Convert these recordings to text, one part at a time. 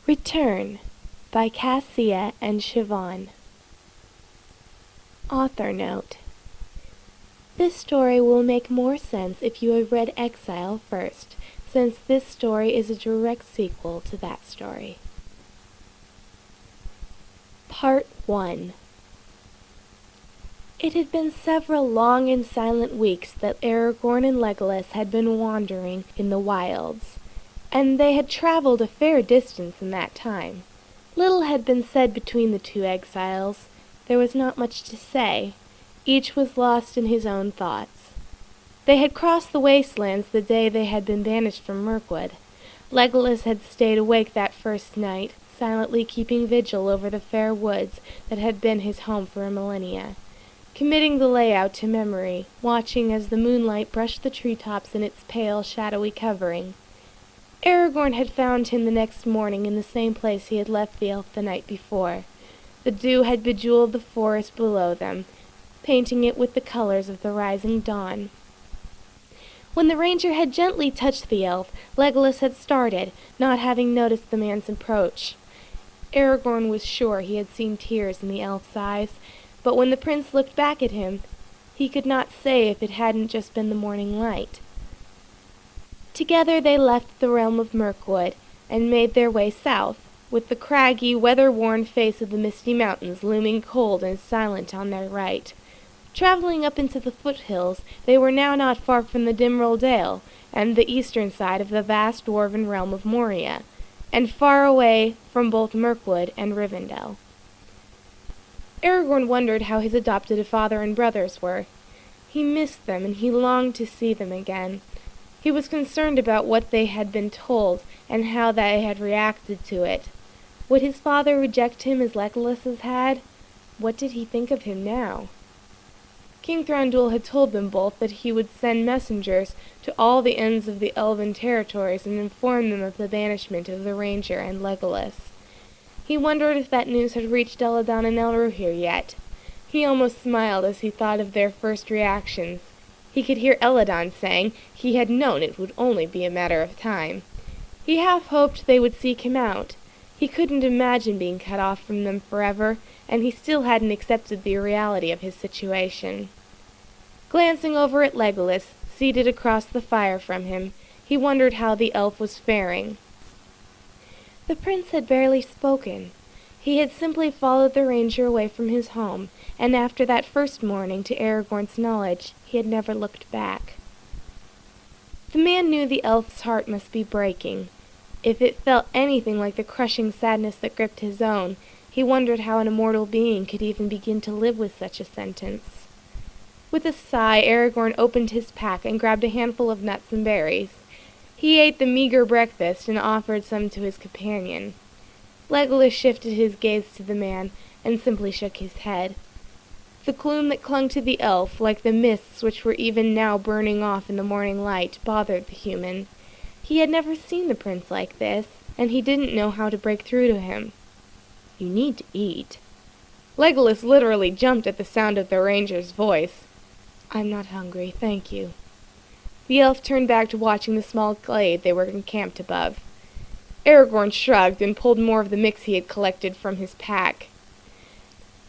Return by Cassia and Siobhan. Author note: this story will make more sense if you have read Exile first, since this story is a direct sequel to that story. Part 1. It had been several long and silent weeks that Aragorn and Legolas had been wandering in the wilds, and they had traveled a fair distance in that time. Little had been said between the two exiles. There was not much to say. Each was lost in his own thoughts. They had crossed the wastelands the day they had been banished from Mirkwood. Legolas had stayed awake that first night, silently keeping vigil over the fair woods that had been his home for a millennia, committing the layout to memory, watching as the moonlight brushed the treetops in its pale, shadowy covering. Aragorn had found him the next morning in the same place he had left the elf the night before. The dew had bejeweled the forest below them, painting it with the colors of the rising dawn. When the ranger had gently touched the elf, Legolas had started, not having noticed the man's approach. Aragorn was sure he had seen tears in the elf's eyes, but when the prince looked back at him, he could not say if it hadn't just been the morning light. Together they left the realm of Mirkwood and made their way south, with the craggy, weather-worn face of the Misty Mountains looming cold and silent on their right. Traveling up into the foothills, they were now not far from the Dimril Dale and the eastern side of the vast dwarven realm of Moria, and far away from both Mirkwood and Rivendell. Aragorn wondered how his adopted father and brothers were. He missed them, and he longed to see them again. He was concerned about what they had been told, and how they had reacted to it. Would his father reject him as Legolas had? What did he think of him now? King Thranduil had told them both that he would send messengers to all the ends of the elven territories and inform them of the banishment of the ranger and Legolas. He wondered if that news had reached Elladan and Elrohir yet. He almost smiled as he thought of their first reactions. He could hear Elladan saying he had known it would only be a matter of time. He half hoped they would seek him out. He couldn't imagine being cut off from them forever, and he still hadn't accepted the reality of his situation. Glancing over at Legolas, seated across the fire from him, he wondered how the elf was faring. The prince had barely spoken. He had simply followed the ranger away from his home, and after that first morning, to Aragorn's knowledge, he had never looked back. The man knew the elf's heart must be breaking. If it felt anything like the crushing sadness that gripped his own, he wondered how an immortal being could even begin to live with such a sentence. With a sigh, Aragorn opened his pack and grabbed a handful of nuts and berries. He ate the meager breakfast and offered some to his companion. Legolas shifted his gaze to the man and simply shook his head. The gloom that clung to the elf, like the mists which were even now burning off in the morning light, bothered the human. He had never seen the prince like this, and he didn't know how to break through to him. "You need to eat." Legolas literally jumped at the sound of the ranger's voice. "I'm not hungry, thank you." The elf turned back to watching the small glade they were encamped above. Aragorn shrugged and pulled more of the mix he had collected from his pack.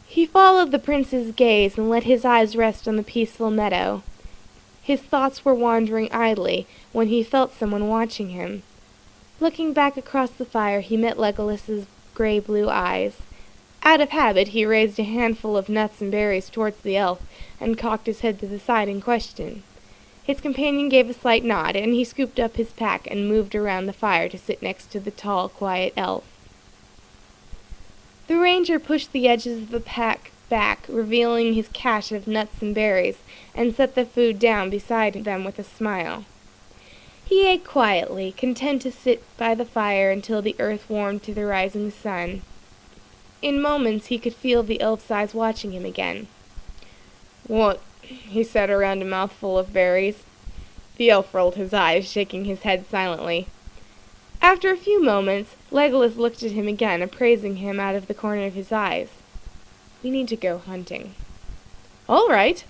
He followed the prince's gaze and let his eyes rest on the peaceful meadow. His thoughts were wandering idly when he felt someone watching him. Looking back across the fire, he met Legolas's gray-blue eyes. Out of habit, he raised a handful of nuts and berries towards the elf and cocked his head to the side in question. His companion gave a slight nod, and he scooped up his pack and moved around the fire to sit next to the tall, quiet elf. The ranger pushed the edges of the pack back, revealing his cache of nuts and berries, and set the food down beside them with a smile. He ate quietly, content to sit by the fire until the earth warmed to the rising sun. In moments he could feel the elf's eyes watching him again. "What?" he said around a mouthful of berries. The elf rolled his eyes, shaking his head silently. After a few moments, Legolas looked at him again, appraising him out of the corner of his eyes. "We need to go hunting." "All right."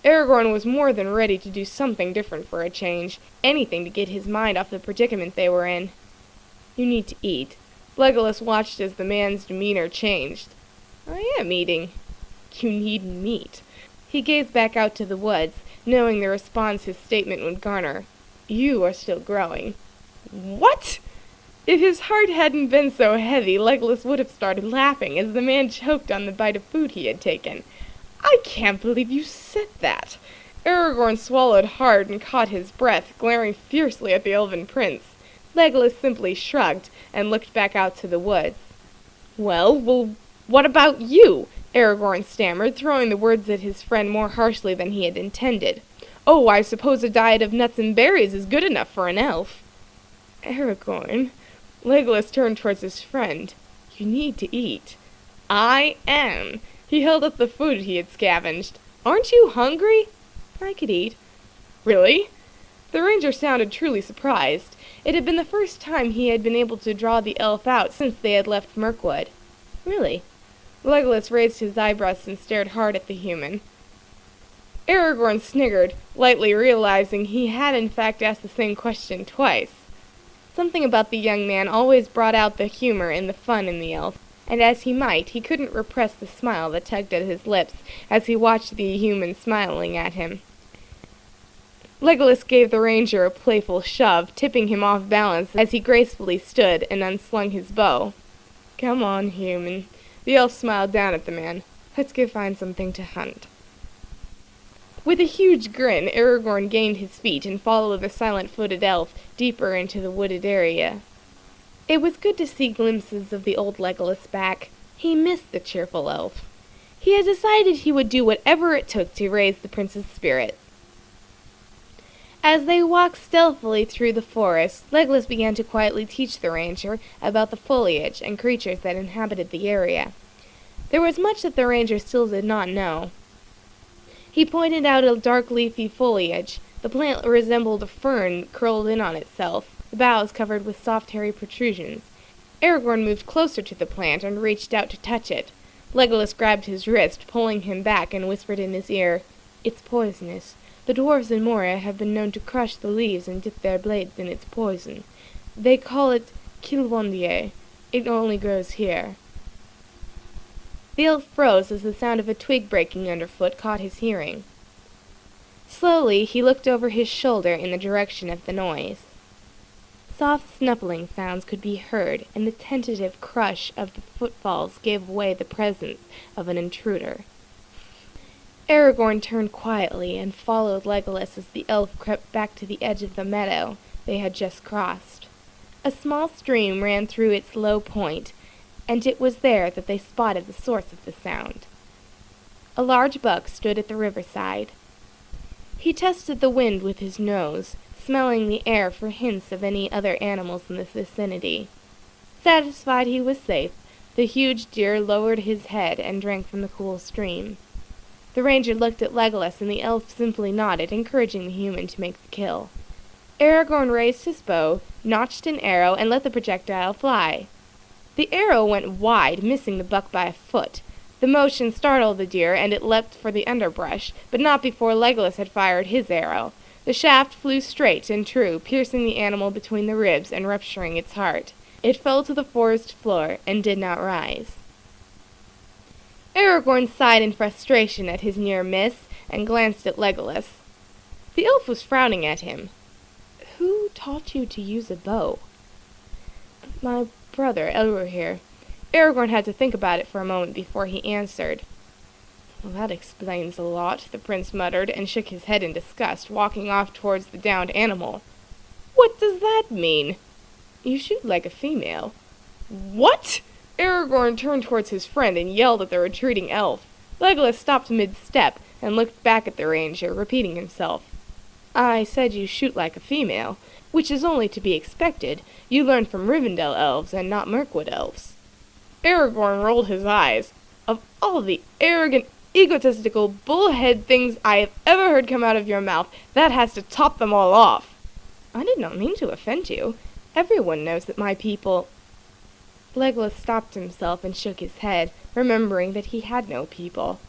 Aragorn was more than ready to do something different for a change, anything to get his mind off the predicament they were in. "You need to eat. Legolas watched as the man's demeanor changed. I am eating. You need meat. He gazed back out to the woods, knowing the response his statement would garner. You are still growing. What? If his heart hadn't been so heavy, Legolas would have started laughing as the man choked on the bite of food he had taken. I can't believe you said that. Aragorn swallowed hard and caught his breath, glaring fiercely at the elven prince. Legolas simply shrugged and looked back out to the woods. Well, what about you? Aragorn stammered, throwing the words at his friend more harshly than he had intended. Oh, I suppose a diet of nuts and berries is good enough for an elf. Aragorn, Legolas turned towards his friend. You need to eat. I am. He held up the food he had scavenged. Aren't you hungry? I could eat. Really? The ranger sounded truly surprised. It had been the first time he had been able to draw the elf out since they had left Mirkwood. Really? Legolas raised his eyebrows and stared hard at the human. Aragorn sniggered, lightly realizing he had in fact asked the same question twice. Something about the young man always brought out the humor and the fun in the elf, and as he might, he couldn't repress the smile that tugged at his lips as he watched the human smiling at him. Legolas gave the ranger a playful shove, tipping him off balance as he gracefully stood and unslung his bow. Come on, human. The elf smiled down at the man. Let's go find something to hunt. With a huge grin, Aragorn gained his feet and followed the silent-footed elf deeper into the wooded area. It was good to see glimpses of the old Legolas back. He missed the cheerful elf. He had decided he would do whatever it took to raise the prince's spirits. As they walked stealthily through the forest, Legolas began to quietly teach the ranger about the foliage and creatures that inhabited the area. There was much that the ranger still did not know. He pointed out a dark leafy foliage. The plant resembled a fern curled in on itself, the boughs covered with soft hairy protrusions. Aragorn moved closer to the plant and reached out to touch it. Legolas grabbed his wrist, pulling him back, and whispered in his ear, It's poisonous. The dwarves in Moria have been known to crush the leaves and dip their blades in its poison. They call it Kilwondier. It only grows here. The elf froze as the sound of a twig breaking underfoot caught his hearing. Slowly, he looked over his shoulder in the direction of the noise. Soft snuffling sounds could be heard, and the tentative crush of the footfalls gave away the presence of an intruder. Aragorn turned quietly and followed Legolas as the elf crept back to the edge of the meadow they had just crossed. A small stream ran through its low point, and it was there that they spotted the source of the sound. A large buck stood at the riverside. He tested the wind with his nose, smelling the air for hints of any other animals in the vicinity. Satisfied he was safe, the huge deer lowered his head and drank from the cool stream. The ranger looked at Legolas, and the elf simply nodded, encouraging the human to make the kill. Aragorn raised his bow, notched an arrow, and let the projectile fly. The arrow went wide, missing the buck by a foot. The motion startled the deer, and it leapt for the underbrush, but not before Legolas had fired his arrow. The shaft flew straight and true, piercing the animal between the ribs and rupturing its heart. It fell to the forest floor and did not rise. Aragorn sighed in frustration at his near miss and glanced at Legolas. The elf was frowning at him. Who taught you to use a bow? My brother, Elrohir here. Aragorn had to think about it for a moment before he answered. Well, that explains a lot, the prince muttered, and shook his head in disgust, walking off towards the downed animal. What does that mean? You shoot like a female. What? Aragorn turned towards his friend and yelled at the retreating elf. Legolas stopped mid-step and looked back at the ranger, repeating himself. I said you shoot like a female, which is only to be expected. You learned from Rivendell elves and not Mirkwood elves. Aragorn rolled his eyes. Of all the arrogant, egotistical, bullhead things I have ever heard come out of your mouth, that has to top them all off. I did not mean to offend you. Everyone knows that my people... Legolas stopped himself and shook his head, remembering that he had no people.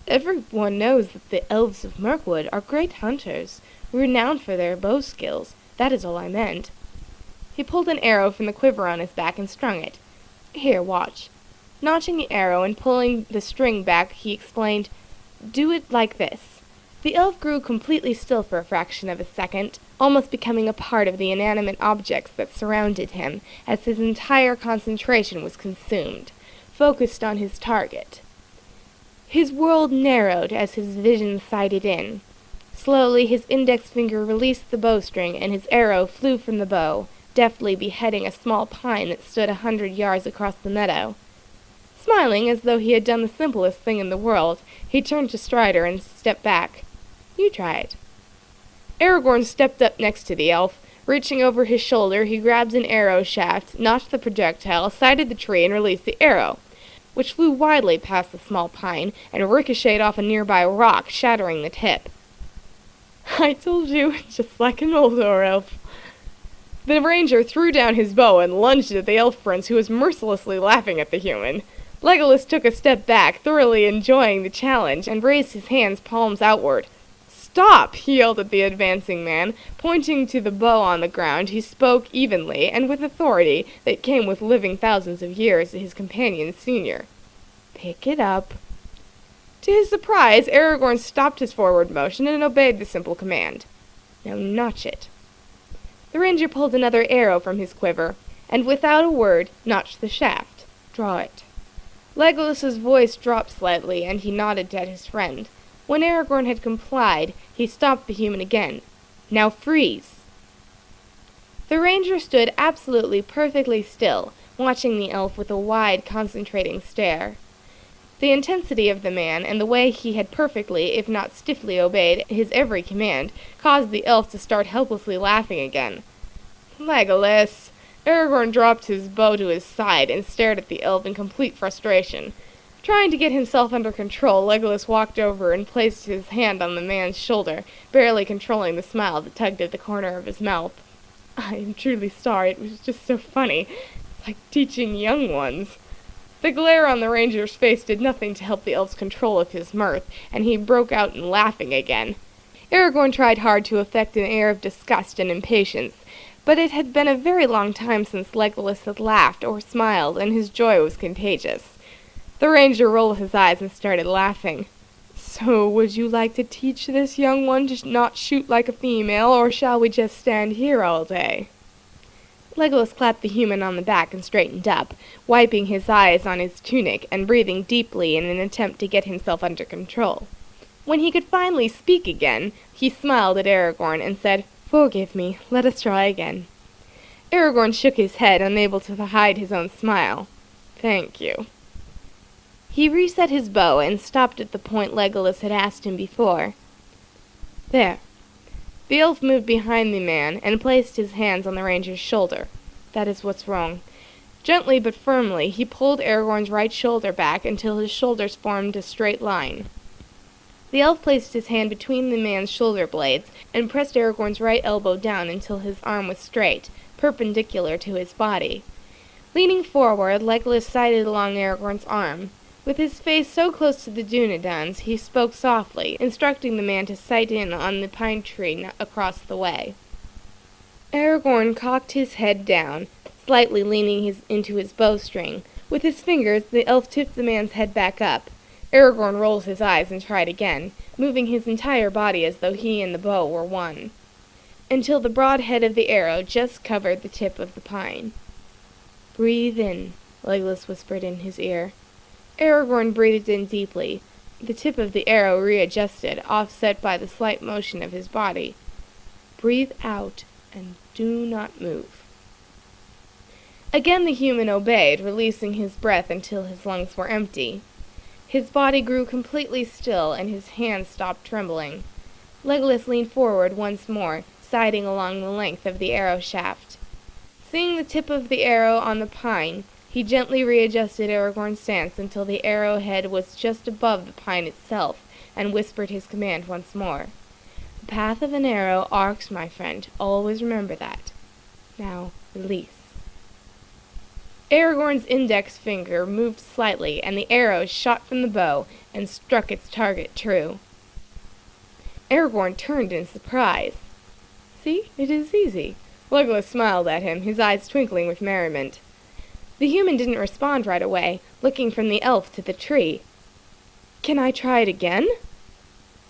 Everyone knows that the elves of Mirkwood are great hunters, renowned for their bow skills. That is all I meant. He pulled an arrow from the quiver on his back and strung it. "Here, watch." Notching the arrow and pulling the string back, he explained, "Do it like this." The elf grew completely still for a fraction of a second, almost becoming a part of the inanimate objects that surrounded him, as his entire concentration was consumed, focused on his target. His world narrowed as his vision sighted in. Slowly his index finger released the bowstring, and his arrow flew from the bow, deftly beheading a small pine that stood 100 yards across the meadow. Smiling as though he had done the simplest thing in the world, he turned to Strider and stepped back. "You try it." Aragorn stepped up next to the elf. Reaching over his shoulder, he grabbed an arrow shaft, notched the projectile, sighted the tree, and released the arrow, which flew widely past the small pine and ricocheted off a nearby rock, shattering the tip. "I told you, just like an older elf." The ranger threw down his bow and lunged at the elf prince, who was mercilessly laughing at the human. Legolas took a step back, thoroughly enjoying the challenge, and raised his hands palms outward. "Stop!" he yelled at the advancing man. Pointing to the bow on the ground, he spoke evenly and with authority that came with living thousands of years his companion's senior. "Pick it up." To his surprise, Aragorn stopped his forward motion and obeyed the simple command. "Now notch it." The ranger pulled another arrow from his quiver, and without a word, notched the shaft. "Draw it." Legolas's voice dropped slightly, and he nodded at his friend. When Aragorn had complied, he stopped the human again. "Now freeze." The ranger stood absolutely perfectly still, watching the elf with a wide, concentrating stare. The intensity of the man, and the way he had perfectly, if not stiffly, obeyed his every command, caused the elf to start helplessly laughing again. "Legolas!" Aragorn dropped his bow to his side and stared at the elf in complete frustration. Trying to get himself under control, Legolas walked over and placed his hand on the man's shoulder, barely controlling the smile that tugged at the corner of his mouth. "I am truly sorry. It was just so funny. It's like teaching young ones." The glare on the ranger's face did nothing to help the elf's control of his mirth, and he broke out in laughing again. Aragorn tried hard to affect an air of disgust and impatience, but it had been a very long time since Legolas had laughed or smiled, and his joy was contagious. The ranger rolled his eyes and started laughing. "So, would you like to teach this young one to not shoot like a female, or shall we just stand here all day?" Legolas clapped the human on the back and straightened up, wiping his eyes on his tunic and breathing deeply in an attempt to get himself under control. When he could finally speak again, he smiled at Aragorn and said, "Forgive me, let us try again." Aragorn shook his head, unable to hide his own smile. "Thank you." He reset his bow and stopped at the point Legolas had asked him before. "There." The elf moved behind the man and placed his hands on the ranger's shoulder. "That is what's wrong." Gently but firmly, he pulled Aragorn's right shoulder back until his shoulders formed a straight line. The elf placed his hand between the man's shoulder blades and pressed Aragorn's right elbow down until his arm was straight, perpendicular to his body. Leaning forward, Legolas sighted along Aragorn's arm. With his face so close to the Dunedain's, he spoke softly, instructing the man to sight in on the pine tree across the way. Aragorn cocked his head down, slightly leaning into his bowstring. With his fingers, the elf tipped the man's head back up. Aragorn rolled his eyes and tried again, moving his entire body as though he and the bow were one, until the broad head of the arrow just covered the tip of the pine. "Breathe in," Legolas whispered in his ear. Aragorn breathed in deeply. The tip of the arrow readjusted, offset by the slight motion of his body. "Breathe out, and do not move." Again the human obeyed, releasing his breath until his lungs were empty. His body grew completely still, and his hands stopped trembling. Legolas leaned forward once more, sighting along the length of the arrow shaft. Seeing the tip of the arrow on the pine, he gently readjusted Aragorn's stance until the arrowhead was just above the pine itself, and whispered his command once more. "The path of an arrow arcs, my friend. Always remember that. Now, release." Aragorn's index finger moved slightly, and the arrow shot from the bow and struck its target true. Aragorn turned in surprise. "See, it is easy. Legolas smiled at him, his eyes twinkling with merriment. The human didn't respond right away, looking from the elf to the tree. "Can I try it again?"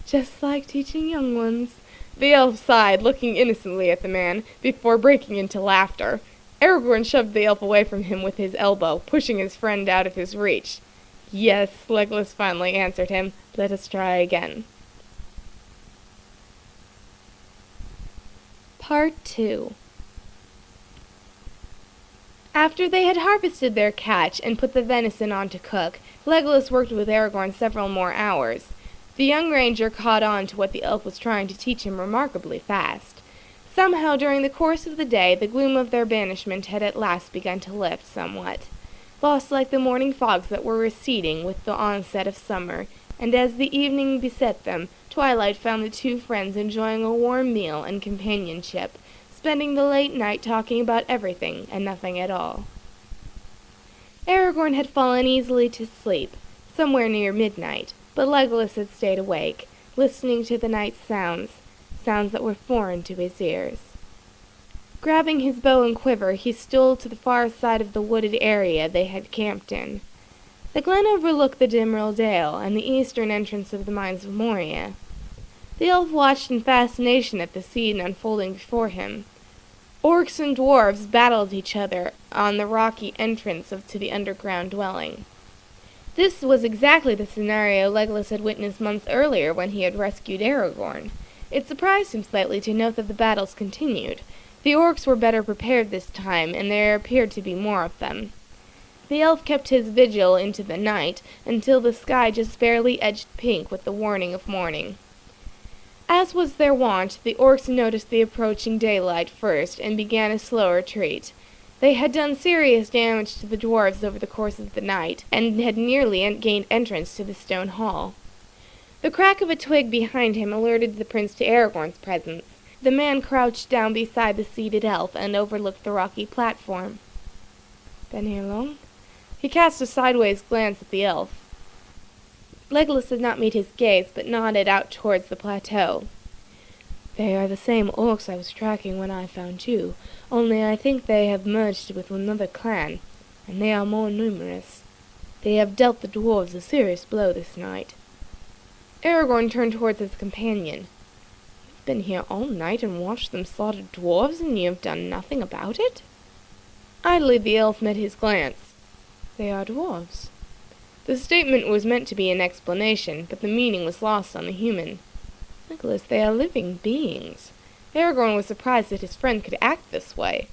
"Just like teaching young ones." The elf sighed, looking innocently at the man, before breaking into laughter. Aragorn shoved the elf away from him with his elbow, pushing his friend out of his reach. "Yes," Legolas finally answered him. "Let us try again." Part 2. After they had harvested their catch and put the venison on to cook, Legolas worked with Aragorn several more hours. The young ranger caught on to what the elf was trying to teach him remarkably fast. Somehow during the course of the day the gloom of their banishment had at last begun to lift somewhat, lost like the morning fogs that were receding with the onset of summer, and as the evening beset them, twilight found the two friends enjoying a warm meal and companionship, spending the late night talking about everything and nothing at all. Aragorn had fallen easily to sleep, somewhere near midnight, but Legolas had stayed awake, listening to the night's sounds that were foreign to his ears. Grabbing his bow and quiver, he stole to the far side of the wooded area they had camped in. The glen overlooked the Dimrill Dale and the eastern entrance of the mines of Moria. The elf watched in fascination at the scene unfolding before him. Orcs and dwarves battled each other on the rocky entrance to the underground dwelling. This was exactly the scenario Legolas had witnessed months earlier when he had rescued Aragorn. It surprised him slightly to note that the battles continued. The orcs were better prepared this time, and there appeared to be more of them. The elf kept his vigil into the night, until the sky just barely edged pink with the warning of morning. As was their wont, the orcs noticed the approaching daylight first, and began a slow retreat. They had done serious damage to the dwarves over the course of the night, and had nearly gained entrance to the stone hall. The crack of a twig behind him alerted the prince to Aragorn's presence. The man crouched down beside the seated elf and overlooked the rocky platform. "Been here long?" He cast a sideways glance at the elf. Legolas did not meet his gaze, but nodded out towards the plateau. "They are the same orcs I was tracking when I found you, only I think they have merged with another clan, and they are more numerous. They have dealt the dwarves a serious blow this night." Aragorn turned towards his companion. "You've been here all night and watched them slaughter dwarves, and you have done nothing about it?" Idly the elf met his glance. "They are dwarves." The statement was meant to be an explanation, but the meaning was lost on the human. "Legolas, they are living beings." Aragorn was surprised that his friend could act this way.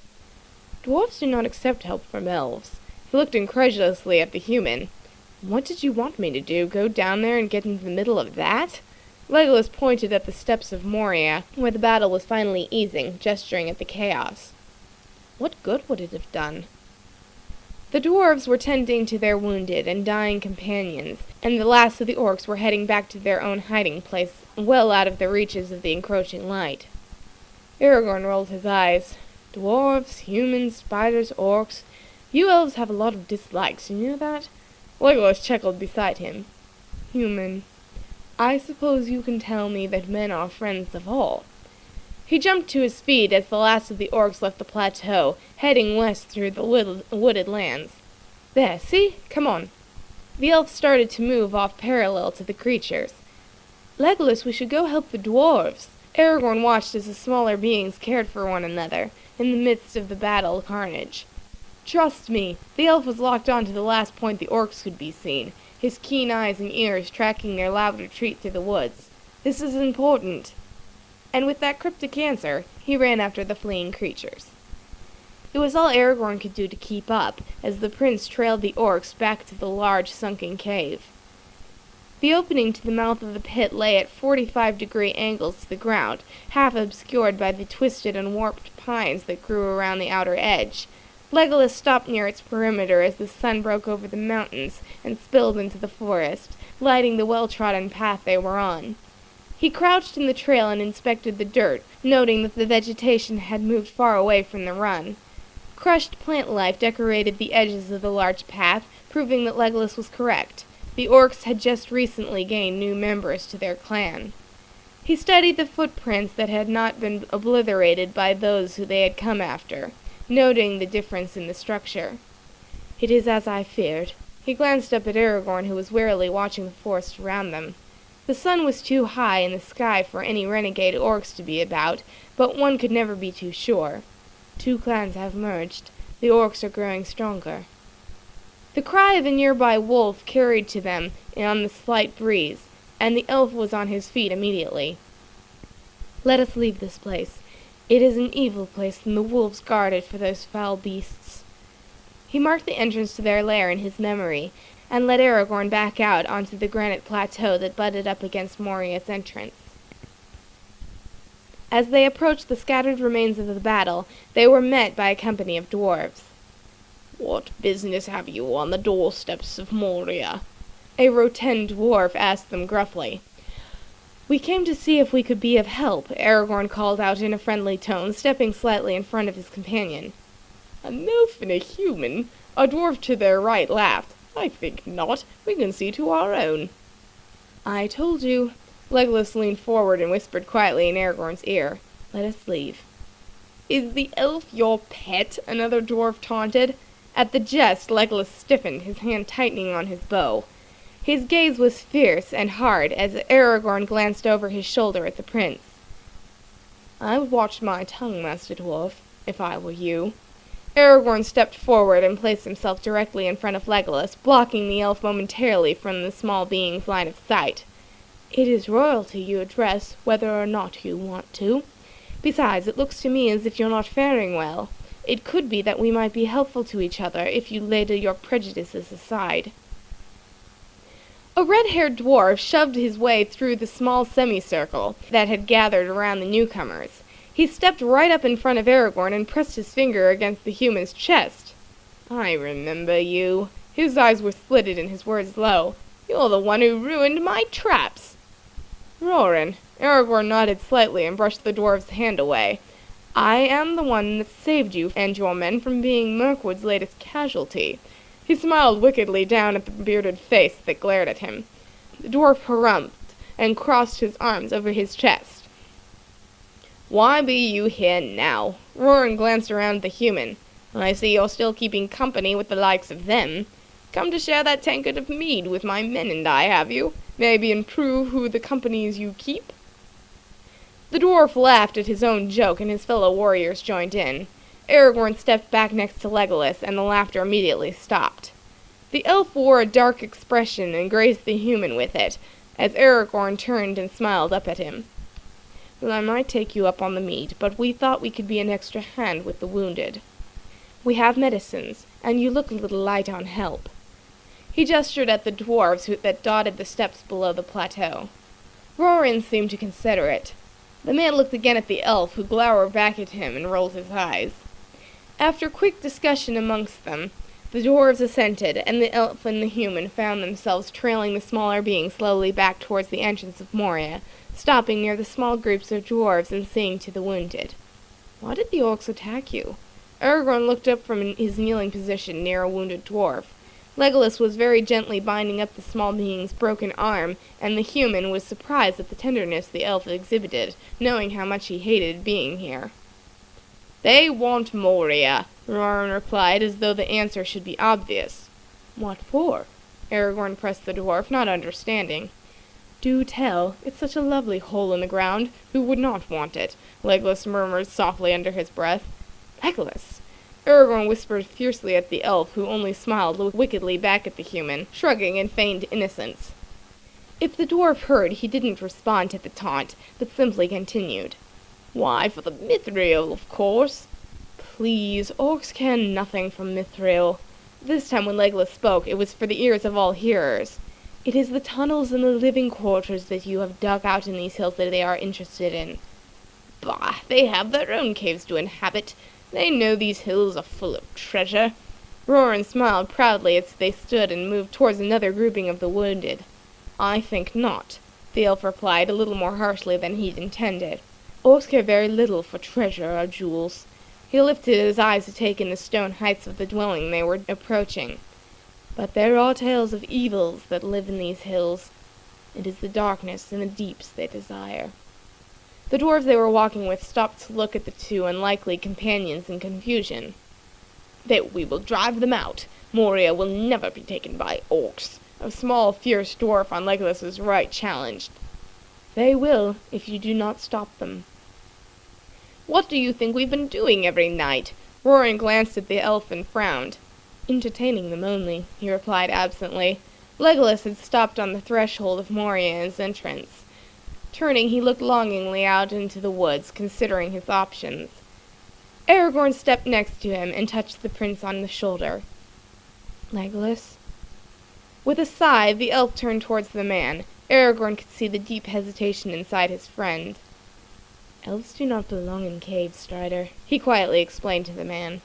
"Dwarves do not accept help from elves." He looked incredulously at the human. "What did you want me to do, go down there and get into the middle of that?" Legolas pointed at the steps of Moria, where the battle was finally easing, gesturing at the chaos. "What good would it have done?" The dwarves were tending to their wounded and dying companions, and the last of the orcs were heading back to their own hiding place, well out of the reaches of the encroaching light. Aragorn rolled his eyes. "Dwarves, humans, spiders, orcs. You elves have a lot of dislikes, you know that?" Legolas chuckled beside him. "Human. I suppose you can tell me that men are friends of all." He jumped to his feet as the last of the orcs left the plateau, heading west through the wooded lands. "There, see? Come on." The elf started to move off parallel to the creatures. "Legolas, we should go help the dwarves." Aragorn watched as the smaller beings cared for one another, in the midst of the battle carnage. "Trust me." The elf was locked on to the last point the orcs could be seen, his keen eyes and ears tracking their loud retreat through the woods. "This is important." And with that cryptic answer, he ran after the fleeing creatures. It was all Aragorn could do to keep up, as the prince trailed the orcs back to the large sunken cave. The opening to the mouth of the pit lay at 45-degree angles to the ground, half obscured by the twisted and warped pines that grew around the outer edge. Legolas stopped near its perimeter as the sun broke over the mountains and spilled into the forest, lighting the well-trodden path they were on. He crouched in the trail and inspected the dirt, noting that the vegetation had moved far away from the run. Crushed plant life decorated the edges of the large path, proving that Legolas was correct. The orcs had just recently gained new members to their clan. He studied the footprints that had not been obliterated by those who they had come after, noting the difference in the structure. It is as I feared. He glanced up at Aragorn, who was warily watching the forest around them. The sun was too high in the sky for any renegade orcs to be about, but one could never be too sure. 2 clans have merged. The orcs are growing stronger. The cry of a nearby wolf carried to them on the slight breeze, and the elf was on his feet immediately. Let us leave this place. It is an evil place, and the wolves guard it for those foul beasts. He marked the entrance to their lair in his memory, and led Aragorn back out onto the granite plateau that butted up against Moria's entrance. As they approached the scattered remains of the battle, they were met by a company of dwarves. "What business have you on the doorsteps of Moria?" a rotund dwarf asked them gruffly. "We came to see if we could be of help," Aragorn called out in a friendly tone, stepping slightly in front of his companion. "An elf and a human?" A dwarf to their right laughed. "I think not. We can see to our own." "I told you." Legolas leaned forward and whispered quietly in Aragorn's ear. "Let us leave." "Is the elf your pet?" another dwarf taunted. At the jest, Legolas stiffened, his hand tightening on his bow. His gaze was fierce and hard as Aragorn glanced over his shoulder at the prince. "I would watch my tongue, Master Dwarf, if I were you." Aragorn stepped forward and placed himself directly in front of Legolas, blocking the elf momentarily from the small being's line of sight. "It is royalty you address, whether or not you want to. Besides, it looks to me as if you're not faring well. It could be that we might be helpful to each other if you laid your prejudices aside." A red-haired dwarf shoved his way through the small semicircle that had gathered around the newcomers. He stepped right up in front of Aragorn and pressed his finger against the human's chest. "I remember you." His eyes were slitted and his words low. "You're the one who ruined my traps." "Rorin." Aragorn nodded slightly and brushed the dwarf's hand away. "I am the one that saved you and your men from being Mirkwood's latest casualty." He smiled wickedly down at the bearded face that glared at him. The dwarf harumphed and crossed his arms over his chest. "Why be you here now?" Rorin glanced around at the human. "I see you're still keeping company with the likes of them. Come to share that tankard of mead with my men and I, have you? Maybe improve who the companies you keep?" The dwarf laughed at his own joke, and his fellow warriors joined in. Aragorn stepped back next to Legolas, and the laughter immediately stopped. The elf wore a dark expression and grazed the human with it, as Aragorn turned and smiled up at him. "Well, I might take you up on the mead, but we thought we could be an extra hand with the wounded. We have medicines, and you look a little light on help." He gestured at the dwarves that dotted the steps below the plateau. Rorin seemed to consider it. The man looked again at the elf, who glowered back at him and rolled his eyes. After quick discussion amongst them, the dwarves assented, and the elf and the human found themselves trailing the smaller being slowly back towards the entrance of Moria, stopping near the small groups of dwarves and seeing to the wounded. "Why did the orcs attack you?" Aragorn looked up from his kneeling position near a wounded dwarf. Legolas was very gently binding up the small being's broken arm, and the human was surprised at the tenderness the elf exhibited, knowing how much he hated being here. "They want Moria," Rorin replied, as though the answer should be obvious. "What for?" Aragorn pressed the dwarf, not understanding. "Do tell. It's such a lovely hole in the ground. Who would not want it?" Legolas murmured softly under his breath. "Legolas!" Aragorn whispered fiercely at the elf, who only smiled wickedly back at the human, shrugging in feigned innocence. If the dwarf heard, he didn't respond to the taunt, but simply continued. "Why, for the mithril, of course." "Please, orcs care nothing for mithril." This time when Legolas spoke, it was for the ears of all hearers. "It is the tunnels and the living quarters that you have dug out in these hills that they are interested in." "Bah, they have their own caves to inhabit. They know these hills are full of treasure." Rorin smiled proudly as they stood and moved towards another grouping of the wounded. "I think not," the elf replied, a little more harshly than he'd intended. "Orcs care very little for treasure or jewels." He lifted his eyes to take in the stone heights of the dwelling they were approaching. "But there are tales of evils that live in these hills. It is the darkness and the deeps they desire." The dwarves they were walking with stopped to look at the two unlikely companions in confusion. We will drive them out. Moria will never be taken by orcs. A small, fierce dwarf on Legolas's right challenged. They will, if you do not stop them. What do you think we've been doing every night? Roran glanced at the elf and frowned. Entertaining them only, he replied absently. Legolas had stopped on the threshold of Moria's entrance. Turning, he looked longingly out into the woods, considering his options. Aragorn stepped next to him and touched the prince on the shoulder. Legolas? With a sigh, the elf turned towards the man. Aragorn could see the deep hesitation inside his friend. Elves do not belong in caves, Strider, he quietly explained to the man.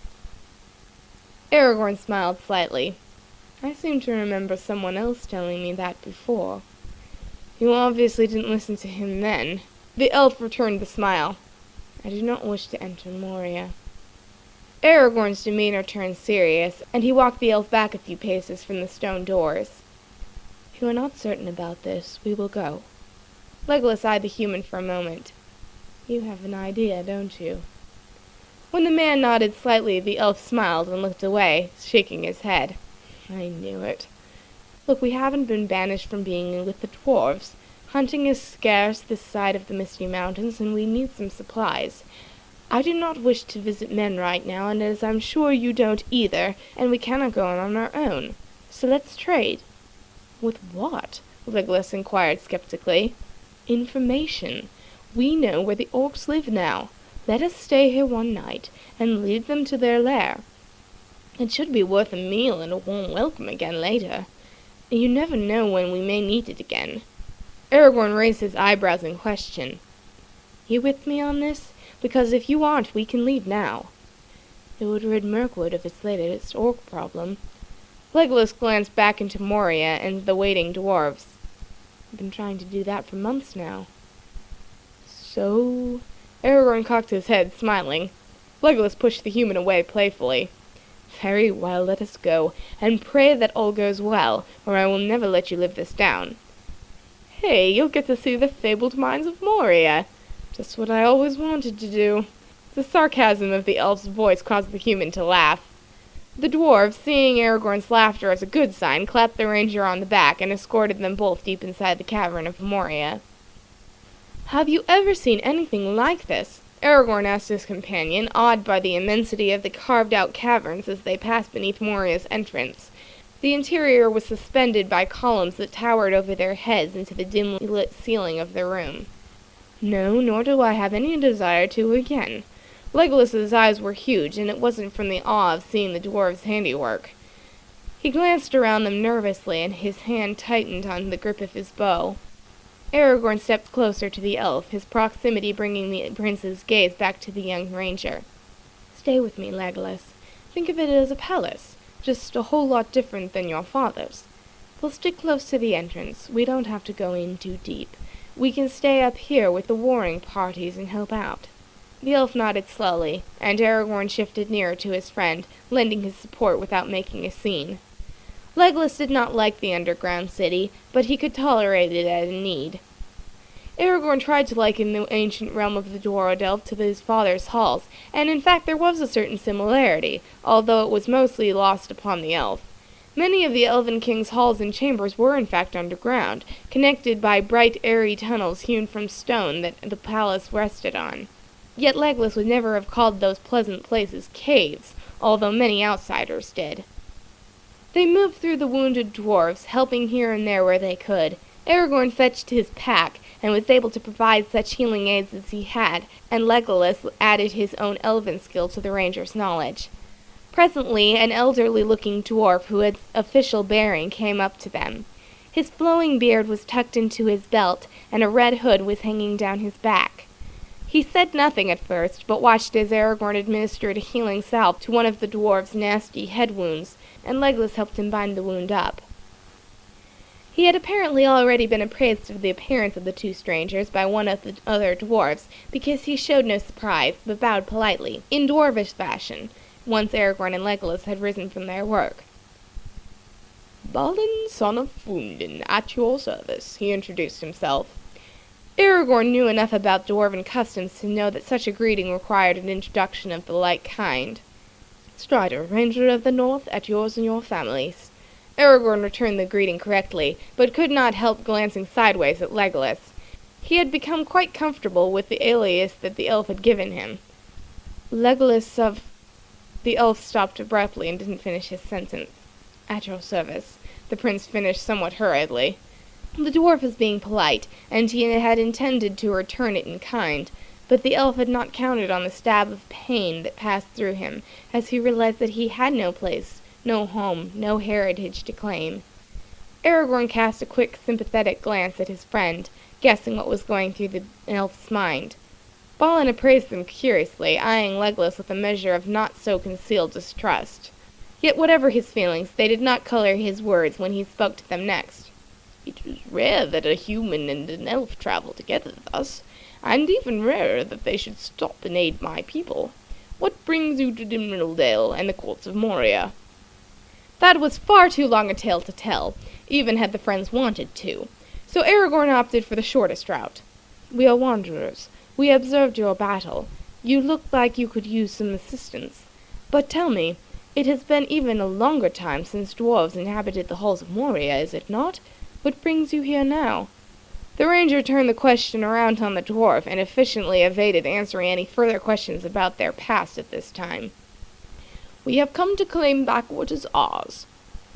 Aragorn smiled slightly. I seem to remember someone else telling me that before. You obviously didn't listen to him then. The elf returned the smile. I do not wish to enter Moria. Aragorn's demeanor turned serious, and he walked the elf back a few paces from the stone doors. If you are not certain about this, we will go. Legolas eyed the human for a moment. You have an idea, don't you? When the man nodded slightly, the elf smiled and looked away, shaking his head. I knew it. Look, we haven't been banished from being with the dwarves. Hunting is scarce this side of the Misty Mountains, and we need some supplies. I do not wish to visit men right now, and as I'm sure you don't either, and we cannot go on our own. So let's trade. With what? Legolas inquired skeptically. Information. We know where the orcs live now. Let us stay here one night, and lead them to their lair. It should be worth a meal and a warm welcome again later. You never know when we may need it again. Aragorn raised his eyebrows in question. You with me on this? Because if you aren't, we can leave now. It would rid Mirkwood of its latest orc problem. Legolas glanced back into Moria and the waiting dwarves. I've been trying to do that for months now. So? Aragorn cocked his head, smiling. Legolas pushed the human away playfully. Very well, let us go, and pray that all goes well, or I will never let you live this down. Hey, you'll get to see the fabled mines of Moria. Just what I always wanted to do. The sarcasm of the elf's voice caused the human to laugh. The dwarves, seeing Aragorn's laughter as a good sign, clapped the ranger on the back and escorted them both deep inside the cavern of Moria. Have you ever seen anything like this? Aragorn asked his companion, awed by the immensity of the carved-out caverns as they passed beneath Moria's entrance. The interior was suspended by columns that towered over their heads into the dimly lit ceiling of the room. No, nor do I have any desire to again. Legolas's eyes were huge, and it wasn't from the awe of seeing the dwarves' handiwork. He glanced around them nervously, and his hand tightened on the grip of his bow. Aragorn stepped closer to the elf, his proximity bringing the prince's gaze back to the young ranger. Stay with me, Legolas. Think of it as a palace, just a whole lot different than your father's. We'll stick close to the entrance. We don't have to go in too deep. We can stay up here with the warring parties and help out. The elf nodded slowly, and Aragorn shifted nearer to his friend, lending his support without making a scene. Legolas did not like the underground city, but he could tolerate it at a need. Aragorn tried to liken the ancient realm of the Dwarrowdelve to his father's halls, and in fact there was a certain similarity, although it was mostly lost upon the elf. Many of the Elven King's halls and chambers were in fact underground, connected by bright, airy tunnels hewn from stone that the palace rested on. Yet Legolas would never have called those pleasant places caves, although many outsiders did. They moved through the wounded dwarves, helping here and there where they could. Aragorn fetched his pack, and was able to provide such healing aids as he had, and Legolas added his own elven skill to the ranger's knowledge. Presently, an elderly-looking dwarf who had official bearing came up to them. His flowing beard was tucked into his belt, and a red hood was hanging down his back. He said nothing at first, but watched as Aragorn administered a healing salve to one of the dwarf's nasty head wounds, and Legolas helped him bind the wound up. He had apparently already been appraised of the appearance of the two strangers by one of the other dwarfs, because he showed no surprise, but bowed politely, in dwarvish fashion, once Aragorn and Legolas had risen from their work. Balin, son of Fundin, at your service, he introduced himself. Aragorn knew enough about dwarven customs to know that such a greeting required an introduction of the like kind. "Strider, Ranger of the North, at yours and your family's." Aragorn returned the greeting correctly, but could not help glancing sideways at Legolas. He had become quite comfortable with the alias that the elf had given him. "Legolas of—" The elf stopped abruptly and didn't finish his sentence. "At your service," the prince finished somewhat hurriedly. The dwarf was being polite, and he had intended to return it in kind, but the elf had not counted on the stab of pain that passed through him, as he realized that he had no place, no home, no heritage to claim. Aragorn cast a quick, sympathetic glance at his friend, guessing what was going through the elf's mind. Balin appraised them curiously, eyeing Legolas with a measure of not-so-concealed distrust. Yet whatever his feelings, they did not color his words when he spoke to them next. "It is rare that a human and an elf travel together thus, and even rarer that they should stop and aid my people. What brings you to Dimrildale and the courts of Moria?" That was far too long a tale to tell, even had the friends wanted to, so Aragorn opted for the shortest route. "We are wanderers. We observed your battle. You looked like you could use some assistance. But tell me, it has been even a longer time since dwarves inhabited the halls of Moria, is it not? What brings you here now?" The ranger turned the question around on the dwarf, and efficiently evaded answering any further questions about their past at this time. "We have come to claim back what is ours,"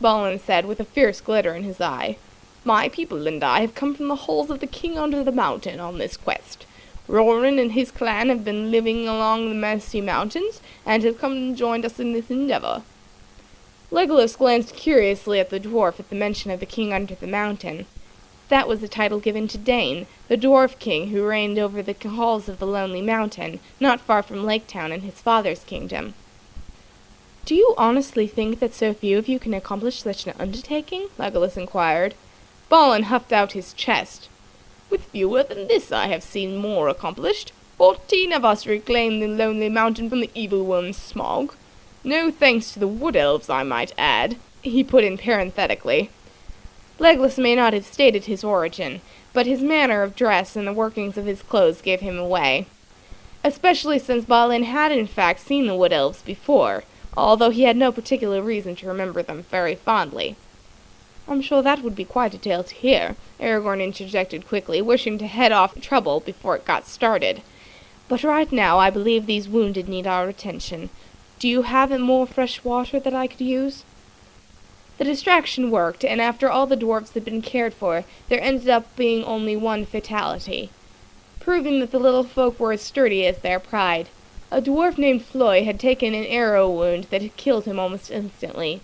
Balin said, with a fierce glitter in his eye. "My people and I have come from the halls of the King under the Mountain on this quest. Rorin and his clan have been living along the Mercy Mountains, and have come and joined us in this endeavor." Legolas glanced curiously at the dwarf at the mention of the King under the Mountain. That was the title given to Dain, the dwarf king who reigned over the halls of the Lonely Mountain, not far from Lake Town in his father's kingdom. "Do you honestly think that so few of you can accomplish such an undertaking?" Legolas inquired. Balin huffed out his chest. "With fewer than this I have seen more accomplished. 14 of us reclaimed the Lonely Mountain from the evil worm Smog. No thanks to the wood elves, I might add," he put in parenthetically. Legolas may not have stated his origin, but his manner of dress and the workings of his clothes gave him away, especially since Balin had in fact seen the wood elves before, although he had no particular reason to remember them very fondly. "I'm sure that would be quite a tale to hear," Aragorn interjected quickly, wishing to head off trouble before it got started. "But right now I believe these wounded need our attention. Do you have more fresh water that I could use?" The distraction worked, and after all the dwarfs had been cared for, there ended up being only one fatality, proving that the little folk were as sturdy as their pride. A dwarf named Floy had taken an arrow wound that had killed him almost instantly.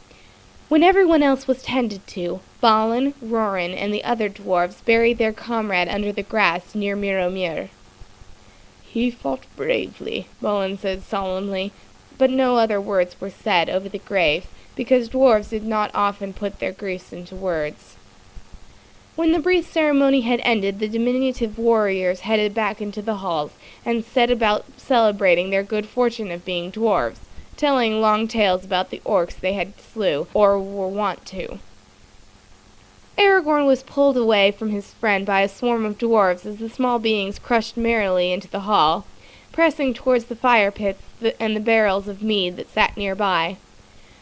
When everyone else was tended to, Balin, Rorin, and the other dwarves buried their comrade under the grass near Miromir. "He fought bravely," Balin said solemnly, but no other words were said over the grave, because dwarves did not often put their griefs into words. When the brief ceremony had ended, the diminutive warriors headed back into the halls, and set about celebrating their good fortune of being dwarves, telling long tales about the orcs they had slew, or were wont to. Aragorn was pulled away from his friend by a swarm of dwarves as the small beings crushed merrily into the hall, pressing towards the fire pits and the barrels of mead that sat nearby.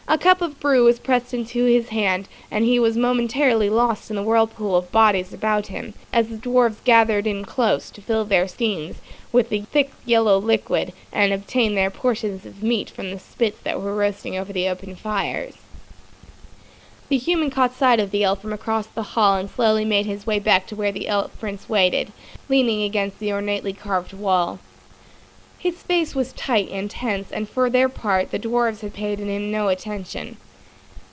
A cup of brew was pressed into his hand, and he was momentarily lost in the whirlpool of bodies about him, as the dwarves gathered in close to fill their skeins with the thick yellow liquid and obtain their portions of meat from the spits that were roasting over the open fires. The human caught sight of the elf from across the hall and slowly made his way back to where the elf prince waited, leaning against the ornately carved wall. His face was tight and tense, and for their part the dwarves had paid him no attention.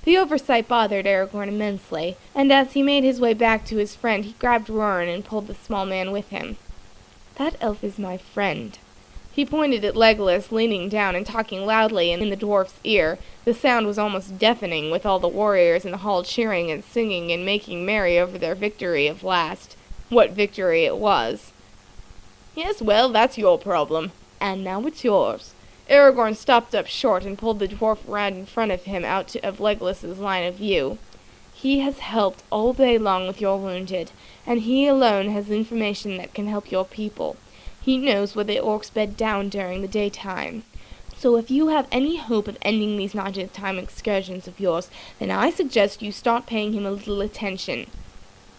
The oversight bothered Aragorn immensely, and as he made his way back to his friend he grabbed Rorin and pulled the small man with him. "That elf is my friend." He pointed at Legolas, leaning down and talking loudly in the dwarf's ear. The sound was almost deafening, with all the warriors in the hall cheering and singing and making merry over their victory of last. What victory it was! "Yes, well, that's your problem. And now it's yours." Aragorn stopped up short and pulled the dwarf round in front of him out of Legolas's line of view. He has helped all day long with your wounded, and he alone has information that can help your people. He knows where the orcs bed down during the daytime. So if you have any hope of ending these nighttime excursions of yours, then I suggest you start paying him a little attention."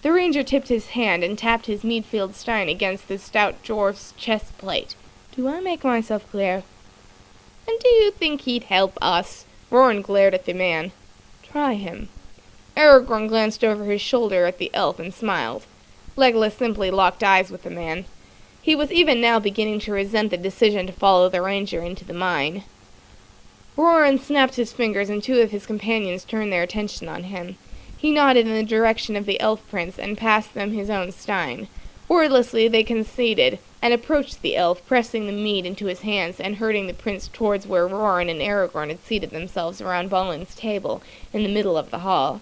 The ranger tipped his hand and tapped his Meadfield stein against the stout dwarf's chest plate. "Do I make myself clear?" "And do you think he'd help us?" Roran glared at the man. "Try him." Aragorn glanced over his shoulder at the elf and smiled. Legolas simply locked eyes with the man. He was even now beginning to resent the decision to follow the ranger into the mine. Roran snapped his fingers and two of his companions turned their attention on him. He nodded in the direction of the elf prince and passed them his own stein. Wordlessly they conceded, and approached the elf, pressing the mead into his hands and herding the prince towards where Roran and Aragorn had seated themselves around Balin's table in the middle of the hall.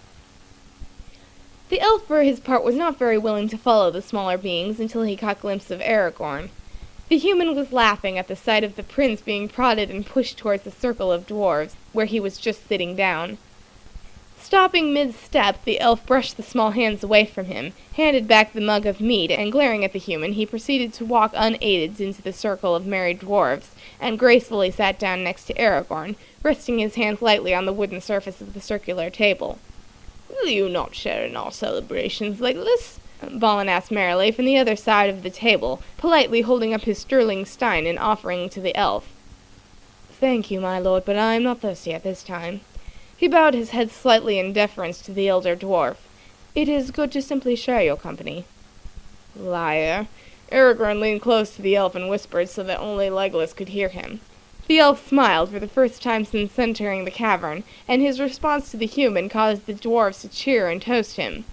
The elf, for his part, was not very willing to follow the smaller beings until he caught glimpse of Aragorn. The human was laughing at the sight of the prince being prodded and pushed towards the circle of dwarves, where he was just sitting down. Stopping mid-step, the elf brushed the small hands away from him, handed back the mug of mead, and glaring at the human, he proceeded to walk unaided into the circle of merry dwarves, and gracefully sat down next to Aragorn, resting his hands lightly on the wooden surface of the circular table. "Will you not share in our celebrations, Legolas?" Balin asked merrily from the other side of the table, politely holding up his sterling stein and offering to the elf. "Thank you, my lord, but I am not thirsty at this time." He bowed his head slightly in deference to the elder dwarf. "It is good to simply share your company." "Liar." Aragorn leaned close to the elf and whispered so that only Legolas could hear him. The elf smiled for the first time since entering the cavern, and his response to the human caused the dwarves to cheer and toast him.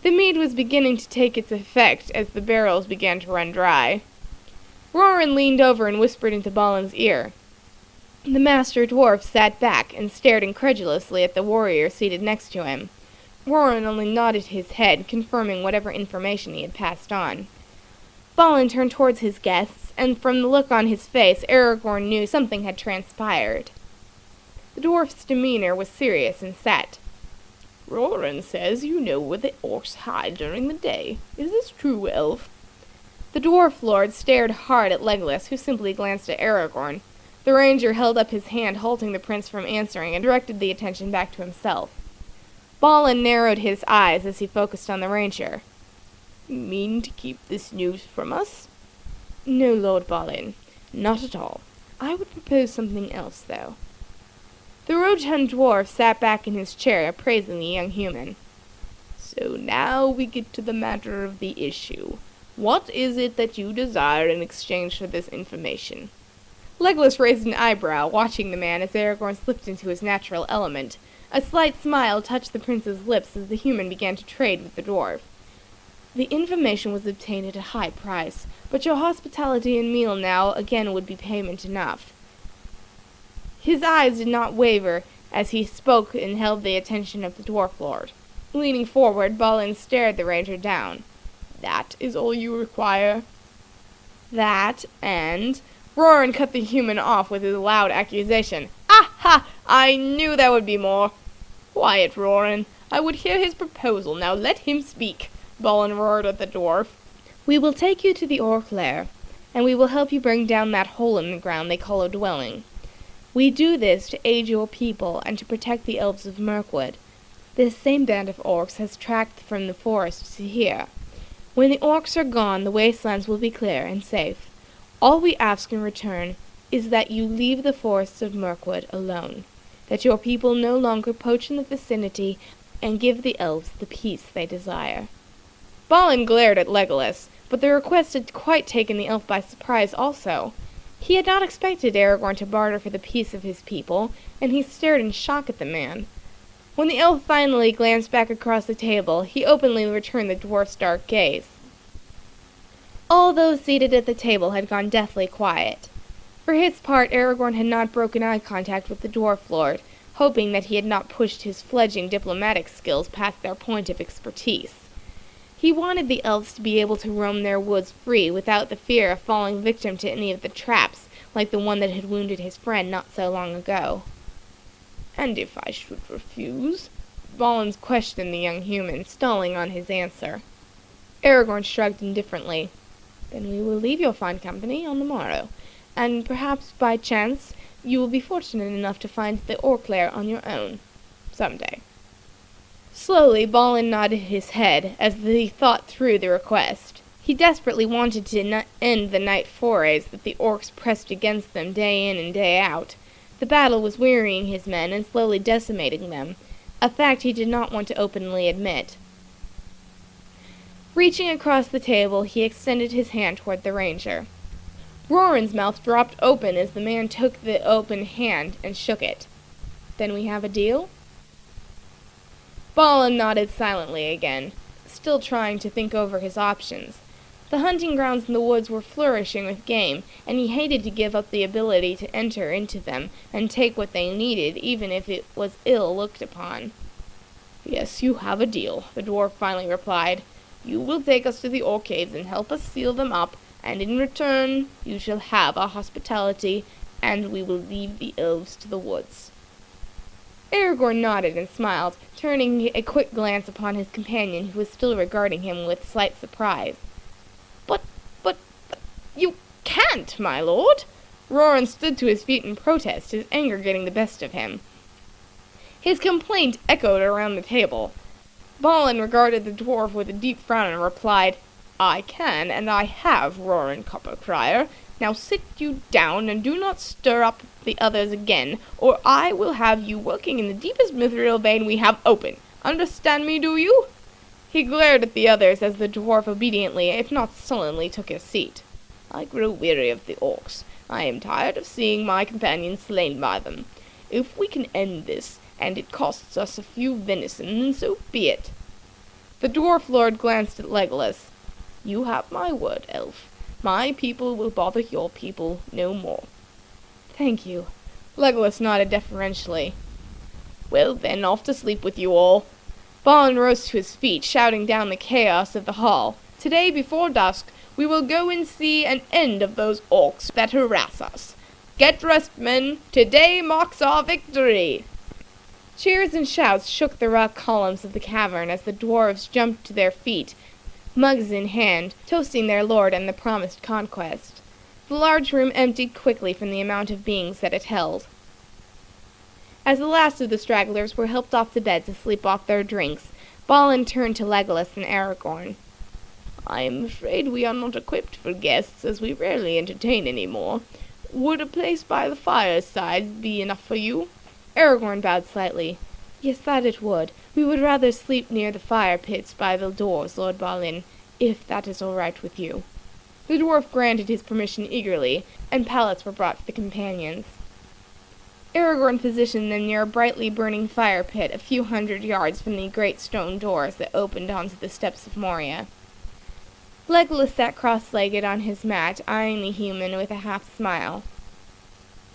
The mead was beginning to take its effect as the barrels began to run dry. Roran leaned over and whispered into Balin's ear. The master dwarf sat back and stared incredulously at the warrior seated next to him. Roran only nodded his head, confirming whatever information he had passed on. Balin turned towards his guests, and from the look on his face, Aragorn knew something had transpired. The dwarf's demeanor was serious and set. "Roran says you know where the orcs hide during the day. Is this true, elf?" The dwarf lord stared hard at Legolas, who simply glanced at Aragorn. The ranger held up his hand, halting the prince from answering, and directed the attention back to himself. Balin narrowed his eyes as he focused on the ranger. "You mean to keep this news from us?" "No, Lord Balin, not at all. I would propose something else, though." The rotund dwarf sat back in his chair, appraising the young human. "So now we get to the matter of the issue. What is it that you desire in exchange for this information?" Legolas raised an eyebrow, watching the man as Aragorn slipped into his natural element. A slight smile touched the prince's lips as the human began to trade with the dwarf. "The information was obtained at a high price, but your hospitality and meal now again would be payment enough." His eyes did not waver as he spoke and held the attention of the dwarf lord. Leaning forward, Balin stared the ranger down. "That is all you require?" "That, and—" Roran cut the human off with his loud accusation. "Ah ha! I knew there would be more!" "Quiet, Roran. I would hear his proposal. Now let him speak," Balin roared at the dwarf. "We will take you to the orc lair, and we will help you bring down that hole in the ground they call a dwelling. We do this to aid your people and to protect the elves of Mirkwood. This same band of orcs has tracked from the forest to here. When the orcs are gone, the wastelands will be clear and safe. All we ask in return is that you leave the forests of Mirkwood alone, that your people no longer poach in the vicinity, and give the elves the peace they desire." Balin glared at Legolas, but the request had quite taken the elf by surprise also. He had not expected Aragorn to barter for the peace of his people, and he stared in shock at the man. When the elf finally glanced back across the table, he openly returned the dwarf's dark gaze. All those seated at the table had gone deathly quiet. For his part, Aragorn had not broken eye contact with the dwarf lord, hoping that he had not pushed his fledgling diplomatic skills past their point of expertise. He wanted the elves to be able to roam their woods free without the fear of falling victim to any of the traps, like the one that had wounded his friend not so long ago. "And if I should refuse?" Balin questioned the young human, stalling on his answer. Aragorn shrugged indifferently. Then we will leave your fine company on the morrow, and perhaps by chance you will be fortunate enough to find the Orclair on your own, some day. Slowly, Balin nodded his head as he thought through the request. He desperately wanted to end the night forays that the orcs pressed against them day in and day out. The battle was wearying his men and slowly decimating them, a fact he did not want to openly admit. Reaching across the table, he extended his hand toward the ranger. Roran's mouth dropped open as the man took the open hand and shook it. Then we have a deal? Balin nodded silently again, still trying to think over his options. The hunting grounds in the woods were flourishing with game, and he hated to give up the ability to enter into them and take what they needed, even if it was ill looked upon. Yes, you have a deal, the dwarf finally replied. You will take us to the orc caves and help us seal them up, and in return you shall have our hospitality, and we will leave the elves to the woods. Aragorn nodded and smiled, turning a quick glance upon his companion, who was still regarding him with slight surprise. But, you can't, my lord! Roran stood to his feet in protest, his anger getting the best of him. His complaint echoed around the table. Balin regarded the dwarf with a deep frown and replied, I can, and I have, Roran Coppercryer. Now sit you down, and do not stir up the others again, or I will have you working in the deepest mithril vein we have open. Understand me, do you? He glared at the others as the dwarf obediently, if not sullenly, took his seat. I grow weary of the orcs. I am tired of seeing my companions slain by them. If we can end this, and it costs us a few venison, then so be it. The dwarf lord glanced at Legolas. You have my word, elf. My people will bother your people no more. Thank you. Legolas nodded deferentially. Well then, off to sleep with you all. Balin rose to his feet, shouting down the chaos of the hall. Today, before dusk, we will go and see an end of those orcs that harass us. Get dressed, men. Today marks our victory. Cheers and shouts shook the rock columns of the cavern as the dwarves jumped to their feet, mugs in hand, toasting their lord and the promised conquest. The large room emptied quickly from the amount of beings that it held. As the last of the stragglers were helped off to bed to sleep off their drinks, Balin turned to Legolas and Aragorn. I am afraid we are not equipped for guests, as we rarely entertain any more. Would a place by the fireside be enough for you? Aragorn bowed slightly. Yes, that it would. We would rather sleep near the fire pits by the doors, Lord Balin, if that is all right with you. The dwarf granted his permission eagerly, and pallets were brought for the companions. Aragorn positioned them near a brightly burning fire pit a few hundred yards from the great stone doors that opened onto the steppes of Moria. Legolas sat cross-legged on his mat, eyeing the human with a half-smile.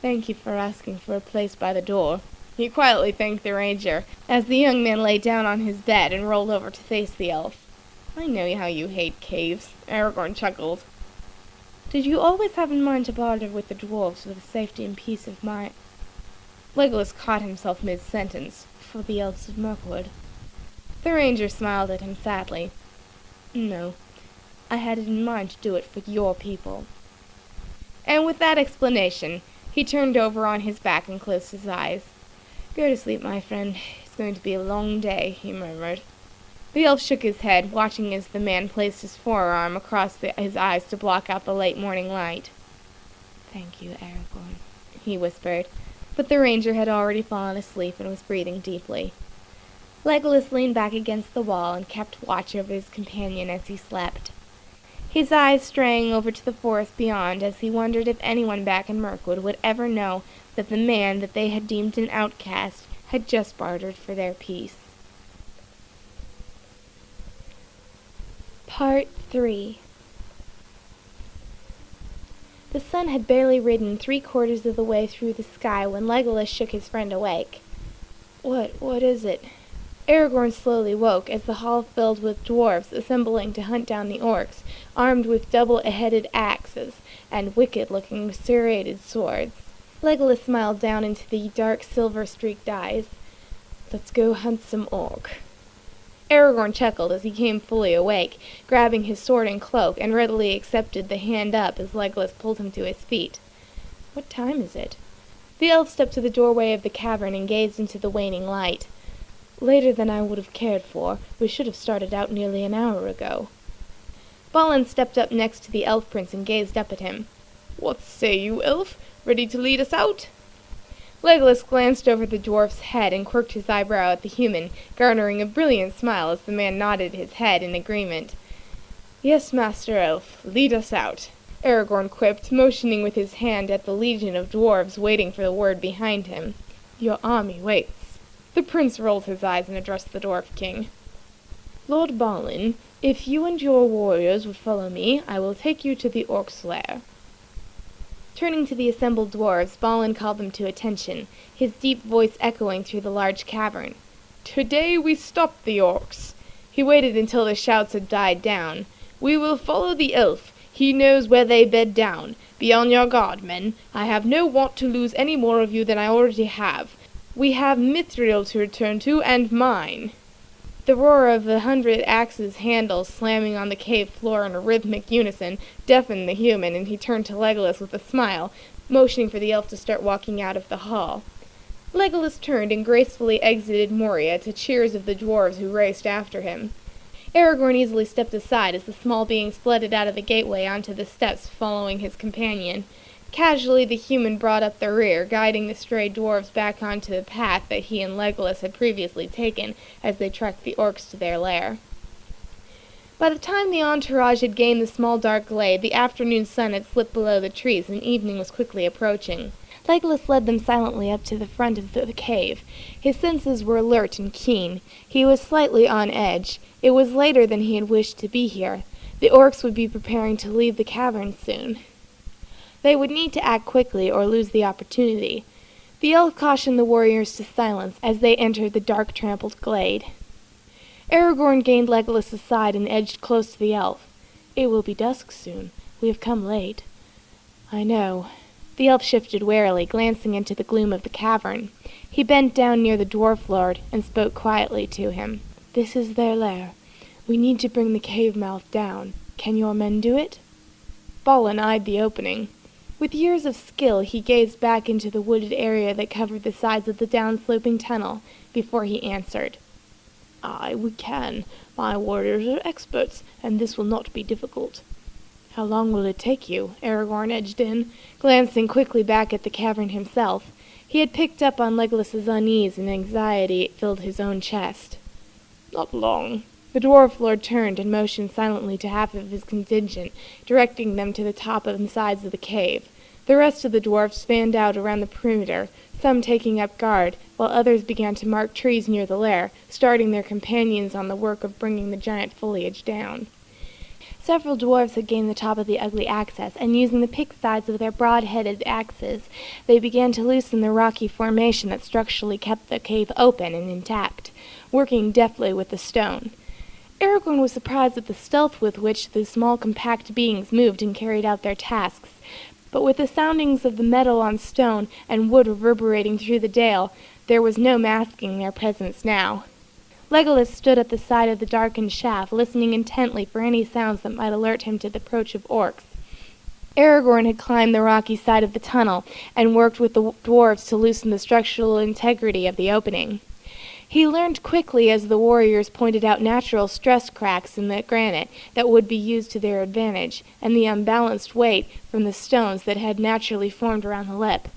Thank you for asking for a place by the door. He quietly thanked the ranger, as the young man lay down on his bed and rolled over to face the elf. I know how you hate caves, Aragorn chuckled. Did you always have in mind to barter with the dwarves for the safety and peace of my... Legolas caught himself mid-sentence, for the elves of Mirkwood. The ranger smiled at him sadly. No, I had it in mind to do it for your people. And with that explanation, he turned over on his back and closed his eyes. Go to sleep, my friend. It's going to be a long day, he murmured. The elf shook his head, watching as the man placed his forearm across his eyes to block out the late morning light. Thank you, Aragorn, he whispered, but the ranger had already fallen asleep and was breathing deeply. Legolas leaned back against the wall and kept watch over his companion as he slept, his eyes straying over to the forest beyond as he wondered if anyone back in Mirkwood would ever know that the man that they had deemed an outcast had just bartered for their peace. Part 3. The sun had barely ridden 3/4 of the way through the sky when Legolas shook his friend awake. What is it? Aragorn slowly woke as the hall filled with dwarves assembling to hunt down the orcs, armed with double-headed axes and wicked-looking serrated swords. Legolas smiled down into the dark silver-streaked eyes. Let's go hunt some orc." Aragorn chuckled as he came fully awake, grabbing his sword and cloak, and readily accepted the hand up as Legolas pulled him to his feet. "What time is it?" The elf stepped to the doorway of the cavern and gazed into the waning light. "Later than I would have cared for. We should have started out nearly an hour ago." Balin stepped up next to the elf prince and gazed up at him. "What say you, elf? Ready to lead us out?" Legolas glanced over the dwarf's head and quirked his eyebrow at the human, garnering a brilliant smile as the man nodded his head in agreement. "Yes, Master Elf, lead us out," Aragorn quipped, motioning with his hand at the legion of dwarves waiting for the word behind him. "Your army waits." The prince rolled his eyes and addressed the dwarf king. "Lord Balin, if you and your warriors would follow me, I will take you to the orc's lair." Turning to the assembled dwarves, Balin called them to attention, his deep voice echoing through the large cavern. "Today we stop the orcs." He waited until the shouts had died down. "We will follow the elf. He knows where they bed down. Be on your guard, men. I have no want to lose any more of you than I already have. We have Mithril to return to, and mine." The roar of 100 axes' handles slamming on the cave floor in a rhythmic unison deafened the human, and he turned to Legolas with a smile, motioning for the elf to start walking out of the hall. Legolas turned and gracefully exited Moria to cheers of the dwarves who raced after him. Aragorn easily stepped aside as the small beings flooded out of the gateway onto the steps following his companion. Casually, the human brought up the rear, guiding the stray dwarves back onto the path that he and Legolas had previously taken as they trekked the orcs to their lair. By the time the entourage had gained the small dark glade, the afternoon sun had slipped below the trees and evening was quickly approaching. Legolas led them silently up to the front of the cave. His senses were alert and keen. He was slightly on edge. It was later than he had wished to be here. The orcs would be preparing to leave the cavern soon. They would need to act quickly or lose the opportunity. The elf cautioned the warriors to silence as they entered the dark trampled glade. Aragorn gained Legolas' side and edged close to the elf. "It will be dusk soon. We have come late." "I know." The elf shifted warily, glancing into the gloom of the cavern. He bent down near the dwarf lord and spoke quietly to him. "This is their lair. We need to bring the cave mouth down. Can your men do it?" Balin eyed the opening. With years of skill, he gazed back into the wooded area that covered the sides of the down-sloping tunnel before he answered. "Aye, we can. My warriors are experts, and this will not be difficult." "How long will it take you?" Aragorn edged in, glancing quickly back at the cavern himself. He had picked up on Legolas's unease, and anxiety filled his own chest. "Not long." The dwarf lord turned and motioned silently to half of his contingent, directing them to the top and sides of the cave. The rest of the dwarfs fanned out around the perimeter, some taking up guard, while others began to mark trees near the lair, starting their companions on the work of bringing the giant foliage down. Several dwarfs had gained the top of the ugly access, and using the pick sides of their broad-headed axes, they began to loosen the rocky formation that structurally kept the cave open and intact, working deftly with the stone. Aragorn was surprised at the stealth with which the small compact beings moved and carried out their tasks, but with the soundings of the metal on stone and wood reverberating through the dale, there was no masking their presence now. Legolas stood at the side of the darkened shaft, listening intently for any sounds that might alert him to the approach of orcs. Aragorn had climbed the rocky side of the tunnel and worked with the dwarves to loosen the structural integrity of the opening. He learned quickly as the warriors pointed out natural stress cracks in the granite that would be used to their advantage, and the unbalanced weight from the stones that had naturally formed around the lip.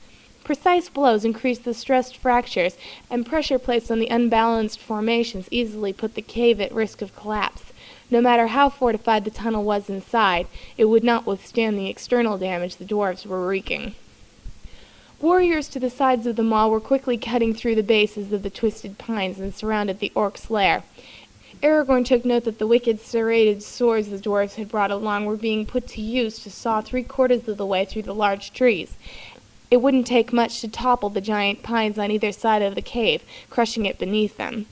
Precise blows increased the stressed fractures, and pressure placed on the unbalanced formations easily put the cave at risk of collapse. No matter how fortified the tunnel was inside, it would not withstand the external damage the dwarves were wreaking. Warriors to the sides of the maw were quickly cutting through the bases of the twisted pines and surrounded the orc's lair. Aragorn took note that the wicked serrated swords the dwarves had brought along were being put to use to saw 3/4 of the way through the large trees. It wouldn't take much to topple the giant pines on either side of the cave, crushing it beneath them.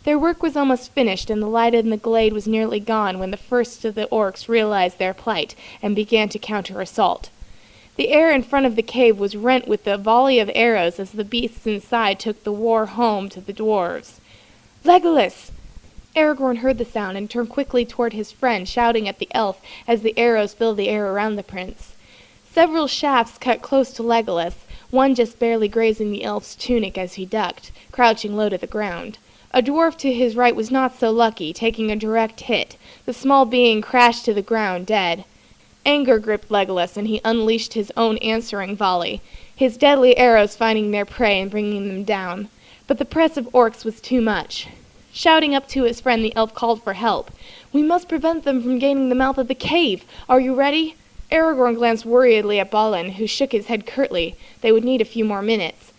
Their work was almost finished, and the light in the glade was nearly gone when the first of the orcs realized their plight and began to counter-assault. The air in front of the cave was rent with a volley of arrows as the beasts inside took the war home to the dwarves. "Legolas!" Aragorn heard the sound and turned quickly toward his friend, shouting at the elf as the arrows filled the air around the prince. Several shafts cut close to Legolas, one just barely grazing the elf's tunic as he ducked, crouching low to the ground. A dwarf to his right was not so lucky, taking a direct hit. The small being crashed to the ground, dead. Anger gripped Legolas, and he unleashed his own answering volley, his deadly arrows finding their prey and bringing them down. But the press of orcs was too much. Shouting up to his friend, the elf called for help. "We must prevent them from gaining the mouth of the cave. Are you ready?" Aragorn glanced worriedly at Balin, who shook his head curtly. They would need a few more minutes.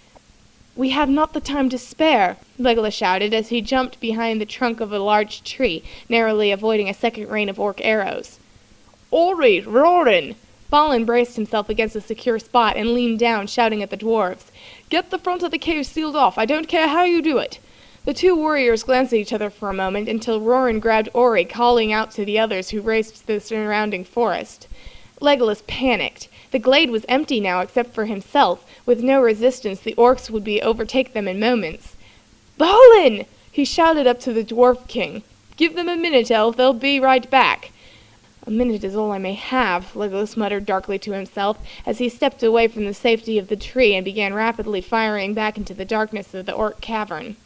"We have not the time to spare," Legolas shouted as he jumped behind the trunk of a large tree, narrowly avoiding a second rain of orc arrows. "All right, roarin'!" Balin braced himself against a secure spot and leaned down, shouting at the dwarves. "Get the front of the cave sealed off. I don't care how you do it." The two warriors glanced at each other for a moment until Rorin grabbed Ori, calling out to the others who raced to the surrounding forest. Legolas panicked. The glade was empty now except for himself. With no resistance, the orcs would overtake them in moments. "Balin!" he shouted up to the dwarf king. "Give them a minute, elf. They'll be right back." "A minute is all I may have," Legolas muttered darkly to himself as he stepped away from the safety of the tree and began rapidly firing back into the darkness of the orc cavern.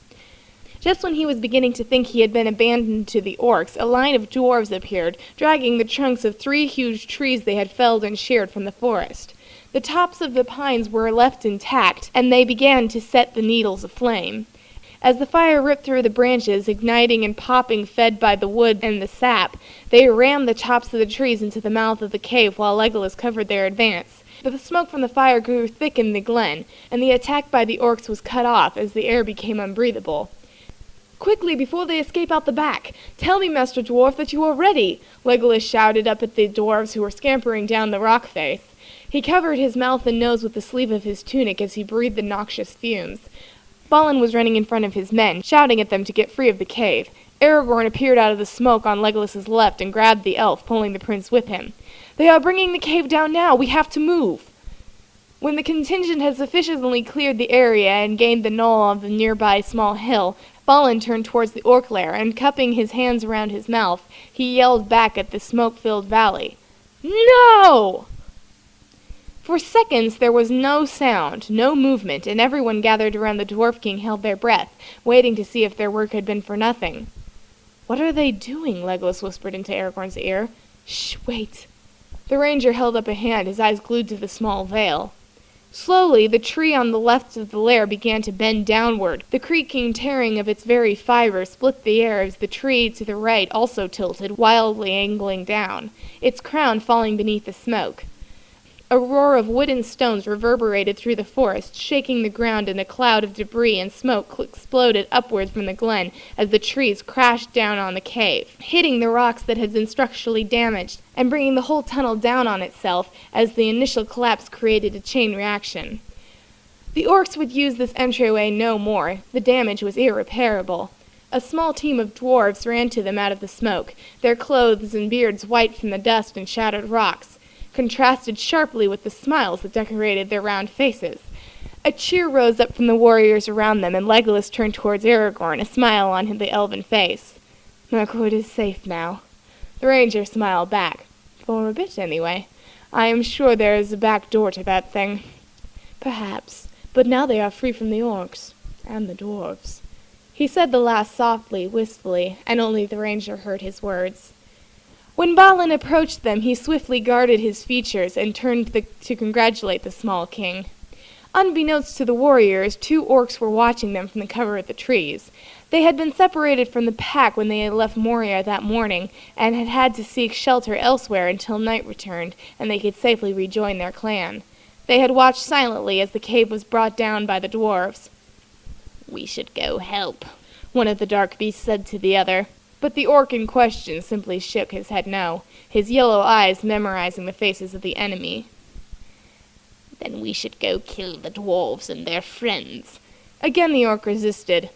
Just when he was beginning to think he had been abandoned to the orcs, a line of dwarves appeared, dragging the trunks of 3 huge trees they had felled and sheared from the forest. The tops of the pines were left intact, and they began to set the needles aflame. As the fire ripped through the branches, igniting and popping fed by the wood and the sap, they rammed the tops of the trees into the mouth of the cave while Legolas covered their advance. The smoke from the fire grew thick in the glen, and the attack by the orcs was cut off as the air became unbreathable. "Quickly, before they escape out the back! Tell me, Master Dwarf, that you are ready!" Legolas shouted up at the dwarves who were scampering down the rock face. He covered his mouth and nose with the sleeve of his tunic as he breathed the noxious fumes. Balin was running in front of his men, shouting at them to get free of the cave. Aragorn appeared out of the smoke on Legolas's left and grabbed the elf, pulling the prince with him. "They are bringing the cave down now! We have to move!" When the contingent had sufficiently cleared the area and gained the knoll of the nearby small hill, Balin turned towards the orc lair, and cupping his hands around his mouth, he yelled back at the smoke-filled valley. "No!" For seconds there was no sound, no movement, and everyone gathered around the Dwarf King held their breath, waiting to see if their work had been for nothing. "What are they doing?" Legolas whispered into Aragorn's ear. "Shh, wait." The ranger held up a hand, his eyes glued to the small veil. Slowly, the tree on the left of the lair began to bend downward. The creaking tearing of its very fibers split the air as the tree to the right also tilted, wildly angling down, its crown falling beneath the smoke. A roar of wood and stones reverberated through the forest, shaking the ground, and a cloud of debris and smoke exploded upward from the glen as the trees crashed down on the cave, hitting the rocks that had been structurally damaged, and bringing the whole tunnel down on itself as the initial collapse created a chain reaction. The orcs would use this entryway no more. The damage was irreparable. A small team of dwarves ran to them out of the smoke, their clothes and beards white from the dust and shattered rocks, contrasted sharply with the smiles that decorated their round faces. A cheer rose up from the warriors around them, and Legolas turned towards Aragorn, a smile on the elven face. "Mirkwood is safe now." The ranger smiled back. "For a bit, anyway. I am sure there is a back door to that thing." "Perhaps. But now they are free from the orcs. And the dwarves." He said the last softly, wistfully, and only the ranger heard his words. When Balin approached them, he swiftly guarded his features and turned to congratulate the small king. Unbeknownst to the warriors, 2 orcs were watching them from the cover of the trees. They had been separated from the pack when they had left Moria that morning, and had had to seek shelter elsewhere until night returned, and they could safely rejoin their clan. They had watched silently as the cave was brought down by the dwarves. "We should go help," one of the dark beasts said to the other. But the orc in question simply shook his head no, his yellow eyes memorizing the faces of the enemy. "Then we should go kill the dwarves and their friends." Again the orc resisted.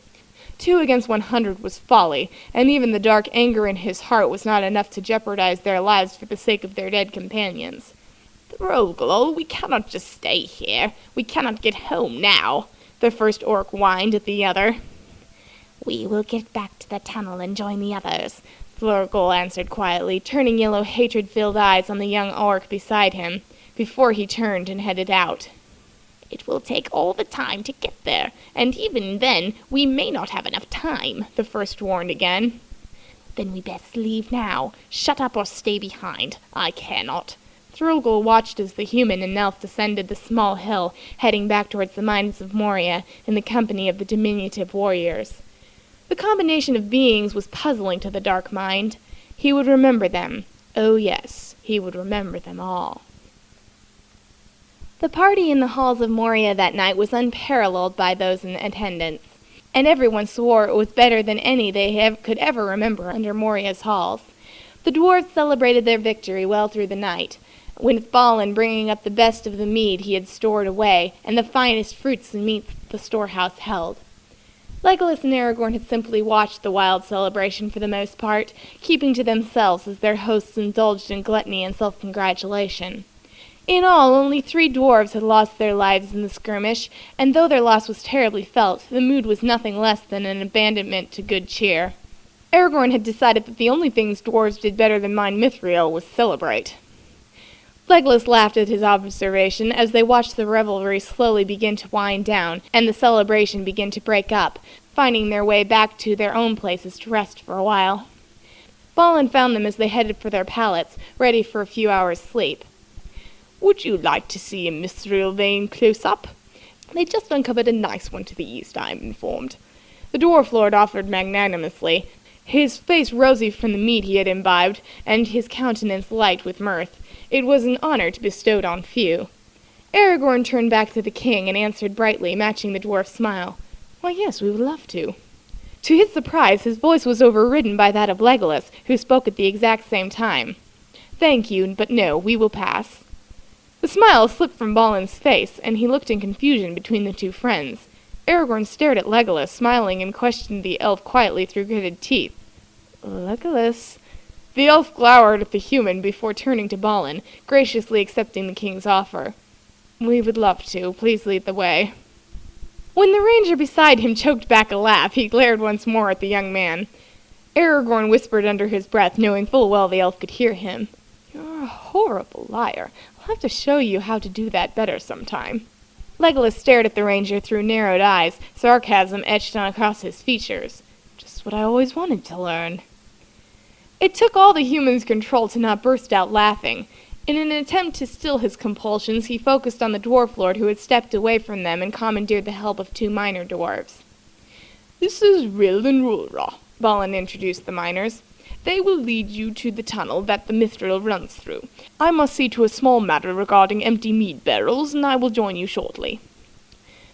2 against 100 was folly, and even the dark anger in his heart was not enough to jeopardize their lives for the sake of their dead companions. "Throgl, we cannot just stay here. We cannot get home now," the first orc whined at the other. "We will get back to the tunnel and join the others," Throgl answered quietly, turning yellow hatred-filled eyes on the young orc beside him, before he turned and headed out. "It will take all the time to get there, and even then we may not have enough time," the first warned again. "Then we best leave now. Shut up or stay behind. I care not." Throgl watched as the human and elf descended the small hill, heading back towards the mines of Moria in the company of the diminutive warriors. The combination of beings was puzzling to the dark mind. He would remember them. Oh yes, he would remember them all. The party in the halls of Moria that night was unparalleled by those in attendance, and everyone swore it was better than any they could ever remember under Moria's halls. The dwarves celebrated their victory well through the night, with Balin bringing up the best of the mead he had stored away, and the finest fruits and meats the storehouse held. Legolas and Aragorn had simply watched the wild celebration for the most part, keeping to themselves as their hosts indulged in gluttony and self-congratulation. In all, only 3 dwarves had lost their lives in the skirmish, and though their loss was terribly felt, the mood was nothing less than an abandonment to good cheer. Aragorn had decided that the only things dwarves did better than mine Mithril was celebrate. Legolas laughed at his observation as they watched the revelry slowly begin to wind down and the celebration begin to break up, finding their way back to their own places to rest for a while. Balin found them as they headed for their pallets, ready for a few hours' sleep. "Would you like to see a Mithril vein close up? They just uncovered a nice one to the east, I am informed." The dwarf lord offered magnanimously, his face rosy from the mead he had imbibed, and his countenance light with mirth. It was an honor to be bestowed on few. Aragorn turned back to the king and answered brightly, matching the dwarf's smile. "Why, yes, we would love to." To his surprise, his voice was overridden by that of Legolas, who spoke at the exact same time. "Thank you, but no, we will pass." The smile slipped from Balin's face, and he looked in confusion between the 2 friends. Aragorn stared at Legolas, smiling, and questioned the elf quietly through gritted teeth. "Legolas—" The elf glowered at the human before turning to Balin, graciously accepting the king's offer. "We would love to. Please lead the way." When the ranger beside him choked back a laugh, he glared once more at the young man. Aragorn whispered under his breath, knowing full well the elf could hear him. "You're a horrible liar. I'll have to show you how to do that better sometime." Legolas stared at the ranger through narrowed eyes, sarcasm etched on across his features. "Just what I always wanted to learn." It took all the human's control to not burst out laughing. In an attempt to still his compulsions, he focused on the dwarf lord who had stepped away from them and commandeered the help of 2 minor dwarves. "This is Rill and Rulra," Balin introduced the miners. "They will lead you to the tunnel that the Mithril runs through. I must see to a small matter regarding empty mead barrels, and I will join you shortly."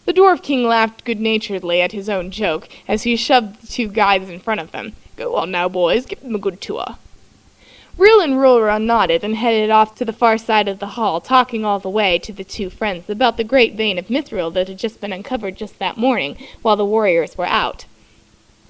The dwarf king laughed good-naturedly at his own joke as he shoved the 2 guides in front of them. "Go on now, boys, give them a good tour." Rill and Rulra nodded and headed off to the far side of the hall, talking all the way to the 2 friends about the great vein of Mithril that had just been uncovered just that morning while the warriors were out.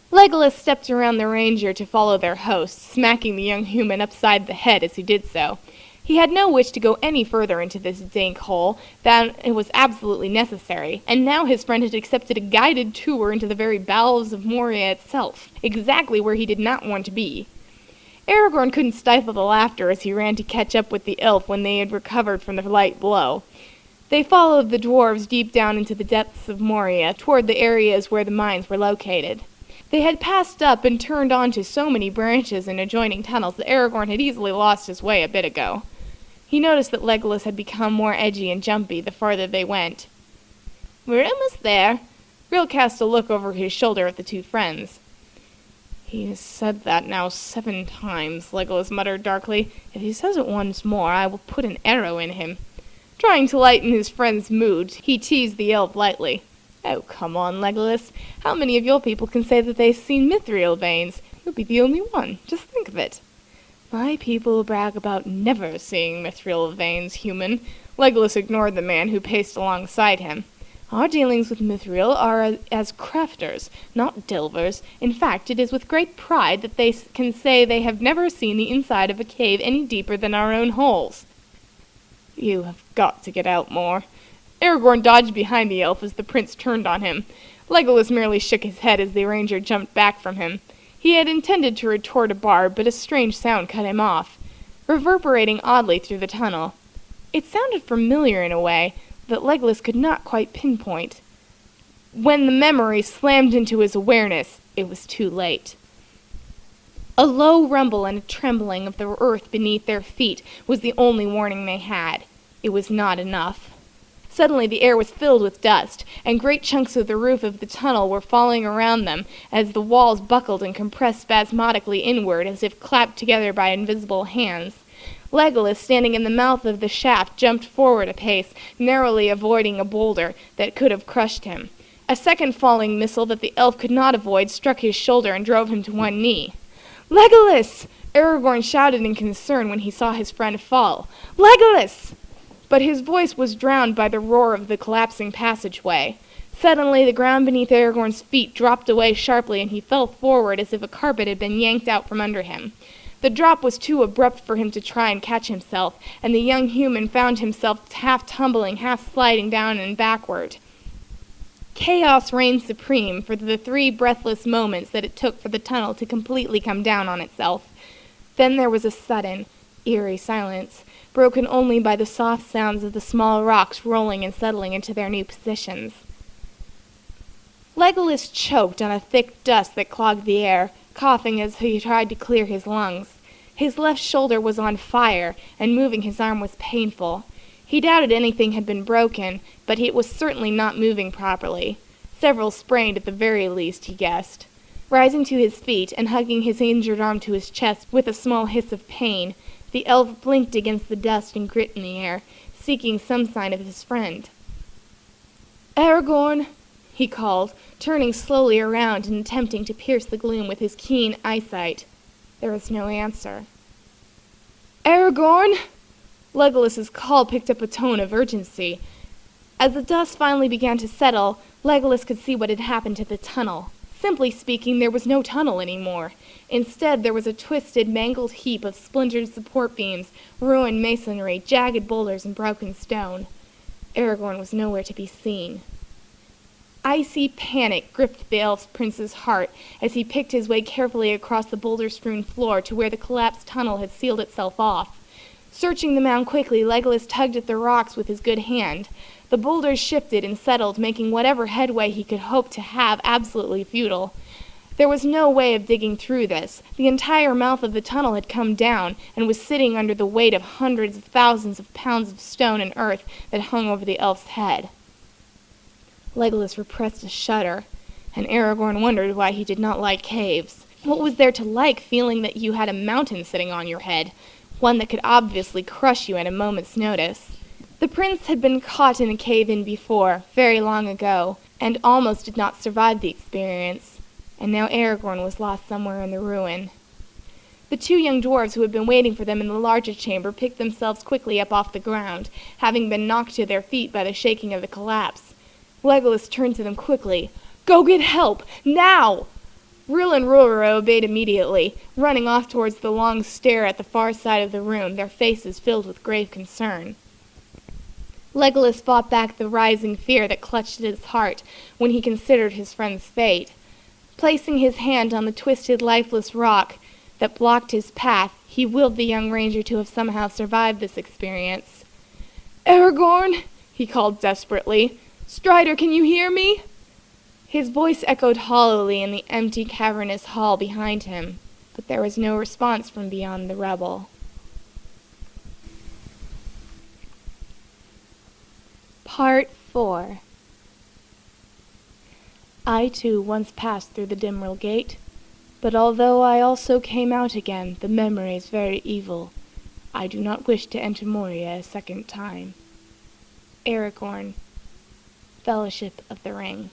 Legolas stepped around the ranger to follow their host, smacking the young human upside the head as he did so. He had no wish to go any further into this dank hole than it was absolutely necessary, and now his friend had accepted a guided tour into the very bowels of Moria itself, exactly where he did not want to be. Aragorn couldn't stifle the laughter as he ran to catch up with the elf when they had recovered from the light blow. They followed the dwarves deep down into the depths of Moria, toward the areas where the mines were located. They had passed up and turned onto so many branches and adjoining tunnels that Aragorn had easily lost his way a bit ago. He noticed that Legolas had become more edgy and jumpy the farther they went. "We're almost there." Rill cast a look over his shoulder at the 2 friends. "He has said that now 7 times, Legolas muttered darkly. "If he says it once more, I will put an arrow in him." Trying to lighten his friend's mood, he teased the elf lightly. "Oh, come on, Legolas. How many of your people can say that they've seen Mithril veins? You'll be the only one. Just think of it." "My people brag about never seeing Mithril veins, human." Legolas ignored the man who paced alongside him. "Our dealings with Mithril are as crafters, not delvers. In fact, it is with great pride that they can say they have never seen the inside of a cave any deeper than our own holes." You have got to get out more." Aragorn dodged behind the elf as the prince turned on him. Legolas merely shook his head as the ranger jumped back from him. He had intended to retort a barb, but a strange sound cut him off, reverberating oddly through the tunnel. It sounded familiar in a way that Legolas could not quite pinpoint. When the memory slammed into his awareness, it was too late. A low rumble and a trembling of the earth beneath their feet was the only warning they had. It was not enough. Suddenly the air was filled with dust, and great chunks of the roof of the tunnel were falling around them as the walls buckled and compressed spasmodically inward as if clapped together by invisible hands. Legolas, standing in the mouth of the shaft, jumped forward a pace, narrowly avoiding a boulder that could have crushed him. A second falling missile that the elf could not avoid struck his shoulder and drove him to one knee. "Legolas!" Aragorn shouted in concern when he saw his friend fall. "Legolas!" But his voice was drowned by the roar of the collapsing passageway. Suddenly the ground beneath Aragorn's feet dropped away sharply, and he fell forward as if a carpet had been yanked out from under him. The drop was too abrupt for him to try and catch himself, and the young human found himself half tumbling, half sliding down and backward. Chaos reigned supreme for the 3 breathless moments that it took for the tunnel to completely come down on itself. Then there was a sudden, eerie silence, broken only by the soft sounds of the small rocks rolling and settling into their new positions. Legolas choked on a thick dust that clogged the air, coughing as he tried to clear his lungs. His left shoulder was on fire, and moving his arm was painful. He doubted anything had been broken, but it was certainly not moving properly. Several sprained at the very least, he guessed. Rising to his feet and hugging his injured arm to his chest with a small hiss of pain, the elf blinked against the dust and grit in the air, seeking some sign of his friend. "Aragorn!" he called, turning slowly around and attempting to pierce the gloom with his keen eyesight. There was no answer. "Aragorn!" Legolas's call picked up a tone of urgency. As the dust finally began to settle, Legolas could see what had happened to the tunnel. Simply speaking, there was no tunnel anymore. Instead, there was a twisted, mangled heap of splintered support beams, ruined masonry, jagged boulders, and broken stone. Aragorn was nowhere to be seen. Icy panic gripped the elf prince's heart as he picked his way carefully across the boulder-strewn floor to where the collapsed tunnel had sealed itself off. Searching the mound quickly, Legolas tugged at the rocks with his good hand. The boulders shifted and settled, making whatever headway he could hope to have absolutely futile. There was no way of digging through this. The entire mouth of the tunnel had come down and was sitting under the weight of hundreds of thousands of pounds of stone and earth that hung over the elf's head. Legolas repressed a shudder, and Aragorn wondered why he did not like caves. What was there to like, feeling that you had a mountain sitting on your head, one that could obviously crush you at a moment's notice? The prince had been caught in a cave-in before, very long ago, and almost did not survive the experience, and now Aragorn was lost somewhere in the ruin. The 2 young dwarves who had been waiting for them in the larger chamber picked themselves quickly up off the ground, having been knocked to their feet by the shaking of the collapse. Legolas turned to them quickly. "Go get help! Now!" Rill and Rora obeyed immediately, running off towards the long stair at the far side of the room, their faces filled with grave concern. Legolas fought back the rising fear that clutched at his heart when he considered his friend's fate. Placing his hand on the twisted, lifeless rock that blocked his path, he willed the young ranger to have somehow survived this experience. "Aragorn!" he called desperately. "Strider, can you hear me?" His voice echoed hollowly in the empty, cavernous hall behind him, but there was no response from beyond the rubble. Part 4. I too once passed through the Dimrill Gate, but although I also came out again, the memory is very evil. I do not wish to enter Moria a second time. Aragorn, Fellowship of the Ring.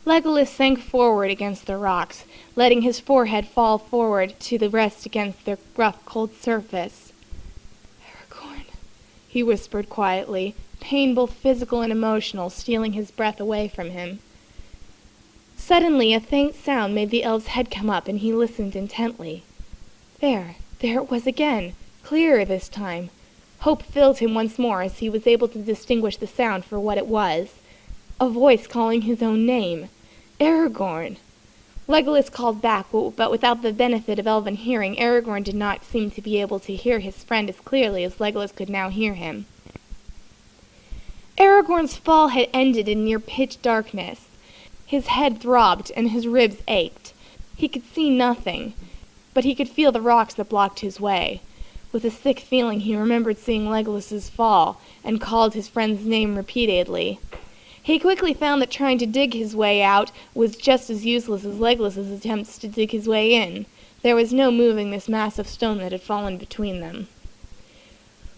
Legolas sank forward against the rocks, letting his forehead fall forward to rest against their rough, cold surface. "Aragorn," he whispered quietly, pain both physical and emotional stealing his breath away from him. Suddenly a faint sound made the elf's head come up, and he listened intently. There, There it was again, clearer this time. Hope filled him once more as he was able to distinguish the sound for what it was. A voice calling his own name. Aragorn! Legolas called back, but without the benefit of elven hearing, Aragorn did not seem to be able to hear his friend as clearly as Legolas could now hear him. Aragorn's fall had ended in near pitch darkness. His head throbbed and his ribs ached. He could see nothing, but he could feel the rocks that blocked his way. With a sick feeling he remembered seeing Legolas's fall, and called his friend's name repeatedly. He quickly found that trying to dig his way out was just as useless as Legolas's attempts to dig his way in. There was no moving this mass of stone that had fallen between them.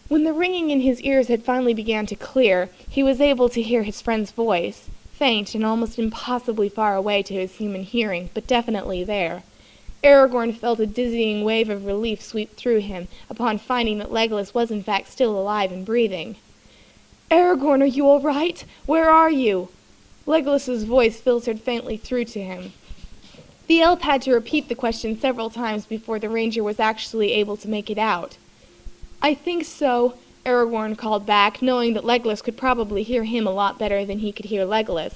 When the ringing in his ears had finally begun to clear, he was able to hear his friend's voice, faint and almost impossibly far away to his human hearing, but definitely there. Aragorn felt a dizzying wave of relief sweep through him upon finding that Legolas was in fact still alive and breathing. "Aragorn, are you all right? Where are you?" Legolas's voice filtered faintly through to him. The elf had to repeat the question several times before the ranger was actually able to make it out. "I think so," Aragorn called back, knowing that Legolas could probably hear him a lot better than he could hear Legolas.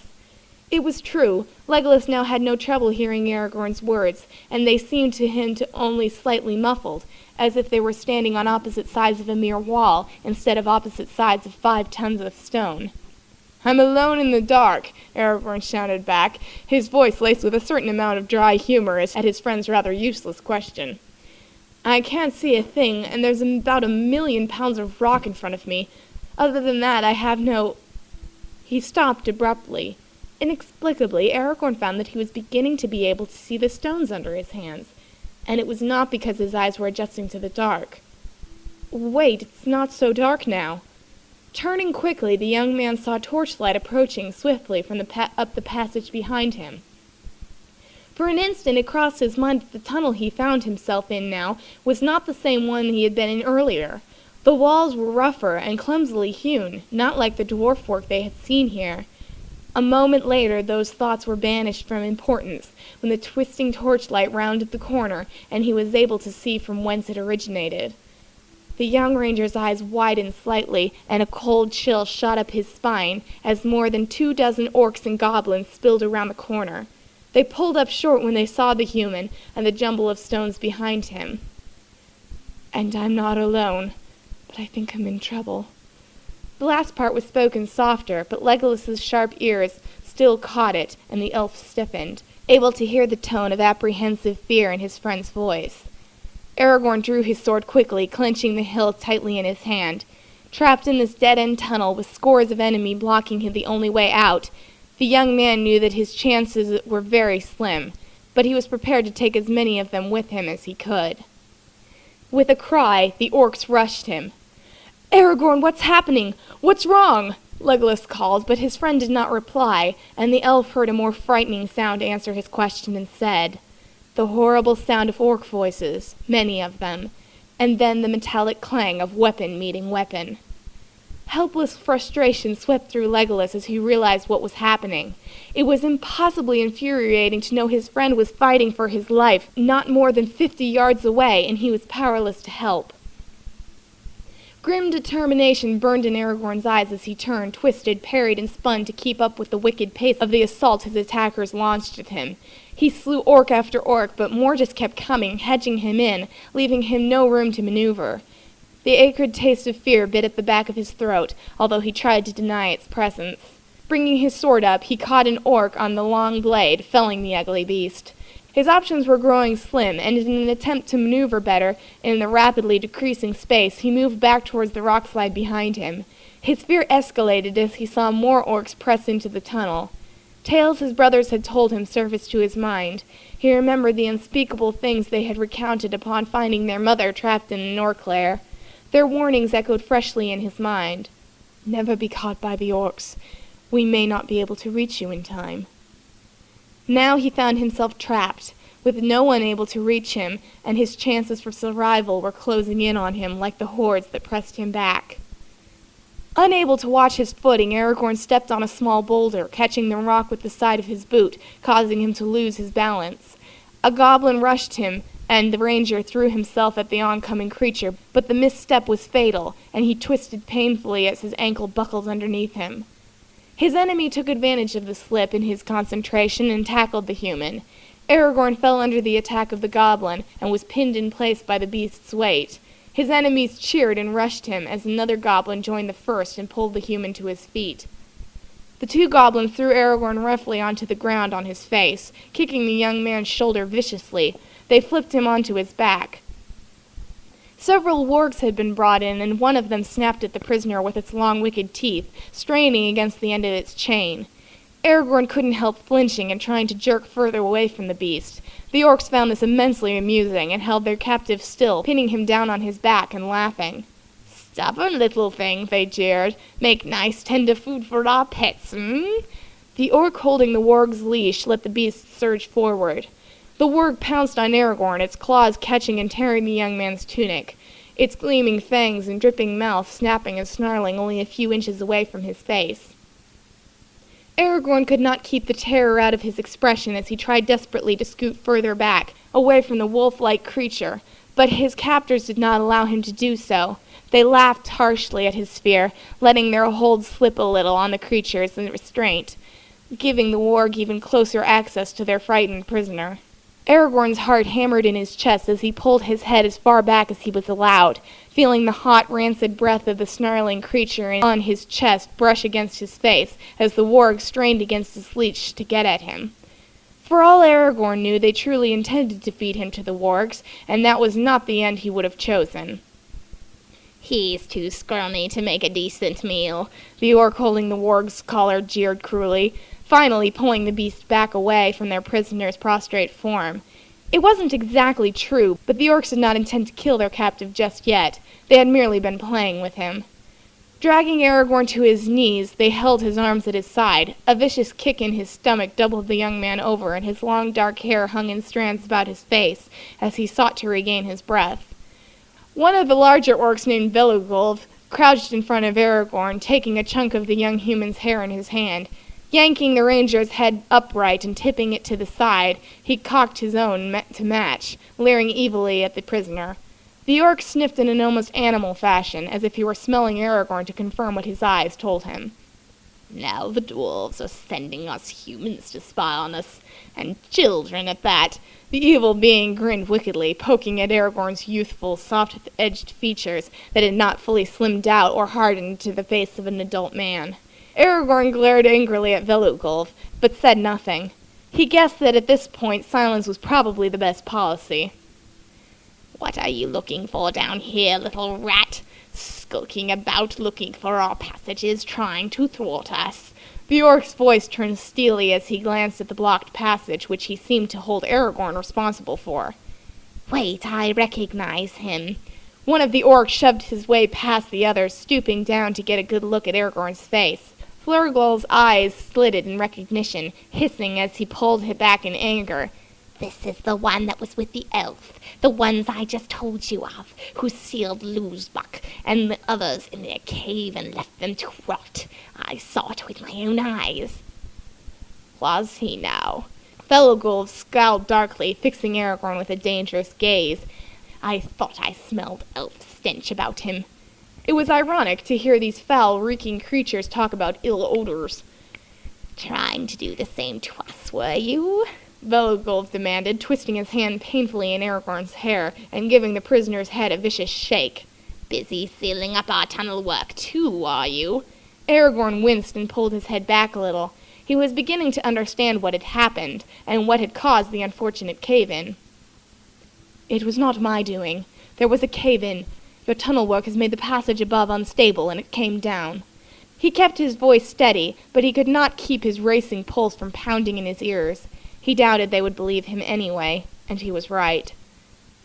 It was true. Legolas now had no trouble hearing Aragorn's words, and they seemed to him to only slightly muffled, as if they were standing on opposite sides of a mere wall, instead of opposite sides of 5 tons of stone. "I'm alone in the dark," Aragorn shouted back, his voice laced with a certain amount of dry humor at his friend's rather useless question. "I can't see a thing, and there's about 1,000,000 pounds of rock in front of me. Other than that, I have no—" He stopped abruptly. Inexplicably, Aragorn found that he was beginning to be able to see the stones under his hands, and it was not because his eyes were adjusting to the dark. Wait, it's not so dark now. Turning quickly, the young man saw torchlight approaching swiftly from up the passage behind him. For an instant it crossed his mind that the tunnel he found himself in now was not the same one he had been in earlier. The walls were rougher and clumsily hewn, not like the dwarf work they had seen here. A moment later those thoughts were banished from importance, when the twisting torchlight rounded the corner, and he was able to see from whence it originated. The young ranger's eyes widened slightly, and a cold chill shot up his spine, as more than 24 orcs and goblins spilled around the corner. They pulled up short when they saw the human, and the jumble of stones behind him. "And I'm not alone, but I think I'm in trouble." The last part was spoken softer, but Legolas's sharp ears still caught it, and the elf stiffened, able to hear the tone of apprehensive fear in his friend's voice. Aragorn drew his sword quickly, clenching the hilt tightly in his hand. Trapped in this dead-end tunnel, with scores of enemy blocking him the only way out, the young man knew that his chances were very slim, but he was prepared to take as many of them with him as he could. With a cry, the orcs rushed him. "Aragorn, what's happening? What's wrong?" Legolas called, but his friend did not reply, and the elf heard a more frightening sound answer his question instead. The horrible sound of orc voices, many of them, and then the metallic clang of weapon meeting weapon. Helpless frustration swept through Legolas as he realized what was happening. It was impossibly infuriating to know his friend was fighting for his life not more than 50 yards away, and he was powerless to help. Grim determination burned in Aragorn's eyes as he turned, twisted, parried, and spun to keep up with the wicked pace of the assault his attackers launched at him. He slew orc after orc, but more just kept coming, hedging him in, leaving him no room to maneuver. The acrid taste of fear bit at the back of his throat, although he tried to deny its presence. Bringing his sword up, he caught an orc on the long blade, felling the ugly beast. His options were growing slim, and in an attempt to maneuver better in the rapidly decreasing space, he moved back towards the rockslide behind him. His fear escalated as he saw more orcs press into the tunnel. Tales his brothers had told him surfaced to his mind. He remembered the unspeakable things they had recounted upon finding their mother trapped in an orc lair. Their warnings echoed freshly in his mind. "Never be caught by the orcs. We may not be able to reach you in time." Now he found himself trapped, with no one able to reach him, and his chances for survival were closing in on him like the hordes that pressed him back. Unable to watch his footing, Aragorn stepped on a small boulder, catching the rock with the side of his boot, causing him to lose his balance. A goblin rushed him, and the ranger threw himself at the oncoming creature, but the misstep was fatal, and he twisted painfully as his ankle buckled underneath him. His enemy took advantage of the slip in his concentration and tackled the human. Aragorn fell under the attack of the goblin and was pinned in place by the beast's weight. His enemies cheered and rushed him as another goblin joined the first and pulled the human to his feet. The two goblins threw Aragorn roughly onto the ground on his face, kicking the young man's shoulder viciously. They flipped him onto his back. Several wargs had been brought in, and one of them snapped at the prisoner with its long wicked teeth, straining against the end of its chain. Aragorn couldn't help flinching and trying to jerk further away from the beast. The orcs found this immensely amusing and held their captive still, pinning him down on his back and laughing. "Stubborn little thing," they jeered. "Make nice tender food for our pets, The orc holding the warg's leash let the beast surge forward. The warg pounced on Aragorn, its claws catching and tearing the young man's tunic, its gleaming fangs and dripping mouth snapping and snarling only a few inches away from his face. Aragorn could not keep the terror out of his expression as he tried desperately to scoot further back, away from the wolf-like creature, but his captors did not allow him to do so. They laughed harshly at his fear, letting their hold slip a little on the creatures in restraint, giving the warg even closer access to their frightened prisoner. Aragorn's heart hammered in his chest as he pulled his head as far back as he was allowed, feeling the hot, rancid breath of the snarling creature on his chest brush against his face as the warg strained against his leash to get at him. For all Aragorn knew, they truly intended to feed him to the wargs, and that was not the end he would have chosen. "He's too scrawny to make a decent meal," the orc holding the warg's collar jeered cruelly, finally pulling the beast back away from their prisoner's prostrate form. It wasn't exactly true, but the orcs did not intend to kill their captive just yet. They had merely been playing with him. Dragging Aragorn to his knees, they held his arms at his side. A vicious kick in his stomach doubled the young man over, and his long dark hair hung in strands about his face as he sought to regain his breath. One of the larger orcs, named Belugolf, crouched in front of Aragorn, taking a chunk of the young human's hair in his hand. Yanking the ranger's head upright and tipping it to the side, he cocked his own to match, leering evilly at the prisoner. The orc sniffed in an almost animal fashion, as if he were smelling Aragorn to confirm what his eyes told him. "Now the dwarves are sending us humans to spy on us, and children at that." The evil being grinned wickedly, poking at Aragorn's youthful, soft-edged features that had not fully slimmed out or hardened to the face of an adult man. Aragorn glared angrily at Belugolf, but said nothing. He guessed that at this point silence was probably the best policy. "What are you looking for down here, little rat? Skulking about looking for our passages, trying to thwart us." The orc's voice turned steely as he glanced at the blocked passage which he seemed to hold Aragorn responsible for. "Wait, I recognize him." One of the orcs shoved his way past the others, stooping down to get a good look at Aragorn's face. Flurgol's eyes slitted in recognition, hissing as he pulled it back in anger. "This is the one that was with the elf, the ones I just told you of, who sealed Luzbak and the others in their cave and left them to rot. I saw it with my own eyes." Was he now? Belugolf scowled darkly, fixing Aragorn with a dangerous gaze. "I thought I smelled elf stench about him." It was ironic to hear these foul, reeking creatures talk about ill odors. "Trying to do the same to us, were you?" Belugolf demanded, twisting his hand painfully in Aragorn's hair and giving the prisoner's head a vicious shake. "Busy sealing up our tunnel work, too, are you?" Aragorn winced and pulled his head back a little. He was beginning to understand what had happened, and what had caused the unfortunate cave-in. "It was not my doing. There was a cave-in. Your tunnel work has made the passage above unstable, and it came down." He kept his voice steady, but he could not keep his racing pulse from pounding in his ears. He doubted they would believe him anyway, and he was right.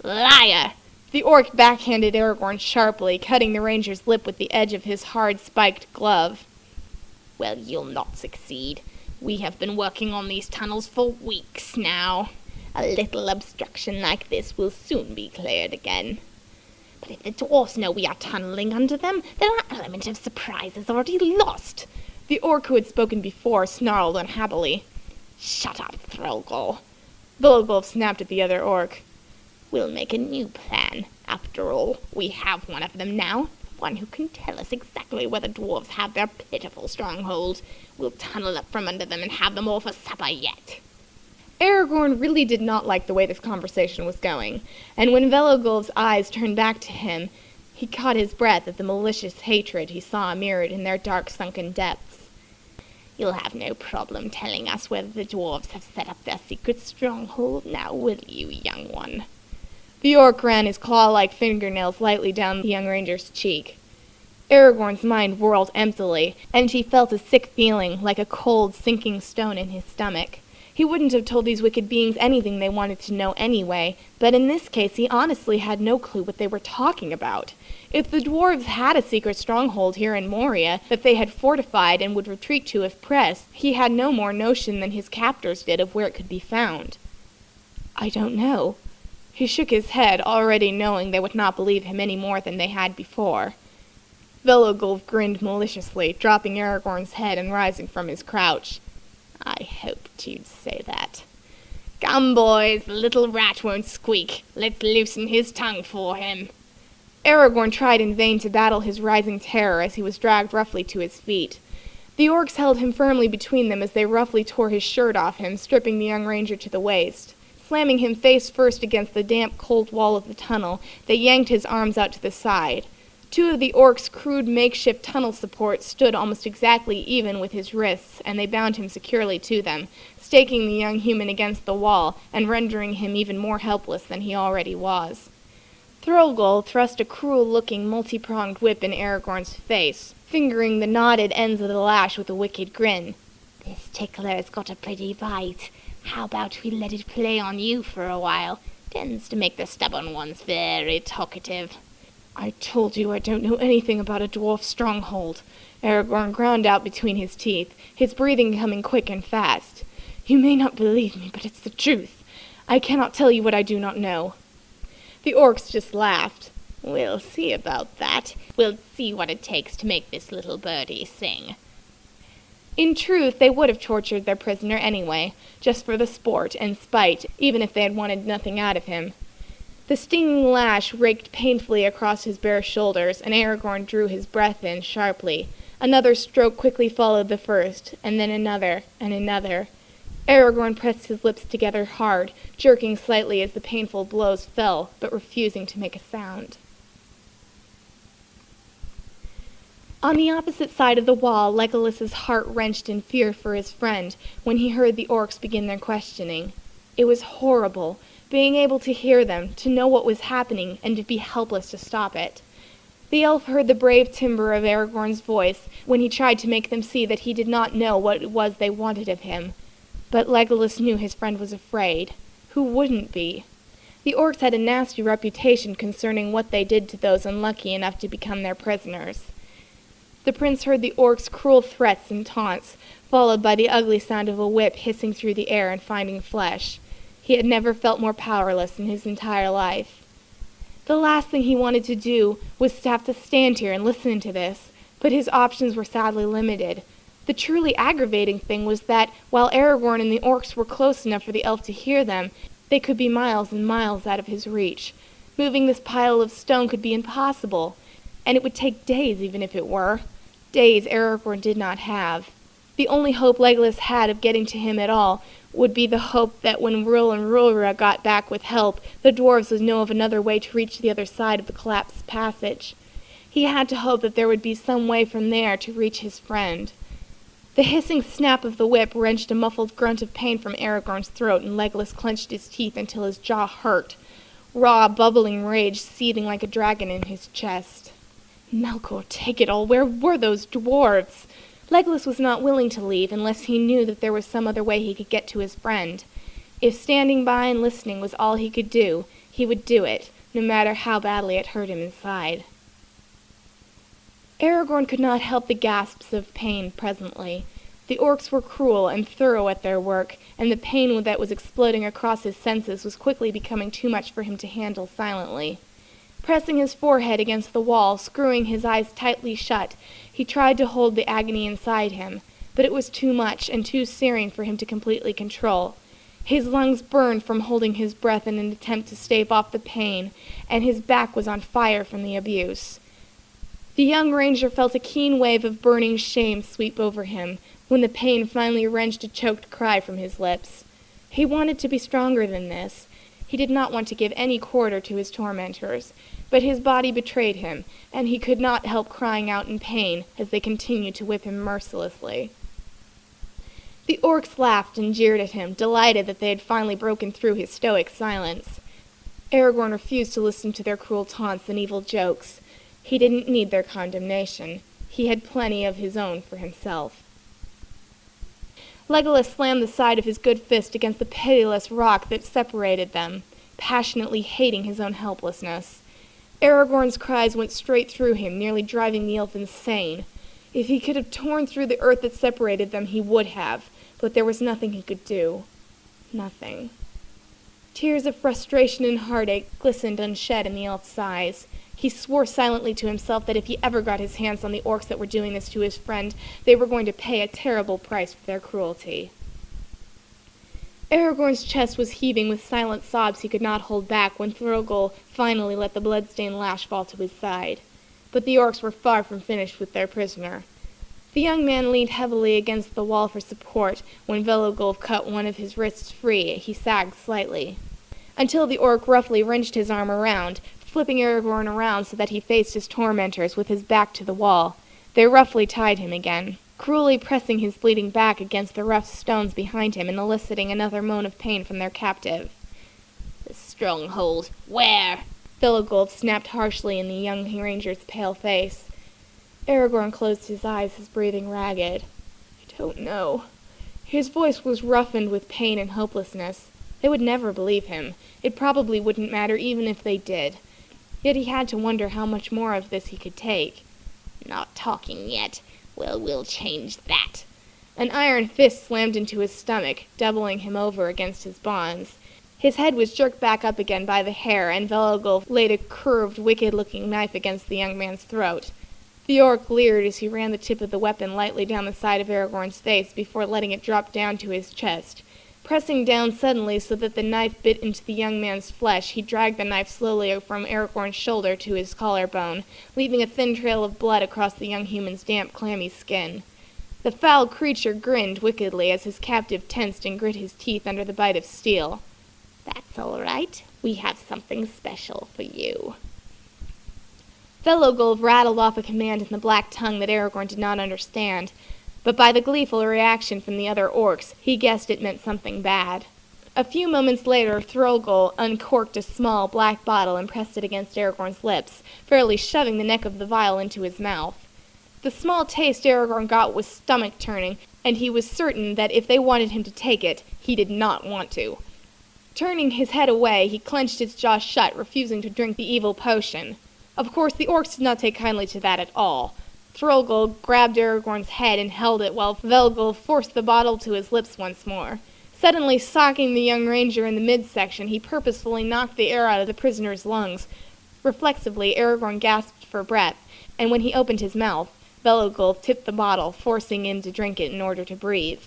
"Liar!" The orc backhanded Aragorn sharply, cutting the ranger's lip with the edge of his hard, spiked glove. "Well, you'll not succeed. We have been working on these tunnels for weeks now. A little obstruction like this will soon be cleared again. But if the dwarfs know we are tunneling under them, then our element of surprise is already lost." The orc who had spoken before snarled unhappily. "Shut up, Throlgol." Belugolf snapped at the other orc. We'll make a new plan. After all, we have one of them now. One who can tell us exactly where the dwarves have their pitiful stronghold. We'll tunnel up from under them and have them all for supper yet." Aragorn really did not like the way this conversation was going, and when Velogulf's eyes turned back to him, he caught his breath at the malicious hatred he saw mirrored in their dark sunken depths. "You'll have no problem telling us whether the dwarves have set up their secret stronghold now, will you, young one?" The orc ran his claw-like fingernails lightly down the young ranger's cheek. Aragorn's mind whirled emptily, and he felt a sick feeling like a cold, sinking stone in his stomach. He wouldn't have told these wicked beings anything they wanted to know anyway, but in this case he honestly had no clue what they were talking about. If the dwarves had a secret stronghold here in Moria that they had fortified and would retreat to if pressed, he had no more notion than his captors did of where it could be found. "I don't know." He shook his head, already knowing they would not believe him any more than they had before. Velogulf grinned maliciously, dropping Aragorn's head and rising from his crouch. "I hoped you'd say that. Come, boys, the little rat won't squeak. Let's loosen his tongue for him." Aragorn tried in vain to battle his rising terror as he was dragged roughly to his feet. The orcs held him firmly between them as they roughly tore his shirt off him, stripping the young ranger to the waist. Slamming him face first against the damp, cold wall of the tunnel, they yanked his arms out to the side. Two of the orcs' crude makeshift tunnel supports stood almost exactly even with his wrists, and they bound him securely to them, staking the young human against the wall and rendering him even more helpless than he already was. Thorgil thrust a cruel-looking, multi-pronged whip in Aragorn's face, fingering the knotted ends of the lash with a wicked grin. "This tickler's got a pretty bite. How about we let it play on you for a while? Tends to make the stubborn ones very talkative." "I told you I don't know anything about a dwarf stronghold," Aragorn ground out between his teeth, his breathing coming quick and fast. "You may not believe me, but it's the truth. I cannot tell you what I do not know." The orcs just laughed. "We'll see about that. We'll see what it takes to make this little birdie sing." In truth, they would have tortured their prisoner anyway, just for the sport and spite, even if they had wanted nothing out of him. The stinging lash raked painfully across his bare shoulders, and Aragorn drew his breath in sharply. Another stroke quickly followed the first, and then another, and another. Aragorn pressed his lips together hard, jerking slightly as the painful blows fell, but refusing to make a sound. On the opposite side of the wall, Legolas's heart wrenched in fear for his friend when he heard the orcs begin their questioning. It was horrible, being able to hear them, to know what was happening, and to be helpless to stop it. The elf heard the brave timbre of Aragorn's voice when he tried to make them see that he did not know what it was they wanted of him. But Legolas knew his friend was afraid. Who wouldn't be? The orcs had a nasty reputation concerning what they did to those unlucky enough to become their prisoners. The prince heard the orcs' cruel threats and taunts, followed by the ugly sound of a whip hissing through the air and finding flesh. He had never felt more powerless in his entire life. The last thing he wanted to do was to have to stand here and listen to this, but his options were sadly limited. The truly aggravating thing was that, while Aragorn and the orcs were close enough for the elf to hear them, they could be miles and miles out of his reach. Moving this pile of stone could be impossible, and it would take days even if it were. Days Aragorn did not have. The only hope Legolas had of getting to him at all would be the hope that when Ril and Rulra got back with help, the dwarves would know of another way to reach the other side of the collapsed passage. He had to hope that there would be some way from there to reach his friend. The hissing snap of the whip wrenched a muffled grunt of pain from Aragorn's throat, and Legolas clenched his teeth until his jaw hurt, raw, bubbling rage seething like a dragon in his chest. Melkor, take it all, where were those dwarves? Legolas was not willing to leave unless he knew that there was some other way he could get to his friend. If standing by and listening was all he could do, he would do it, no matter how badly it hurt him inside. Aragorn could not help the gasps of pain presently. The orcs were cruel and thorough at their work, and the pain that was exploding across his senses was quickly becoming too much for him to handle silently. Pressing his forehead against the wall, screwing his eyes tightly shut, he tried to hold the agony inside him, but it was too much and too searing for him to completely control. His lungs burned from holding his breath in an attempt to stave off the pain, and his back was on fire from the abuse. The young ranger felt a keen wave of burning shame sweep over him when the pain finally wrenched a choked cry from his lips. He wanted to be stronger than this. He did not want to give any quarter to his tormentors, but his body betrayed him, and he could not help crying out in pain as they continued to whip him mercilessly. The orcs laughed and jeered at him, delighted that they had finally broken through his stoic silence. Aragorn refused to listen to their cruel taunts and evil jokes. He didn't need their condemnation. He had plenty of his own for himself. Legolas slammed the side of his good fist against the pitiless rock that separated them, passionately hating his own helplessness. Aragorn's cries went straight through him, nearly driving the elf insane. If he could have torn through the earth that separated them, he would have, but there was nothing he could do. Nothing. Tears of frustration and heartache glistened unshed in the elf's eyes. He swore silently to himself that if he ever got his hands on the orcs that were doing this to his friend, they were going to pay a terrible price for their cruelty. Aragorn's chest was heaving with silent sobs he could not hold back when Thorgil finally let the blood-stained lash fall to his side. But the orcs were far from finished with their prisoner. The young man leaned heavily against the wall for support. When Velogulf cut one of his wrists free, he sagged slightly, until the orc roughly wrenched his arm around, flipping Aragorn around so that he faced his tormentors with his back to the wall. They roughly tied him again, cruelly pressing his bleeding back against the rough stones behind him and eliciting another moan of pain from their captive. The stronghold. Where? Velogulf snapped harshly in the young ranger's pale face. Aragorn closed his eyes, his breathing ragged. "I don't know." His voice was roughened with pain and hopelessness. They would never believe him. It probably wouldn't matter even if they did. Yet he had to wonder how much more of this he could take. Not talking yet. Well, we'll change that. An iron fist slammed into his stomach, doubling him over against his bonds. His head was jerked back up again by the hair, and Velogulf laid a curved, wicked-looking knife against the young man's throat. The orc leered as he ran the tip of the weapon lightly down the side of Aragorn's face before letting it drop down to his chest. Pressing down suddenly so that the knife bit into the young man's flesh, he dragged the knife slowly from Aragorn's shoulder to his collarbone, leaving a thin trail of blood across the young human's damp, clammy skin. The foul creature grinned wickedly as his captive tensed and grit his teeth under the bite of steel. That's all right. We have something special for you. Velogulf rattled off a command in the black tongue that Aragorn did not understand, but by the gleeful reaction from the other orcs, he guessed it meant something bad. A few moments later, Thorgil uncorked a small black bottle and pressed it against Aragorn's lips, fairly shoving the neck of the vial into his mouth. The small taste Aragorn got was stomach-turning, and he was certain that if they wanted him to take it, he did not want to. Turning his head away, he clenched his jaw shut, refusing to drink the evil potion. Of course, the orcs did not take kindly to that at all. Thorgil grabbed Aragorn's head and held it while Velogulf forced the bottle to his lips once more. Suddenly socking the young ranger in the midsection, he purposefully knocked the air out of the prisoner's lungs. Reflexively, Aragorn gasped for breath, and when he opened his mouth, Velogulf tipped the bottle, forcing him to drink it in order to breathe.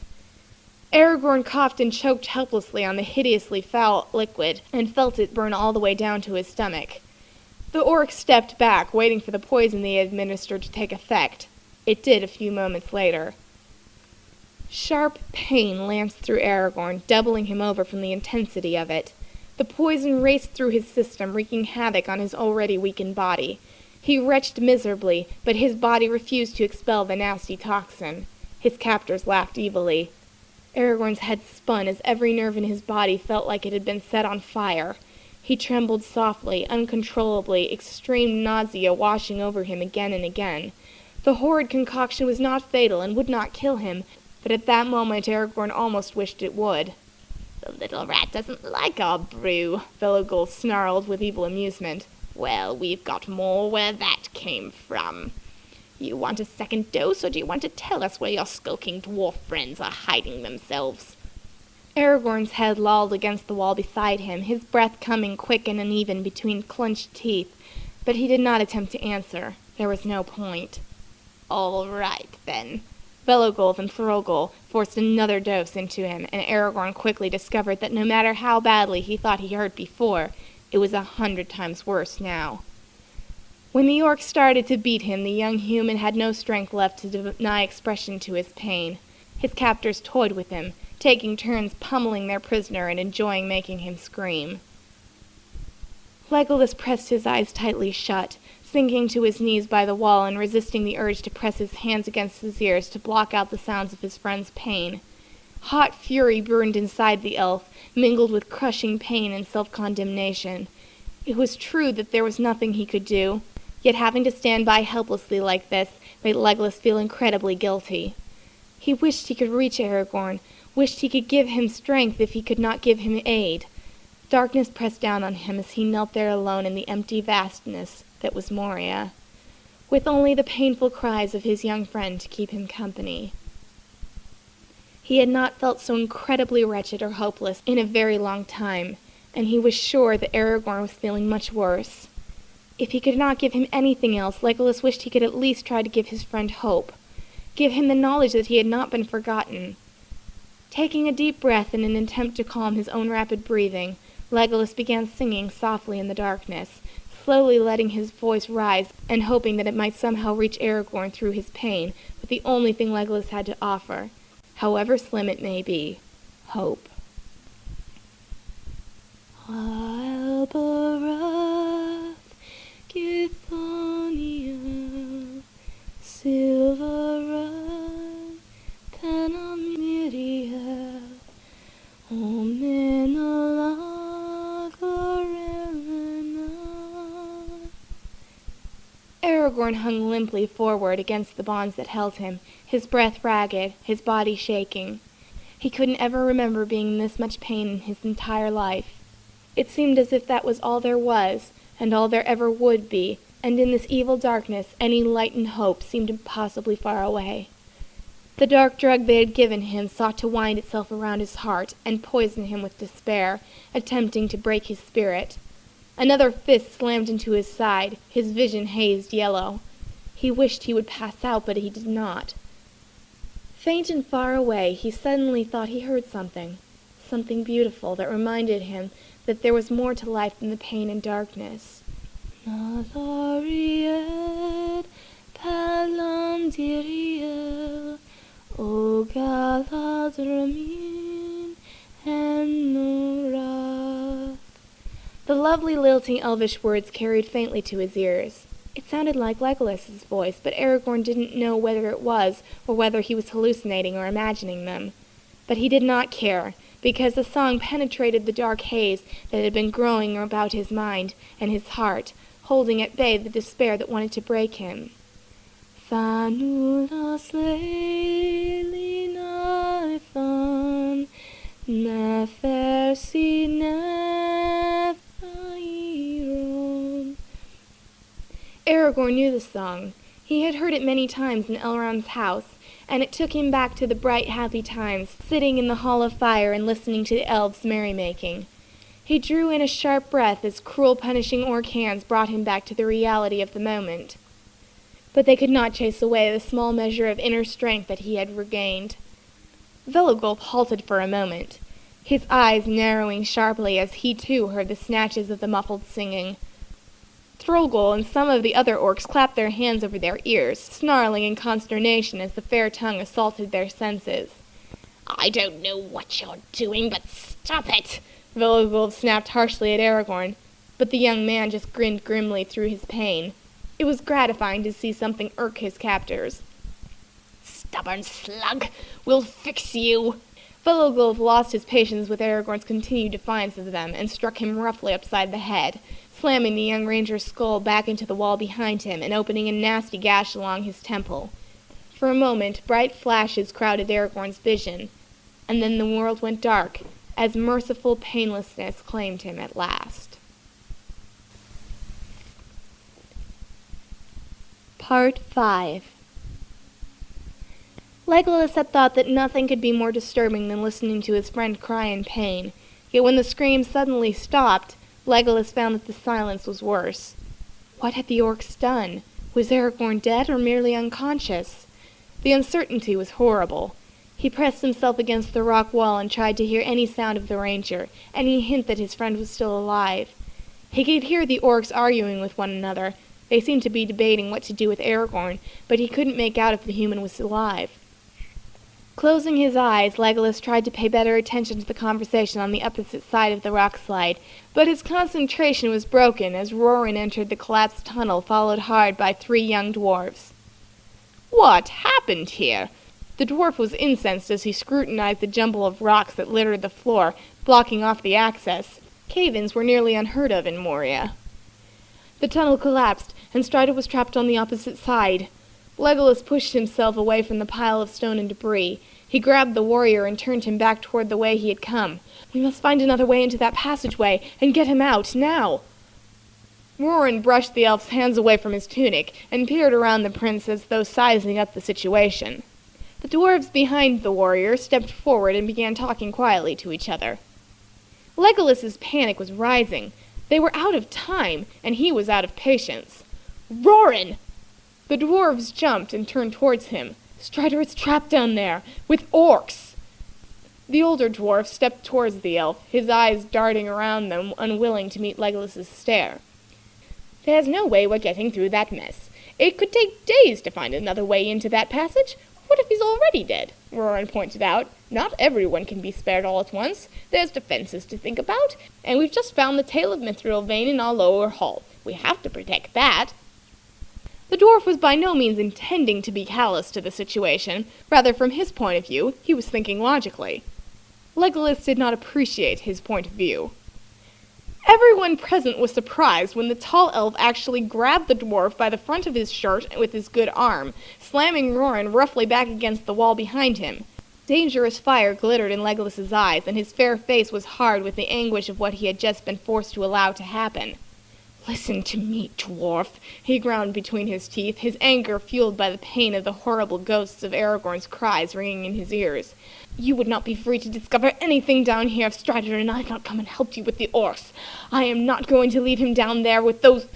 Aragorn coughed and choked helplessly on the hideously foul liquid, and felt it burn all the way down to his stomach. The orc stepped back, waiting for the poison they had administered to take effect. It did a few moments later. Sharp pain lanced through Aragorn, doubling him over from the intensity of it. The poison raced through his system, wreaking havoc on his already weakened body. He retched miserably, but his body refused to expel the nasty toxin. His captors laughed evilly. Aragorn's head spun as every nerve in his body felt like it had been set on fire. He trembled softly, uncontrollably, extreme nausea washing over him again and again. The horrid concoction was not fatal and would not kill him, but at that moment Aragorn almost wished it would. The little rat doesn't like our brew, Velogulf snarled with evil amusement. Well, we've got more where that came from. You want a second dose, or do you want to tell us where your skulking dwarf friends are hiding themselves? Aragorn's head lolled against the wall beside him, his breath coming quick and uneven between clenched teeth, but he did not attempt to answer. There was no point. All right, then. Belogolf and Thorogol forced another dose into him, and Aragorn quickly discovered that no matter how badly he thought he hurt before, it was 100 times worse now. When the orc started to beat him, the young human had no strength left to deny expression to his pain. His captors toyed with him, taking turns pummeling their prisoner and enjoying making him scream. Legolas pressed his eyes tightly shut, sinking to his knees by the wall and resisting the urge to press his hands against his ears to block out the sounds of his friend's pain. Hot fury burned inside the elf, mingled with crushing pain and self-condemnation. It was true that there was nothing he could do, yet having to stand by helplessly like this made Legolas feel incredibly guilty. He wished he could reach Aragorn, wished he could give him strength if he could not give him aid. Darkness pressed down on him as he knelt there alone in the empty vastness that was Moria, with only the painful cries of his young friend to keep him company. He had not felt so incredibly wretched or hopeless in a very long time, and he was sure that Aragorn was feeling much worse. If he could not give him anything else, Legolas wished he could at least try to give his friend hope, give him the knowledge that he had not been forgotten. Taking a deep breath in an attempt to calm his own rapid breathing, Legolas began singing softly in the darkness, slowly letting his voice rise and hoping that it might somehow reach Aragorn through his pain with the only thing Legolas had to offer, however slim it may be, hope. Alboroth, Githoniel, Silverrun, Penamiriel, Aragorn hung limply forward against the bonds that held him, his breath ragged, his body shaking. He couldn't ever remember being in this much pain in his entire life. It seemed as if that was all there was, and all there ever would be, and in this evil darkness any light and hope seemed impossibly far away. The dark drug they had given him sought to wind itself around his heart and poison him with despair, attempting to break his spirit. Another fist slammed into his side, his vision hazed yellow. He wished he would pass out, but he did not. Faint and far away, he suddenly thought he heard something beautiful that reminded him that there was more to life than the pain and darkness. Nazariel, Palandiriel, O Galadriel, and Nurath. The lovely lilting elvish words carried faintly to his ears. It sounded like Legolas's voice, but Aragorn didn't know whether it was, or whether he was hallucinating or imagining them. But he did not care, because the song penetrated the dark haze that had been growing about his mind and his heart, holding at bay the despair that wanted to break him. Thanulas leili naithon, nefersi nefairon. Aragorn knew the song. He had heard it many times in Elrond's house, and it took him back to the bright, happy times, sitting in the Hall of Fire and listening to the elves' merrymaking. He drew in a sharp breath as cruel, punishing orc hands brought him back to the reality of the moment. But they could not chase away the small measure of inner strength that he had regained. Velogolf halted for a moment, his eyes narrowing sharply as he too heard the snatches of the muffled singing. Thorogol and some of the other orcs clapped their hands over their ears, snarling in consternation as the fair tongue assaulted their senses. I don't know what you're doing, but stop it! Velogolf snapped harshly at Aragorn, but the young man just grinned grimly through his pain. It was gratifying to see something irk his captors. Stubborn slug! We'll fix you! Velogolf lost his patience with Aragorn's continued defiance of them and struck him roughly upside the head, slamming the young ranger's skull back into the wall behind him and opening a nasty gash along his temple. For a moment, bright flashes crowded Aragorn's vision, and then the world went dark, as merciful painlessness claimed him at last. Part 5. Legolas had thought that nothing could be more disturbing than listening to his friend cry in pain, yet when the screams suddenly stopped, Legolas found that the silence was worse. What had the orcs done? Was Aragorn dead or merely unconscious? The uncertainty was horrible. He pressed himself against the rock wall and tried to hear any sound of the ranger, any hint that his friend was still alive. He could hear the orcs arguing with one another. They seemed to be debating what to do with Aragorn, but he couldn't make out if the human was alive. Closing his eyes, Legolas tried to pay better attention to the conversation on the opposite side of the rock slide, but his concentration was broken as Rorin entered the collapsed tunnel, followed hard by 3 young dwarves. "What happened here?" The dwarf was incensed as he scrutinized the jumble of rocks that littered the floor, blocking off the access. Cave-ins were nearly unheard of in Moria. The tunnel collapsed, and Strider was trapped on the opposite side. Legolas pushed himself away from the pile of stone and debris. He grabbed the warrior and turned him back toward the way he had come. "We must find another way into that passageway, and get him out, now!" Rorin brushed the elf's hands away from his tunic, and peered around the prince as though sizing up the situation. The dwarves behind the warrior stepped forward and began talking quietly to each other. Legolas's panic was rising. They were out of time, and he was out of patience. "Rorin!" The dwarves jumped and turned towards him. "Strider is trapped down there, with orcs!" The older dwarf stepped towards the elf, his eyes darting around them, unwilling to meet Legolas's stare. "There's no way we're getting through that mess. It could take days to find another way into that passage. What if he's already dead?" Rorin pointed out. "Not everyone can be spared all at once. There's defenses to think about, and we've just found the tail of Mithril vein in our lower hall. We have to protect that." The dwarf was by no means intending to be callous to the situation. Rather, from his point of view, he was thinking logically. Legolas did not appreciate his point of view. Everyone present was surprised when the tall elf actually grabbed the dwarf by the front of his shirt with his good arm, slamming Rorin roughly back against the wall behind him. Dangerous fire glittered in Legolas's eyes, and his fair face was hard with the anguish of what he had just been forced to allow to happen. "Listen to me, dwarf," he ground between his teeth, his anger fueled by the pain of the horrible ghosts of Aragorn's cries ringing in his ears. "You would not be free to discover anything down here if Strider and I had not come and helped you with the orcs. I am not going to leave him down there with those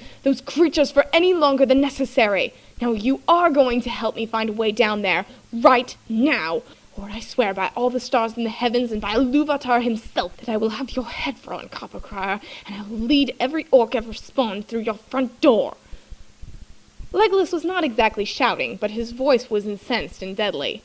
creatures for any longer than necessary. Now you are going to help me find a way down there, right now, or I swear by all the stars in the heavens and by Ilúvatar himself that I will have your head thrown, Coppercryer, and I will lead every orc ever spawned through your front door." Legolas was not exactly shouting, but his voice was incensed and deadly.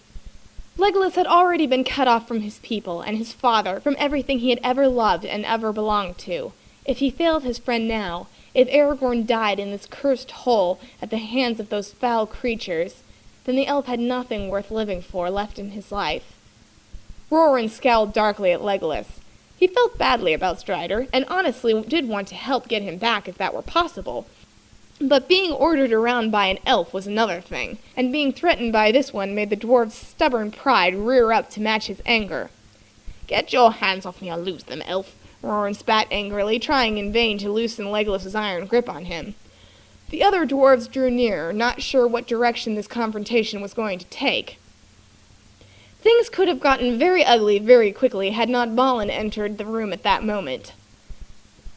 Legolas had already been cut off from his people and his father, from everything he had ever loved and ever belonged to. If he failed his friend now, if Aragorn died in this cursed hole at the hands of those foul creatures, then the elf had nothing worth living for left in his life. Rorin scowled darkly at Legolas. He felt badly about Strider, and honestly did want to help get him back if that were possible. But being ordered around by an elf was another thing, and being threatened by this one made the dwarf's stubborn pride rear up to match his anger. "Get your hands off me or lose them, elf," Rorin spat angrily, trying in vain to loosen Legolas's iron grip on him. The other dwarves drew nearer, not sure what direction this confrontation was going to take. Things could have gotten very ugly very quickly had not Mellon entered the room at that moment.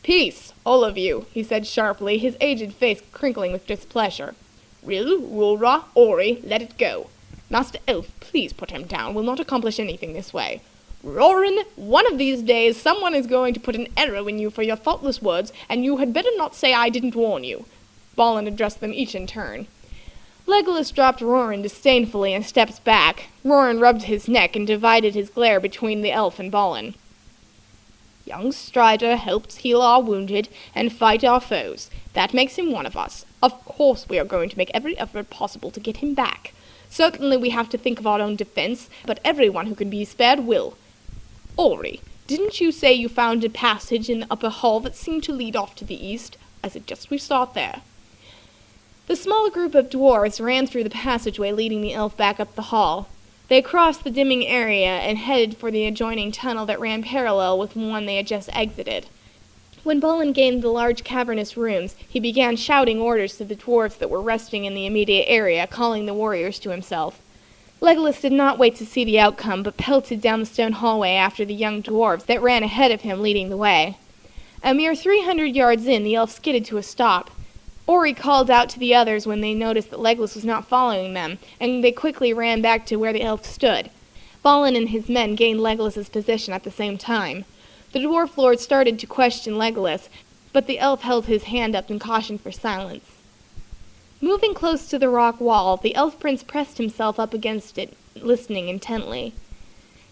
"Peace, all of you," he said sharply, his aged face crinkling with displeasure. "Rill, Rulra, Ori, let it go. Master Elf, please put him down. We'll not accomplish anything this way. Rorin, one of these days someone is going to put an arrow in you for your thoughtless words, and you had better not say I didn't warn you." Mellon addressed them each in turn. Legolas dropped Rorin disdainfully and stepped back. Rorin rubbed his neck and divided his glare between the elf and Mellon. "Young Strider helps heal our wounded and fight our foes. That makes him one of us. Of course we are going to make every effort possible to get him back. Certainly we have to think of our own defense, but everyone who can be spared will. Ori, didn't you say you found a passage in the upper hall that seemed to lead off to the east? I suggest we start there." The small group of dwarves ran through the passageway leading the elf back up the hall. They crossed the dimming area and headed for the adjoining tunnel that ran parallel with the one they had just exited. When Mellon gained the large cavernous rooms, he began shouting orders to the dwarves that were resting in the immediate area, calling the warriors to himself. Legolas did not wait to see the outcome, but pelted down the stone hallway after the young dwarves that ran ahead of him, leading the way. A mere 300 yards in, the elf skidded to a stop. Ori called out to the others when they noticed that Legolas was not following them, and they quickly ran back to where the elf stood. Balin and his men gained Legolas's position at the same time. The dwarf lord started to question Legolas, but the elf held his hand up in caution for silence. Moving close to the rock wall, the elf prince pressed himself up against it, listening intently.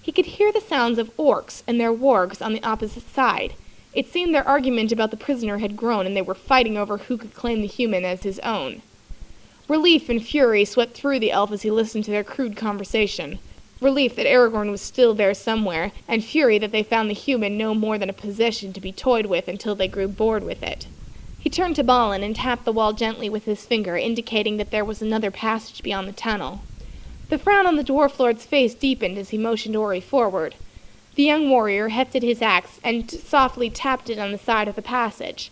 He could hear the sounds of orcs and their wargs on the opposite side. It seemed their argument about the prisoner had grown, and they were fighting over who could claim the human as his own. Relief and fury swept through the elf as he listened to their crude conversation. Relief that Aragorn was still there somewhere, and fury that they found the human no more than a possession to be toyed with until they grew bored with it. He turned to Balin and tapped the wall gently with his finger, indicating that there was another passage beyond the tunnel. The frown on the dwarf lord's face deepened as he motioned Ori forward. The young warrior hefted his axe and softly tapped it on the side of the passage.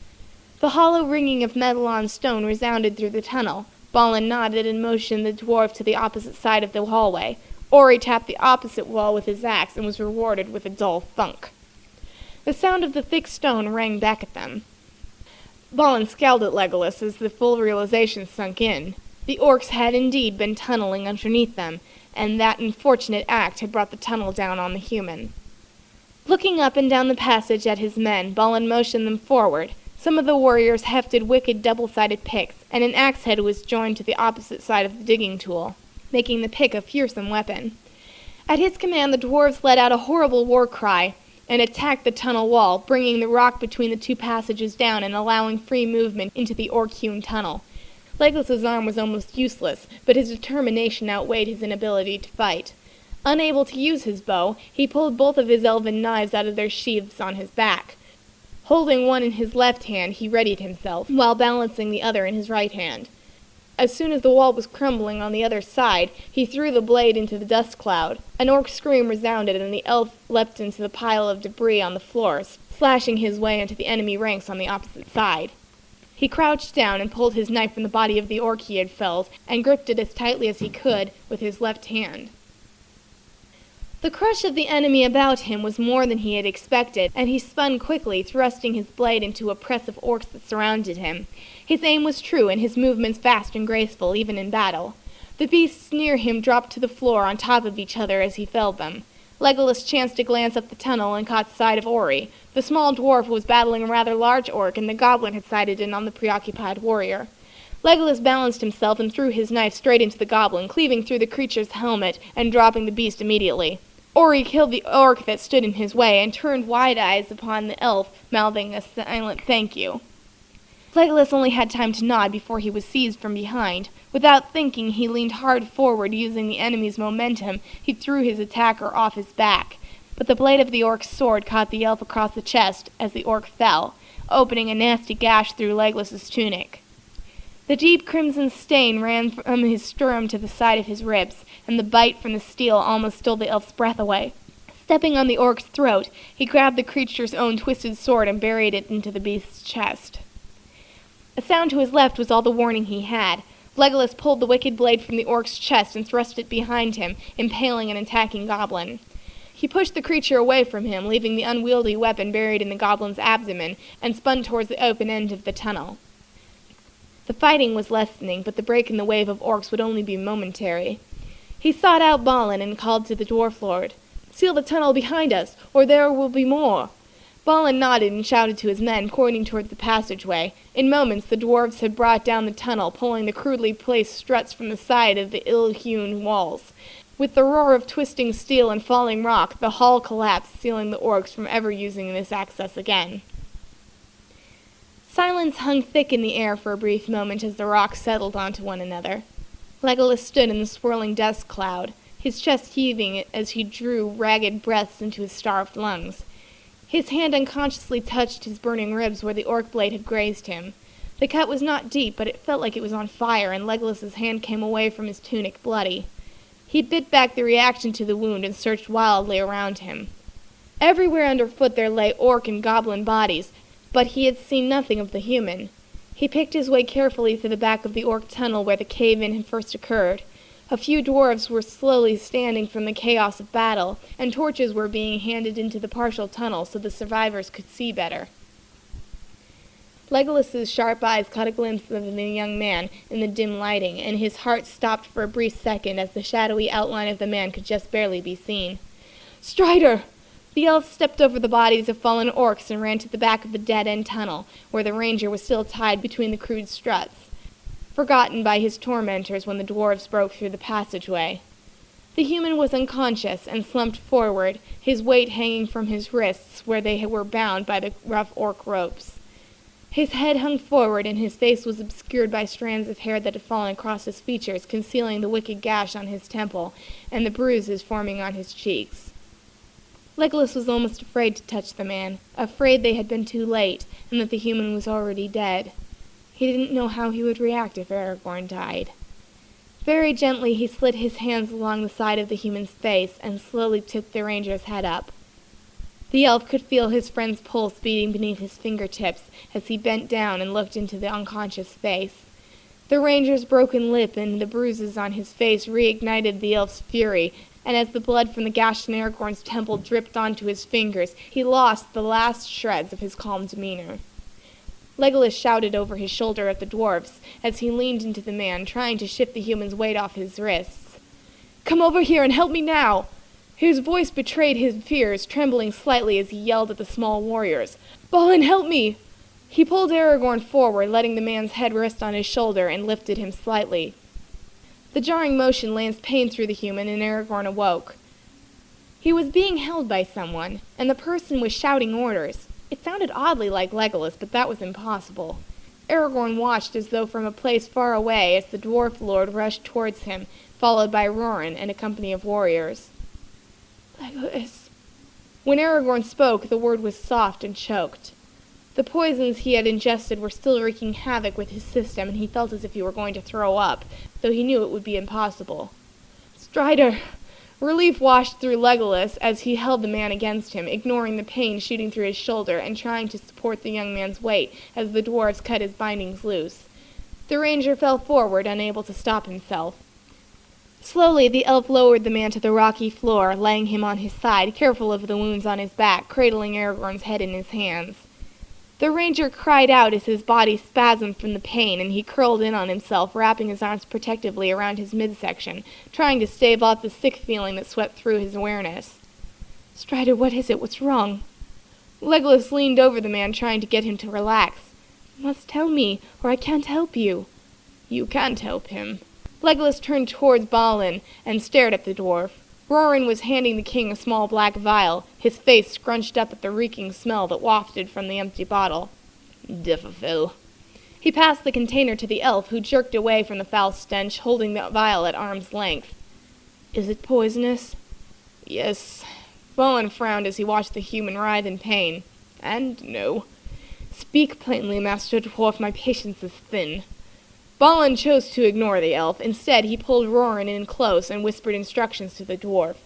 The hollow ringing of Mellon stone resounded through the tunnel. Balin nodded and motioned the dwarf to the opposite side of the hallway. Ori tapped the opposite wall with his axe and was rewarded with a dull thunk. The sound of the thick stone rang back at them. Balin scowled at Legolas as the full realization sunk in. The orcs had indeed been tunneling underneath them, and that unfortunate act had brought the tunnel down on the human. Looking up and down the passage at his men, Balin motioned them forward. Some of the warriors hefted wicked double-sided picks, and an axe head was joined to the opposite side of the digging tool, making the pick a fearsome weapon. At his command, the dwarves let out a horrible war cry and attacked the tunnel wall, bringing the rock between the two passages down and allowing free movement into the orc-hewn tunnel. Legolas's arm was almost useless, but his determination outweighed his inability to fight. Unable to use his bow, he pulled both of his elven knives out of their sheaths on his back. Holding one in his left hand, he readied himself, while balancing the other in his right hand. As soon as the wall was crumbling on the other side, he threw the blade into the dust cloud. An orc scream resounded, and the elf leapt into the pile of debris on the floor, slashing his way into the enemy ranks on the opposite side. He crouched down and pulled his knife from the body of the orc he had felled, and gripped it as tightly as he could with his left hand. The crush of the enemy about him was more than he had expected, and he spun quickly, thrusting his blade into a press of orcs that surrounded him. His aim was true, and his movements fast and graceful, even in battle. The beasts near him dropped to the floor on top of each other as he felled them. Legolas chanced to glance up the tunnel and caught sight of Ori. The small dwarf was battling a rather large orc, and the goblin had sighted in on the preoccupied warrior. Legolas balanced himself and threw his knife straight into the goblin, cleaving through the creature's helmet and dropping the beast immediately. Ori killed the orc that stood in his way and turned wide eyes upon the elf, mouthing a silent thank you. Legolas only had time to nod before he was seized from behind. Without thinking, he leaned hard forward, using the enemy's momentum. He threw his attacker off his back. But the blade of the orc's sword caught the elf across the chest as the orc fell, opening a nasty gash through Legolas's tunic. The deep crimson stain ran from his sternum to the side of his ribs, and the bite from the steel almost stole the elf's breath away. Stepping on the orc's throat, he grabbed the creature's own twisted sword and buried it into the beast's chest. A sound to his left was all the warning he had. Legolas pulled the wicked blade from the orc's chest and thrust it behind him, impaling an attacking goblin. He pushed the creature away from him, leaving the unwieldy weapon buried in the goblin's abdomen, and spun towards the open end of the tunnel. The fighting was lessening, but the break in the wave of orcs would only be momentary. He sought out Balin and called to the dwarf lord, "Seal the tunnel behind us, or there will be more." Balin nodded and shouted to his men, pointing toward the passageway. In moments the dwarves had brought down the tunnel, pulling the crudely placed struts from the side of the ill-hewn walls. With the roar of twisting steel and falling rock, the hull collapsed, sealing the orcs from ever using this access again. Silence hung thick in the air for a brief moment as the rocks settled onto one another. Legolas stood in the swirling dust cloud, his chest heaving as he drew ragged breaths into his starved lungs. His hand unconsciously touched his burning ribs where the orc blade had grazed him. The cut was not deep, but it felt like it was on fire, and Legolas's hand came away from his tunic bloody. He bit back the reaction to the wound and searched wildly around him. Everywhere underfoot there lay orc and goblin bodies, but he had seen nothing of the human. He picked his way carefully to the back of the orc tunnel where the cave-in had first occurred. A few dwarves were slowly standing from the chaos of battle, and torches were being handed into the partial tunnel so the survivors could see better. Legolas's sharp eyes caught a glimpse of the young man in the dim lighting, and his heart stopped for a brief second as the shadowy outline of the man could just barely be seen. "Strider!" The elf stepped over the bodies of fallen orcs and ran to the back of the dead-end tunnel, where the ranger was still tied between the crude struts, forgotten by his tormentors when the dwarves broke through the passageway. The human was unconscious and slumped forward, his weight hanging from his wrists where they were bound by the rough orc ropes. His head hung forward, and his face was obscured by strands of hair that had fallen across his features, concealing the wicked gash on his temple and the bruises forming on his cheeks. Legolas was almost afraid to touch the man, afraid they had been too late, and that the human was already dead. He didn't know how he would react if Aragorn died. Very gently he slid his hands along the side of the human's face and slowly tipped the ranger's head up. The elf could feel his friend's pulse beating beneath his fingertips as he bent down and looked into the unconscious face. The ranger's broken lip and the bruises on his face reignited the elf's fury, and as the blood from the gash in Aragorn's temple dripped onto his fingers, he lost the last shreds of his calm demeanor. Legolas shouted over his shoulder at the dwarfs as he leaned into the man, trying to shift the human's weight off his wrists. "Come over here and help me now!" His voice betrayed his fears, trembling slightly as he yelled at the small warriors. "Balin, help me!" He pulled Aragorn forward, letting the man's head rest on his shoulder, and lifted him slightly. The jarring motion lanced pain through the human, and Aragorn awoke. He was being held by someone, and the person was shouting orders. It sounded oddly like Legolas, but that was impossible. Aragorn watched as though from a place far away as the dwarf lord rushed towards him, followed by Rorin and a company of warriors. "Legolas." When Aragorn spoke, the word was soft and choked. The poisons he had ingested were still wreaking havoc with his system, and he felt as if he were going to throw up, though he knew it would be impossible. "Strider!" Relief washed through Legolas as he held the man against him, ignoring the pain shooting through his shoulder and trying to support the young man's weight as the dwarves cut his bindings loose. The ranger fell forward, unable to stop himself. Slowly the elf lowered the man to the rocky floor, laying him on his side, careful of the wounds on his back, cradling Aragorn's head in his hands. The ranger cried out as his body spasmed from the pain, and he curled in on himself, wrapping his arms protectively around his midsection, trying to stave off the sick feeling that swept through his awareness. "Strider, what is it? What's wrong?" Legolas leaned over the man, trying to get him to relax. "You must tell me, or I can't help you." "You can't help him." Legolas turned towards Balin and stared at the dwarf. Rorin was handing the king a small black vial, his face scrunched up at the reeking smell that wafted from the empty bottle. "Diffafil." He passed the container to the elf, who jerked away from the foul stench, holding the vial at arm's length. "Is it poisonous?" "Yes." Balin frowned as he watched the human writhe in pain. "And no." "Speak plainly, Master Dwarf, my patience is thin." Balin chose to ignore the elf. Instead, he pulled Rorin in close and whispered instructions to the dwarf.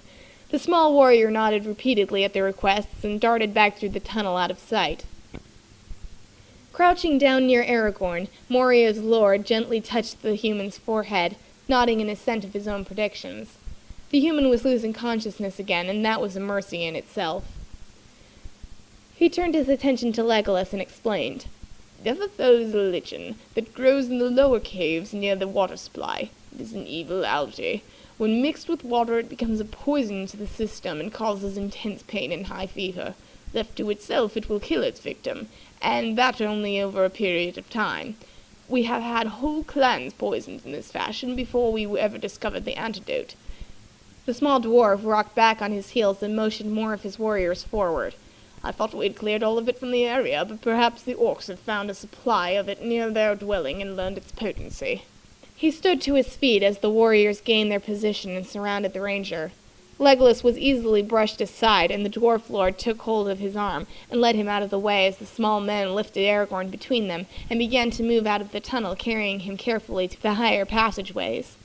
The small warrior nodded repeatedly at the requests and darted back through the tunnel out of sight. Crouching down near Aragorn, Moria's lord gently touched the human's forehead, nodding in assent of his own predictions. The human was losing consciousness again, and that was a mercy in itself. He turned his attention to Legolas and explained. "Diffafil is a lichen that grows in the lower caves near the water supply. It is an evil algae. When mixed with water, it becomes a poison to the system and causes intense pain and high fever. Left to itself, it will kill its victim, and that only over a period of time. We have had whole clans poisoned in this fashion before we ever discovered the antidote." The small dwarf rocked back on his heels and motioned more of his warriors forward. "I thought we'd cleared all of it from the area, but perhaps the orcs have found a supply of it near their dwelling and learned its potency." He stood to his feet as the warriors gained their position and surrounded the ranger. Legolas was easily brushed aside, and the dwarf lord took hold of his arm and led him out of the way as the small men lifted Aragorn between them and began to move out of the tunnel, carrying him carefully to the higher passageways.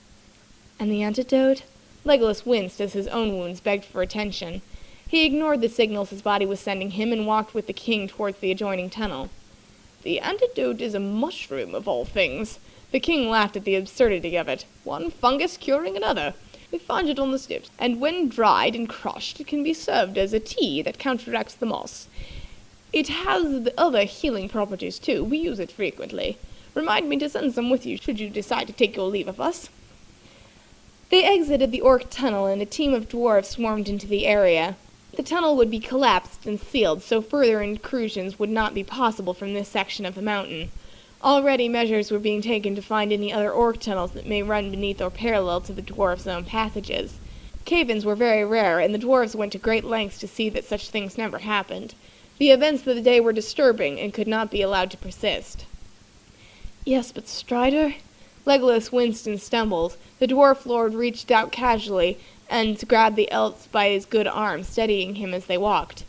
"And the antidote?" Legolas winced as his own wounds begged for attention. He ignored the signals his body was sending him and walked with the king towards the adjoining tunnel. "The antidote is a mushroom, of all things." The king laughed at the absurdity of it. "One fungus curing another. We find it on the steps, and when dried and crushed, it can be served as a tea that counteracts the moss. It has the other healing properties too. We use it frequently. Remind me to send some with you should you decide to take your leave of us." They exited the orc tunnel and a team of dwarves swarmed into the area. The tunnel would be collapsed and sealed, so further intrusions would not be possible from this section of the mountain. Already measures were being taken to find any other orc tunnels that may run beneath or parallel to the dwarves' own passages. Cave-ins were very rare, and the dwarves went to great lengths to see that such things never happened. The events of the day were disturbing and could not be allowed to persist. "Yes, but Strider?" Legolas winced and stumbled. The dwarf lord reached out casually and grabbed the elf by his good arm, steadying him as they walked.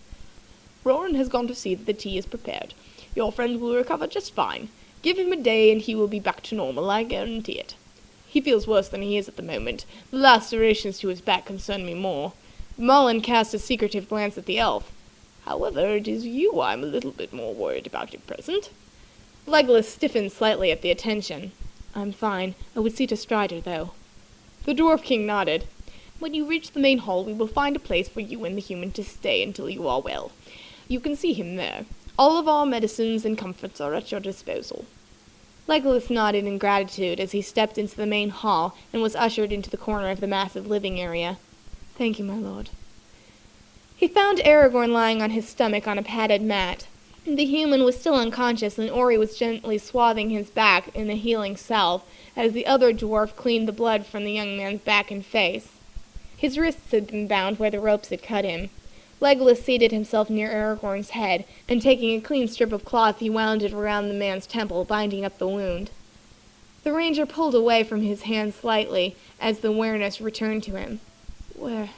"Roran has gone to see that the tea is prepared. Your friend will recover just fine. Give him a day and he will be back to normal, I guarantee it. He feels worse than he is at the moment. The lacerations to his back concern me more." Mellon cast a secretive glance at the elf. "However, it is you I'm a little bit more worried about at present." Legolas stiffened slightly at the attention. "I'm fine. I would see to Strider, though." The Dwarf King nodded. "When you reach the main hall, we will find a place for you and the human to stay until you are well. You can see him there. All of our medicines and comforts are at your disposal." Legolas nodded in gratitude as he stepped into the main hall and was ushered into the corner of the massive living area. "Thank you, my lord." He found Aragorn lying on his stomach on a padded mat. The human was still unconscious, and Ori was gently swathing his back in a healing salve as the other dwarf cleaned the blood from the young man's back and face. His wrists had been bound where the ropes had cut him. Legolas seated himself near Aragorn's head, and taking a clean strip of cloth he wound it around the man's temple, binding up the wound. The ranger pulled away from his hand slightly as the awareness returned to him. "Where?"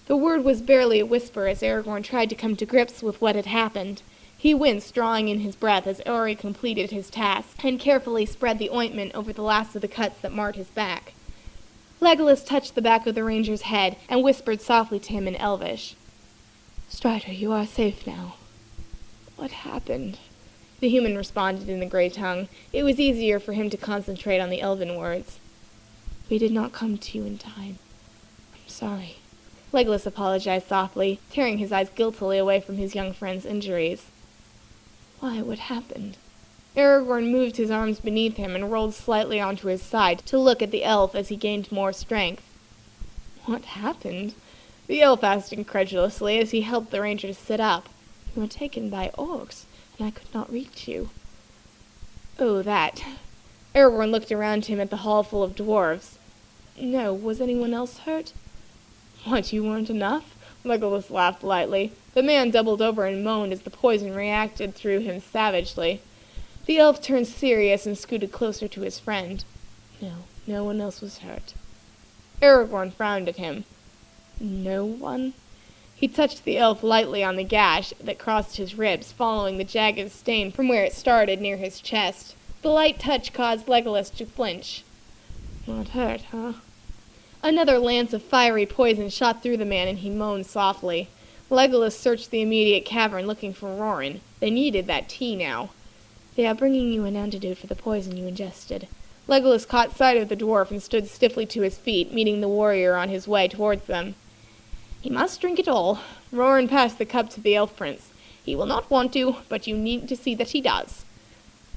The word was barely a whisper as Aragorn tried to come to grips with what had happened. He winced, drawing in his breath as Ori completed his task, and carefully spread the ointment over the last of the cuts that marred his back. Legolas touched the back of the ranger's head and whispered softly to him in Elvish. "Strider, you are safe now." "What happened?" The human responded in the Grey tongue. It was easier for him to concentrate on the Elven words. "We did not come to you in time. I'm sorry." Legolas apologized softly, tearing his eyes guiltily away from his young friend's injuries. "Why, what happened?" Aragorn moved his arms beneath him and rolled slightly onto his side to look at the elf as he gained more strength. "What happened?" the elf asked incredulously as he helped the ranger to sit up. "You were taken by orcs, and I could not reach you." "Oh, that." Aragorn looked around him at the hall full of dwarves. "No, was anyone else hurt?" "What, you weren't enough?" Legolas laughed lightly. The man doubled over and moaned as the poison reacted through him savagely. The elf turned serious and scooted closer to his friend. "No, no one else was hurt." Aragorn frowned at him. "No one?" He touched the elf lightly on the gash that crossed his ribs, following the jagged stain from where it started near his chest. The light touch caused Legolas to flinch. "Not hurt, huh?" Another lance of fiery poison shot through the man, and he moaned softly. Legolas searched the immediate cavern looking for Roran. They needed that tea now. "They are bringing you an antidote for the poison you ingested." Legolas caught sight of the dwarf and stood stiffly to his feet, meeting the warrior on his way towards them. "He must drink it all." Roran passed the cup to the elf prince. "He will not want to, but you need to see that he does."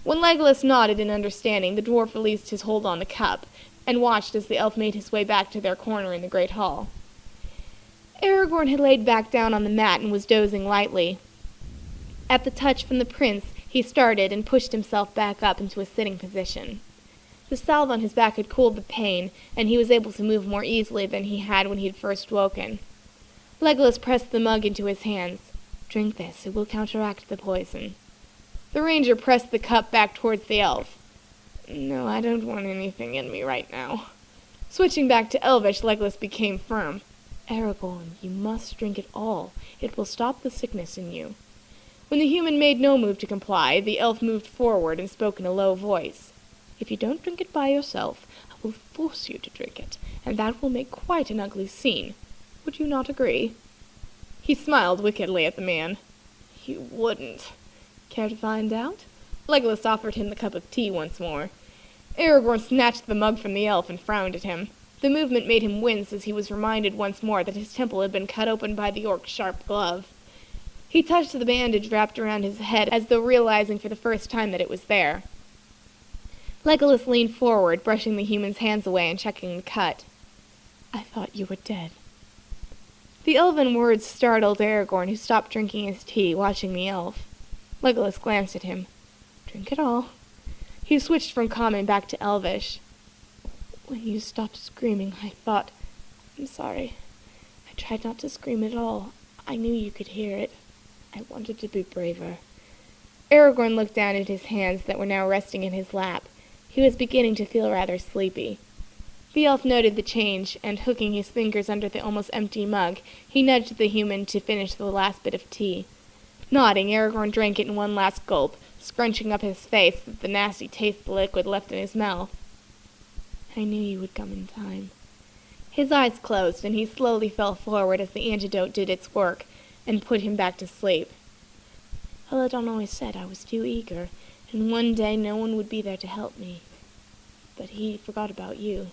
When Legolas nodded in understanding, the dwarf released his hold on the cup, and watched as the elf made his way back to their corner in the great hall. Aragorn had laid back down on the mat and was dozing lightly. At the touch from the prince, he started and pushed himself back up into a sitting position. The salve on his back had cooled the pain, and he was able to move more easily than he had when he had first woken. Legolas pressed the mug into his hands. "Drink this, it will counteract the poison." The ranger pressed the cup back towards the elf. "No, I don't want anything in me right now." Switching back to Elvish, Legolas became firm. "Aragorn, you must drink it all. It will stop the sickness in you." When the human made no move to comply, the elf moved forward and spoke in a low voice. "If you don't drink it by yourself, I will force you to drink it, and that will make quite an ugly scene. Would you not agree?" He smiled wickedly at the man. "You wouldn't." "Care to find out?" Legolas offered him the cup of tea once more. Aragorn snatched the mug from the elf and frowned at him. The movement made him wince as he was reminded once more that his temple had been cut open by the orc's sharp glove. He touched the bandage wrapped around his head as though realizing for the first time that it was there. Legolas leaned forward, brushing the human's hands away and checking the cut. "I thought you were dead." The elven words startled Aragorn, who stopped drinking his tea, watching the elf. Legolas glanced at him. "Drink it all." He switched from common back to Elvish. "When you stopped screaming, I thought... I'm sorry. I tried not to scream at all. I knew you could hear it. I wanted to be braver." Aragorn looked down at his hands that were now resting in his lap. He was beginning to feel rather sleepy. The elf noted the change, and hooking his fingers under the almost empty mug, he nudged the human to finish the last bit of tea. Nodding, Aragorn drank it in one last gulp, scrunching up his face so that the nasty taste of the liquid left in his mouth. "I knew you would come in time." His eyes closed, and he slowly fell forward as the antidote did its work, and put him back to sleep. "Eladon always said I was too eager, and one day no one would be there to help me. But he forgot about you."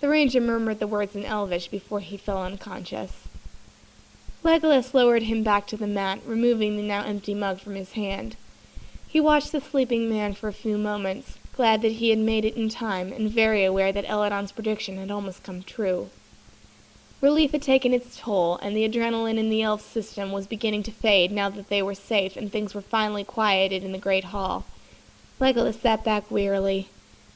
The ranger murmured the words in Elvish before he fell unconscious. Legolas lowered him back to the mat, removing the now empty mug from his hand. He watched the sleeping man for a few moments, glad that he had made it in time, and very aware that Eladon's prediction had almost come true. Relief had taken its toll, and the adrenaline in the elf's system was beginning to fade now that they were safe and things were finally quieted in the great hall. Legolas sat back wearily.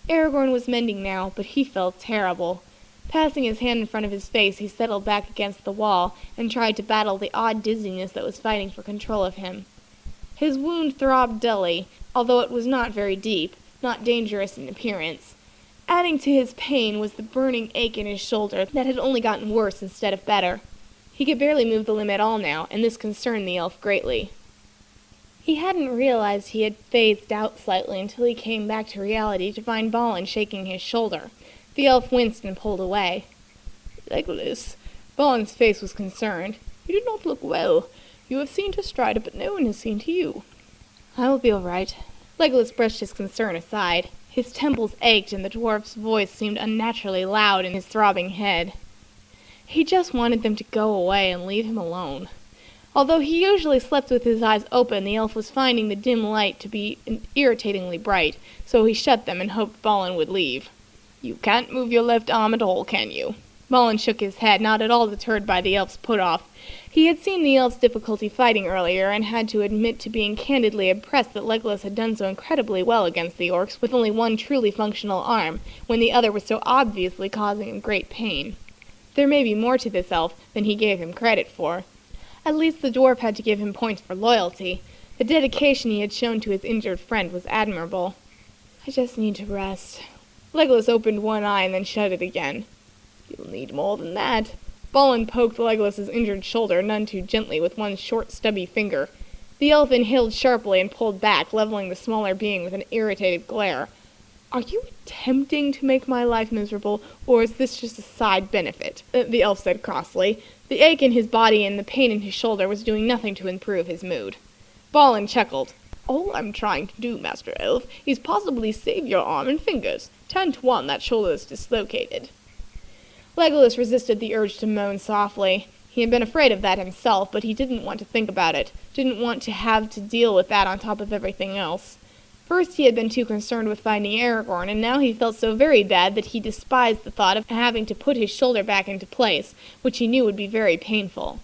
Aragorn was mending now, but he felt terrible. Passing his hand in front of his face, he settled back against the wall and tried to battle the odd dizziness that was fighting for control of him. His wound throbbed dully, although it was not very deep, not dangerous in appearance. Adding to his pain was the burning ache in his shoulder that had only gotten worse instead of better. He could barely move the limb at all now, and this concerned the elf greatly. He hadn't realized he had phased out slightly until he came back to reality to find Balin shaking his shoulder. The elf winced and pulled away. "Legolas," Balin's face was concerned, "you do not look well. You have seen to Strider, but no one has seen to you." "I will be all right." Legolas brushed his concern aside. His temples ached, and the dwarf's voice seemed unnaturally loud in his throbbing head. He just wanted them to go away and leave him alone. Although he usually slept with his eyes open, the elf was finding the dim light to be irritatingly bright, so he shut them and hoped Balin would leave. "You can't move your left arm at all, can you?" Balin shook his head, not at all deterred by the elf's put-off. He had seen the elf's difficulty fighting earlier, and had to admit to being candidly impressed that Legolas had done so incredibly well against the orcs with only one truly functional arm, when the other was so obviously causing him great pain. There may be more to this elf than he gave him credit for. At least the dwarf had to give him points for loyalty. The dedication he had shown to his injured friend was admirable. "I just need to rest." Legolas opened one eye and then shut it again. "You'll need more than that." Balin poked Legolas's injured shoulder none too gently with one short, stubby finger. The elf inhaled sharply and pulled back, leveling the smaller being with an irritated glare. "Are you attempting to make my life miserable, or is this just a side benefit?" The elf said crossly. The ache in his body and the pain in his shoulder was doing nothing to improve his mood. Balin chuckled. "All I'm trying to do, Master Elf, is possibly save your arm and fingers. 10 to 1 that shoulder is dislocated." Legolas resisted the urge to moan softly. He had been afraid of that himself, but he didn't want to think about it, didn't want to have to deal with that on top of everything else. First he had been too concerned with finding Aragorn, and now he felt so very bad that he despised the thought of having to put his shoulder back into place, which he knew would be very painful.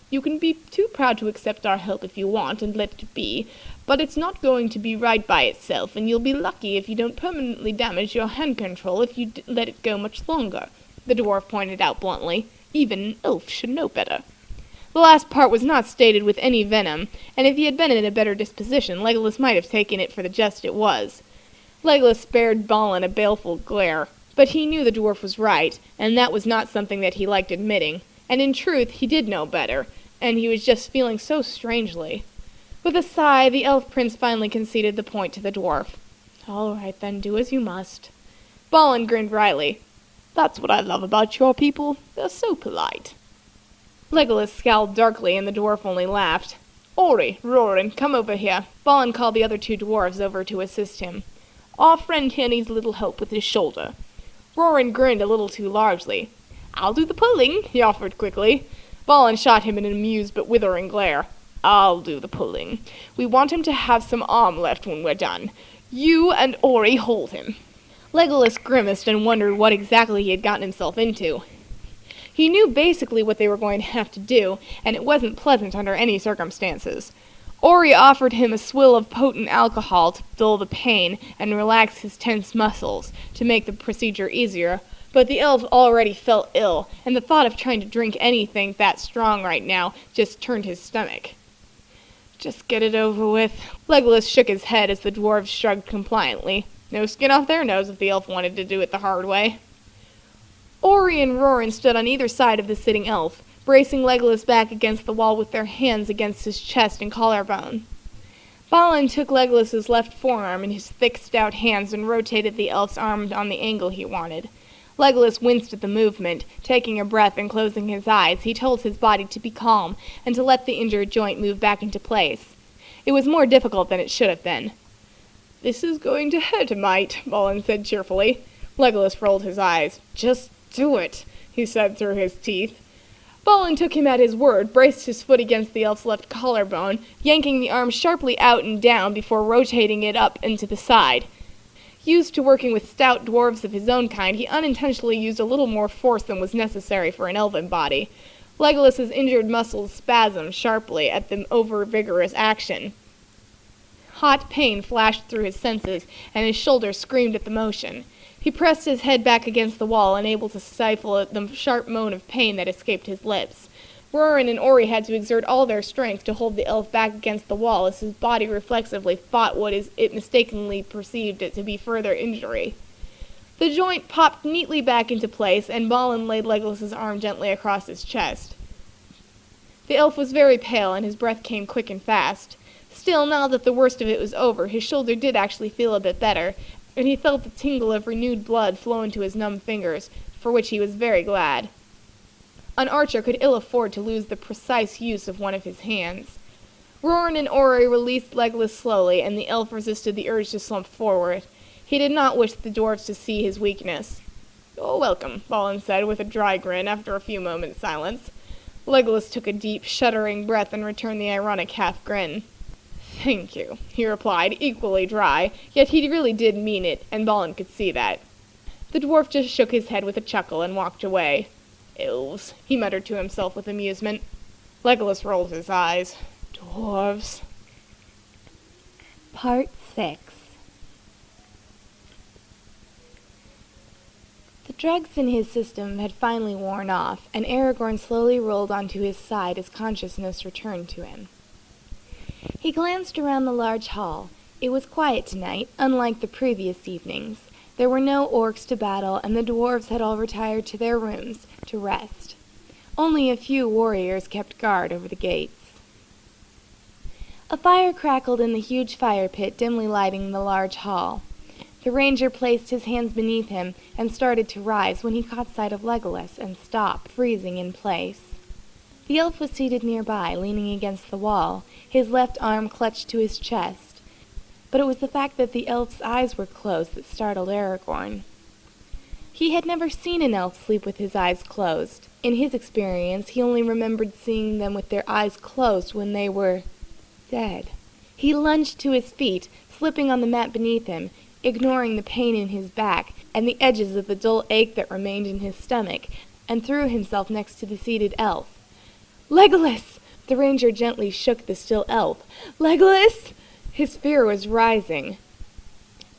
"You can be too proud to accept our help if you want, and let it be, but it's not going to be right by itself, and you'll be lucky if you don't permanently damage your hand control if you let it go much longer," the dwarf pointed out bluntly. "Even an elf should know better." The last part was not stated with any venom, and if he had been in a better disposition, Legolas might have taken it for the jest it was. Legolas spared Balin a baleful glare, but he knew the dwarf was right, and that was not something that he liked admitting, and in truth he did know better, and he was just feeling so strangely. With a sigh, the elf prince finally conceded the point to the dwarf. "All right then, do as you must." Balin grinned wryly. "That's what I love about your people. They're so polite." Legolas scowled darkly, and the dwarf only laughed. "Ori, Rorin, come over here." Balin called the other 2 dwarves over to assist him. "Our friend here needs a little help with his shoulder." Rorin grinned a little too largely. "I'll do the pulling," he offered quickly. Balin shot him an amused but withering glare. I'll do the pulling. We want him to have some arm left when we're done. You and Ori hold him." Legolas grimaced and wondered what exactly he had gotten himself into. He knew basically what they were going to have to do, and it wasn't pleasant under any circumstances. Ori offered him a swill of potent alcohol to dull the pain and relax his tense muscles, to make the procedure easier, but the elf already felt ill, and the thought of trying to drink anything that strong right now just turned his stomach. "Just get it over with." Legolas shook his head as the dwarves shrugged compliantly. No skin off their nose if the elf wanted to do it the hard way. Ori and Roran stood on either side of the sitting elf, bracing Legolas back against the wall with their hands against his chest and collarbone. Balin took Legolas's left forearm in his thick, stout hands and rotated the elf's arm on the angle he wanted. Legolas winced at the movement. Taking a breath and closing his eyes, he told his body to be calm and to let the injured joint move back into place. It was more difficult than it should have been. "This is going to hurt a mite," Balin said cheerfully. Legolas rolled his eyes. "Just do it," he said through his teeth. Balin took him at his word, braced his foot against the elf's left collarbone, yanking the arm sharply out and down before rotating it up and to the side. Used to working with stout dwarves of his own kind, he unintentionally used a little more force than was necessary for an elven body. Legolas's injured muscles spasmed sharply at the over-vigorous action. Hot pain flashed through his senses, and his shoulders screamed at the motion. He pressed his head back against the wall, unable to stifle the sharp moan of pain that escaped his lips. Roran and Ori had to exert all their strength to hold the elf back against the wall as his body reflexively fought what it mistakenly perceived it to be further injury. The joint popped neatly back into place, and Balin laid Legolas's arm gently across his chest. The elf was very pale, and his breath came quick and fast. Still, now that the worst of it was over, his shoulder did actually feel a bit better, and he felt the tingle of renewed blood flow into his numb fingers, for which he was very glad. An archer could ill afford to lose the precise use of one of his hands. Roran and Ori released Legolas slowly, and the elf resisted the urge to slump forward. He did not wish the dwarves to see his weakness. "You're welcome," Balin said with a dry grin after a few moments' silence. Legolas took a deep, shuddering breath and returned the ironic half-grin. "Thank you," he replied, equally dry, yet he really did mean it, and Balin could see that. The dwarf just shook his head with a chuckle and walked away. "Elves," he muttered to himself with amusement. Legolas rolled his eyes. "Dwarves." Part 6. The drugs in his system had finally worn off, and Aragorn slowly rolled onto his side as consciousness returned to him. He glanced around the large hall. It was quiet tonight, unlike the previous evenings. There were no orcs to battle, and the dwarves had all retired to their rooms to rest. Only a few warriors kept guard over the gates. A fire crackled in the huge fire pit, dimly lighting the large hall. The ranger placed his hands beneath him and started to rise when he caught sight of Legolas and stopped, freezing in place. The elf was seated nearby, leaning against the wall, his left arm clutched to his chest. But it was the fact that the elf's eyes were closed that startled Aragorn. He had never seen an elf sleep with his eyes closed. In his experience, he only remembered seeing them with their eyes closed when they were dead. He lunged to his feet, slipping on the mat beneath him, ignoring the pain in his back and the edges of the dull ache that remained in his stomach, and threw himself next to the seated elf. "Legolas!" The ranger gently shook the still elf. "Legolas!" His fear was rising.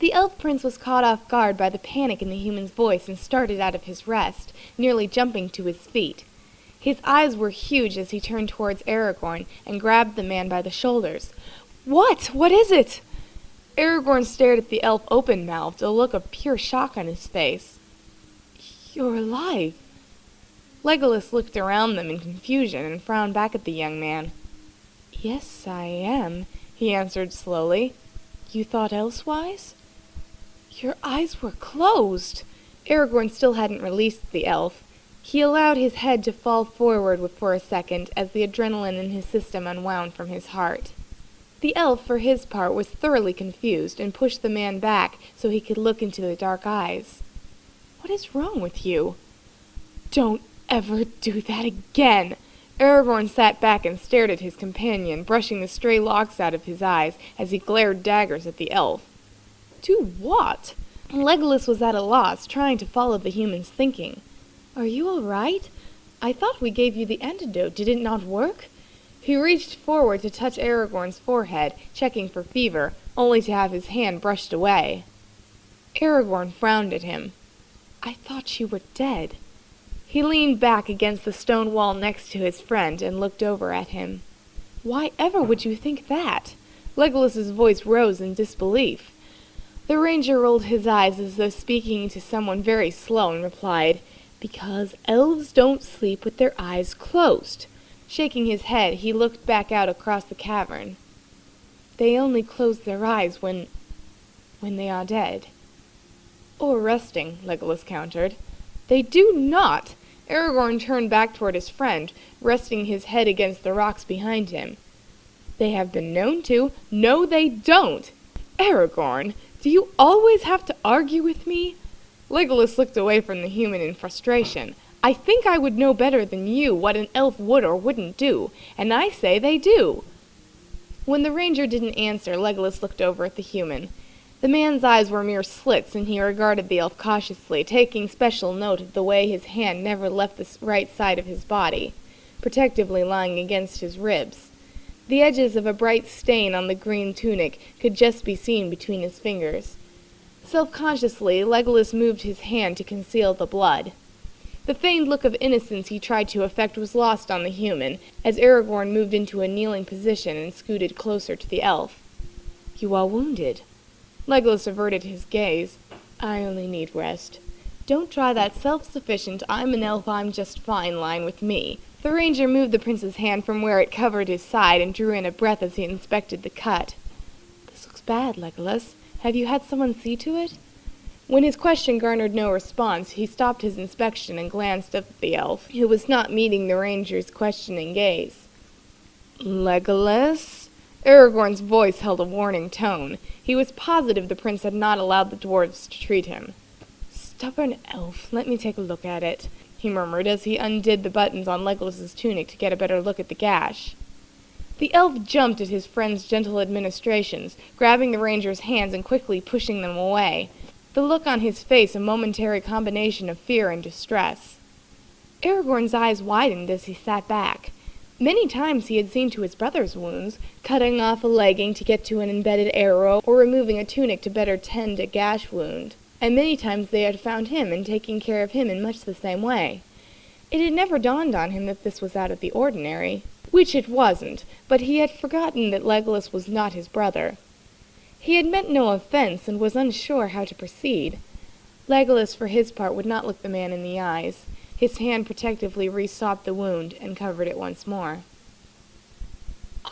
The elf prince was caught off guard by the panic in the human's voice and started out of his rest, nearly jumping to his feet. His eyes were huge as he turned towards Aragorn and grabbed the man by the shoulders. "What? What is it?" Aragorn stared at the elf open-mouthed, a look of pure shock on his face. "You're alive." Legolas looked around them in confusion and frowned back at the young man. "Yes, I am," he answered slowly. "You thought elsewise?" "Your eyes were closed." Aragorn still hadn't released the elf. He allowed his head to fall forward for a second as the adrenaline in his system unwound from his heart. The elf, for his part, was thoroughly confused and pushed the man back so he could look into the dark eyes. "What is wrong with you?" "Don't ever do that again," Aragorn sat back and stared at his companion, brushing the stray locks out of his eyes as he glared daggers at the elf. Do what? Legolas was at a loss, trying to follow the human's thinking. Are you all right? I thought we gave you the antidote. Did it not work? He reached forward to touch Aragorn's forehead, checking for fever, only to have his hand brushed away. Aragorn frowned at him. I thought you were dead. He leaned back against the stone wall next to his friend and looked over at him. Why ever would you think that? Legolas's voice rose in disbelief. The ranger rolled his eyes as though speaking to someone very slow and replied, Because elves don't sleep with their eyes closed. Shaking his head, he looked back out across the cavern. They only close their eyes when they are dead. Or resting, Legolas countered. They do not! Aragorn turned back toward his friend, resting his head against the rocks behind him. They have been known to. No, they don't! Aragorn, do you always have to argue with me? Legolas looked away from the human in frustration. I think I would know better than you what an elf would or wouldn't do, and I say they do. When the ranger didn't answer, Legolas looked over at the human. The man's eyes were mere slits, and he regarded the elf cautiously, taking special note of the way his hand never left the right side of his body, protectively lying against his ribs. The edges of a bright stain on the green tunic could just be seen between his fingers. Self-consciously, Legolas moved his hand to conceal the blood. The feigned look of innocence he tried to affect was lost on the human, as Aragorn moved into a kneeling position and scooted closer to the elf. You are wounded. Legolas averted his gaze. I only need rest. Don't try that self-sufficient, I'm an elf, I'm just fine line with me. The ranger moved the prince's hand from where it covered his side and drew in a breath as he inspected the cut. This looks bad, Legolas. Have you had someone see to it? When his question garnered no response, he stopped his inspection and glanced up at the elf, who was not meeting the ranger's questioning gaze. Legolas? Aragorn's voice held a warning tone. He was positive the prince had not allowed the dwarves to treat him. Stubborn elf, let me take a look at it, he murmured as he undid the buttons on Legolas's tunic to get a better look at the gash. The elf jumped at his friend's gentle administrations, grabbing the ranger's hands and quickly pushing them away, the look on his face a momentary combination of fear and distress. Aragorn's eyes widened as he sat back. Many times he had seen to his brother's wounds, cutting off a legging to get to an embedded arrow, or removing a tunic to better tend a gash wound, and many times they had found him and taken care of him in much the same way. It had never dawned on him that this was out of the ordinary, which it wasn't, but he had forgotten that Legolas was not his brother. He had meant no offense and was unsure how to proceed. Legolas, for his part, would not look the man in the eyes. His hand protectively resopped the wound and covered it once more.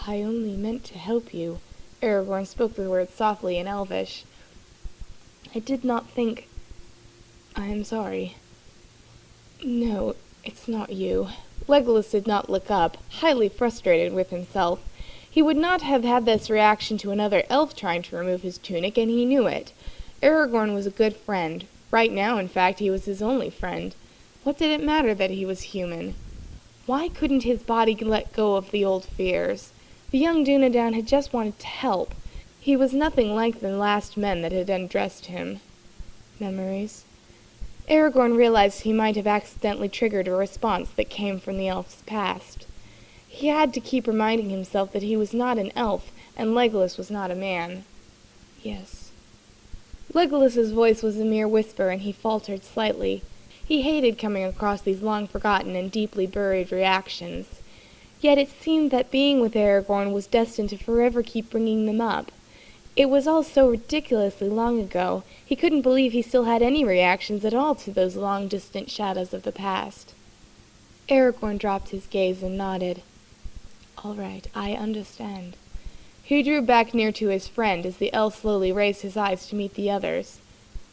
I only meant to help you. Aragorn spoke the words softly in Elvish. I did not think... I am sorry. No, it's not you. Legolas did not look up, highly frustrated with himself. He would not have had this reaction to another elf trying to remove his tunic, and he knew it. Aragorn was a good friend. Right now, in fact, he was his only friend. What did it matter that he was human? Why couldn't his body let go of the old fears? The young Dunedain had just wanted to help. He was nothing like the last men that had undressed him. Memories. Aragorn realized he might have accidentally triggered a response that came from the elf's past. He had to keep reminding himself that he was not an elf, and Legolas was not a man. Yes. Legolas's voice was a mere whisper, and he faltered slightly. He hated coming across these long-forgotten and deeply buried reactions. Yet it seemed that being with Aragorn was destined to forever keep bringing them up. It was all so ridiculously long ago, he couldn't believe he still had any reactions at all to those long-distant shadows of the past. Aragorn dropped his gaze and nodded. All right, I understand. He drew back near to his friend as the elf slowly raised his eyes to meet the others.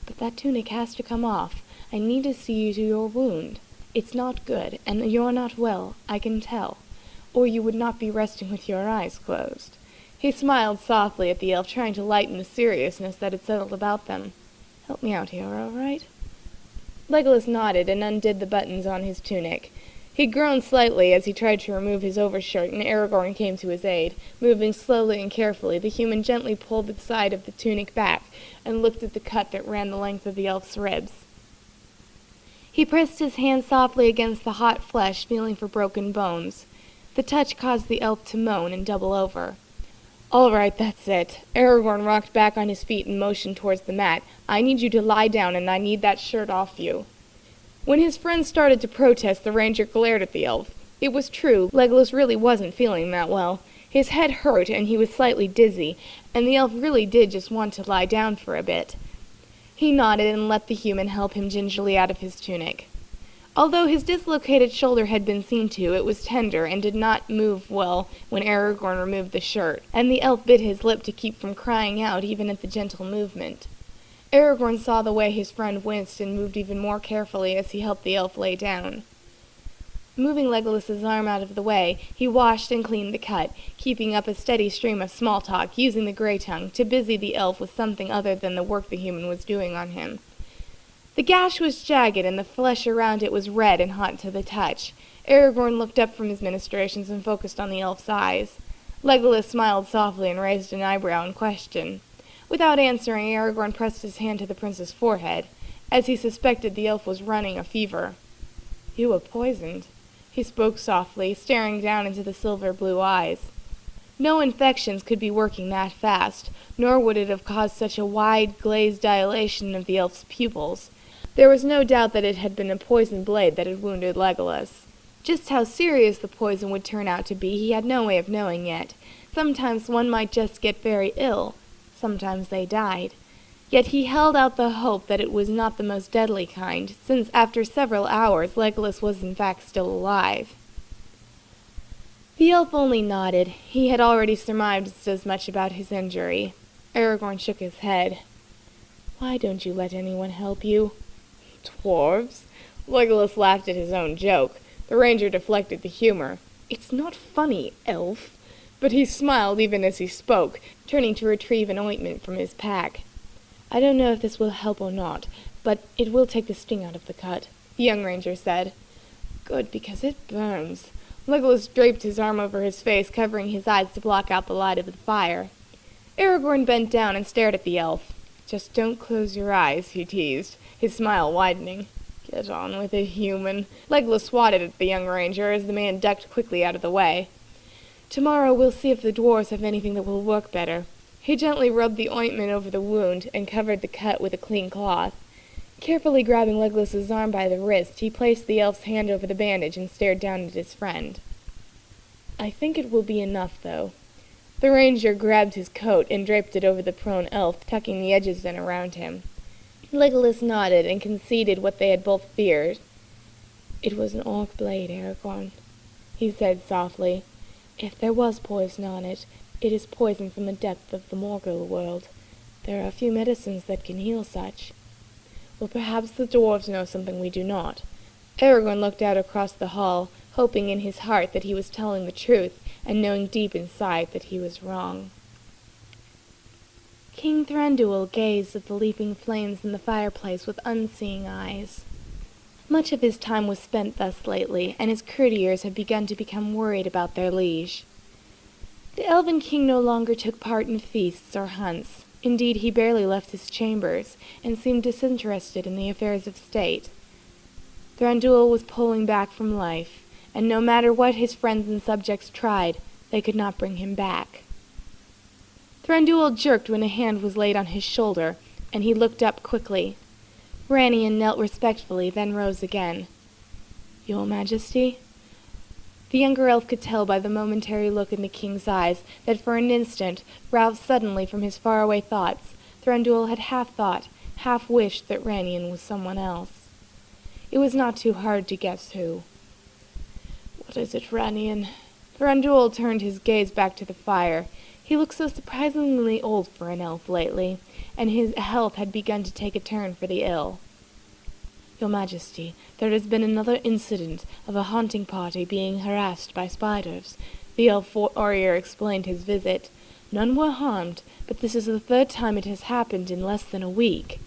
But that tunic has to come off. I need to see you to your wound. It's not good, and you're not well, I can tell. Or you would not be resting with your eyes closed. He smiled softly at the elf, trying to lighten the seriousness that had settled about them. Help me out here, all right? Legolas nodded and undid the buttons on his tunic. He groaned slightly as he tried to remove his overshirt, and Aragorn came to his aid. Moving slowly and carefully, the human gently pulled the side of the tunic back and looked at the cut that ran the length of the elf's ribs. He pressed his hand softly against the hot flesh, feeling for broken bones. The touch caused the elf to moan and double over. "All right, that's it." Aragorn rocked back on his feet and motioned towards the mat. "I need you to lie down, and I need that shirt off you." When his friend started to protest, the ranger glared at the elf. It was true, Legolas really wasn't feeling that well. His head hurt, and he was slightly dizzy, and the elf really did just want to lie down for a bit. He nodded and let the human help him gingerly out of his tunic. Although his dislocated shoulder had been seen to, it was tender and did not move well when Aragorn removed the shirt, and the elf bit his lip to keep from crying out even at the gentle movement. Aragorn saw the way his friend winced and moved even more carefully as he helped the elf lay down. Moving Legolas's arm out of the way, he washed and cleaned the cut, keeping up a steady stream of small talk, using the grey tongue to busy the elf with something other than the work the human was doing on him. The gash was jagged, and the flesh around it was red and hot to the touch. Aragorn looked up from his ministrations and focused on the elf's eyes. Legolas smiled softly and raised an eyebrow in question. Without answering, Aragorn pressed his hand to the prince's forehead. As he suspected, the elf was running a fever. "You were poisoned," he spoke softly, staring down into the silver-blue eyes. No infections could be working that fast, nor would it have caused such a wide, glazed dilation of the elf's pupils. There was no doubt that it had been a poisoned blade that had wounded Legolas. Just how serious the poison would turn out to be he had no way of knowing yet. Sometimes one might just get very ill. Sometimes they died. Yet he held out the hope that it was not the most deadly kind, since after several hours Legolas was in fact still alive. The elf only nodded. He had already surmised as much about his injury. Aragorn shook his head. "Why don't you let anyone help you?" "Dwarves?" Legolas laughed at his own joke. The ranger deflected the humor. "It's not funny, elf." But he smiled even as he spoke, turning to retrieve an ointment from his pack. "I don't know if this will help or not, but it will take the sting out of the cut," the young ranger said. "Good, because it burns." Legolas draped his arm over his face, covering his eyes to block out the light of the fire. Aragorn bent down and stared at the elf. "Just don't close your eyes," he teased, his smile widening. "Get on with it, human." Legolas swatted at the young ranger as the man ducked quickly out of the way. "Tomorrow we'll see if the dwarves have anything that will work better." He gently rubbed the ointment over the wound and covered the cut with a clean cloth. Carefully grabbing Legolas's arm by the wrist, he placed the elf's hand over the bandage and stared down at his friend. "I think it will be enough, though." The ranger grabbed his coat and draped it over the prone elf, tucking the edges in around him. Legolas nodded and conceded what they had both feared. "It was an orc blade, Aragorn," he said softly. "If there was poison on it, it is poison from the depth of the Morgul world. There are few medicines that can heal such. Well, perhaps the dwarves know something we do not." Aragorn looked out across the hall, hoping in his heart that he was telling the truth, and knowing deep inside that he was wrong. King Thranduil gazed at the leaping flames in the fireplace with unseeing eyes. Much of his time was spent thus lately, and his courtiers had begun to become worried about their liege. The elven king no longer took part in feasts or hunts. Indeed, he barely left his chambers, and seemed disinterested in the affairs of state. Thranduil was pulling back from life, and no matter what his friends and subjects tried, they could not bring him back. Thranduil jerked when a hand was laid on his shoulder, and he looked up quickly. Ranian knelt respectfully, then rose again. "Your Majesty?" The younger elf could tell by the momentary look in the king's eyes that for an instant, roused suddenly from his faraway thoughts, Thranduil had half thought, half wished that Ranian was someone else. It was not too hard to guess who. "What is it, Ranian?" Thranduil turned his gaze back to the fire. He looked so surprisingly old for an elf lately, and his health had begun to take a turn for the ill. "Your Majesty, there has been another incident of a hunting party being harassed by spiders." The elf warrior explained his visit. "None were harmed, but this is the third time it has happened in less than a week."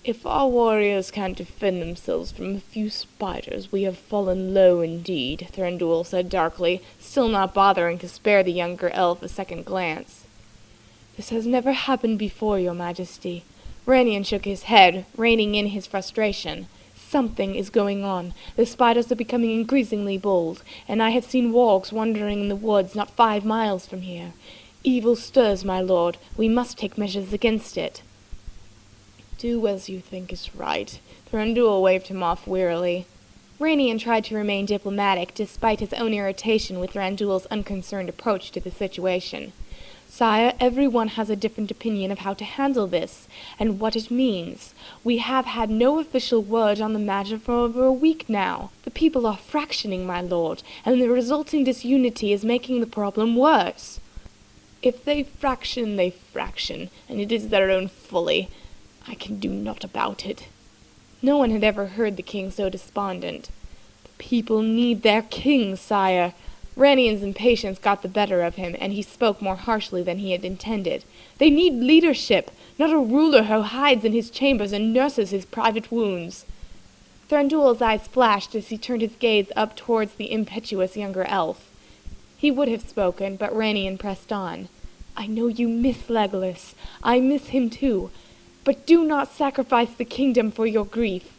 If our warriors can't defend themselves from a few spiders, we have fallen low indeed, Thranduil said darkly, still not bothering to spare the younger elf a second glance. This has never happened before, your majesty. Ranian shook his head, reining in his frustration. Something is going on. The spiders are becoming increasingly bold, and I have seen wargs wandering in the woods not 5 miles from here. Evil stirs, my lord. We must take measures against it. Do as you think is right. Thranduil waved him off wearily. Ranian tried to remain diplomatic, despite his own irritation with Thranduil's unconcerned approach to the situation. Sire, everyone has a different opinion of how to handle this, and what it means. We have had no official word on the matter for over a week now. The people are fractioning, my lord, and the resulting disunity is making the problem worse. If they fraction, and it is their own folly. I can do naught about it. No one had ever heard the king so despondent. The people need their king, sire. Ranian's impatience got the better of him, and he spoke more harshly than he had intended. They need leadership, not a ruler who hides in his chambers and nurses his private wounds. Thranduil's eyes flashed as he turned his gaze up towards the impetuous younger elf. He would have spoken, but Ranian pressed on. I know you miss Legolas. I miss him too. But do not sacrifice the kingdom for your grief.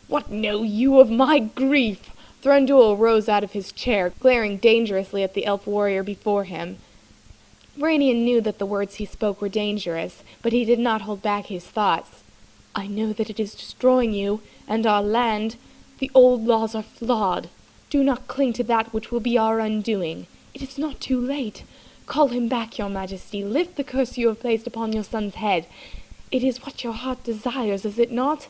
What know you of my grief? Thranduil rose out of his chair, glaring dangerously at the elf warrior before him. Ranian knew that the words he spoke were dangerous, but he did not hold back his thoughts. I know that it is destroying you, and our land. The old laws are flawed. Do not cling to that which will be our undoing. It is not too late. Call him back, your majesty. Lift the curse you have placed upon your son's head. It is what your heart desires, is it not?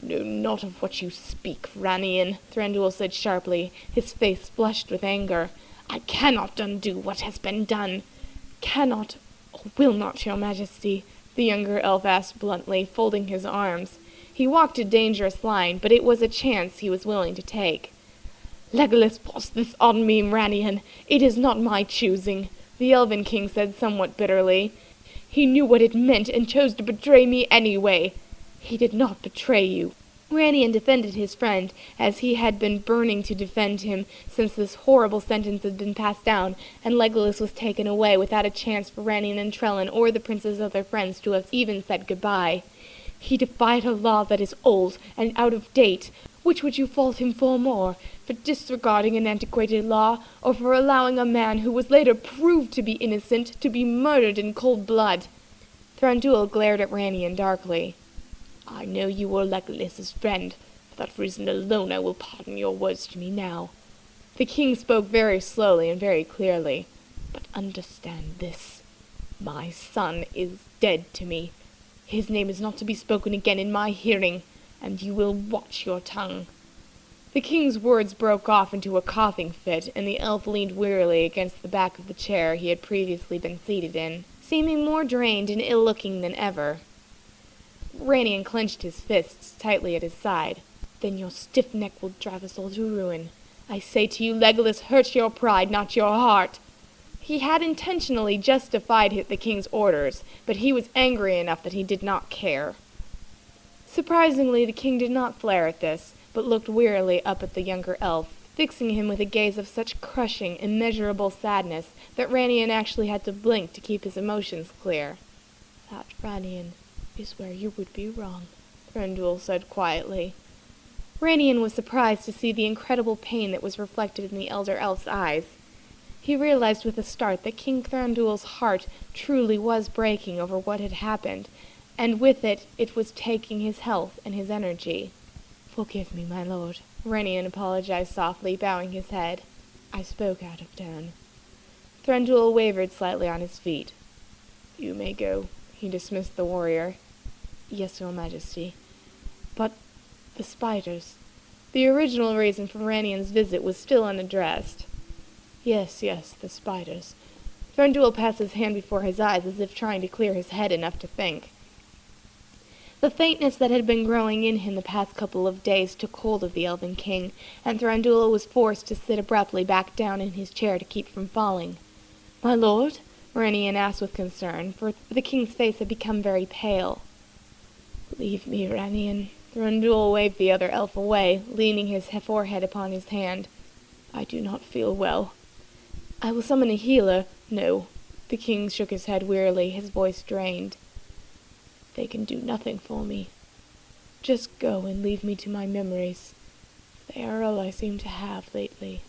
You know not of what you speak, Ranian, Thranduil said sharply, his face flushed with anger. I cannot undo what has been done. Cannot, or will not, your majesty, the younger elf asked bluntly, folding his arms. He walked a dangerous line, but it was a chance he was willing to take. Legolas forced this on me, Ranian. It is not my choosing, the Elven King said somewhat bitterly. He knew what it meant and chose to betray me anyway. He did not betray you. Ranian defended his friend, as he had been burning to defend him since this horrible sentence had been passed down, and Legolas was taken away without a chance for Ranian and Trellin or the prince's other friends to have even said goodbye. He defied a law that is old and out of date. Which would you fault him for more, for disregarding an antiquated law, or for allowing a man who was later proved to be innocent to be murdered in cold blood? Thranduil glared at Ranian darkly. I know you were Legolas's friend. For that reason alone I will pardon your words to me now. The king spoke very slowly and very clearly. But understand this. My son is dead to me. His name is not to be spoken again in my hearing, and you will watch your tongue. The king's words broke off into a coughing fit, and the elf leaned wearily against the back of the chair he had previously been seated in, seeming more drained and ill-looking than ever. Ranian clenched his fists tightly at his side. Then your stiff neck will drive us all to ruin. I say to you, Legolas hurt your pride, not your heart. He had intentionally justified the king's orders, but he was angry enough that he did not care. Surprisingly, the king did not flare at this, but looked wearily up at the younger elf, fixing him with a gaze of such crushing, immeasurable sadness that Ranian actually had to blink to keep his emotions clear. That, Ranian, is where you would be wrong, Thranduil said quietly. Ranian was surprised to see the incredible pain that was reflected in the elder elf's eyes. He realized with a start that King Thranduil's heart truly was breaking over what had happened, and with it, it was taking his health and his energy. Forgive me, my lord, Ranian apologized softly, bowing his head. I spoke out of turn. Thranduil wavered slightly on his feet. You may go, he dismissed the warrior. Yes, your majesty. But the spiders. The original reason for Ranian's visit was still unaddressed. Yes, the spiders. Thranduil passed his hand before his eyes as if trying to clear his head enough to think. The faintness that had been growing in him the past couple of days took hold of the Elven King, and Thranduil was forced to sit abruptly back down in his chair to keep from falling. My lord? Ranian asked with concern, for the king's face had become very pale. Leave me, Ranian. Thranduil waved the other elf away, leaning his forehead upon his hand. I do not feel well. I will summon a healer. No. The king shook his head wearily, his voice drained. They can do nothing for me. Just go and leave me to my memories. They are all I seem to have lately.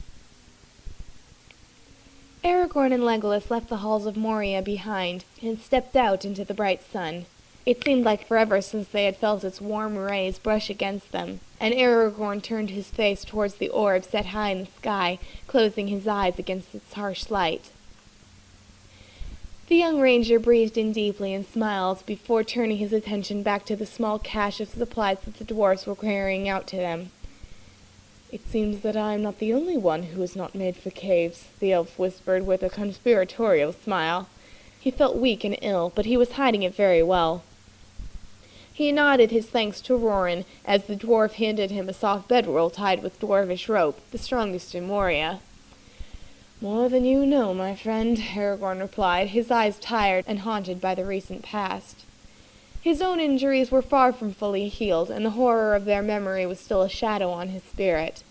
Aragorn and Legolas left the halls of Moria behind and stepped out into the bright sun. It seemed like forever since they had felt its warm rays brush against them, and Aragorn turned his face towards the orb set high in the sky, closing his eyes against its harsh light. The young ranger breathed in deeply and smiled before turning his attention back to the small cache of supplies that the dwarfs were carrying out to them. It seems that I am not the only one who is not made for caves, the elf whispered with a conspiratorial smile. He felt weak and ill, but he was hiding it very well. He nodded his thanks to Roran as the dwarf handed him a soft bedroll tied with dwarvish rope, the strongest in Moria. More than you know, my friend, Aragorn replied, his eyes tired and haunted by the recent past. His own injuries were far from fully healed, and the horror of their memory was still a shadow on his spirit.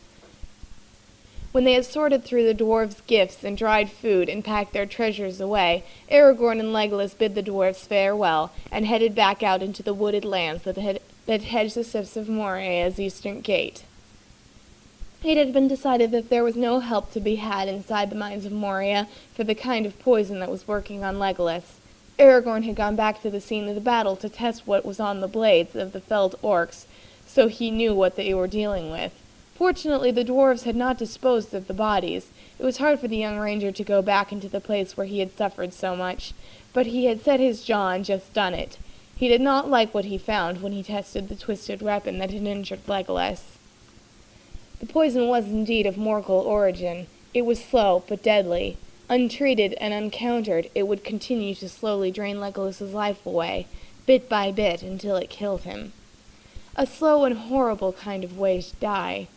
When they had sorted through the dwarves' gifts and dried food and packed their treasures away, Aragorn and Legolas bid the dwarves farewell and headed back out into the wooded lands that hedged the steps of Moria's eastern gate. It had been decided that there was no help to be had inside the mines of Moria for the kind of poison that was working on Legolas. Aragorn had gone back to the scene of the battle to test what was on the blades of the felled orcs, so he knew what they were dealing with. Fortunately, the dwarves had not disposed of the bodies. It was hard for the young ranger to go back into the place where he had suffered so much, but he had set his jaw and just done it. He did not like what he found when he tested the twisted weapon that had injured Legolas. The poison was indeed of mortal origin. It was slow, but deadly. Untreated and uncountered, it would continue to slowly drain Legolas's life away, bit by bit, until it killed him. A slow and horrible kind of way to die.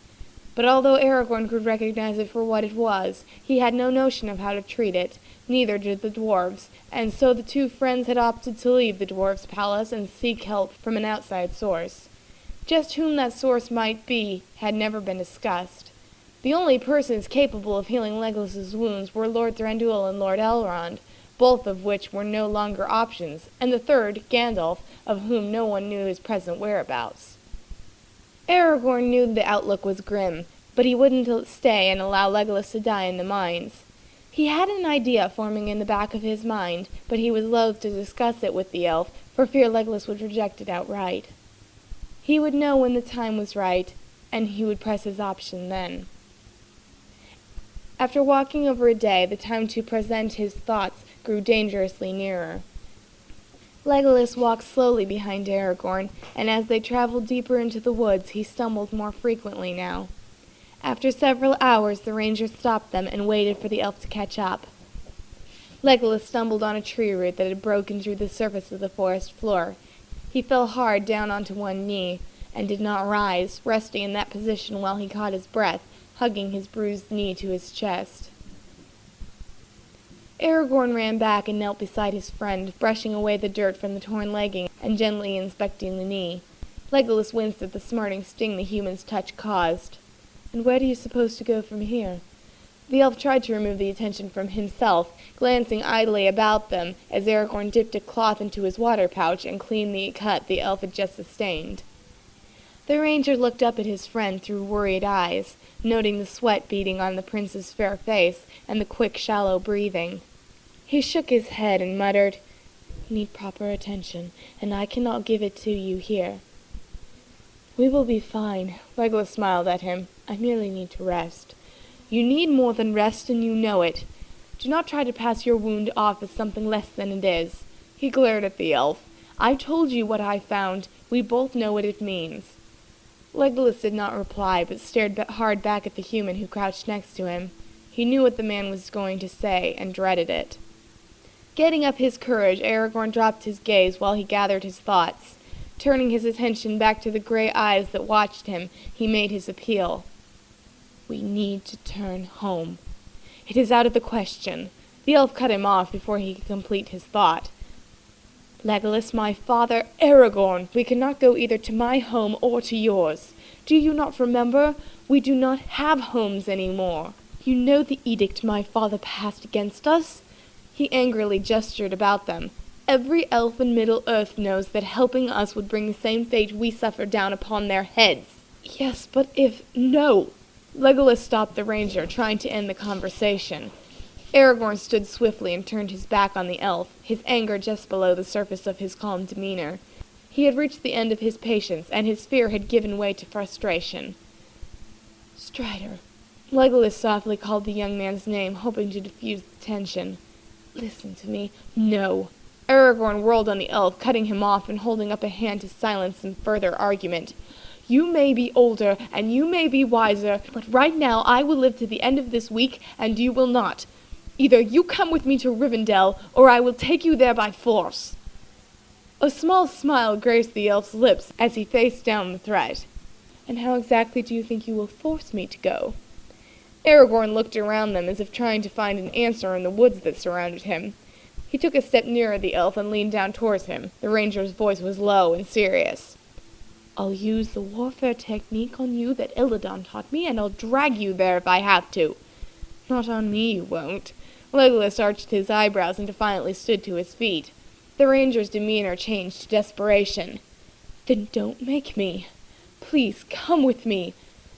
But although Aragorn could recognize it for what it was, he had no notion of how to treat it, neither did the dwarves, and so the two friends had opted to leave the dwarves' palace and seek help from an outside source. Just whom that source might be had never been discussed. The only persons capable of healing Legolas's wounds were Lord Thranduil and Lord Elrond, both of which were no longer options, and the third, Gandalf, of whom no one knew his present whereabouts. Aragorn knew the outlook was grim, but he wouldn't stay and allow Legolas to die in the mines. He had an idea forming in the back of his mind, but he was loath to discuss it with the elf, for fear Legolas would reject it outright. He would know when the time was right, and he would press his option then. After walking over a day, the time to present his thoughts grew dangerously nearer. Legolas walked slowly behind Aragorn, and as they traveled deeper into the woods, he stumbled more frequently now. After several hours, the ranger stopped them and waited for the elf to catch up. Legolas stumbled on a tree root that had broken through the surface of the forest floor. He fell hard down onto one knee, and did not rise, resting in that position while he caught his breath, hugging his bruised knee to his chest. Aragorn ran back and knelt beside his friend, brushing away the dirt from the torn legging and gently inspecting the knee. Legolas winced at the smarting sting the human's touch caused. "And where do you suppose to go from here?" The elf tried to remove the attention from himself, glancing idly about them as Aragorn dipped a cloth into his water pouch and cleaned the cut the elf had just sustained. The ranger looked up at his friend through worried eyes, noting the sweat beading on the prince's fair face and the quick, shallow breathing. He shook his head and muttered, "You need proper attention, and I cannot give it to you here." "We will be fine," Legolas smiled at him. "I merely need to rest." "You need more than rest, and you know it. Do not try to pass your wound off as something less than it is." He glared at the elf. "I told you what I found. We both know what it means." Legolas did not reply, but stared hard back at the human who crouched next to him. He knew what the man was going to say, and dreaded it. Getting up his courage, Aragorn dropped his gaze while he gathered his thoughts. Turning his attention back to the gray eyes that watched him, he made his appeal. "We need to turn home. It is out of the question." The elf cut him off before he could complete his thought. Legolas, my father, Aragorn, we cannot go either to my home or to yours. Do you not remember? We do not have homes anymore. You know the edict my father passed against us? He angrily gestured about them. Every elf in Middle-earth knows that helping us would bring the same fate we suffer down upon their heads. Yes, but if... No! Legolas stopped the ranger, trying to end the conversation. Aragorn stood swiftly and turned his back on the elf, his anger just below the surface of his calm demeanor. He had reached the end of his patience, and his fear had given way to frustration. Strider. Legolas softly called the young man's name, hoping to diffuse the tension. Listen to me. No. Aragorn whirled on the elf, cutting him off and holding up a hand to silence some further argument. You may be older, and you may be wiser, but right now I will live to the end of this week, and you will not. Either you come with me to Rivendell, or I will take you there by force. A small smile graced the elf's lips as he faced down the threat. And how exactly do you think you will force me to go? Aragorn looked around them as if trying to find an answer in the woods that surrounded him. He took a step nearer the elf and leaned down towards him. The ranger's voice was low and serious. I'll use the warfare technique on you that Illidan taught me, and I'll drag you there if I have to. Not on me, you won't. Legolas arched his eyebrows and defiantly stood to his feet. The ranger's demeanor changed to desperation. Then don't make me. Please, come with me.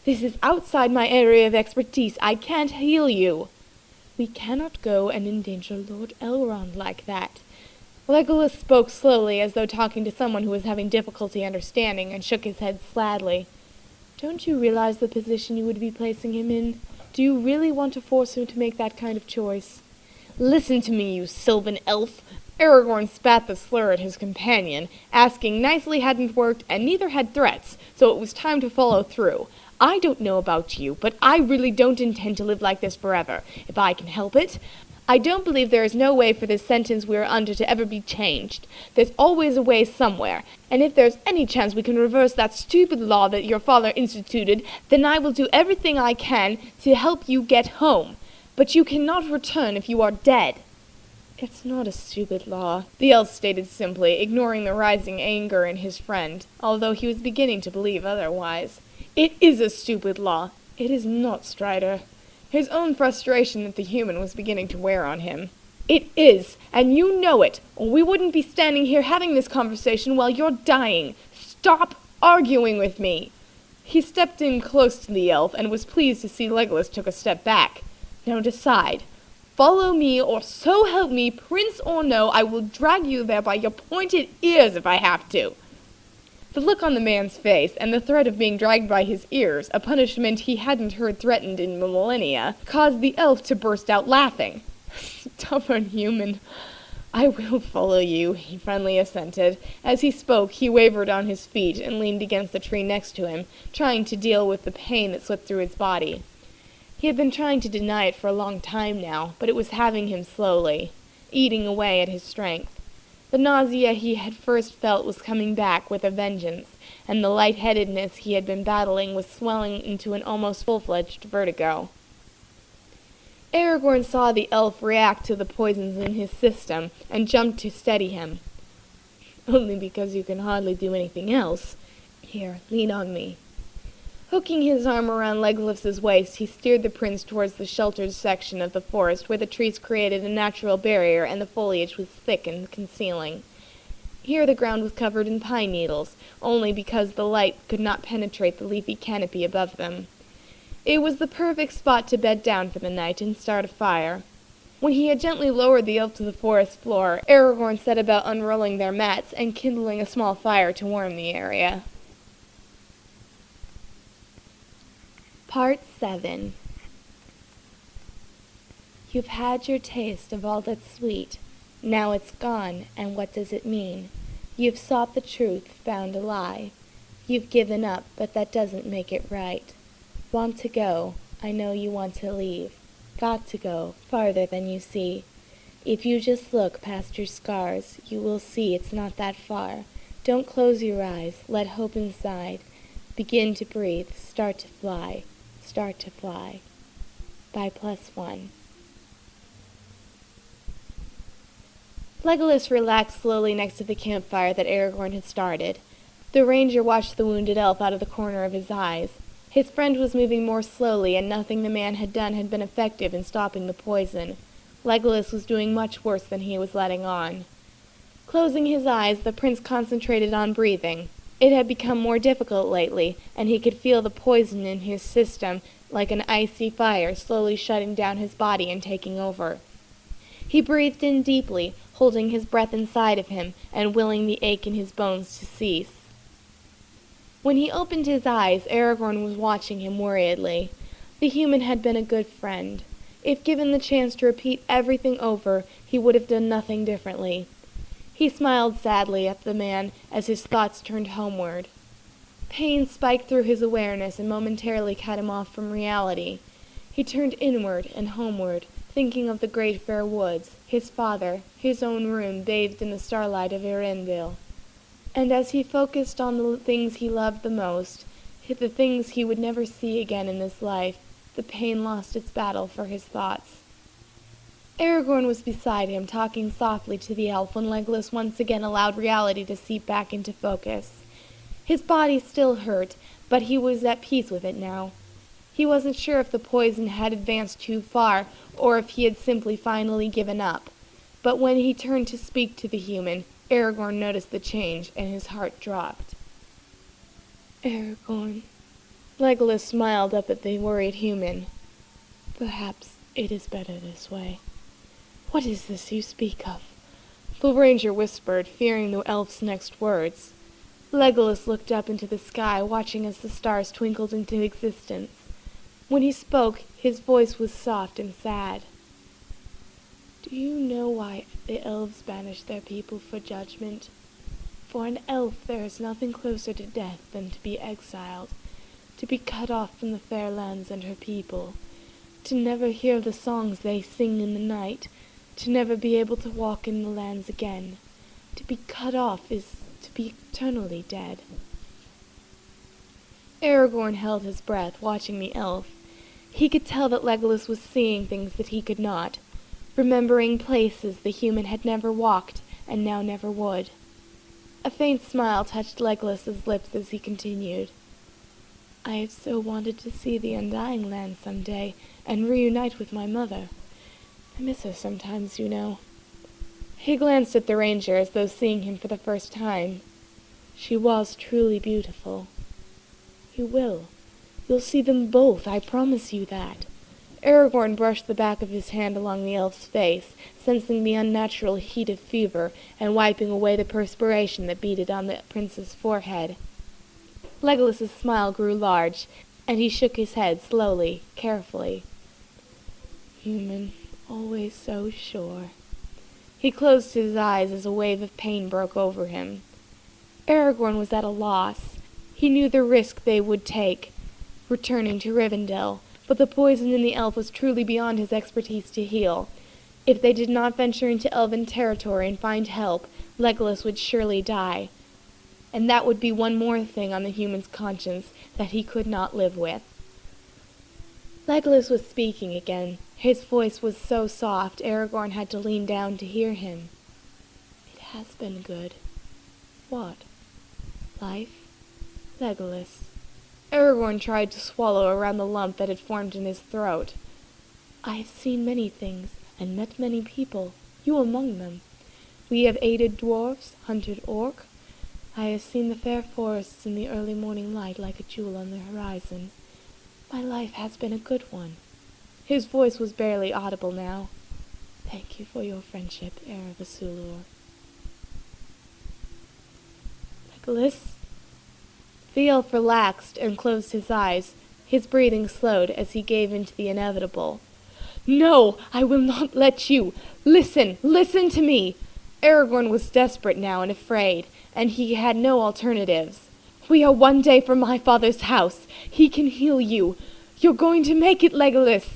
This is outside my area of expertise. I can't heal you. We cannot go and endanger Lord Elrond like that. Legolas spoke slowly, as though talking to someone who was having difficulty understanding, and shook his head sadly. Don't you realize the position you would be placing him in? Do you really want to force him to make that kind of choice? Listen to me, you sylvan elf. Aragorn spat the slur at his companion. Asking nicely hadn't worked, and neither had threats, so it was time to follow through. I don't know about you, but I really don't intend to live like this forever, if I can help it. I don't believe there is no way for this sentence we are under to ever be changed. There's always a way somewhere, and if there's any chance we can reverse that stupid law that your father instituted, then I will do everything I can to help you get home. But you cannot return if you are dead. It's not a stupid law, the elf stated simply, ignoring the rising anger in his friend, although he was beginning to believe otherwise. It is a stupid law. It is not, Strider. His own frustration at the human was beginning to wear on him. It is, and you know it, or we wouldn't be standing here having this conversation while you're dying. Stop arguing with me. He stepped in close to the elf, and was pleased to see Legolas took a step back. Now decide. Follow me, or so help me, prince or no, I will drag you there by your pointed ears if I have to. The look on the man's face, and the threat of being dragged by his ears, a punishment he hadn't heard threatened in millennia, caused the elf to burst out laughing. Stubborn human. I will follow you, he friendly assented. As he spoke, he wavered on his feet and leaned against the tree next to him, trying to deal with the pain that swept through his body. He had been trying to deny it for a long time now, but it was having him slowly, eating away at his strength. The nausea he had first felt was coming back with a vengeance, and the lightheadedness he had been battling was swelling into an almost full-fledged vertigo. Aragorn saw the elf react to the poisons in his system, and jumped to steady him. Only because you can hardly do anything else. Here, lean on me. Hooking his arm around Legolas's waist, he steered the prince towards the sheltered section of the forest where the trees created a natural barrier and the foliage was thick and concealing. Here the ground was covered in pine needles, only because the light could not penetrate the leafy canopy above them. It was the perfect spot to bed down for the night and start a fire. When he had gently lowered the elf to the forest floor, Aragorn set about unrolling their mats and kindling a small fire to warm the area. Part 7. You've had your taste of all that's sweet. Now it's gone, and what does it mean? You've sought the truth, found a lie. You've given up, but that doesn't make it right. Want to go, I know you want to leave. Got to go, farther than you see. If you just look past your scars, you will see it's not that far. Don't close your eyes, let hope inside. Begin to breathe, start to fly. Start to fly. By +1. Legolas relaxed slowly next to the campfire that Aragorn had started. The ranger watched the wounded elf out of the corner of his eyes. His friend was moving more slowly, and nothing the man had done had been effective in stopping the poison. Legolas was doing much worse than he was letting on. Closing his eyes, the prince concentrated on breathing. It had become more difficult lately, and he could feel the poison in his system like an icy fire slowly shutting down his body and taking over. He breathed in deeply, holding his breath inside of him and willing the ache in his bones to cease. When he opened his eyes, Aragorn was watching him worriedly. The human had been a good friend. If given the chance to repeat everything over, he would have done nothing differently. He smiled sadly at the man as his thoughts turned homeward. Pain spiked through his awareness and momentarily cut him off from reality. He turned inward and homeward, thinking of the great fair woods, his father, his own room bathed in the starlight of Eärendil. And as he focused on the things he loved the most, the things he would never see again in this life, the pain lost its battle for his thoughts. Aragorn was beside him, talking softly to the elf when Legolas once again allowed reality to seep back into focus. His body still hurt, but he was at peace with it now. He wasn't sure if the poison had advanced too far, or if he had simply finally given up. But when he turned to speak to the human, Aragorn noticed the change, and his heart dropped. "Aragorn." Legolas smiled up at the worried human. "Perhaps it is better this way." "What is this you speak of?" the ranger whispered, fearing the elf's next words. Legolas looked up into the sky, watching as the stars twinkled into existence. When he spoke, his voice was soft and sad. "Do you know why the elves banish their people for judgment? For an elf there is nothing closer to death than to be exiled, to be cut off from the fair lands and her people, to never hear the songs they sing in the night, to never be able to walk in the lands again. To be cut off is to be eternally dead." Aragorn held his breath, watching the elf. He could tell that Legolas was seeing things that he could not, remembering places the human had never walked and now never would. A faint smile touched Legolas's lips as he continued. "I have so wanted to see the Undying Land some day and reunite with my mother. I miss her sometimes, you know." He glanced at the ranger as though seeing him for the first time. "She was truly beautiful." "You will. You'll see them both, I promise you that." Aragorn brushed the back of his hand along the elf's face, sensing the unnatural heat of fever, and wiping away the perspiration that beaded on the prince's forehead. Legolas's smile grew large, and he shook his head slowly, carefully. "Human, always so sure." He closed his eyes as a wave of pain broke over him. Aragorn was at a loss. He knew the risk they would take, returning to Rivendell, but the poison in the elf was truly beyond his expertise to heal. If they did not venture into elven territory and find help, Legolas would surely die. And that would be one more thing on the human's conscience that he could not live with. Legolas was speaking again. His voice was so soft, Aragorn had to lean down to hear him. "It has been good." "What?" "Life." "Legolas." Aragorn tried to swallow around the lump that had formed in his throat. "I have seen many things, and met many people, you among them. We have aided dwarfs, hunted orc. I have seen the fair forests in the early morning light like a jewel on the horizon. My life has been a good one." His voice was barely audible now. "Thank you for your friendship, heir of Asulur." "Legolas?" The elf relaxed and closed his eyes. His breathing slowed as he gave in to the inevitable. "No, I will not let you. Listen to me." Aragorn was desperate now and afraid, and he had no alternatives. "We are one day from my father's house. He can heal you. You're going to make it, Legolas."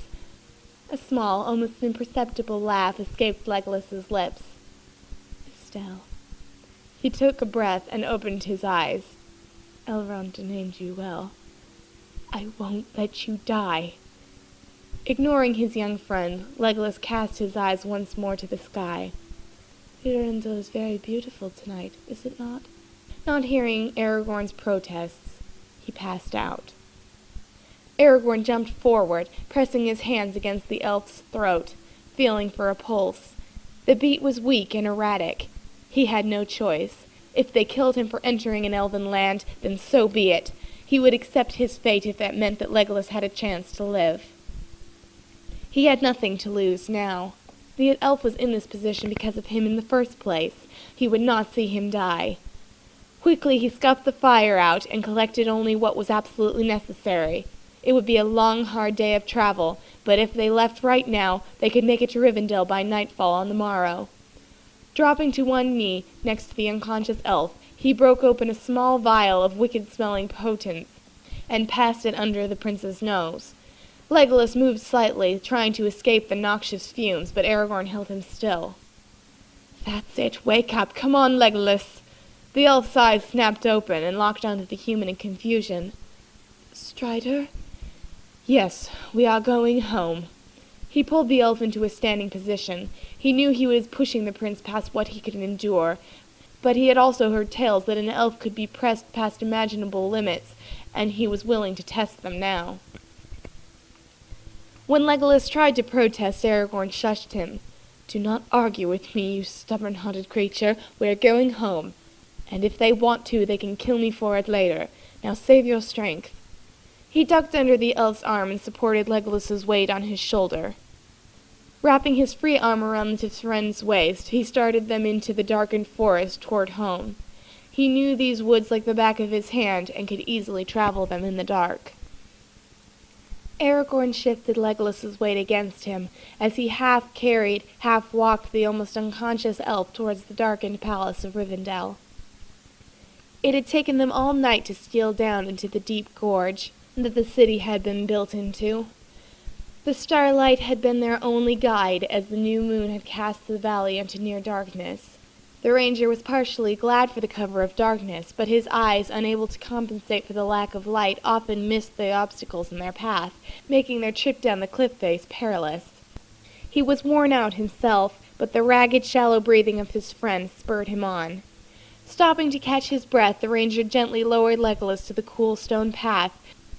A small, almost imperceptible laugh escaped Legolas's lips. "Estelle." He took a breath and opened his eyes. "Elrond named you well. I won't let you die." Ignoring his young friend, Legolas cast his eyes once more to the sky. Rivendell is very beautiful tonight, is it not? Not hearing Aragorn's protests, he passed out. Aragorn jumped forward, pressing his hands against the elf's throat, feeling for a pulse. The beat was weak and erratic. He had no choice. If they killed him for entering an elven land, then so be it. He would accept his fate if that meant that Legolas had a chance to live. He had nothing to lose now. The elf was in this position because of him in the first place. He would not see him die. Quickly he scuffed the fire out and collected only what was absolutely necessary. It would be a long, hard day of travel, but if they left right now, they could make it to Rivendell by nightfall on the morrow. Dropping to one knee next to the unconscious elf, he broke open a small vial of wicked-smelling potence and passed it under the prince's nose. Legolas moved slightly, trying to escape the noxious fumes, but Aragorn held him still. "That's it. Wake up. Come on, Legolas." The elf's eyes snapped open and locked onto the human in confusion. "Strider?" "Yes, we are going home." He pulled the elf into a standing position. He knew he was pushing the prince past what he could endure, but he had also heard tales that an elf could be pressed past imaginable limits, and he was willing to test them now. When Legolas tried to protest, Aragorn shushed him. "Do not argue with me, you stubborn-hearted creature. We are going home. And if they want to, they can kill me for it later. Now save your strength." He ducked under the elf's arm and supported Legolas's weight on his shoulder. Wrapping his free arm around his friend's waist, he started them into the darkened forest toward home. He knew these woods like the back of his hand and could easily travel them in the dark. Aragorn shifted Legolas's weight against him as he half carried, half walked the almost unconscious elf towards the darkened palace of Rivendell. It had taken them all night to steal down into the deep gorge that the city had been built into. The starlight had been their only guide as the new moon had cast the valley into near darkness. The ranger was partially glad for the cover of darkness, but his eyes, unable to compensate for the lack of light, often missed the obstacles in their path, making their trip down the cliff face perilous. He was worn out himself, but the ragged, shallow breathing of his friend spurred him on. Stopping to catch his breath, the ranger gently lowered Legolas to the cool stone path,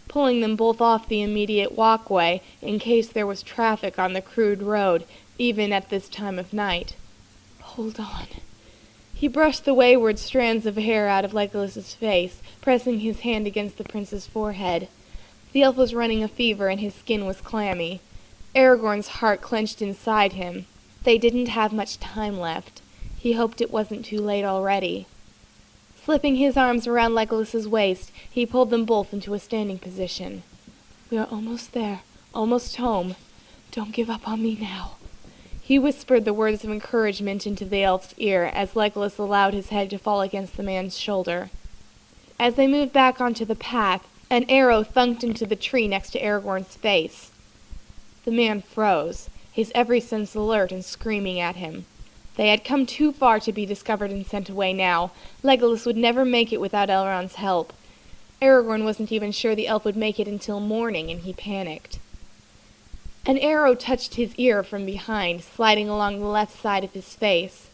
pulling them both off the immediate walkway in case there was traffic on the crude road, even at this time of night. "Hold on." He brushed the wayward strands of hair out of Legolas's face, pressing his hand against the prince's forehead. The elf was running a fever and his skin was clammy. Aragorn's heart clenched inside him. They didn't have much time left. He hoped it wasn't too late already. Slipping his arms around Legolas's waist, he pulled them both into a standing position. "We are almost there, almost home. Don't give up on me now." He whispered the words of encouragement into the elf's ear as Legolas allowed his head to fall against the man's shoulder. As they moved back onto the path, an arrow thunked into the tree next to Aragorn's face. The man froze, his every sense alert and screaming at him. They had come too far to be discovered and sent away now. Legolas would never make it without Elrond's help. Aragorn wasn't even sure the elf would make it until morning, and he panicked. An arrow touched his ear from behind, sliding along the left side of his face.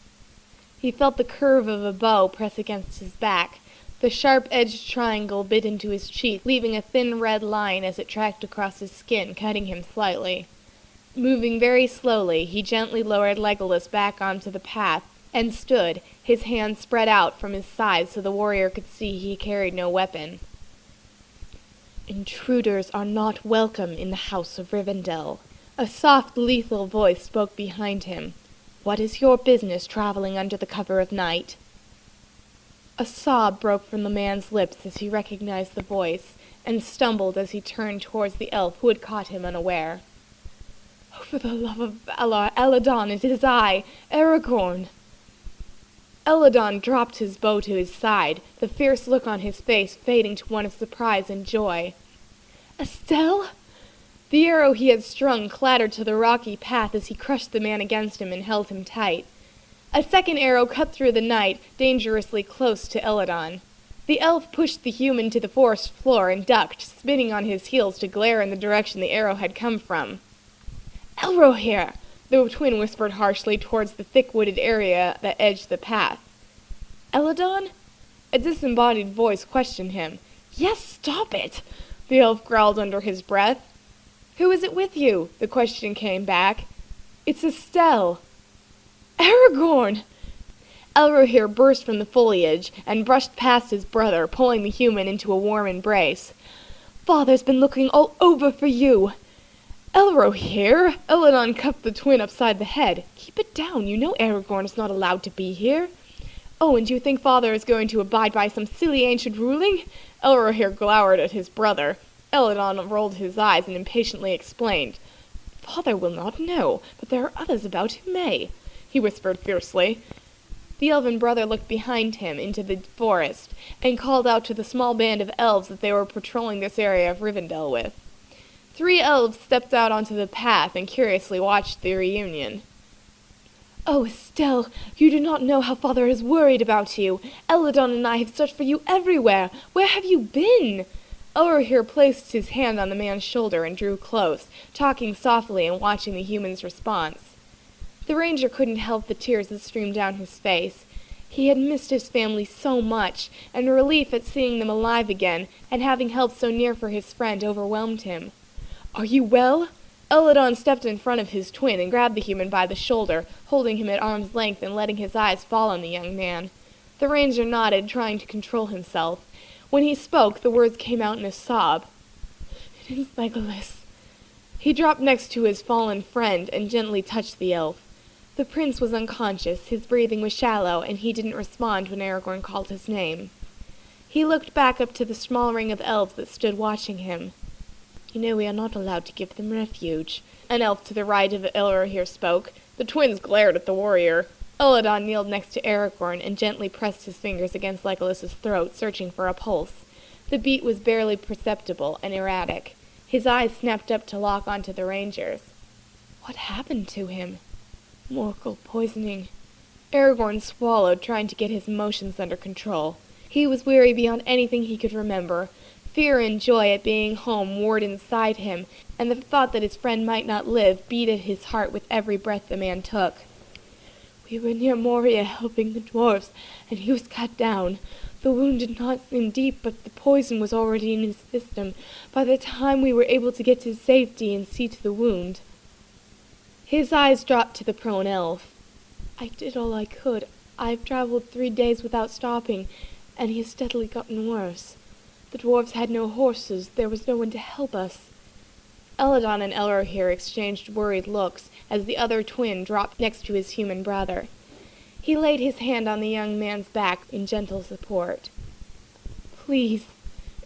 He felt the curve of a bow press against his back. The sharp-edged triangle bit into his cheek, leaving a thin red line as it tracked across his skin, cutting him slightly. Moving very slowly, he gently lowered Legolas back onto the path, and stood, his hands spread out from his sides so the warrior could see he carried no weapon. "Intruders are not welcome in the house of Rivendell." A soft, lethal voice spoke behind him. "What is your business traveling under the cover of night?" A sob broke from the man's lips as he recognized the voice, and stumbled as he turned towards the elf who had caught him unaware. "Oh, for the love of Valar, Eladon, it is I, Aragorn!" Eladon dropped his bow to his side, the fierce look on his face fading to one of surprise and joy. "Estelle?" The arrow he had strung clattered to the rocky path as he crushed the man against him and held him tight. A second arrow cut through the night, dangerously close to Eladon. The elf pushed the human to the forest floor and ducked, spinning on his heels to glare in the direction the arrow had come from. "Elrohir!" The twin whispered harshly towards the thick-wooded area that edged the path. "Eladon?" A disembodied voice questioned him. "Yes, stop it!" the elf growled under his breath. "Who is it with you?" the question came back. "It's Estelle." "Aragorn!" Elrohir burst from the foliage and brushed past his brother, pulling the human into a warm embrace. "Father's been looking all over for you." "Elrohir!" Eladon cuffed the twin upside the head. "Keep it down. You know Aragorn is not allowed to be here." "Oh, and you think father is going to abide by some silly ancient ruling?" Elrohir glowered at his brother. Eladon rolled his eyes and impatiently explained. "Father will not know, but there are others about who may," he whispered fiercely. The elven brother looked behind him into the forest and called out to the small band of elves that they were patrolling this area of Rivendell with. 3 elves stepped out onto the path and curiously watched the reunion. "Oh, Estelle, you do not know how father is worried about you. Eladon and I have searched for you everywhere. Where have you been?" Elrohir placed his hand on the man's shoulder and drew close, talking softly and watching the human's response. The ranger couldn't help the tears that streamed down his face. He had missed his family so much, and relief at seeing them alive again and having help so near for his friend overwhelmed him. "Are you well?" Eladon stepped in front of his twin and grabbed the human by the shoulder, holding him at arm's length and letting his eyes fall on the young man. The ranger nodded, trying to control himself. When he spoke, the words came out in a sob. "It is Legolas." He dropped next to his fallen friend and gently touched the elf. The prince was unconscious, his breathing was shallow, and he didn't respond when Aragorn called his name. He looked back up to the small ring of elves that stood watching him. "You know we are not allowed to give them refuge," an elf to the right of Elrohir spoke. The twins glared at the warrior. Eladon kneeled next to Aragorn and gently pressed his fingers against Legolas's throat, searching for a pulse. The beat was barely perceptible and erratic. His eyes snapped up to lock onto the ranger's. What happened to him? Morgul poisoning. Aragorn swallowed, trying to get his emotions under control. He was weary beyond anything he could remember. Fear and joy at being home warred inside him, and the thought that his friend might not live beat at his heart with every breath the man took. "We were near Moria helping the dwarves, and he was cut down. The wound did not seem deep, but the poison was already in his system by the time we were able to get to safety and see to the wound." His eyes dropped to the prone elf. "I did all I could. I've traveled 3 days without stopping, and he has steadily gotten worse. The dwarves had no horses. There was no one to help us." Eladon and Elrohir exchanged worried looks as the other twin dropped next to his human brother. He laid his hand on the young man's back in gentle support. "Please."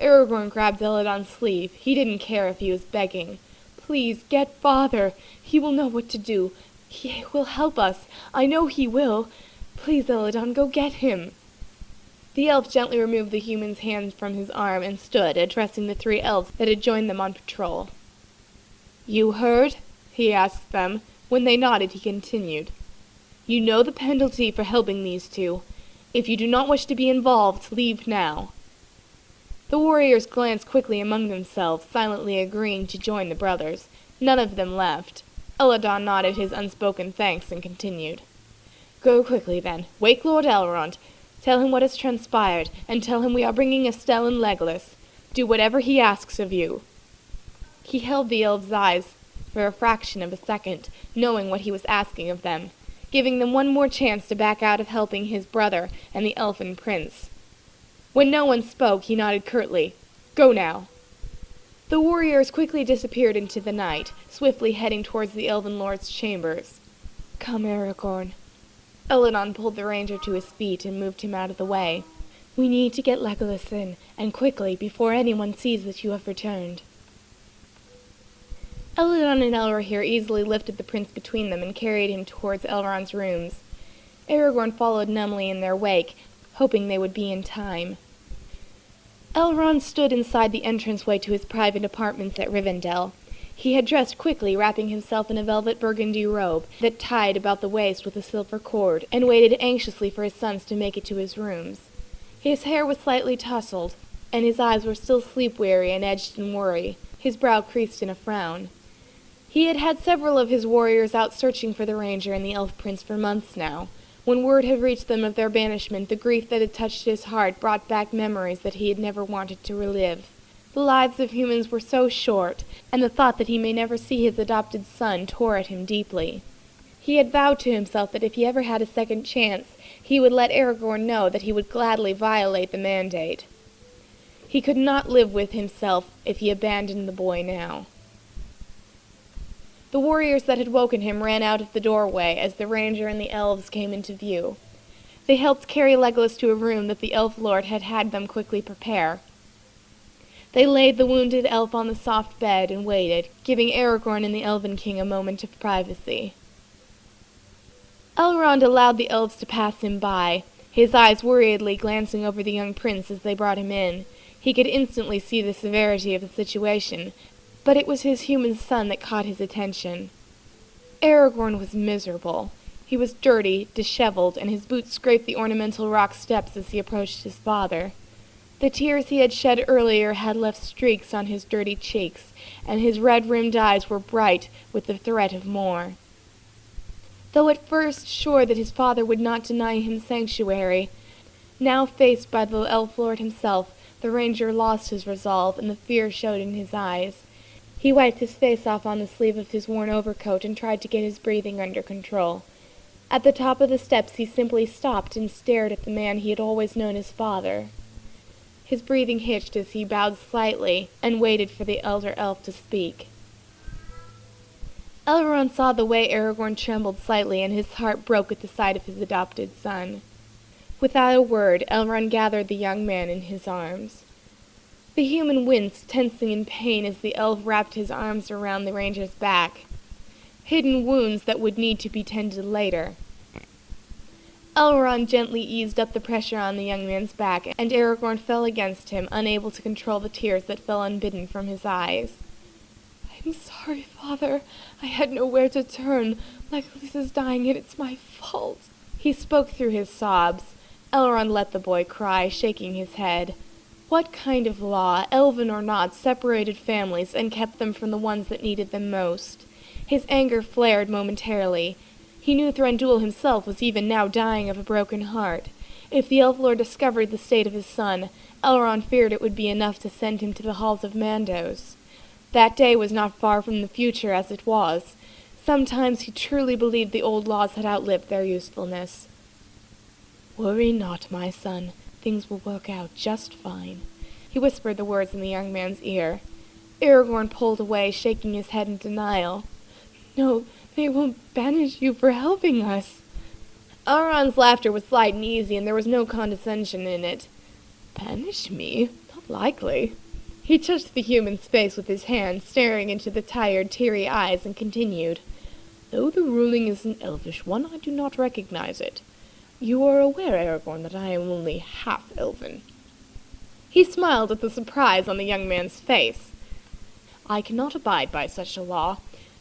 Aragorn grabbed Eladon's sleeve. He didn't care if he was begging. "Please, get father. He will know what to do. He will help us. I know he will. Please, Eladon, go get him." The elf gently removed the human's hand from his arm and stood, addressing the 3 elves that had joined them on patrol. "You heard?" he asked them. When they nodded, he continued. "You know the penalty for helping these 2. If you do not wish to be involved, leave now." The warriors glanced quickly among themselves, silently agreeing to join the brothers. None of them left. Eladon nodded his unspoken thanks and continued. "Go quickly, then. Wake Lord Elrond. Tell him what has transpired, and tell him we are bringing Estelle and Legolas. Do whatever he asks of you." He held the elves' eyes for a fraction of a second, knowing what he was asking of them, giving them one more chance to back out of helping his brother and the elfin prince. When no one spoke, he nodded curtly. "Go now." The warriors quickly disappeared into the night, swiftly heading towards the elven lord's chambers. "Come, Aragorn." Eladon pulled the ranger to his feet and moved him out of the way. "We need to get Legolas in, and quickly, before anyone sees that you have returned." Eladon and Elrohir easily lifted the prince between them and carried him towards Elrond's rooms. Aragorn followed numbly in their wake, hoping they would be in time. Elrond stood inside the entranceway to his private apartments at Rivendell. He had dressed quickly, wrapping himself in a velvet burgundy robe that tied about the waist with a silver cord, and waited anxiously for his sons to make it to his rooms. His hair was slightly tousled, and his eyes were still sleep-weary and edged in worry, his brow creased in a frown. He had had several of his warriors out searching for the ranger and the elf prince for months now. When word had reached them of their banishment, the grief that had touched his heart brought back memories that he had never wanted to relive. The lives of humans were so short, and the thought that he may never see his adopted son tore at him deeply. He had vowed to himself that if he ever had a second chance, he would let Aragorn know that he would gladly violate the mandate. He could not live with himself if he abandoned the boy now. The warriors that had woken him ran out of the doorway as the ranger and the elves came into view. They helped carry Legolas to a room that the elf lord had had them quickly prepare. They laid the wounded elf on the soft bed and waited, giving Aragorn and the Elven King a moment of privacy. Elrond allowed the elves to pass him by, his eyes worriedly glancing over the young prince as they brought him in. He could instantly see the severity of the situation, but it was his human son that caught his attention. Aragorn was miserable. He was dirty, disheveled, and his boots scraped the ornamental rock steps as he approached his father. The tears he had shed earlier had left streaks on his dirty cheeks, and his red-rimmed eyes were bright with the threat of more. Though at first sure that his father would not deny him sanctuary, now faced by the elf lord himself, the ranger lost his resolve, and the fear showed in his eyes. He wiped his face off on the sleeve of his worn overcoat and tried to get his breathing under control. At the top of the steps he simply stopped and stared at the man he had always known as father. His breathing hitched as he bowed slightly and waited for the elder elf to speak. Elrond saw the way Aragorn trembled slightly, and his heart broke at the sight of his adopted son. Without a word, Elrond gathered the young man in his arms. The human winced, tensing in pain as the elf wrapped his arms around the ranger's back. Hidden wounds that would need to be tended later. Elrond gently eased up the pressure on the young man's back, and Aragorn fell against him, unable to control the tears that fell unbidden from his eyes. "I'm sorry, Father. I had nowhere to turn. Legolas is dying, and it's my fault." He spoke through his sobs. Elrond let the boy cry, shaking his head. What kind of law, elven or not, separated families and kept them from the ones that needed them most? His anger flared momentarily. He knew Thranduil himself was even now dying of a broken heart. If the elf lord discovered the state of his son, Elrond feared it would be enough to send him to the halls of Mandos. That day was not far from the future as it was. Sometimes he truly believed the old laws had outlived their usefulness. "Worry not, my son. Things will work out just fine." He whispered the words in the young man's ear. Aragorn pulled away, shaking his head in denial. "No, they won't banish you for helping us." Elrond's laughter was light and easy, and there was no condescension in it. "Banish me? Not likely." He touched the human's face with his hand, staring into the tired, teary eyes, and continued, "Though the ruling is an elvish one, I do not recognize it. You are aware, Aragorn, that I am only half-elven." He smiled at the surprise on the young man's face. "I cannot abide by such a law,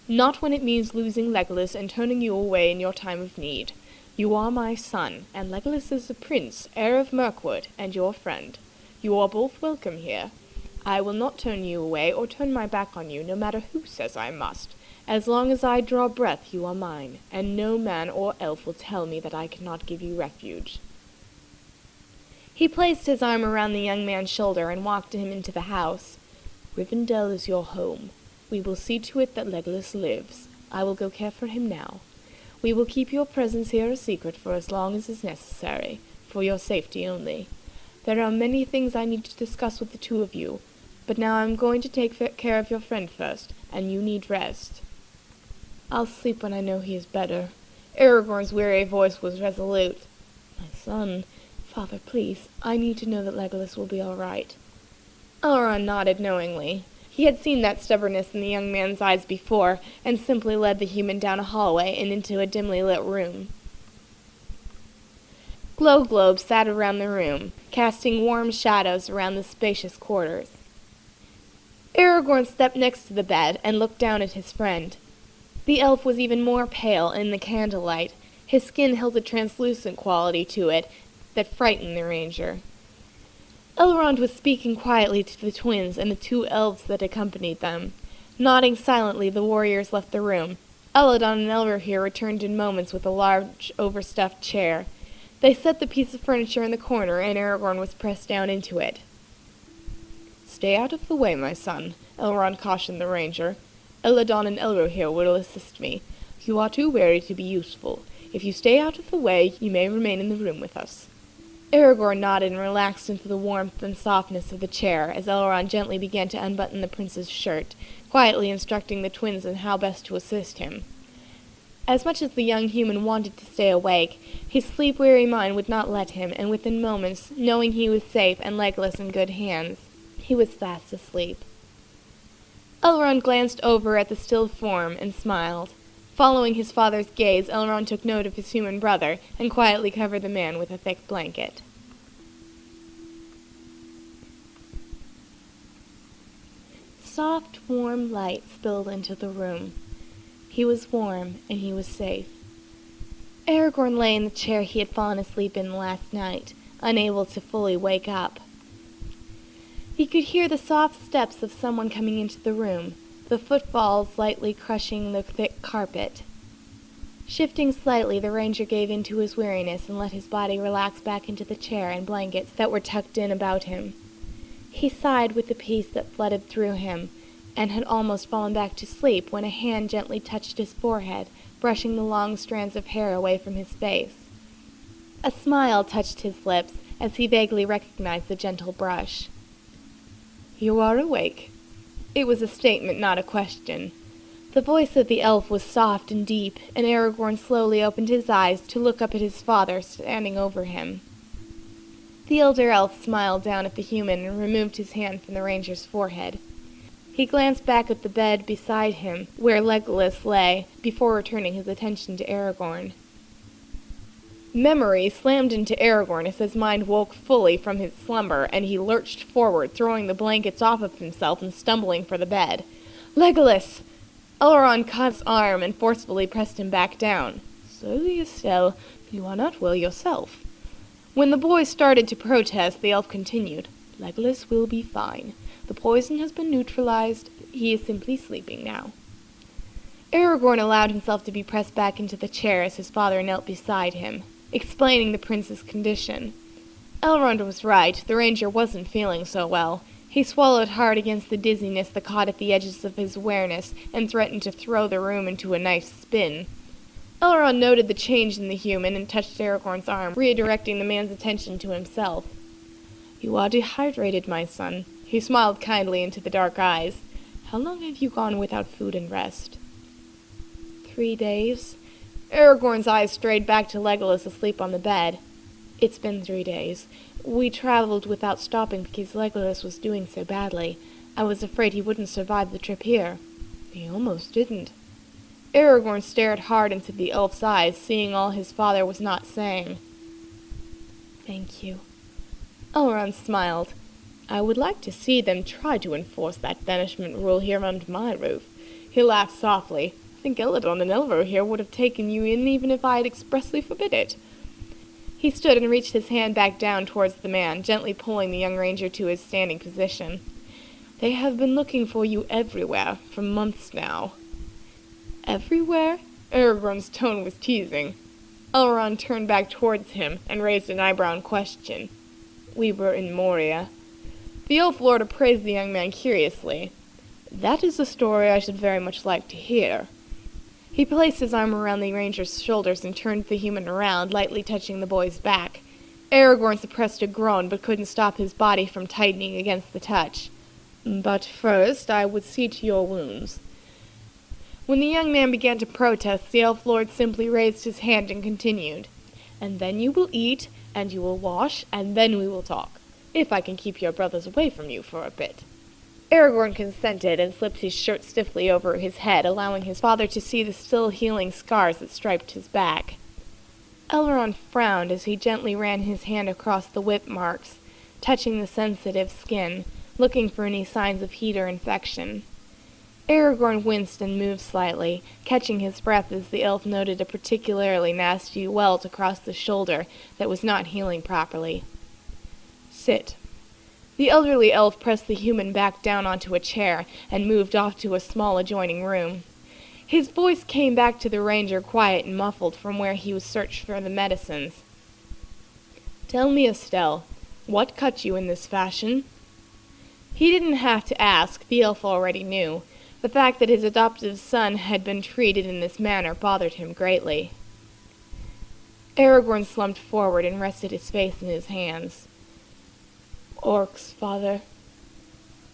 not when it means losing Legolas and turning you away in your time of need. You are my son, and Legolas is the prince, heir of Mirkwood, and your friend. You are both welcome here. I will not turn you away or turn my back on you, no matter who says I must. As long as I draw breath, you are mine, and no man or elf will tell me that I cannot give you refuge." He placed his arm around the young man's shoulder and walked him into the house. "Rivendell is your home. We will see to it that Legolas lives. I will go care for him now. We will keep your presence here a secret for as long as is necessary, for your safety only. There are many things I need to discuss with the two of you, but now I'm going to take care of your friend first, and you need rest." "I'll sleep when I know he is better." Aragorn's weary voice was resolute. "My son, Father, please, I need to know that Legolas will be all right." Elrond nodded knowingly. He had seen that stubbornness in the young man's eyes before, and simply led the human down a hallway and into a dimly lit room. Glow globes sat around the room, casting warm shadows around the spacious quarters. Aragorn stepped next to the bed and looked down at his friend. The elf was even more pale in the candlelight. His skin held a translucent quality to it that frightened the ranger. Elrond was speaking quietly to the twins and the two elves that accompanied them. Nodding silently, the warriors left the room. Eladon and Elrohir returned in moments with a large, overstuffed chair. They set the piece of furniture in the corner, and Aragorn was pressed down into it. "Stay out of the way, my son," Elrond cautioned the ranger. "Eladon and Elrohir will assist me. You are too wary to be useful. If you stay out of the way, you may remain in the room with us." Aragorn nodded and relaxed into the warmth and softness of the chair as Elrond gently began to unbutton the prince's shirt, quietly instructing the twins on how best to assist him. As much as the young human wanted to stay awake, his sleep-weary mind would not let him, and within moments, knowing he was safe and Legolas in good hands, he was fast asleep. Elrond glanced over at the still form and smiled. Following his father's gaze, Elrond took note of his human brother and quietly covered the man with a thick blanket. Soft, warm light spilled into the room. He was warm, and he was safe. Aragorn lay in the chair he had fallen asleep in last night, unable to fully wake up. He could hear the soft steps of someone coming into the room, the footfalls lightly crushing the thick carpet. Shifting slightly, the ranger gave in to his weariness and let his body relax back into the chair and blankets that were tucked in about him. He sighed with the peace that flooded through him, and had almost fallen back to sleep when a hand gently touched his forehead, brushing the long strands of hair away from his face. A smile touched his lips as he vaguely recognized the gentle brush. "You are awake." It was a statement, not a question. The voice of the elf was soft and deep, and Aragorn slowly opened his eyes to look up at his father standing over him. The elder elf smiled down at the human and removed his hand from the ranger's forehead. He glanced back at the bed beside him, where Legolas lay, before returning his attention to Aragorn. Memory slammed into Aragorn as his mind woke fully from his slumber, and he lurched forward, throwing the blankets off of himself and stumbling for the bed. "Legolas!" Elrond caught his arm and forcefully pressed him back down. "Slowly, Estelle. You are not well yourself." When the boy started to protest, the elf continued. "Legolas will be fine. The poison has been neutralized. He is simply sleeping now." Aragorn allowed himself to be pressed back into the chair as his father knelt beside him, explaining the prince's condition. Elrond was right. The ranger wasn't feeling so well. He swallowed hard against the dizziness that caught at the edges of his awareness and threatened to throw the room into a nice spin. Elrond noted the change in the human and touched Aragorn's arm, redirecting the man's attention to himself. "You are dehydrated, my son." He smiled kindly into the dark eyes. "How long have you gone without food and rest?" 3 days. Aragorn's eyes strayed back to Legolas asleep on the bed. "It's been 3 days. We traveled without stopping because Legolas was doing so badly. I was afraid he wouldn't survive the trip here." "He almost didn't." Aragorn stared hard into the elf's eyes, seeing all his father was not saying. "Thank you." Elrond smiled. "I would like to see them try to enforce that banishment rule here under my roof." He laughed softly. "I think Eladon and Elrohir would have taken you in even if I had expressly forbid it." He stood and reached his hand back down towards the man, gently pulling the young ranger to his standing position. "They have been looking for you everywhere, for months now." "Everywhere?" Aragorn's tone was teasing. Elrond turned back towards him and raised an eyebrow in question. "We were in Moria." The elf lord appraised the young man curiously. "That is a story I should very much like to hear." He placed his arm around the ranger's shoulders and turned the human around, lightly touching the boy's back. Aragorn suppressed a groan, but couldn't stop his body from tightening against the touch. "But first, I would see to your wounds." When the young man began to protest, the elf lord simply raised his hand and continued. "And then you will eat, and you will wash, and then we will talk. If I can keep your brothers away from you for a bit." Aragorn consented and slipped his shirt stiffly over his head, allowing his father to see the still healing scars that striped his back. Elrond frowned as he gently ran his hand across the whip marks, touching the sensitive skin, looking for any signs of heat or infection. Aragorn winced and moved slightly, catching his breath as the elf noted a particularly nasty welt across the shoulder that was not healing properly. "Sit." The elderly elf pressed the human back down onto a chair and moved off to a small adjoining room. His voice came back to the ranger quiet and muffled from where he was searching for the medicines. "Tell me, Estelle, what cut you in this fashion?" He didn't have to ask, the elf already knew. The fact that his adoptive son had been treated in this manner bothered him greatly. Aragorn slumped forward and rested his face in his hands. "Orcs, father."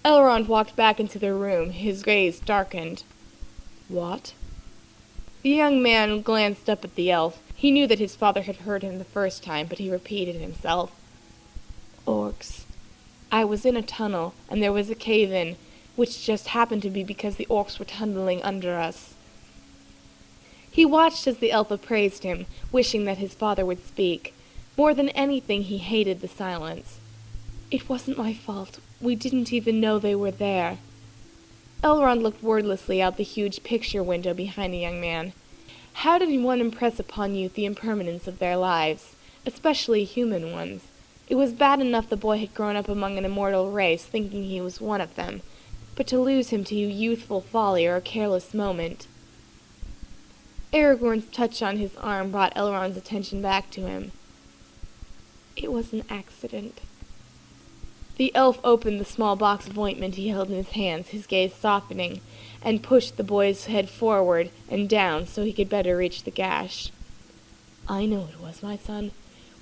Elrond walked back into the room, his gaze darkened. "What?" The young man glanced up at the elf. He knew that his father had heard him the first time, but he repeated himself. "Orcs. I was in a tunnel, and there was a cave-in, which just happened to be because the orcs were tunneling under us." He watched as the elf appraised him, wishing that his father would speak. More than anything, he hated the silence. "It wasn't my fault. We didn't even know they were there." Elrond looked wordlessly out the huge picture window behind the young man. How did one impress upon youth the impermanence of their lives, especially human ones? It was bad enough the boy had grown up among an immortal race, thinking he was one of them, but to lose him to youthful folly or a careless moment. Aragorn's touch on his arm brought Elrond's attention back to him. "It was an accident." The elf opened the small box of ointment he held in his hands, his gaze softening, and pushed the boy's head forward and down so he could better reach the gash. "I know it was, my son.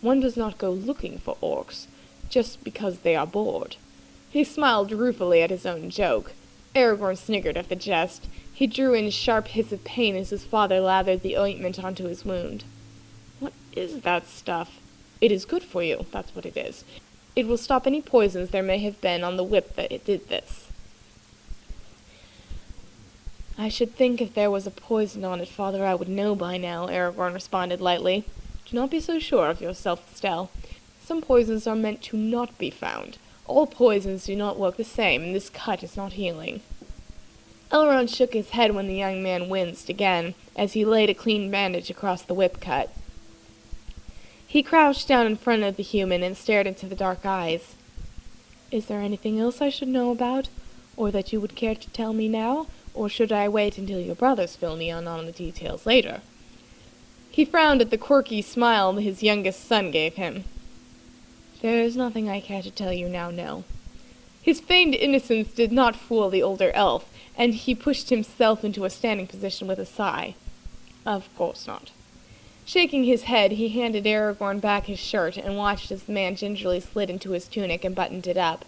One does not go looking for orcs, just because they are bored." He smiled ruefully at his own joke. Aragorn sniggered at the jest. He drew in a sharp hiss of pain as his father lathered the ointment onto his wound. "What is that stuff?" "It is good for you, that's what it is. It will stop any poisons there may have been on the whip that it did this." "I should think if there was a poison on it, father, I would know by now," Aragorn responded lightly. "Do not be so sure of yourself, Estelle. Some poisons are meant to not be found. All poisons do not work the same, and this cut is not healing." Elrond shook his head when the young man winced again, as he laid a clean bandage across the whip cut. He crouched down in front of the human and stared into the dark eyes. "Is there anything else I should know about, or that you would care to tell me now, or should I wait until your brothers fill me in on the details later?" He frowned at the quirky smile his youngest son gave him. "There is nothing I care to tell you now, no." His feigned innocence did not fool the older elf, and he pushed himself into a standing position with a sigh. "Of course not." Shaking his head, he handed Aragorn back his shirt and watched as the man gingerly slid into his tunic and buttoned it up.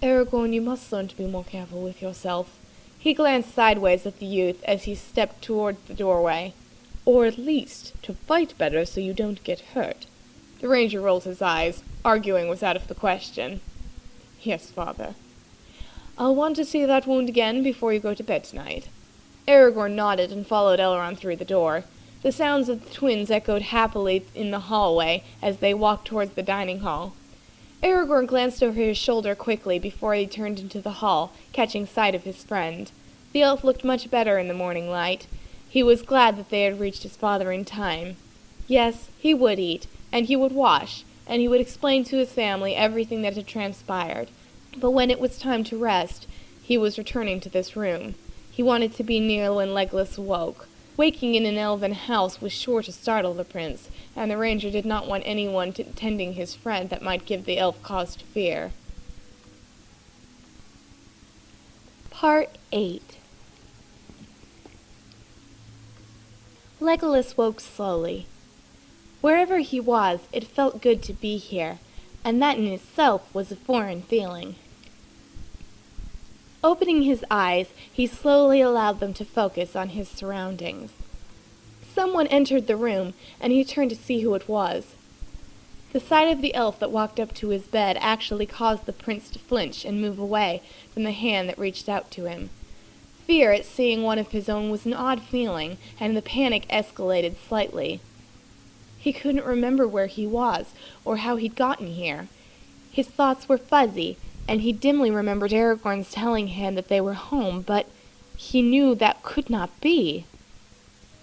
"Aragorn, you must learn to be more careful with yourself." He glanced sideways at the youth as he stepped towards the doorway. "Or at least to fight better so you don't get hurt." The ranger rolled his eyes. Arguing was out of the question. "Yes, father." "I'll want to see that wound again before you go to bed tonight." Aragorn nodded and followed Elrond through the door. The sounds of the twins echoed happily in the hallway as they walked towards the dining hall. Aragorn glanced over his shoulder quickly before he turned into the hall, catching sight of his friend. The elf looked much better in the morning light. He was glad that they had reached his father in time. Yes, he would eat, and he would wash, and he would explain to his family everything that had transpired. But when it was time to rest, he was returning to this room. He wanted to be near when Legolas awoke. Waking in an elven house was sure to startle the prince, and the ranger did not want anyone tending his friend that might give the elf cause to fear. Part 8. Legolas woke slowly. Wherever he was, it felt good to be here, and that in itself was a foreign feeling. Opening his eyes, he slowly allowed them to focus on his surroundings. Someone entered the room, and he turned to see who it was. The sight of the elf that walked up to his bed actually caused the prince to flinch and move away from the hand that reached out to him. Fear at seeing one of his own was an odd feeling, and the panic escalated slightly. He couldn't remember where he was, or how he'd gotten here. His thoughts were fuzzy, and he dimly remembered Aragorn's telling him that they were home, but he knew that could not be.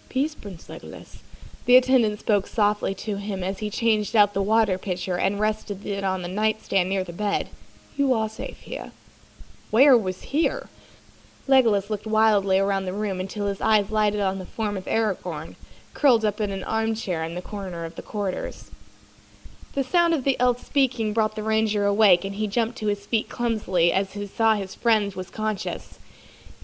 "Peace, Prince Legolas." The attendant spoke softly to him as he changed out the water pitcher and rested it on the nightstand near the bed. You are safe here." Where was here? Legolas looked wildly around the room until his eyes lighted on the form of Aragorn, curled up in an armchair in the corner of the quarters. The sound of the elf speaking brought the ranger awake, and he jumped to his feet clumsily as he saw his friend was conscious.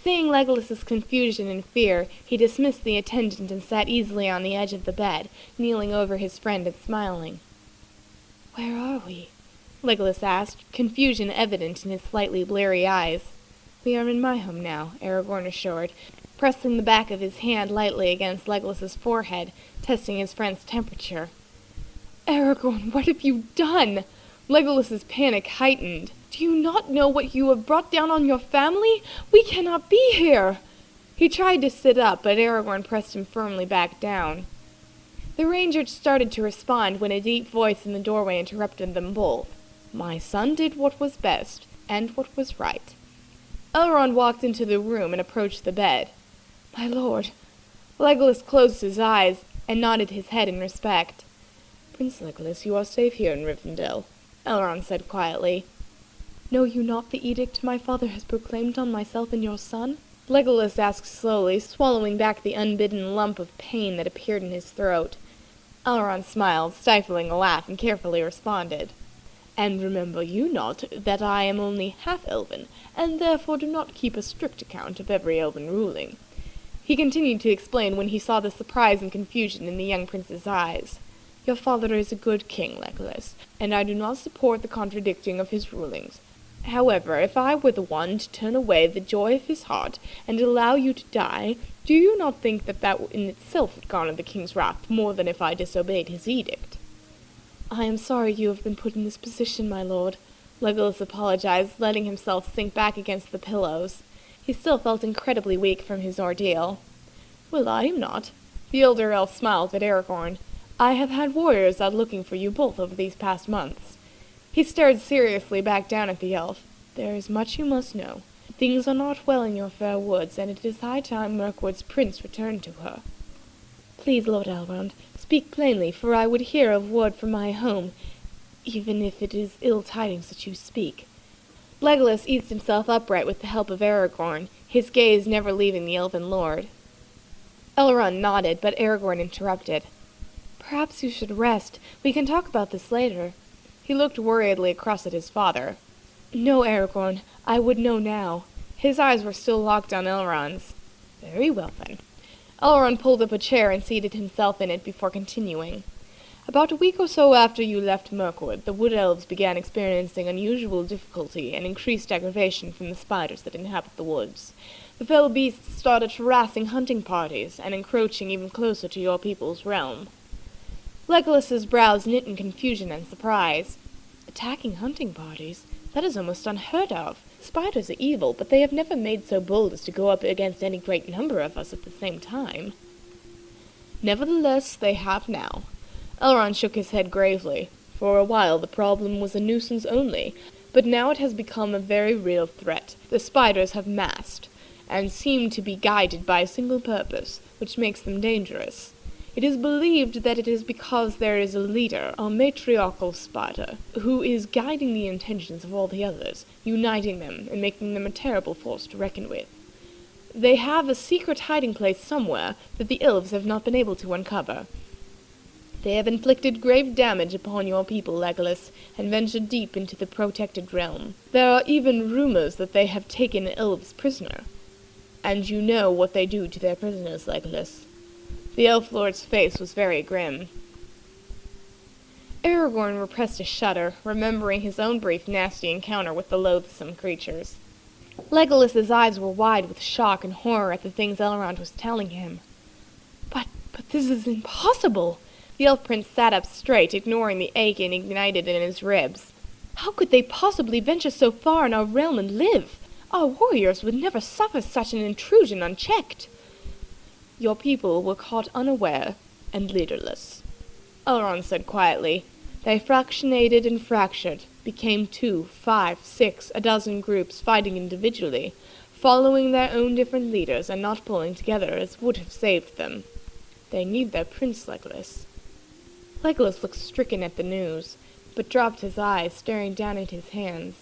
Seeing Legolas's confusion and fear, he dismissed the attendant and sat easily on the edge of the bed, kneeling over his friend and smiling. "Where are we?" Legolas asked, confusion evident in his slightly bleary eyes. "We are in my home now," Aragorn assured, pressing the back of his hand lightly against Legolas's forehead, testing his friend's temperature. Aragorn, what have you done? Legolas's panic heightened. Do you not know what you have brought down on your family? We cannot be here. He tried to sit up, but Aragorn pressed him firmly back down. The ranger started to respond when a deep voice in the doorway interrupted them both. "My son did what was best, and what was right." Elrond walked into the room and approached the bed. "My lord." Legolas closed his eyes and nodded his head in respect. "Prince Legolas, you are safe here in Rivendell," Elrond said quietly. "Know you not the edict my father has proclaimed on myself and your son?" Legolas asked slowly, swallowing back the unbidden lump of pain that appeared in his throat. Elrond smiled, stifling a laugh, and carefully responded. "And remember you not that I am only half-elven, and therefore do not keep a strict account of every elven ruling," he continued to explain when he saw the surprise and confusion in the young prince's eyes. "Your father is a good king, Legolas, and I do not support the contradicting of his rulings. However, if I were the one to turn away the joy of his heart and allow you to die, do you not think that that in itself would garner the king's wrath more than if I disobeyed his edict?" "I am sorry you have been put in this position, my lord," Legolas apologized, letting himself sink back against the pillows. He still felt incredibly weak from his ordeal. "Well, I am not." The elder elf smiled at Aragorn. "I have had warriors out looking for you both over these past months." He stared seriously back down at the elf. "There is much you must know. Things are not well in your fair woods, and it is high time Mirkwood's prince returned to her." "Please, Lord Elrond, speak plainly, for I would hear of word from my home, even if it is ill tidings that you speak." Legolas eased himself upright with the help of Aragorn, his gaze never leaving the elven lord. Elrond nodded, but Aragorn interrupted. "Perhaps you should rest. We can talk about this later." He looked worriedly across at his father. "No, Aragorn, I would know now." His eyes were still locked on Elrond's. "Very well, then." Elrond pulled up a chair and seated himself in it before continuing. "About a week or so after you left Mirkwood, the wood elves began experiencing unusual difficulty and increased aggravation from the spiders that inhabit the woods. The fell beasts started harassing hunting parties and encroaching even closer to your people's realm." Legolas's brows knit in confusion and surprise. "Attacking hunting parties? That is almost unheard of. Spiders are evil, but they have never made so bold as to go up against any great number of us at the same time." "Nevertheless, they have now." Elrond shook his head gravely. "For a while the problem was a nuisance only, but now it has become a very real threat. The spiders have massed, and seem to be guided by a single purpose, which makes them dangerous. It is believed that it is because there is a leader, a matriarchal spider, who is guiding the intentions of all the others, uniting them and making them a terrible force to reckon with. They have a secret hiding place somewhere that the elves have not been able to uncover. They have inflicted grave damage upon your people, Legolas, and ventured deep into the protected realm. There are even rumors that they have taken elves prisoner. And you know what they do to their prisoners, Legolas." The elf lord's face was very grim. Aragorn repressed a shudder, remembering his own brief nasty encounter with the loathsome creatures. Legolas's eyes were wide with shock and horror at the things Elrond was telling him. But this is impossible!" The elf prince sat up straight, ignoring the ache ignited in his ribs. "How could they possibly venture so far in our realm and live? Our warriors would never suffer such an intrusion unchecked." "Your people were caught unaware and leaderless," Elrond said quietly. "They fractionated and fractured, became 2, 5, 6, a dozen groups fighting individually, following their own different leaders and not pulling together as would have saved them. They need their prince, Legolas." Legolas looked stricken at the news, but dropped his eyes, staring down at his hands.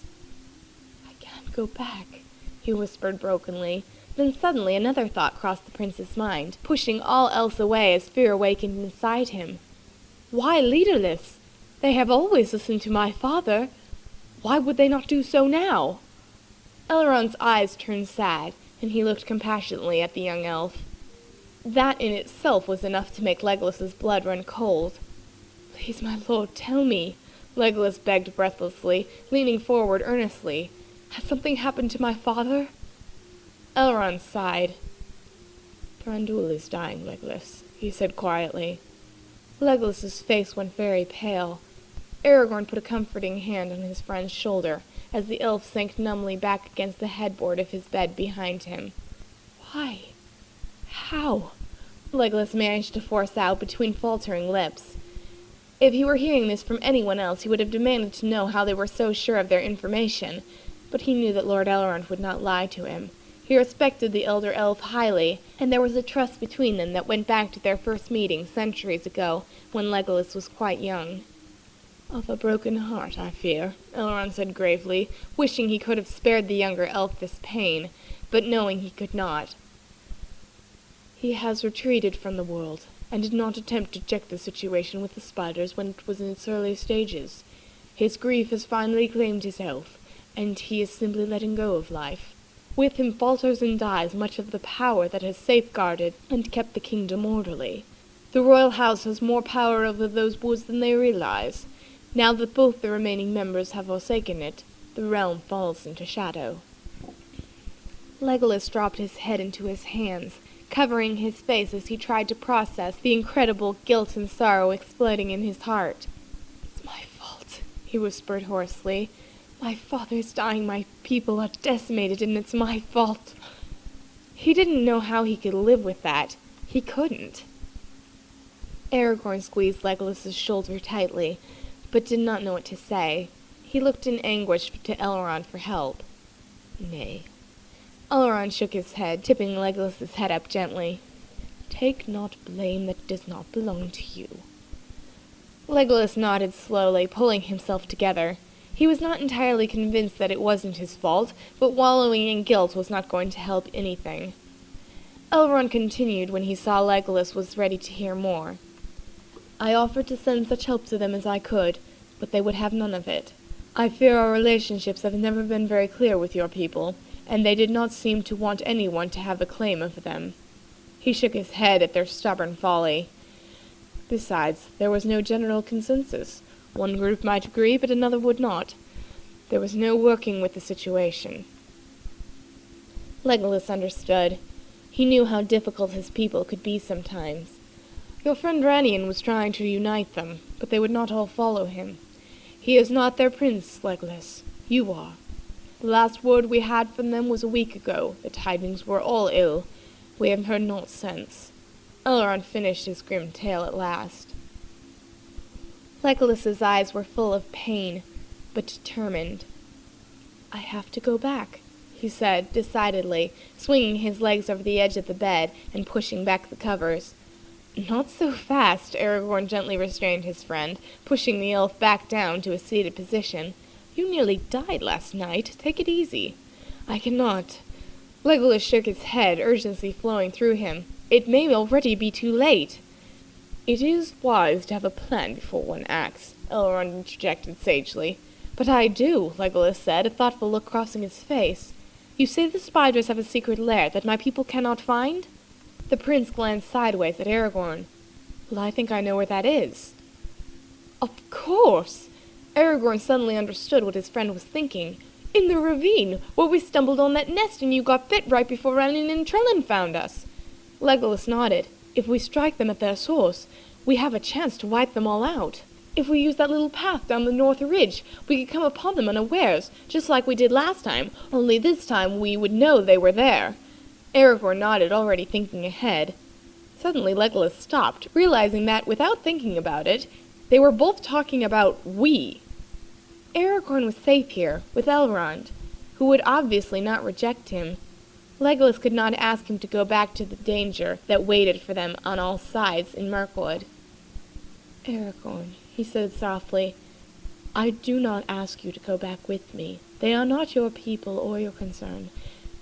go back," he whispered brokenly. Then suddenly another thought crossed the prince's mind, pushing all else away as fear awakened inside him. "Why leaderless? They have always listened to my father. Why would they not do so now?" Elrond's eyes turned sad, and he looked compassionately at the young elf. That in itself was enough to make Legolas's blood run cold. "Please, my lord, tell me," Legolas begged breathlessly, leaning forward earnestly. "Has something happened to my father?" Elrond sighed. "Thranduil is dying, Legolas," he said quietly. Legolas's face went very pale. Aragorn put a comforting hand on his friend's shoulder, as the elf sank numbly back against the headboard of his bed behind him. "Why? How?" Legolas managed to force out between faltering lips. If he were hearing this from anyone else, he would have demanded to know how they were so sure of their information, but he knew that Lord Elrond would not lie to him. He respected the elder elf highly, and there was a trust between them that went back to their first meeting centuries ago, when Legolas was quite young. "Of a broken heart, I fear," Elrond said gravely, wishing he could have spared the younger elf this pain, but knowing he could not. "He has retreated from the world, and did not attempt to check the situation with the spiders when it was in its early stages. His grief has finally claimed his health, and he is simply letting go of life. With him falters and dies much of the power that has safeguarded and kept the kingdom orderly. The royal house has more power over those woods than they realize. Now that both the remaining members have forsaken it, the realm falls into shadow." Legolas dropped his head into his hands, covering his face as he tried to process the incredible guilt and sorrow exploding in his heart. "It's my fault," he whispered hoarsely. "My father's dying, my people are decimated, and it's my fault." He didn't know how he could live with that. He couldn't. Aragorn squeezed Legolas's shoulder tightly, but did not know what to say. He looked in anguish to Elrond for help. "Nay." Elrond shook his head, tipping Legolas's head up gently. "Take not blame that does not belong to you." Legolas nodded slowly, pulling himself together. He was not entirely convinced that it wasn't his fault, but wallowing in guilt was not going to help anything. Elrond continued when he saw Legolas was ready to hear more. "I offered to send such help to them as I could, but they would have none of it. I fear our relationships have never been very clear with your people, and they did not seem to want anyone to have a claim of them." He shook his head at their stubborn folly. "Besides, there was no general consensus. One group might agree, but another would not. There was no working with the situation." Legolas understood. He knew how difficult his people could be sometimes. Your friend Ranian was trying to unite them, but they would not all follow him. He is not their prince, Legolas. You are. The last word we had from them was a week ago. The tidings were all ill. We have heard naught since. Elrond finished his grim tale at last. Legolas's eyes were full of pain, but determined. "I have to go back," he said, decidedly, swinging his legs over the edge of the bed and pushing back the covers. "Not so fast," Aragorn gently restrained his friend, pushing the elf back down to a seated position. "You nearly died last night. Take it easy." "I cannot." Legolas shook his head, urgency flowing through him. "It may already be too late." "It is wise to have a plan before one acts," Elrond interjected sagely. "But I do," Legolas said, a thoughtful look crossing his face. "You say the spiders have a secret lair that my people cannot find?" The prince glanced sideways at Aragorn. "Well, I think I know where that is." "Of course!" Aragorn suddenly understood what his friend was thinking. "In the ravine, where we stumbled on that nest and you got bit right before Ranian and Trellin found us." Legolas nodded. "If we strike them at their source, we have a chance to wipe them all out. If we use that little path down the north ridge, we could come upon them unawares, just like we did last time, only this time we would know they were there." Aragorn nodded, already thinking ahead. Suddenly Legolas stopped, realizing that, without thinking about it, they were both talking about we. Aragorn was safe here, with Elrond, who would obviously not reject him. Legolas could not ask him to go back to the danger that waited for them on all sides in Mirkwood. "Aragorn," he said softly, I do not ask you to go back with me. They are not your people or your concern,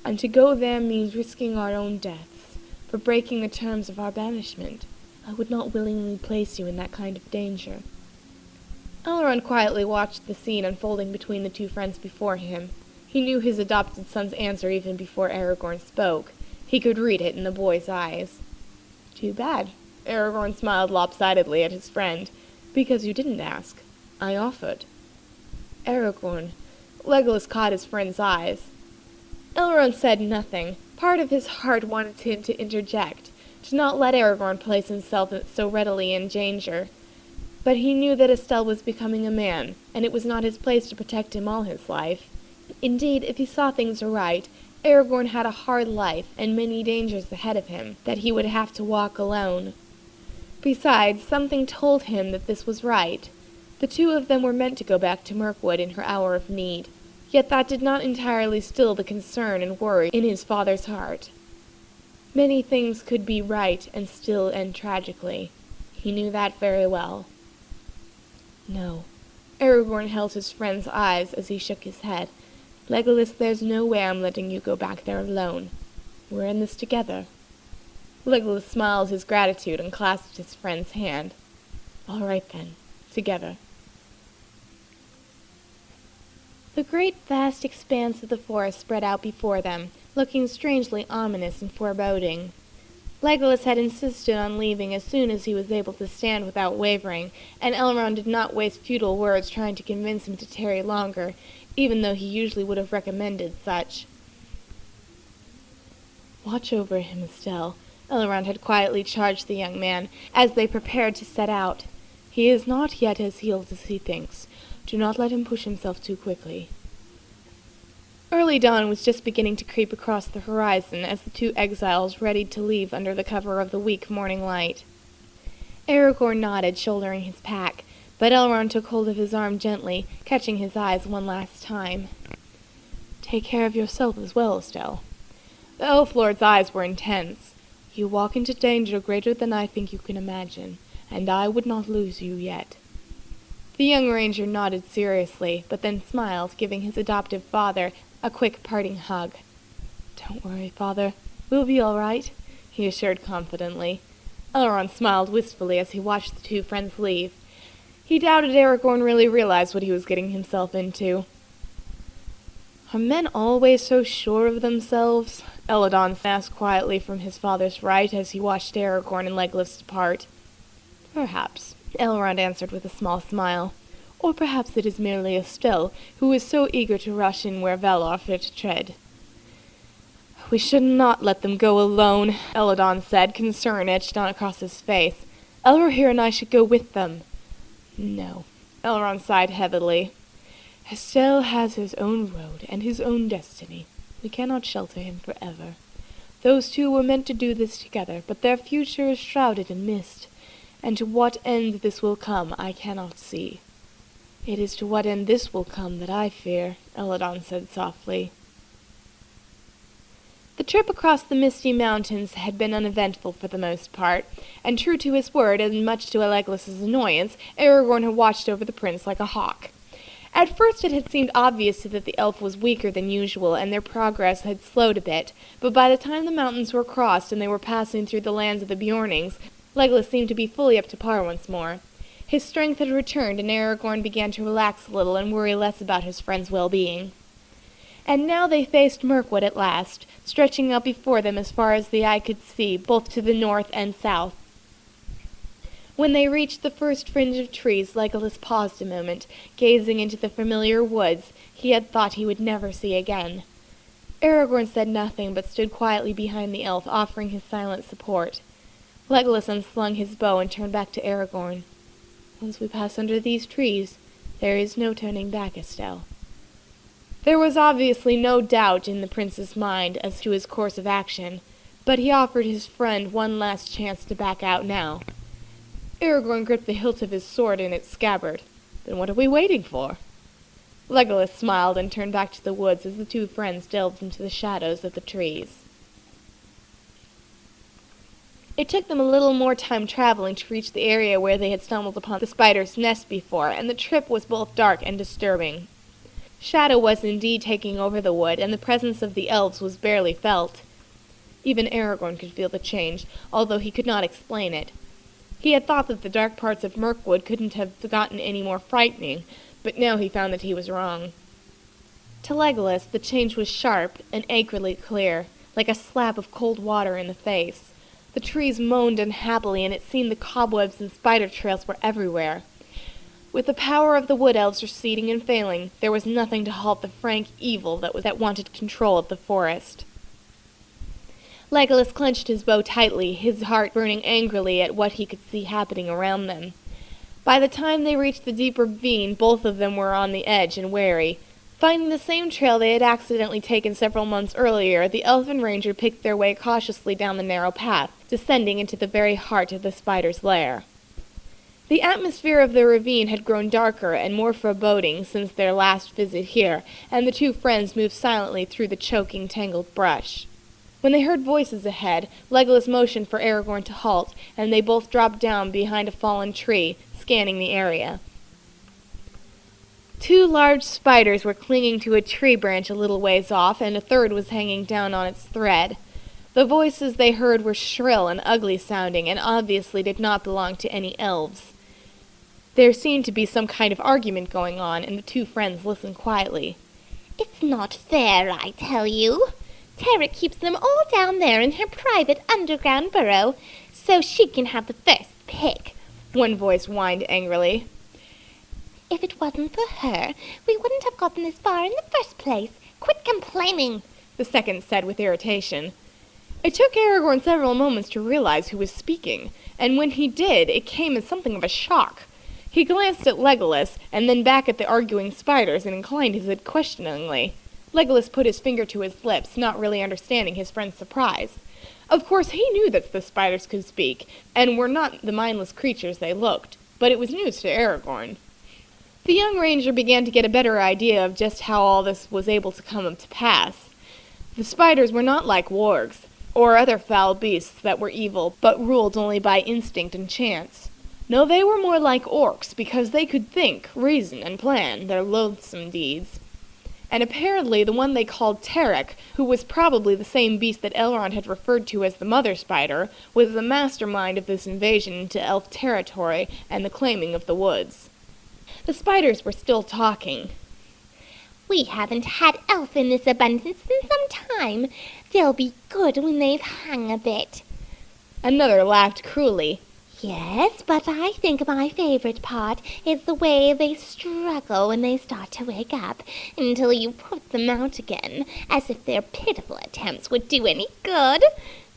and to go there means risking our own deaths, for breaking the terms of our banishment. I would not willingly place you in that kind of danger." Elrond quietly watched the scene unfolding between the two friends before him. He knew his adopted son's answer even before Aragorn spoke. He could read it in the boy's eyes. "Too bad." Aragorn smiled lopsidedly at his friend. "Because you didn't ask. I offered." "Aragorn." Legolas caught his friend's eyes. Elrond said nothing. Part of his heart wanted him to interject, to not let Aragorn place himself so readily in danger. But he knew that Estelle was becoming a man, and it was not his place to protect him all his life. Indeed, if he saw things aright, Aragorn had a hard life and many dangers ahead of him that he would have to walk alone. Besides, something told him that this was right. The two of them were meant to go back to Mirkwood in her hour of need, yet that did not entirely still the concern and worry in his father's heart. Many things could be right and still end tragically. He knew that very well. "No." Aragorn held his friend's eyes as he shook his head. "Legolas, there's no way I'm letting you go back there alone. We're in this together." Legolas smiled his gratitude and clasped his friend's hand. "All right then, together." The great vast expanse of the forest spread out before them, looking strangely ominous and foreboding. Legolas had insisted on leaving as soon as he was able to stand without wavering, and Elrond did not waste futile words trying to convince him to tarry longer, even though he usually would have recommended such. "Watch over him, Estelle," Elrond had quietly charged the young man, as they prepared to set out. "He is not yet as healed as he thinks. Do not let him push himself too quickly." Early dawn was just beginning to creep across the horizon as the two exiles readied to leave under the cover of the weak morning light. Aragorn nodded, shouldering his pack, but Elrond took hold of his arm gently, catching his eyes one last time. "Take care of yourself as well, Estelle." The Elf Lord's eyes were intense. "You walk into danger greater than I think you can imagine, and I would not lose you yet." The young ranger nodded seriously, but then smiled, giving his adoptive father a quick parting hug. "Don't worry, father. We'll be all right," he assured confidently. Elrond smiled wistfully as he watched the two friends leave. He doubted Aragorn really realized what he was getting himself into. "Are men always so sure of themselves?" Eladon asked quietly from his father's right as he watched Aragorn and Legolas depart. "Perhaps," Elrond answered with a small smile. "Or perhaps it is merely Estelle, who is so eager to rush in where Valar fear to tread." "We should not let them go alone," Eladon said, concern etched on across his face. "Elrohir and I should go with them." "No," Elrond sighed heavily. "Estelle has his own road and his own destiny. We cannot shelter him forever. Those two were meant to do this together, but their future is shrouded in mist, and to what end this will come I cannot see." "It is to what end this will come that I fear," Eladon said softly. The trip across the misty mountains had been uneventful for the most part, and true to his word, and much to Legolas's annoyance, Aragorn had watched over the prince like a hawk. At first it had seemed obvious that the elf was weaker than usual, and their progress had slowed a bit, but by the time the mountains were crossed and they were passing through the lands of the Bjornings, Legolas seemed to be fully up to par once more. His strength had returned, and Aragorn began to relax a little and worry less about his friend's well-being. And now they faced Mirkwood at last, stretching out before them as far as the eye could see, both to the north and south. When they reached the first fringe of trees, Legolas paused a moment, gazing into the familiar woods he had thought he would never see again. Aragorn said nothing, but stood quietly behind the elf, offering his silent support. Legolas unslung his bow and turned back to Aragorn. "Once we pass under these trees, there is no turning back, Estelle." There was obviously no doubt in the prince's mind as to his course of action, but he offered his friend one last chance to back out now. Aragorn gripped the hilt of his sword in its scabbard. "Then what are we waiting for?" Legolas smiled and turned back to the woods as the two friends delved into the shadows of the trees. It took them a little more time traveling to reach the area where they had stumbled upon the spider's nest before, and the trip was both dark and disturbing. Shadow was indeed taking over the wood, and the presence of the elves was barely felt. Even Aragorn could feel the change, although he could not explain it. He had thought that the dark parts of Mirkwood couldn't have gotten any more frightening, but now he found that he was wrong. To Legolas, the change was sharp and acridly clear, like a slap of cold water in the face. The trees moaned unhappily, and it seemed the cobwebs and spider trails were everywhere. With the power of the wood elves receding and failing, there was nothing to halt the frank evil that wanted control of the forest. Legolas clenched his bow tightly, his heart burning angrily at what he could see happening around them. By the time they reached the deep ravine, both of them were on the edge and wary. Finding the same trail they had accidentally taken several months earlier, the elven ranger picked their way cautiously down the narrow path, descending into the very heart of the spider's lair. The atmosphere of the ravine had grown darker and more foreboding since their last visit here, and the two friends moved silently through the choking, tangled brush. When they heard voices ahead, Legolas motioned for Aragorn to halt, and they both dropped down behind a fallen tree, scanning the area. Two large spiders were clinging to a tree branch a little ways off, and a third was hanging down on its thread. The voices they heard were shrill and ugly-sounding, and obviously did not belong to any elves. There seemed to be some kind of argument going on, and the two friends listened quietly. "It's not fair, I tell you. Tara keeps them all down there in her private underground burrow, so she can have the first pick," one voice whined angrily. "If it wasn't for her, we wouldn't have gotten this far in the first place. Quit complaining," the second said with irritation. It took Aragorn several moments to realize who was speaking, and when he did, it came as something of a shock. He glanced at Legolas, and then back at the arguing spiders, and inclined his head questioningly. Legolas put his finger to his lips, not really understanding his friend's surprise. Of course, he knew that the spiders could speak, and were not the mindless creatures they looked, but it was news to Aragorn. The young ranger began to get a better idea of just how all this was able to come to pass. The spiders were not like wargs, or other foul beasts that were evil, but ruled only by instinct and chance. No, they were more like orcs, because they could think, reason, and plan their loathsome deeds. And apparently the one they called Tarek, who was probably the same beast that Elrond had referred to as the Mother Spider, was the mastermind of this invasion into elf territory and the claiming of the woods. The spiders were still talking. "We haven't had elf in this abundance in some time. They'll be good when they've hung a bit." Another laughed cruelly. "Yes, but I think my favorite part is the way they struggle when they start to wake up, until you put them out again, as if their pitiful attempts would do any good."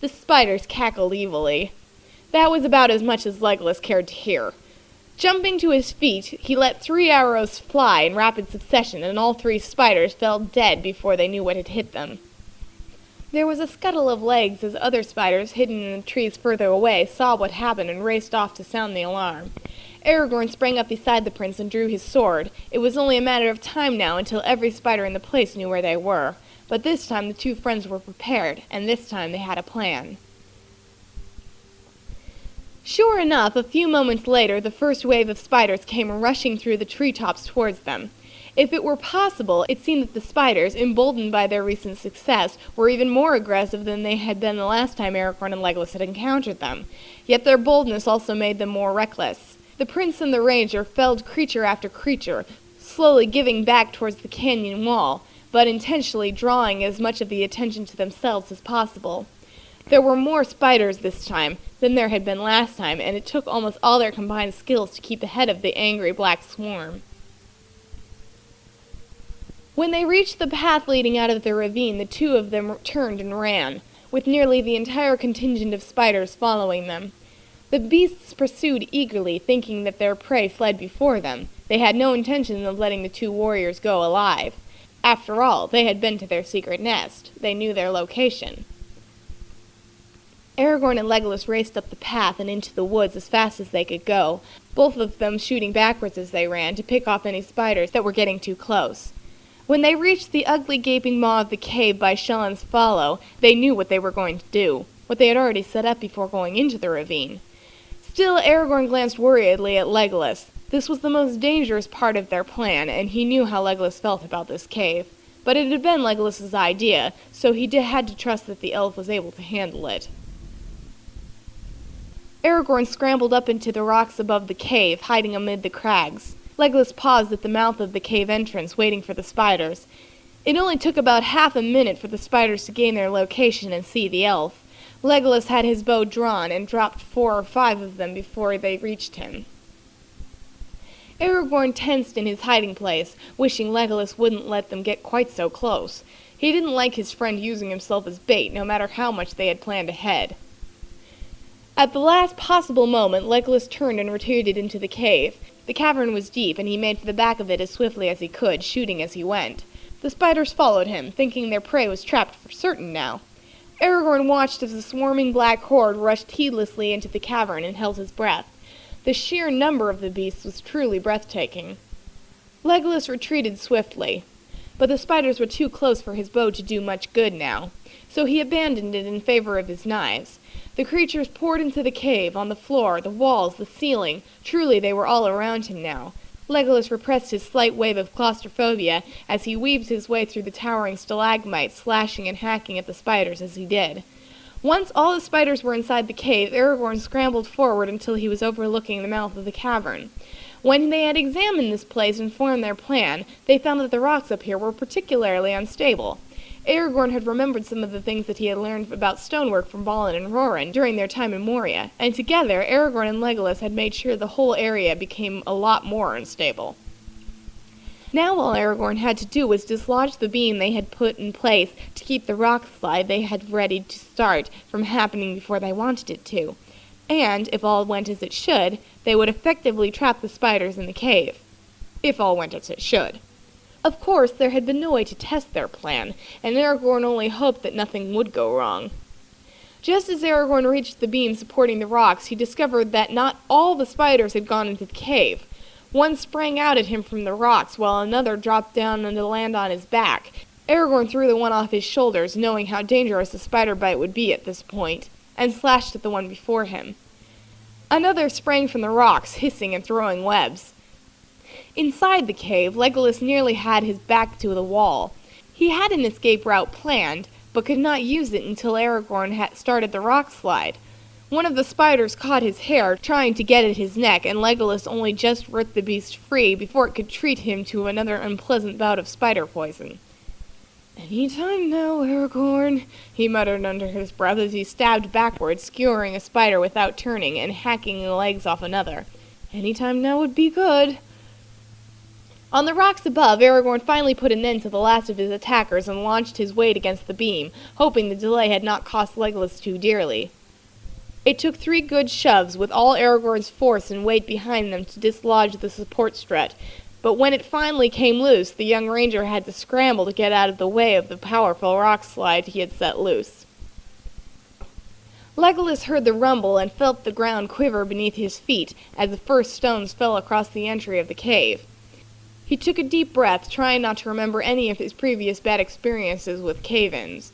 The spiders cackled evilly. That was about as much as Legolas cared to hear. Jumping to his feet, he let 3 arrows fly in rapid succession, and all 3 spiders fell dead before they knew what had hit them. There was a scuttle of legs as other spiders, hidden in the trees further away, saw what happened and raced off to sound the alarm. Aragorn sprang up beside the prince and drew his sword. It was only a matter of time now until every spider in the place knew where they were. But this time the two friends were prepared, and this time they had a plan. Sure enough, a few moments later, the first wave of spiders came rushing through the treetops towards them. If it were possible, it seemed that the spiders, emboldened by their recent success, were even more aggressive than they had been the last time Aragorn and Legolas had encountered them. Yet their boldness also made them more reckless. The prince and the ranger felled creature after creature, slowly giving back towards the canyon wall, but intentionally drawing as much of the attention to themselves as possible. There were more spiders this time than there had been last time, and it took almost all their combined skills to keep ahead of the angry black swarm. When they reached the path leading out of the ravine, the two of them turned and ran, with nearly the entire contingent of spiders following them. The beasts pursued eagerly, thinking that their prey fled before them. They had no intention of letting the two warriors go alive. After all, they had been to their secret nest. They knew their location. Aragorn and Legolas raced up the path and into the woods as fast as they could go, both of them shooting backwards as they ran to pick off any spiders that were getting too close. When they reached the ugly gaping maw of the cave by Shellon's Follow, they knew what they were going to do. what they had already set up before going into the ravine. Still, Aragorn glanced worriedly at Legolas. This was the most dangerous part of their plan, and he knew how Legolas felt about this cave. But it had been Legolas's idea, so he had to trust that the elf was able to handle it. Aragorn scrambled up into the rocks above the cave, hiding amid the crags. Legolas paused at the mouth of the cave entrance, waiting for the spiders. It only took about half a minute for the spiders to gain their location and see the elf. Legolas had his bow drawn and dropped 4 or 5 of them before they reached him. Aragorn tensed in his hiding place, wishing Legolas wouldn't let them get quite so close. He didn't like his friend using himself as bait, no matter how much they had planned ahead. At the last possible moment, Legolas turned and retreated into the cave. The cavern was deep, and he made for the back of it as swiftly as he could, shooting as he went. The spiders followed him, thinking their prey was trapped for certain now. Aragorn watched as the swarming black horde rushed heedlessly into the cavern and held his breath. The sheer number of the beasts was truly breathtaking. Legolas retreated swiftly, but the spiders were too close for his bow to do much good now, so he abandoned it in favor of his knives. The creatures poured into the cave, on the floor, the walls, the ceiling. Truly they were all around him now. Legolas repressed his slight wave of claustrophobia as he weaved his way through the towering stalagmites, slashing and hacking at the spiders as he did. Once all the spiders were inside the cave, Aragorn scrambled forward until he was overlooking the mouth of the cavern. When they had examined this place and formed their plan, they found that the rocks up here were particularly unstable. Aragorn had remembered some of the things that he had learned about stonework from Balin and Roran during their time in Moria, and together Aragorn and Legolas had made sure the whole area became a lot more unstable. Now all Aragorn had to do was dislodge the beam they had put in place to keep the rock slide they had ready to start from happening before they wanted it to. And, if all went as it should, they would effectively trap the spiders in the cave. If all went as it should. Of course, there had been no way to test their plan, and Aragorn only hoped that nothing would go wrong. Just as Aragorn reached the beam supporting the rocks, he discovered that not all the spiders had gone into the cave. One sprang out at him from the rocks, while another dropped down and to land on his back. Aragorn threw the one off his shoulders, knowing how dangerous a spider bite would be at this point, and slashed at the one before him. Another sprang from the rocks, hissing and throwing webs. Inside the cave, Legolas nearly had his back to the wall. He had an escape route planned, but could not use it until Aragorn had started the rock slide. One of the spiders caught his hair, trying to get at his neck, and Legolas only just ripped the beast free before it could treat him to another unpleasant bout of spider poison. "Any time now, Aragorn," he muttered under his breath as he stabbed backwards, skewering a spider without turning and hacking the legs off another. "Any time now would be good." On the rocks above, Aragorn finally put an end to the last of his attackers and launched his weight against the beam, hoping the delay had not cost Legolas too dearly. It took 3 good shoves, with all Aragorn's force and weight behind them, to dislodge the support strut, but when it finally came loose, the young ranger had to scramble to get out of the way of the powerful rock slide he had set loose. Legolas heard the rumble and felt the ground quiver beneath his feet as the first stones fell across the entry of the cave. He took a deep breath, trying not to remember any of his previous bad experiences with cave-ins.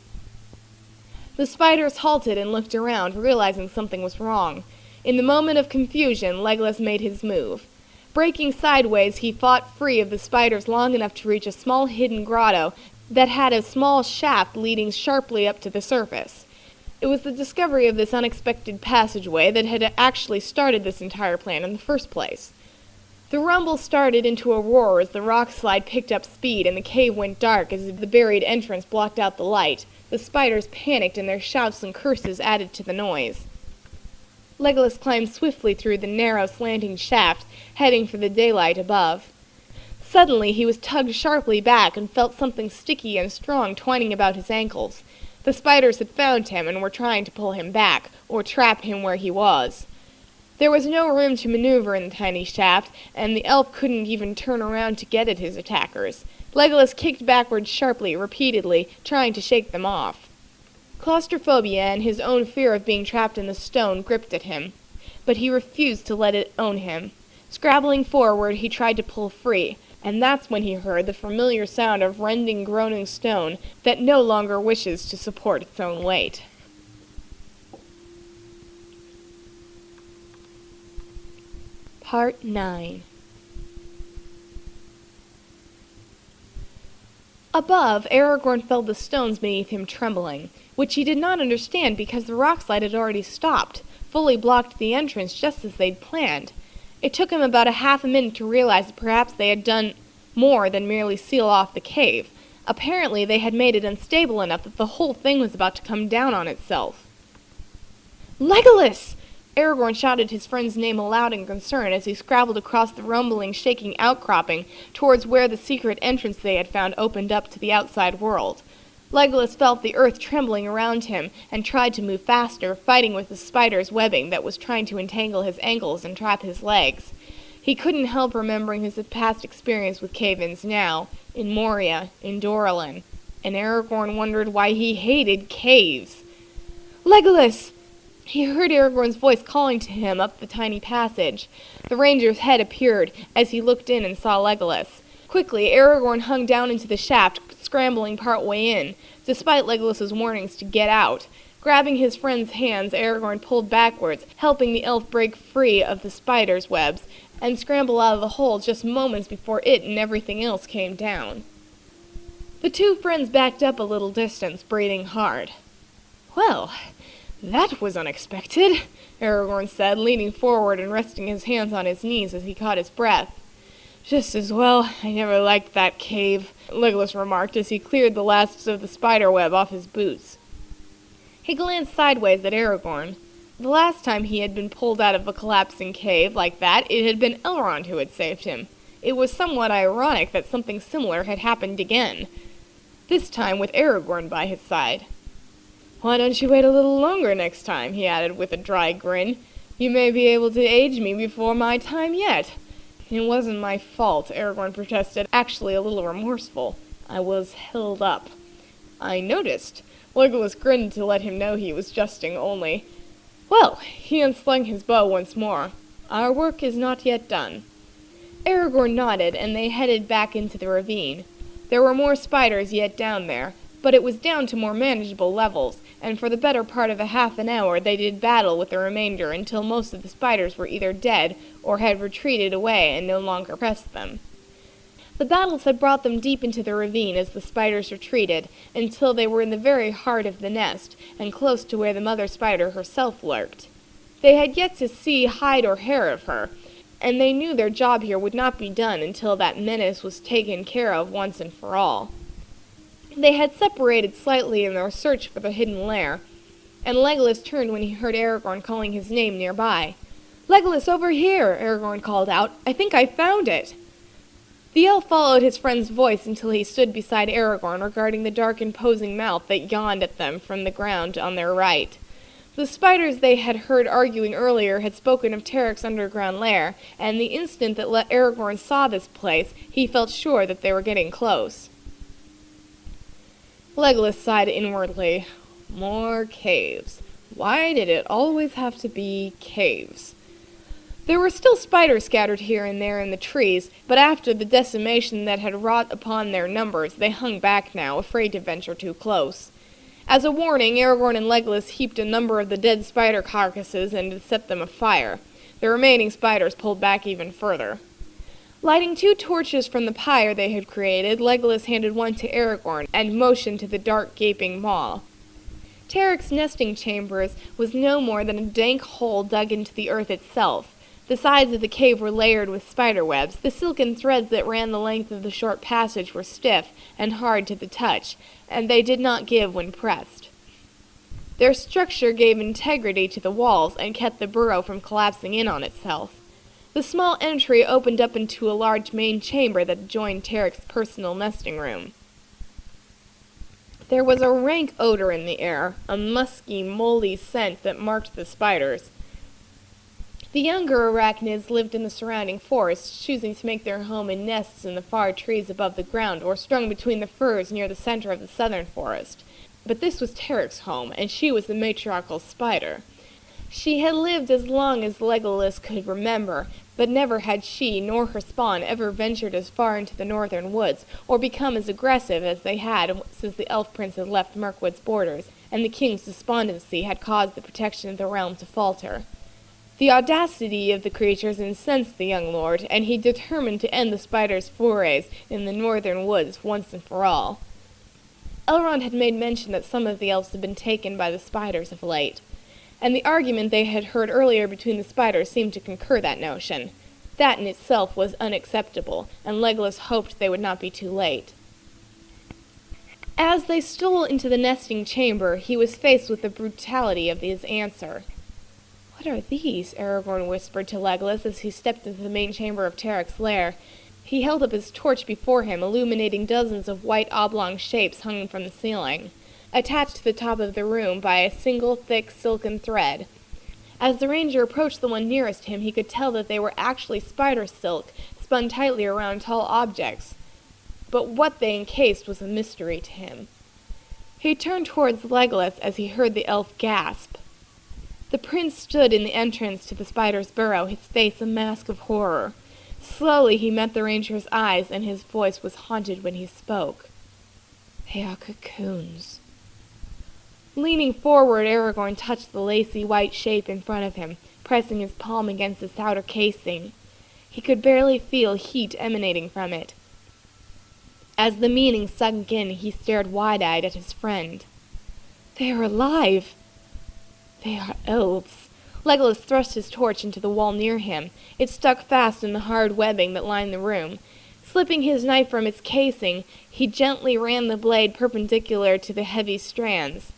The spiders halted and looked around, realizing something was wrong. In the moment of confusion, Legolas made his move. Breaking sideways, he fought free of the spiders long enough to reach a small hidden grotto that had a small shaft leading sharply up to the surface. It was the discovery of this unexpected passageway that had actually started this entire plan in the first place. The rumble started into a roar as the rock slide picked up speed and the cave went dark as the buried entrance blocked out the light. The spiders panicked and their shouts and curses added to the noise. Legolas climbed swiftly through the narrow, slanting shaft, heading for the daylight above. Suddenly he was tugged sharply back and felt something sticky and strong twining about his ankles. The spiders had found him and were trying to pull him back, or trap him where he was. There was no room to maneuver in the tiny shaft, and the elf couldn't even turn around to get at his attackers. Legolas kicked backwards sharply, repeatedly, trying to shake them off. Claustrophobia and his own fear of being trapped in the stone gripped at him, but he refused to let it own him. Scrabbling forward, he tried to pull free, and that's when he heard the familiar sound of rending, groaning stone that no longer wishes to support its own weight. Part 9. Above, Aragorn felt the stones beneath him trembling, which he did not understand because the rock slide had already stopped, fully blocked the entrance just as they'd planned. It took him about a half a minute to realize that perhaps they had done more than merely seal off the cave. Apparently they had made it unstable enough that the whole thing was about to come down on itself. "Legolas!" Aragorn shouted his friend's name aloud in concern as he scrabbled across the rumbling, shaking outcropping towards where the secret entrance they had found opened up to the outside world. Legolas felt the earth trembling around him and tried to move faster, fighting with the spider's webbing that was trying to entangle his ankles and trap his legs. He couldn't help remembering his past experience with cave-ins now, in Moria, in Dorlan, and Aragorn wondered why he hated caves. "Legolas!" He heard Aragorn's voice calling to him up the tiny passage. The ranger's head appeared as he looked in and saw Legolas. Quickly, Aragorn hung down into the shaft, scrambling part way in, despite Legolas's warnings to get out. Grabbing his friend's hands, Aragorn pulled backwards, helping the elf break free of the spider's webs, and scramble out of the hole just moments before it and everything else came down. The two friends backed up a little distance, breathing hard. "Well, that was unexpected," Aragorn said, leaning forward and resting his hands on his knees as he caught his breath. "Just as well I never liked that cave," Legolas remarked as he cleared the last of the spider web off his boots. He glanced sideways at Aragorn. The last time he had been pulled out of a collapsing cave like that, it had been Elrond who had saved him. It was somewhat ironic that something similar had happened again, this time with Aragorn by his side. "Why don't you wait a little longer next time?" he added with a dry grin. "You may be able to age me before my time yet." "It wasn't my fault," Aragorn protested, actually a little remorseful. "I was held up." "I noticed." Legolas grinned to let him know he was jesting only. "Well," he unslung his bow once more. "Our work is not yet done." Aragorn nodded, and they headed back into the ravine. There were more spiders yet down there, but it was down to more manageable levels, and for the better part of a half an hour they did battle with the remainder until most of the spiders were either dead or had retreated away and no longer pressed them. The battles had brought them deep into the ravine as the spiders retreated, until they were in the very heart of the nest, and close to where the mother spider herself lurked. They had yet to see hide or hair of her, and they knew their job here would not be done until that menace was taken care of once and for all. They had separated slightly in their search for the hidden lair, and Legolas turned when he heard Aragorn calling his name nearby. "Legolas, over here!" Aragorn called out. "I think I found it!" The elf followed his friend's voice until he stood beside Aragorn, regarding the dark imposing mouth that yawned at them from the ground on their right. The spiders they had heard arguing earlier had spoken of Tarek's underground lair, and the instant that Aragorn saw this place, he felt sure that they were getting close. Legolas sighed inwardly. More caves. Why did it always have to be caves? There were still spiders scattered here and there in the trees, but after the decimation that had wrought upon their numbers, they hung back now, afraid to venture too close. As a warning, Aragorn and Legolas heaped a number of the dead spider carcasses and set them afire. The remaining spiders pulled back even further. Lighting 2 torches from the pyre they had created, Legolas handed one to Aragorn and motioned to the dark, gaping maw. Tarek's nesting chambers was no more than a dank hole dug into the earth itself. The sides of the cave were layered with spider webs. The silken threads that ran the length of the short passage were stiff and hard to the touch, and they did not give when pressed. Their structure gave integrity to the walls and kept the burrow from collapsing in on itself. The small entry opened up into a large main chamber that adjoined Tarek's personal nesting room. There was a rank odor in the air, a musky, moldy scent that marked the spiders. The younger arachnids lived in the surrounding forest, choosing to make their home in nests in the far trees above the ground or strung between the firs near the center of the southern forest. But this was Tarek's home, and she was the matriarchal spider. She had lived as long as Legolas could remember, but never had she nor her spawn ever ventured as far into the northern woods, or become as aggressive as they had since the elf prince had left Mirkwood's borders, and the king's despondency had caused the protection of the realm to falter. The audacity of the creatures incensed the young lord, and he determined to end the spiders' forays in the northern woods once and for all. Elrond had made mention that some of the elves had been taken by the spiders of late, and the argument they had heard earlier between the spiders seemed to concur that notion. That in itself was unacceptable, and Legolas hoped they would not be too late. As they stole into the nesting chamber, he was faced with the brutality of his answer. "What are these?" Aragorn whispered to Legolas as he stepped into the main chamber of Tarek's lair. He held up his torch before him, illuminating dozens of white oblong shapes hung from the ceiling, attached to the top of the room by a single thick silken thread. As the ranger approached the one nearest him, he could tell that they were actually spider silk, spun tightly around tall objects. But what they encased was a mystery to him. He turned towards Legolas as he heard the elf gasp. The prince stood in the entrance to the spider's burrow, his face a mask of horror. Slowly he met the ranger's eyes, and his voice was haunted when he spoke. "They are cocoons." Leaning forward, Aragorn touched the lacy white shape in front of him, pressing his palm against its outer casing. He could barely feel heat emanating from it. As the meaning sunk in, he stared wide-eyed at his friend. "They are alive!" "They are elves." Legolas thrust his torch into the wall near him. It stuck fast in the hard webbing that lined the room. Slipping his knife from its casing, he gently ran the blade perpendicular to the heavy strands.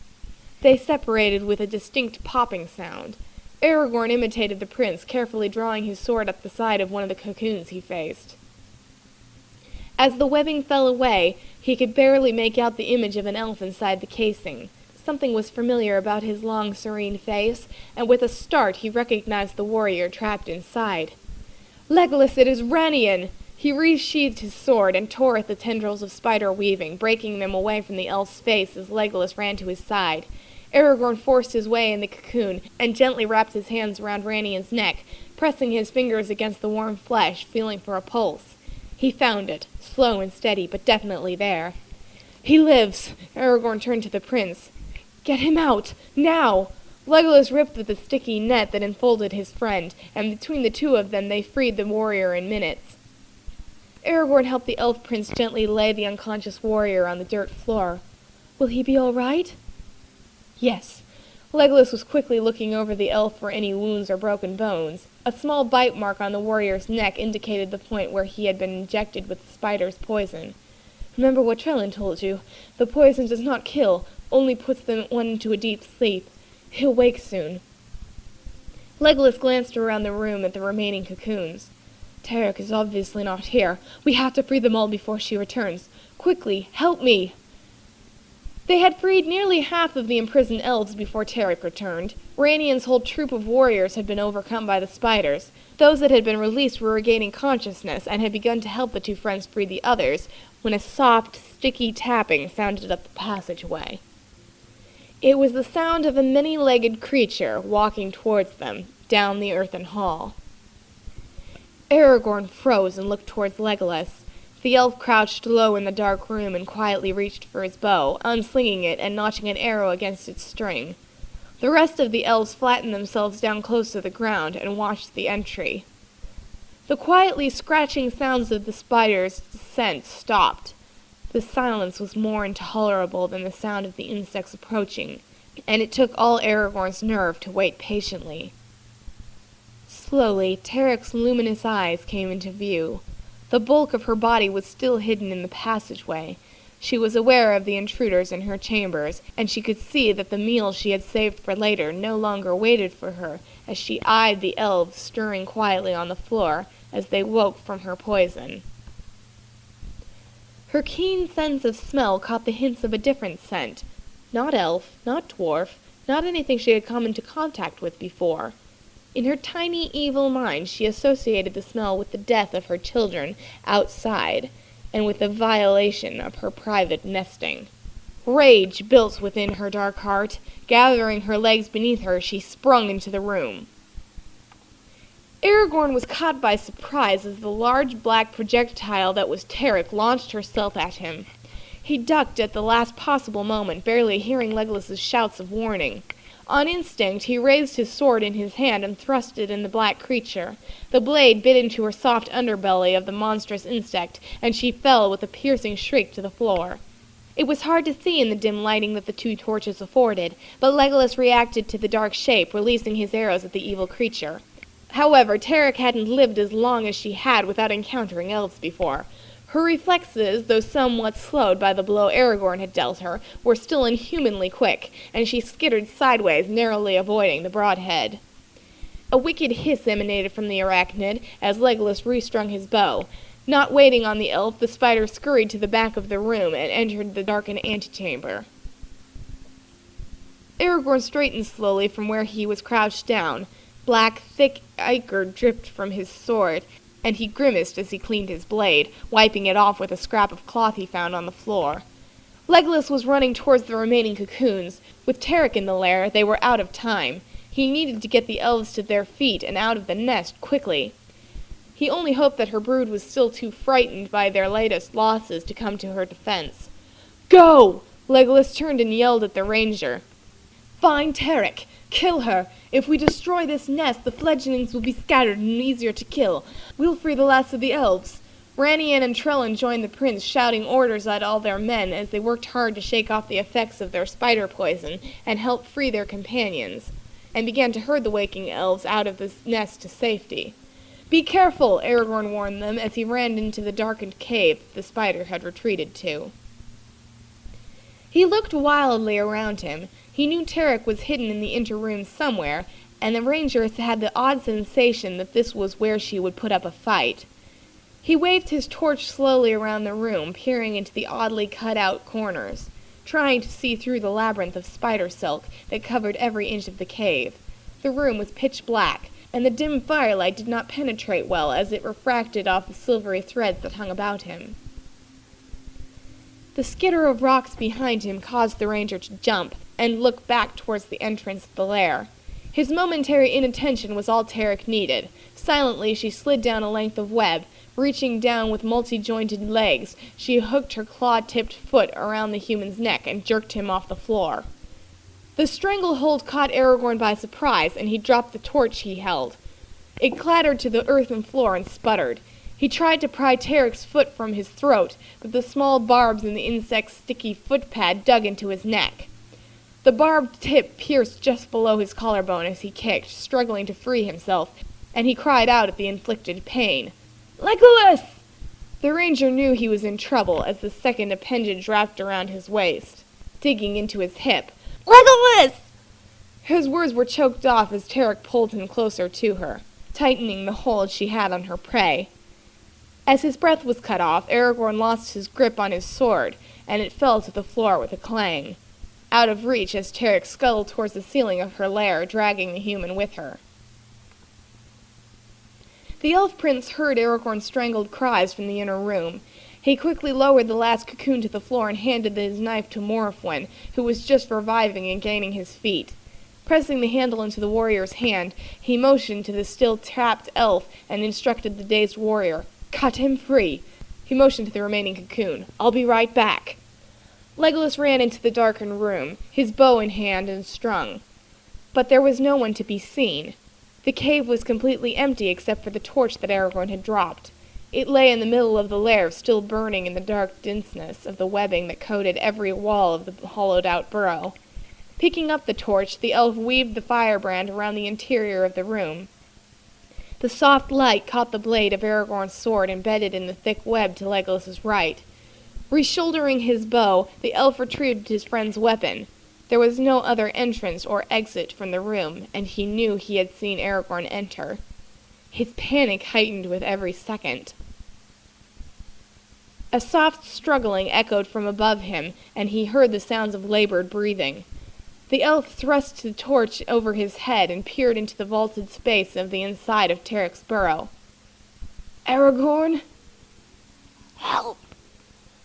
They separated with a distinct popping sound. Aragorn imitated the prince, carefully drawing his sword up the side of one of the cocoons he faced. As the webbing fell away, he could barely make out the image of an elf inside the casing. Something was familiar about his long, serene face, and with a start he recognized the warrior trapped inside. "Legolas, it is Ranian!" He resheathed his sword and tore at the tendrils of spider weaving, breaking them away from the elf's face as Legolas ran to his side. Aragorn forced his way in the cocoon and gently wrapped his hands around Ranian's neck, pressing his fingers against the warm flesh, feeling for a pulse. He found it, slow and steady, but definitely there. "He lives!" Aragorn turned to the prince. "Get him out! Now!" Legolas ripped at the sticky net that enfolded his friend, and between the two of them they freed the warrior in minutes. Aragorn helped the elf prince gently lay the unconscious warrior on the dirt floor. "Will he be all right?" "Yes." Legolas was quickly looking over the elf for any wounds or broken bones. A small bite mark on the warrior's neck indicated the point where he had been injected with the spider's poison. "Remember what Trellin told you. The poison does not kill, only puts one into a deep sleep. He'll wake soon." Legolas glanced around the room at the remaining cocoons. "Tarek is obviously not here. We have to free them all before she returns. Quickly, help me!" They had freed nearly half of the imprisoned elves before Tarek returned. Ranian's whole troop of warriors had been overcome by the spiders. Those that had been released were regaining consciousness and had begun to help the two friends free the others, when a soft, sticky tapping sounded up the passageway. It was the sound of a many-legged creature walking towards them, down the earthen hall. Aragorn froze and looked towards Legolas. The elf crouched low in the dark room and quietly reached for his bow, unslinging it and notching an arrow against its string. The rest of the elves flattened themselves down close to the ground and watched the entry. The quietly scratching sounds of the spider's descent stopped. The silence was more intolerable than the sound of the insects approaching, and it took all Aragorn's nerve to wait patiently. Slowly, Tarek's luminous eyes came into view. The bulk of her body was still hidden in the passageway. She was aware of the intruders in her chambers, and she could see that the meal she had saved for later no longer waited for her as she eyed the elves stirring quietly on the floor as they woke from her poison. Her keen sense of smell caught the hints of a different scent. Not elf, not dwarf, not anything she had come into contact with before. In her tiny, evil mind, she associated the smell with the death of her children outside, and with the violation of her private nesting. Rage built within her dark heart. Gathering her legs beneath her, she sprung into the room. Aragorn was caught by surprise as the large black projectile that was Tarek launched herself at him. He ducked at the last possible moment, barely hearing Legolas's shouts of warning. On instinct, he raised his sword in his hand and thrust it in the black creature. The blade bit into her soft underbelly of the monstrous insect, and she fell with a piercing shriek to the floor. It was hard to see in the dim lighting that the two torches afforded, but Legolas reacted to the dark shape, releasing his arrows at the evil creature. However, Tarek hadn't lived as long as she had without encountering elves before. Her reflexes, though somewhat slowed by the blow Aragorn had dealt her, were still inhumanly quick, and she skittered sideways, narrowly avoiding the broadhead. A wicked hiss emanated from the arachnid as Legolas restrung his bow. Not waiting on the elf, the spider scurried to the back of the room and entered the darkened antechamber. Aragorn straightened slowly from where he was crouched down. Black, thick ichor dripped from his sword, and he grimaced as he cleaned his blade, wiping it off with a scrap of cloth he found on the floor. Legolas was running towards the remaining cocoons. With Tarek in the lair, they were out of time. He needed to get the elves to their feet and out of the nest quickly. He only hoped that her brood was still too frightened by their latest losses to come to her defense. "Go!" Legolas turned and yelled at the ranger. "Find Tarek! Kill her! If we destroy this nest, the fledglings will be scattered and easier to kill. We'll free the last of the elves." Ranian and Trellin joined the prince, shouting orders at all their men as they worked hard to shake off the effects of their spider poison and help free their companions, and began to herd the waking elves out of the nest to safety. "Be careful," Aragorn warned them as he ran into the darkened cave the spider had retreated to. He looked wildly around him. He knew Tarek was hidden in the inner room somewhere, and the ranger had the odd sensation that this was where she would put up a fight. He waved his torch slowly around the room, peering into the oddly cut-out corners, trying to see through the labyrinth of spider silk that covered every inch of the cave. The room was pitch black, and the dim firelight did not penetrate well as it refracted off the silvery threads that hung about him. The skitter of rocks behind him caused the ranger to jump and look back towards the entrance of the lair. His momentary inattention was all Tarek needed. Silently she slid down a length of web. Reaching down with multi-jointed legs, she hooked her claw-tipped foot around the human's neck and jerked him off the floor. The stranglehold caught Aragorn by surprise, and he dropped the torch he held. It clattered to the earthen floor and sputtered. He tried to pry Tarek's foot from his throat, but the small barbs in the insect's sticky footpad dug into his neck. The barbed tip pierced just below his collarbone as he kicked, struggling to free himself, and he cried out at the inflicted pain. "Legolas!" The ranger knew he was in trouble as the second appendage wrapped around his waist, digging into his hip. "Legolas!" His words were choked off as Tarek pulled him closer to her, tightening the hold she had on her prey. As his breath was cut off, Aragorn lost his grip on his sword, and it fell to the floor with a clang, out of reach as Tarek scuttled towards the ceiling of her lair, dragging the human with her. The elf prince heard Aragorn's strangled cries from the inner room. He quickly lowered the last cocoon to the floor and handed his knife to Morfwyn, who was just reviving and gaining his feet. Pressing the handle into the warrior's hand, he motioned to the still trapped elf and instructed the dazed warrior, "Cut him free." He motioned to the remaining cocoon. "I'll be right back." Legolas ran into the darkened room, his bow in hand and strung. But there was no one to be seen. The cave was completely empty except for the torch that Aragorn had dropped. It lay in the middle of the lair, still burning in the dark denseness of the webbing that coated every wall of the hollowed-out burrow. Picking up the torch, the elf weaved the firebrand around the interior of the room. The soft light caught the blade of Aragorn's sword embedded in the thick web to Legolas's right. Reshouldering his bow, the elf retrieved his friend's weapon. There was no other entrance or exit from the room, and he knew he had seen Aragorn enter. His panic heightened with every second. A soft struggling echoed from above him, and he heard the sounds of labored breathing. The elf thrust the torch over his head and peered into the vaulted space of the inside of Tarek's burrow. "Aragorn?" Help!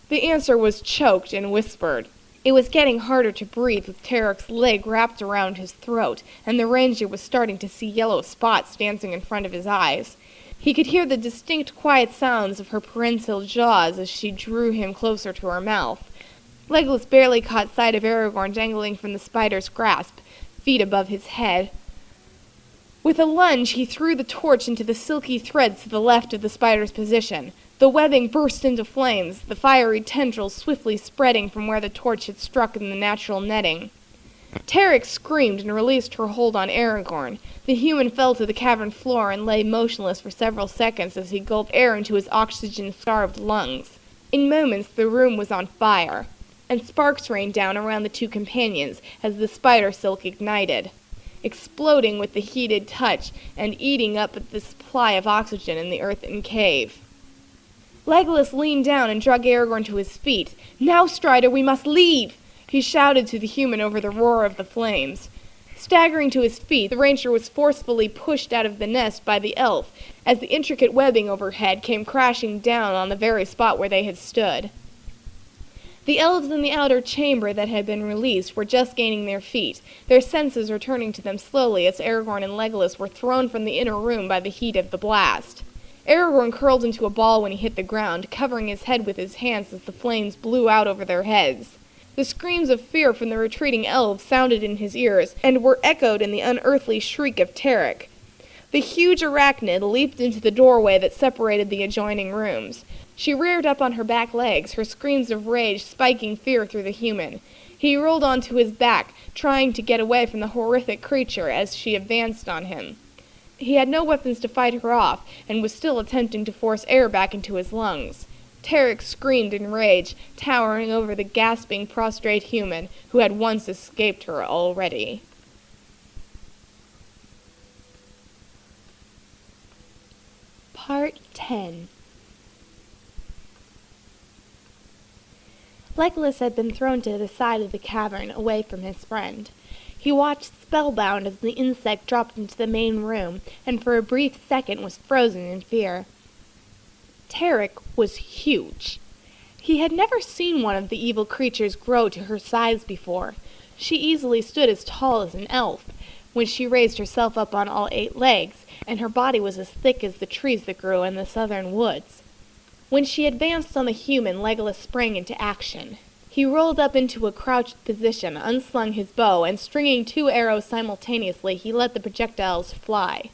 The answer was choked and whispered. It was getting harder to breathe with Tarek's leg wrapped around his throat, and the ranger was starting to see yellow spots dancing in front of his eyes. He could hear the distinct quiet sounds of her prehensile jaws as she drew him closer to her mouth. Legolas barely caught sight of Aragorn dangling from the spider's grasp. feet above his head. With a lunge, he threw the torch into the silky threads to the left of the spider's position. The webbing burst into flames, the fiery tendrils swiftly spreading from where the torch had struck in the natural netting. Tarek screamed and released her hold on Aragorn. The human fell to the cavern floor and lay motionless for several seconds as he gulped air into his oxygen-starved lungs. In moments, the room was on fire, and sparks rained down around the two companions as the spider silk ignited, exploding with the heated touch and eating up the supply of oxygen in the earthen cave. Legolas leaned down and dragged Aragorn to his feet. "Now, Strider, we must leave!" he shouted to the human over the roar of the flames. Staggering to his feet, the ranger was forcefully pushed out of the nest by the elf as the intricate webbing overhead came crashing down on the very spot where they had stood. The elves in the outer chamber that had been released were just gaining their feet, their senses returning to them slowly as Aragorn and Legolas were thrown from the inner room by the heat of the blast. Aragorn curled into a ball when he hit the ground, covering his head with his hands as the flames blew out over their heads. The screams of fear from the retreating elves sounded in his ears, and were echoed in the unearthly shriek of Tarek. The huge arachnid leaped into the doorway that separated the adjoining rooms. She reared up on her back legs, her screams of rage spiking fear through the human. He rolled onto his back, trying to get away from the horrific creature as she advanced on him. He had no weapons to fight her off, and was still attempting to force air back into his lungs. Tarek screamed in rage, towering over the gasping, prostrate human who had once escaped her already. Part 10. Legolas had been thrown to the side of the cavern, away from his friend. He watched spellbound as the insect dropped into the main room, and for a brief second was frozen in fear. Tarek was huge. He had never seen one of the evil creatures grow to her size before. She easily stood as tall as an elf, when she raised herself up on all 8 legs, and her body was as thick as the trees that grew in the southern woods. When she advanced on the human, Legolas sprang into action. He rolled up into a crouched position, unslung his bow, and stringing 2 arrows simultaneously, he let the projectiles fly.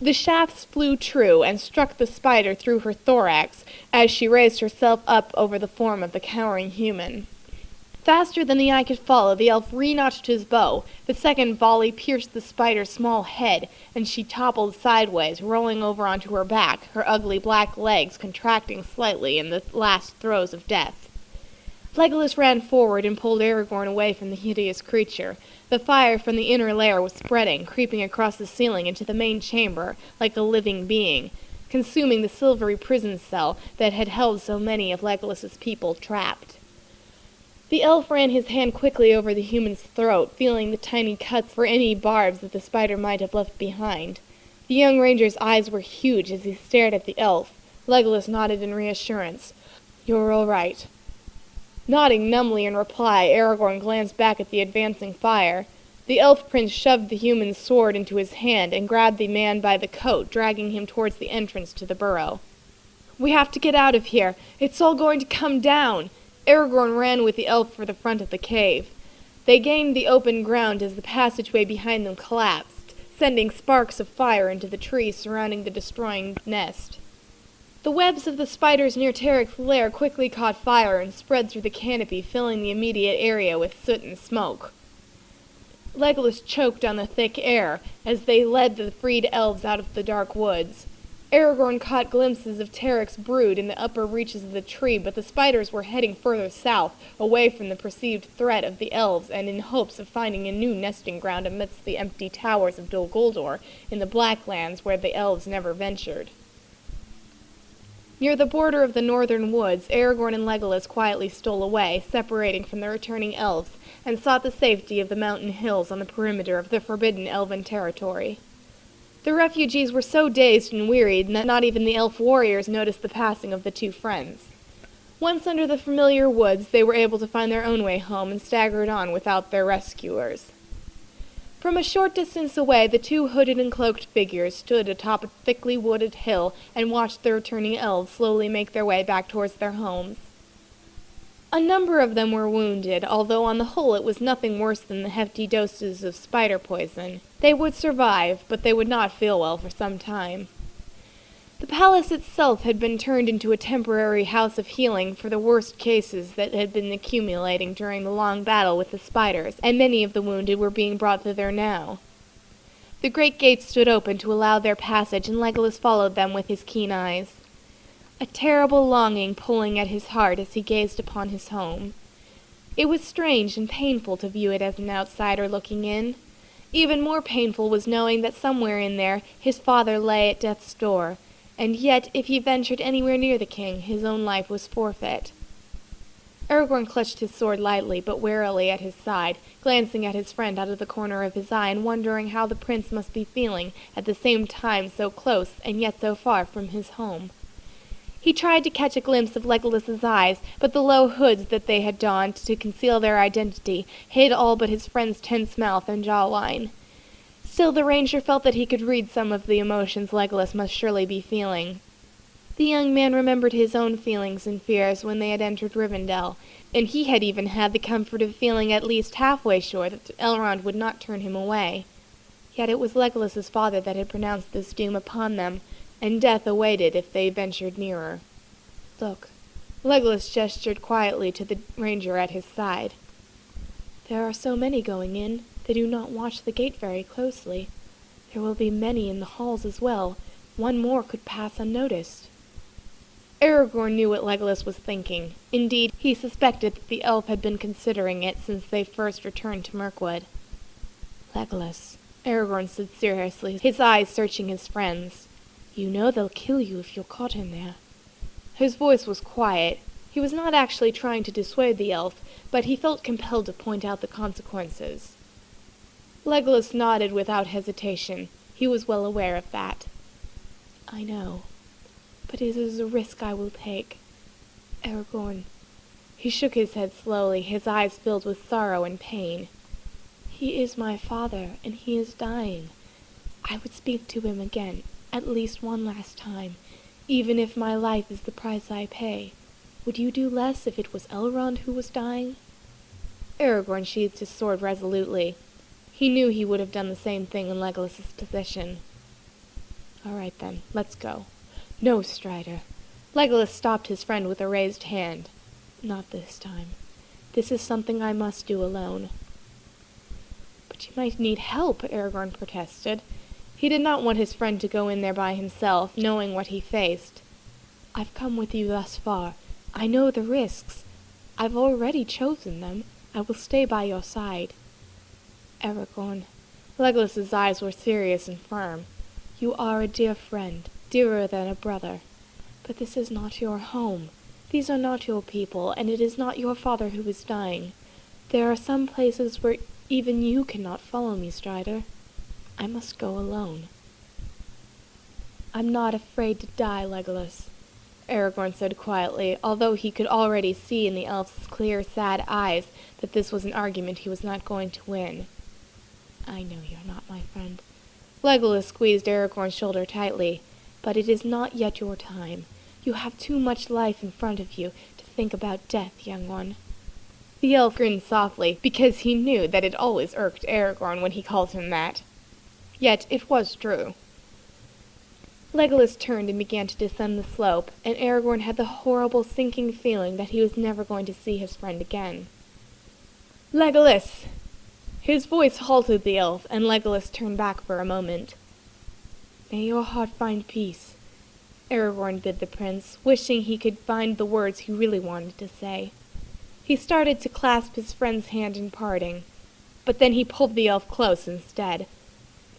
The shafts flew true and struck the spider through her thorax as she raised herself up over the form of the cowering human. Faster than the eye could follow, the elf re-notched his bow. The second volley pierced the spider's small head, and she toppled sideways, rolling over onto her back, her ugly black legs contracting slightly in the last throes of death. Legolas ran forward and pulled Aragorn away from the hideous creature. The fire from the inner lair was spreading, creeping across the ceiling into the main chamber like a living being, consuming the silvery prison cell that had held so many of Legolas's people trapped. The elf ran his hand quickly over the human's throat, feeling the tiny cuts for any barbs that the spider might have left behind. The young ranger's eyes were huge as he stared at the elf. Legolas nodded in reassurance. "You're all right." Nodding numbly in reply, Aragorn glanced back at the advancing fire. The elf prince shoved the human's sword into his hand and grabbed the man by the coat, dragging him towards the entrance to the burrow. "We have to get out of here. It's all going to come down." Aragorn ran with the elf for the front of the cave. They gained the open ground as the passageway behind them collapsed, sending sparks of fire into the trees surrounding the destroying nest. The webs of the spiders near Tarek's lair quickly caught fire and spread through the canopy, filling the immediate area with soot and smoke. Legolas choked on the thick air as they led the freed elves out of the dark woods. Aragorn caught glimpses of Tarek's brood in the upper reaches of the tree, but the spiders were heading further south, away from the perceived threat of the elves, and in hopes of finding a new nesting ground amidst the empty towers of Dol Guldur in the Blacklands where the elves never ventured. Near the border of the northern woods, Aragorn and Legolas quietly stole away, separating from the returning elves, and sought the safety of the mountain hills on the perimeter of the forbidden elven territory. The refugees were so dazed and wearied that not even the elf warriors noticed the passing of the two friends. Once under the familiar woods, they were able to find their own way home and staggered on without their rescuers. From a short distance away, the 2 hooded and cloaked figures stood atop a thickly wooded hill and watched the returning elves slowly make their way back towards their homes. A number of them were wounded, although on the whole it was nothing worse than the hefty doses of spider poison. They would survive, but they would not feel well for some time. The palace itself had been turned into a temporary house of healing for the worst cases that had been accumulating during the long battle with the spiders, and many of the wounded were being brought thither now. The great gates stood open to allow their passage, and Legolas followed them with his keen eyes, a terrible longing pulling at his heart as he gazed upon his home. It was strange and painful to view it as an outsider looking in. Even more painful was knowing that somewhere in there his father lay at death's door, and yet if he ventured anywhere near the king, his own life was forfeit. Aragorn clutched his sword lightly but warily at his side, glancing at his friend out of the corner of his eye and wondering how the prince must be feeling at the same time so close and yet so far from his home. He tried to catch a glimpse of Legolas's eyes, but the low hoods that they had donned to conceal their identity hid all but his friend's tense mouth and jawline. Still, the ranger felt that he could read some of the emotions Legolas must surely be feeling. The young man remembered his own feelings and fears when they had entered Rivendell, and he had even had the comfort of feeling at least halfway sure that Elrond would not turn him away. Yet it was Legolas's father that had pronounced this doom upon them, and death awaited if they ventured nearer. Look. Legolas gestured quietly to the ranger at his side. There are so many going in, they do not watch the gate very closely. There will be many in the halls as well. One more could pass unnoticed. Aragorn knew what Legolas was thinking. Indeed, he suspected that the elf had been considering it since they first returned to Mirkwood. Legolas, Aragorn said seriously, his eyes searching his friend's. You know they'll kill you if you're caught in there. His voice was quiet. He was not actually trying to dissuade the elf, but he felt compelled to point out the consequences. Legolas nodded without hesitation. He was well aware of that. I know, but it is a risk I will take. Aragorn. He shook his head slowly, his eyes filled with sorrow and pain. He is my father, and he is dying. I would speak to him again, at least one last time, even if my life is the price I pay. Would you do less if it was Elrond who was dying? Aragorn sheathed his sword resolutely. He knew he would have done the same thing in Legolas's position. All right then, let's go. No, Strider. Legolas stopped his friend with a raised hand. Not this time. This is something I must do alone. But you might need help, Aragorn protested. He did not want his friend to go in there by himself, knowing what he faced. I've come with you thus far. I know the risks. I've already chosen them. I will stay by your side. Aragorn. Legolas's eyes were serious and firm. You are a dear friend, dearer than a brother. But this is not your home. These are not your people, and it is not your father who is dying. There are some places where even you cannot follow me, Strider. I must go alone. I'm not afraid to die, Legolas, Aragorn said quietly, although he could already see in the elf's clear, sad eyes that this was an argument he was not going to win. I know you're not my friend. Legolas squeezed Aragorn's shoulder tightly. But it is not yet your time. You have too much life in front of you to think about death, young one. The elf grinned softly, because he knew that it always irked Aragorn when he called him that. Yet it was true. Legolas turned and began to descend the slope, and Aragorn had the horrible sinking feeling that he was never going to see his friend again. Legolas! His voice halted the elf, and Legolas turned back for a moment. May your heart find peace, Aragorn bid the prince, wishing he could find the words he really wanted to say. He started to clasp his friend's hand in parting, but then he pulled the elf close instead.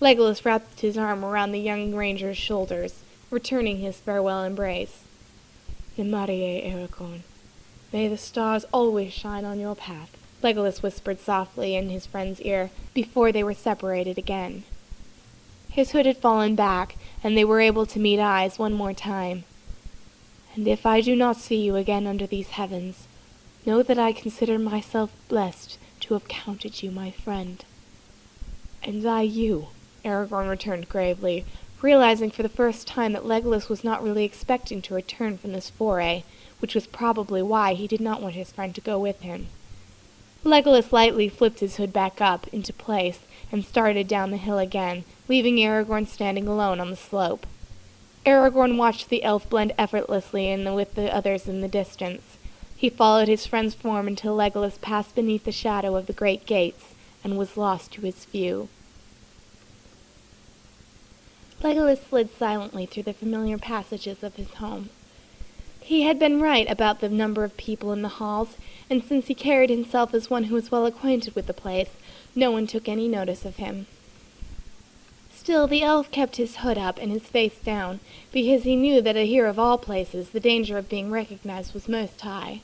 Legolas wrapped his arm around the young ranger's shoulders, returning his farewell embrace. Nemarie, Aragorn. May the stars always shine on your path, Legolas whispered softly in his friend's ear before they were separated again. His hood had fallen back, and they were able to meet eyes one more time. And if I do not see you again under these heavens, know that I consider myself blessed to have counted you my friend. And I you, Aragorn returned gravely, realizing for the first time that Legolas was not really expecting to return from this foray, which was probably why he did not want his friend to go with him. Legolas lightly flipped his hood back up into place and started down the hill again, leaving Aragorn standing alone on the slope. Aragorn watched the elf blend effortlessly in with the others in the distance. He followed his friend's form until Legolas passed beneath the shadow of the great gates and was lost to his view. Legolas slid silently through the familiar passages of his home. He had been right about the number of people in the halls, and since he carried himself as one who was well acquainted with the place, no one took any notice of him. Still, the elf kept his hood up and his face down, because he knew that here of all places the danger of being recognized was most high.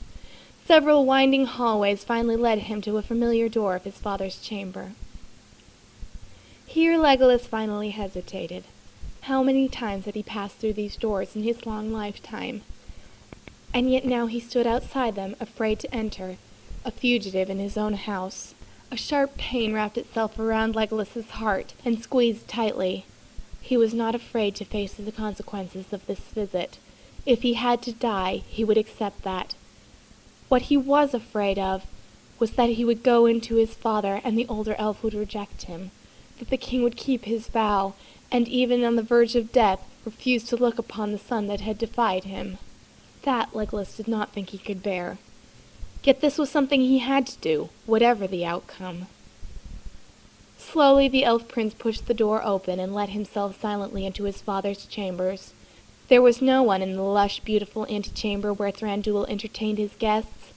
Several winding hallways finally led him to a familiar door of his father's chamber. Here Legolas finally hesitated. How many times had he passed through these doors in his long lifetime? And yet now he stood outside them, afraid to enter, a fugitive in his own house. A sharp pain wrapped itself around Legolas's heart and squeezed tightly. He was not afraid to face the consequences of this visit. If he had to die, he would accept that. What he was afraid of was that he would go in to his father and the older elf would reject him, that the king would keep his vow, and even on the verge of death refuse to look upon the son that had defied him. That Legolas did not think he could bear. Yet this was something he had to do, whatever the outcome. Slowly the elf prince pushed the door open and let himself silently into his father's chambers. There was no one in the lush, beautiful antechamber where Thranduil entertained his guests,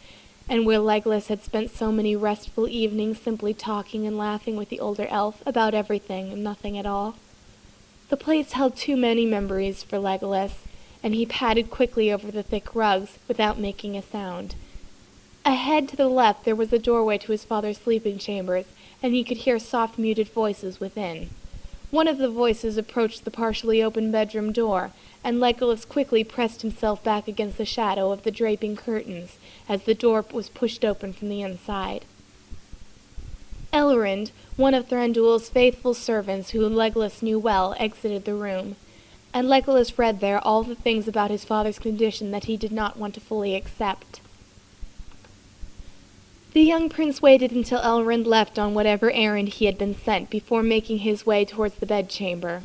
and where Legolas had spent so many restful evenings simply talking and laughing with the older elf about everything and nothing at all. The place held too many memories for Legolas, and he padded quickly over the thick rugs without making a sound. Ahead to the left there was a doorway to his father's sleeping chambers, and he could hear soft muted voices within. One of the voices approached the partially open bedroom door, and Legolas quickly pressed himself back against the shadow of the draping curtains as the door was pushed open from the inside. Elrond, one of Thranduil's faithful servants who Legolas knew well, exited the room, and Legolas read there all the things about his father's condition that he did not want to fully accept. The young prince waited until Elrond left on whatever errand he had been sent before making his way towards the bedchamber.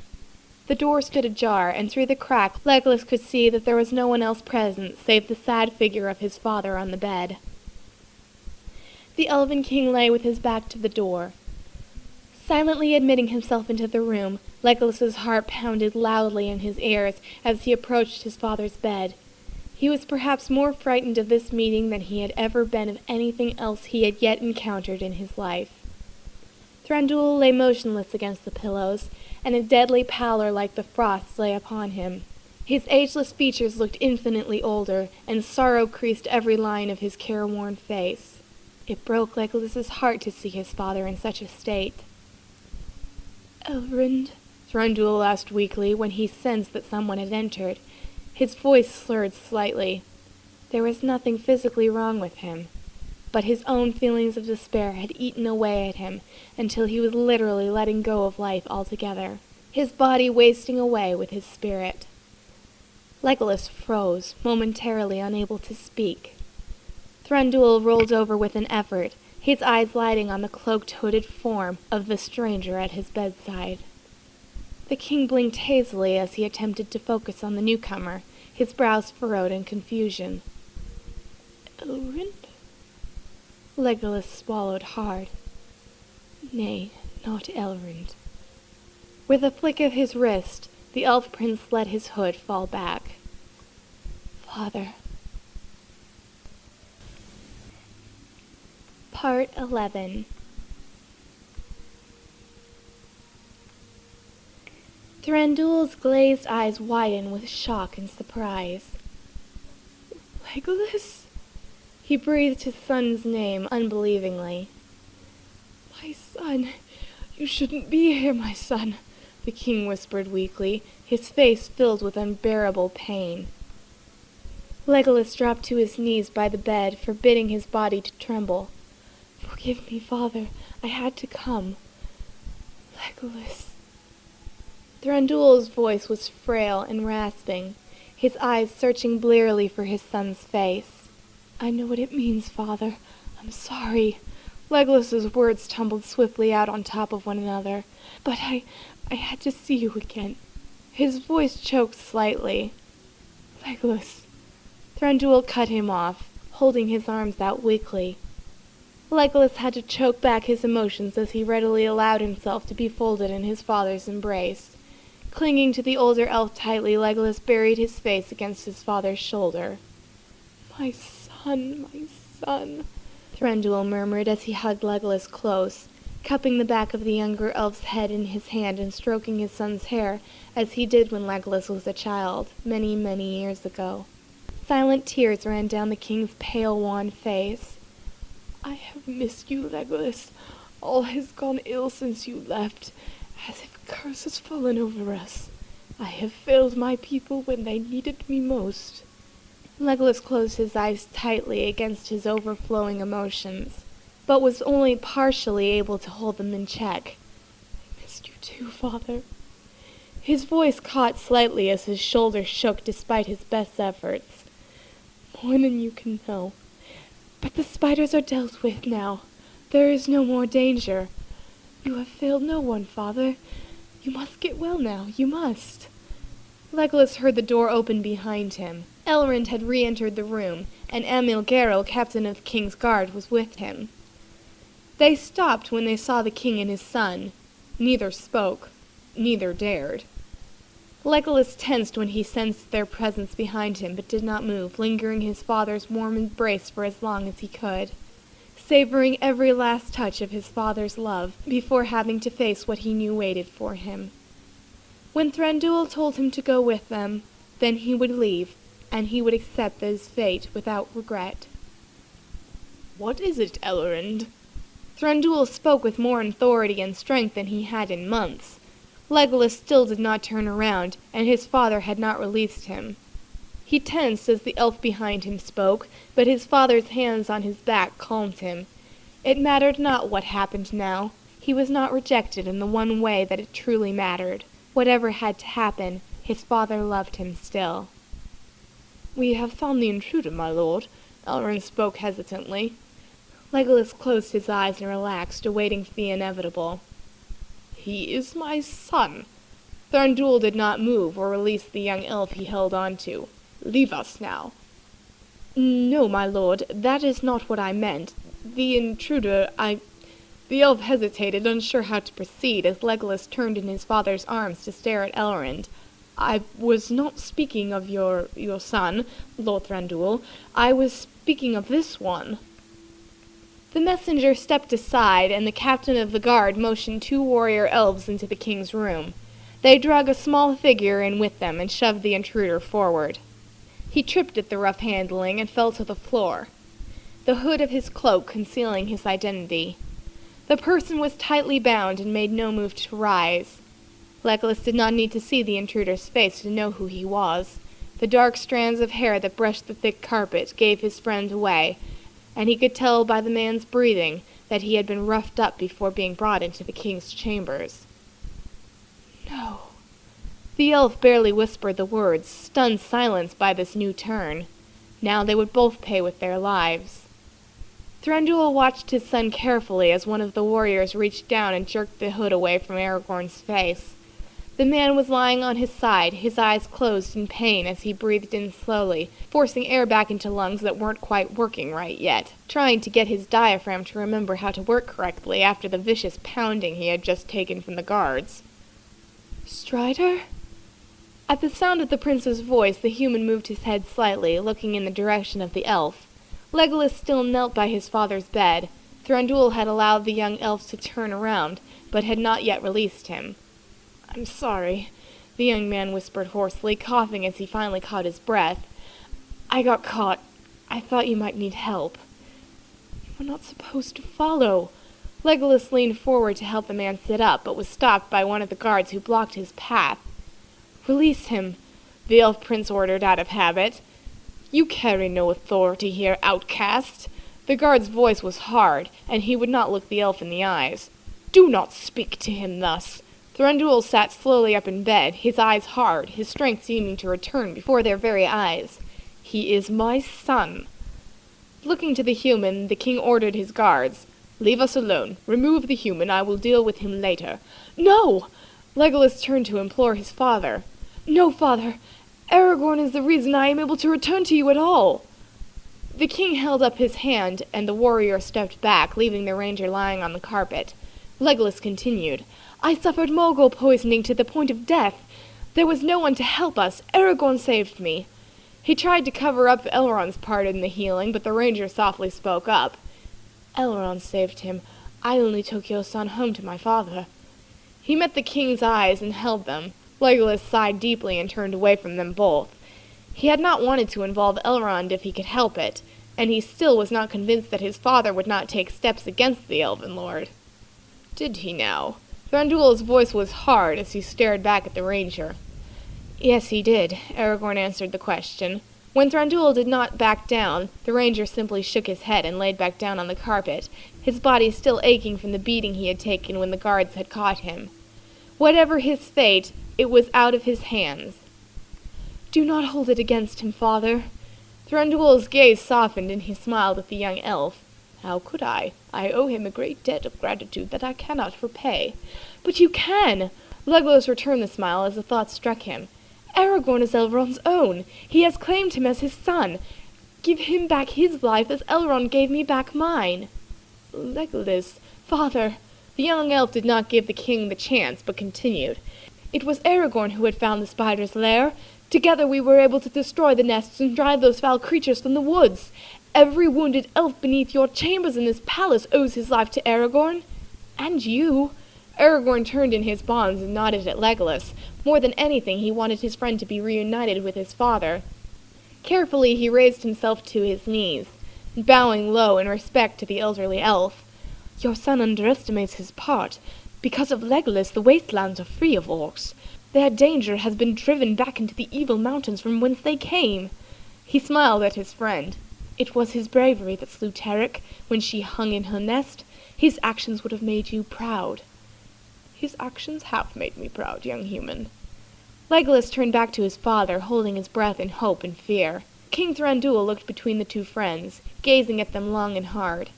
The door stood ajar, and through the crack Legolas could see that there was no one else present save the sad figure of his father on the bed. The Elven King lay with his back to the door. Silently admitting himself into the room, Legolas's heart pounded loudly in his ears as he approached his father's bed. He was perhaps more frightened of this meeting than he had ever been of anything else he had yet encountered in his life. Thranduil lay motionless against the pillows, and a deadly pallor like the frost lay upon him. His ageless features looked infinitely older, and sorrow creased every line of his careworn face. It broke Legolas's heart to see his father in such a state. "Elrond?" Thranduil asked weakly when he sensed that someone had entered. His voice slurred slightly. There was nothing physically wrong with him, but his own feelings of despair had eaten away at him until he was literally letting go of life altogether, his body wasting away with his spirit. Legolas froze, momentarily unable to speak. Thranduil rolled over with an effort, his eyes lighting on the cloaked, hooded form of the stranger at his bedside. The king blinked hazily as he attempted to focus on the newcomer, his brows furrowed in confusion. "Elrond?" Legolas swallowed hard. "Nay, not Elrond." With a flick of his wrist, the elf prince let his hood fall back. "Father." Part 11. Thranduil's glazed eyes widened with shock and surprise. "Legolas?" He breathed his son's name unbelievingly. "My son, you shouldn't be here, my son," the king whispered weakly, his face filled with unbearable pain. Legolas dropped to his knees by the bed, forbidding his body to tremble. "Forgive me, father. I had to come. Legolas." Thranduil's voice was frail and rasping. his eyes searching blearily for his son's face. "I know what it means, father. I'm sorry." Legolas's words tumbled swiftly out on top of one another. "But I had to see you again." His voice choked slightly. "Legolas." Thranduil cut him off, holding his arms out weakly. Legolas had to choke back his emotions as he readily allowed himself to be folded in his father's embrace. Clinging to the older elf tightly, Legolas buried his face against his father's shoulder. My son, Thranduil murmured as he hugged Legolas close, cupping the back of the younger elf's head in his hand and stroking his son's hair, as he did when Legolas was a child, many, many years ago. Silent tears ran down the king's pale, wan face. "I have missed you, Legolas. All has gone ill since you left, as if a curse has fallen over us. I have failed my people when they needed me most." Legolas closed his eyes tightly against his overflowing emotions, but was only partially able to hold them in check. "I missed you too, father." His voice caught slightly as his shoulders shook despite his best efforts. "More than you can know. But the spiders are dealt with now. There is no more danger. You have failed no one, father. You must get well now. You must." Legolas heard the door open behind him. Elrond had re-entered the room, and Emil Garrel, captain of the king's guard, was with him. They stopped when they saw the king and his son. Neither spoke. Neither dared. Legolas tensed when he sensed their presence behind him, but did not move, lingering his father's warm embrace for as long as he could, savoring every last touch of his father's love before having to face what he knew waited for him. When Thranduil told him to go with them, then he would leave, and he would accept his fate without regret. "What is it, Elrond?" Thranduil spoke with more authority and strength than he had in months. Legolas still did not turn around, and his father had not released him. He tensed as the elf behind him spoke, but his father's hands on his back calmed him. It mattered not what happened now. He was not rejected in the one way that it truly mattered. Whatever had to happen, his father loved him still. "We have found the intruder, my lord," Elrond spoke hesitantly. Legolas closed his eyes and relaxed, awaiting the inevitable. "He is my son." Thranduil did not move or release the young elf he held on to. "Leave us now." "No, my lord, that is not what I meant. The intruder, The elf hesitated, unsure how to proceed, as Legolas turned in his father's arms to stare at Elrond. "I was not speaking of your son, Lord Thranduil. I was speaking of this one." The messenger stepped aside, and the captain of the guard motioned 2 warrior elves into the king's room. They drug a small figure in with them and shoved the intruder forward. He tripped at the rough handling and fell to the floor, the hood of his cloak concealing his identity. The person was tightly bound and made no move to rise. Legolas did not need to see the intruder's face to know who he was. The dark strands of hair that brushed the thick carpet gave his friend away, and he could tell by the man's breathing that he had been roughed up before being brought into the king's chambers. "No." The elf barely whispered the words, stunned silence by this new turn. Now they would both pay with their lives. Thranduil watched his son carefully as one of the warriors reached down and jerked the hood away from Aragorn's face. The man was lying on his side, his eyes closed in pain as he breathed in slowly, forcing air back into lungs that weren't quite working right yet, trying to get his diaphragm to remember how to work correctly after the vicious pounding he had just taken from the guards. "Strider?" At the sound of the prince's voice, the human moved his head slightly, looking in the direction of the elf. Legolas still knelt by his father's bed. Thranduil had allowed the young elf to turn around, but had not yet released him. "I'm sorry," the young man whispered hoarsely, coughing as he finally caught his breath. "I got caught. I thought you might need help." "You were not supposed to follow." Legolas leaned forward to help the man sit up, but was stopped by one of the guards who blocked his path. "Release him," the elf prince ordered out of habit. "You carry no authority here, outcast." The guard's voice was hard, and he would not look the elf in the eyes. "Do not speak to him thus. Thranduil sat slowly up in bed, his eyes hard, his strength seeming to return before their very eyes. "He is my son." Looking to the human, the king ordered his guards. "Leave us alone. Remove the human. I will deal with him later." "No!" Legolas turned to implore his father. "No, father. Aragorn is the reason I am able to return to you at all." The king held up his hand, and the warrior stepped back, leaving the ranger lying on the carpet. Legolas continued, "I suffered Mogul poisoning to the point of death. There was no one to help us. Aragorn saved me." He tried to cover up Elrond's part in the healing, but the ranger softly spoke up. "Elrond saved him. I only took your son home to my father." He met the king's eyes and held them. Legolas sighed deeply and turned away from them both. He had not wanted to involve Elrond if he could help it, and he still was not convinced that his father would not take steps against the Elven Lord. "Did he now?" Thranduil's voice was hard as he stared back at the ranger. "Yes, he did," Aragorn answered the question. When Thranduil did not back down, the ranger simply shook his head and laid back down on the carpet, his body still aching from the beating he had taken when the guards had caught him. Whatever his fate, it was out of his hands. "Do not hold it against him, father." Thranduil's gaze softened and he smiled at the young elf. "How could I? I owe him a great debt of gratitude that I cannot repay." "But you can!" Legolas returned the smile as a thought struck him. "Aragorn is Elrond's own. He has claimed him as his son. Give him back his life as Elrond gave me back mine." "Legolas, father." The young elf did not give the king the chance, but continued. "It was Aragorn who had found the spider's lair. Together we were able to destroy the nests and drive those foul creatures from the woods. Every wounded elf beneath your chambers in this palace owes his life to Aragorn. And you." Aragorn turned in his bonds and nodded at Legolas. More than anything, he wanted his friend to be reunited with his father. Carefully he raised himself to his knees, bowing low in respect to the elderly elf. "Your son underestimates his part. Because of Legolas, the wastelands are free of orcs. Their danger has been driven back into the evil mountains from whence they came." He smiled at his friend. "It was his bravery that slew Tarik when she hung in her nest. His actions would have made you proud." "His actions have made me proud, young human." Legolas turned back to his father, holding his breath in hope and fear. King Thranduil looked between the two friends, gazing at them long and hard.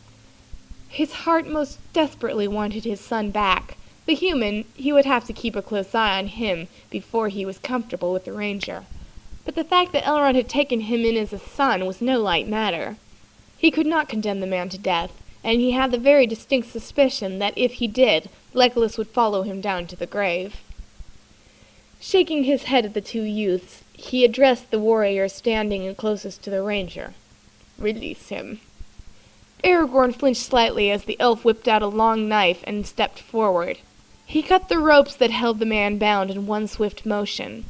His heart most desperately wanted his son back. The human, he would have to keep a close eye on him before he was comfortable with the ranger. But the fact that Elrond had taken him in as a son was no light matter. He could not condemn the man to death, and he had the very distinct suspicion that if he did, Legolas would follow him down to the grave. Shaking his head at the two youths, he addressed the warrior standing closest to the ranger. "Release him." Aragorn flinched slightly as the elf whipped out a long knife and stepped forward. He cut the ropes that held the man bound in one swift motion.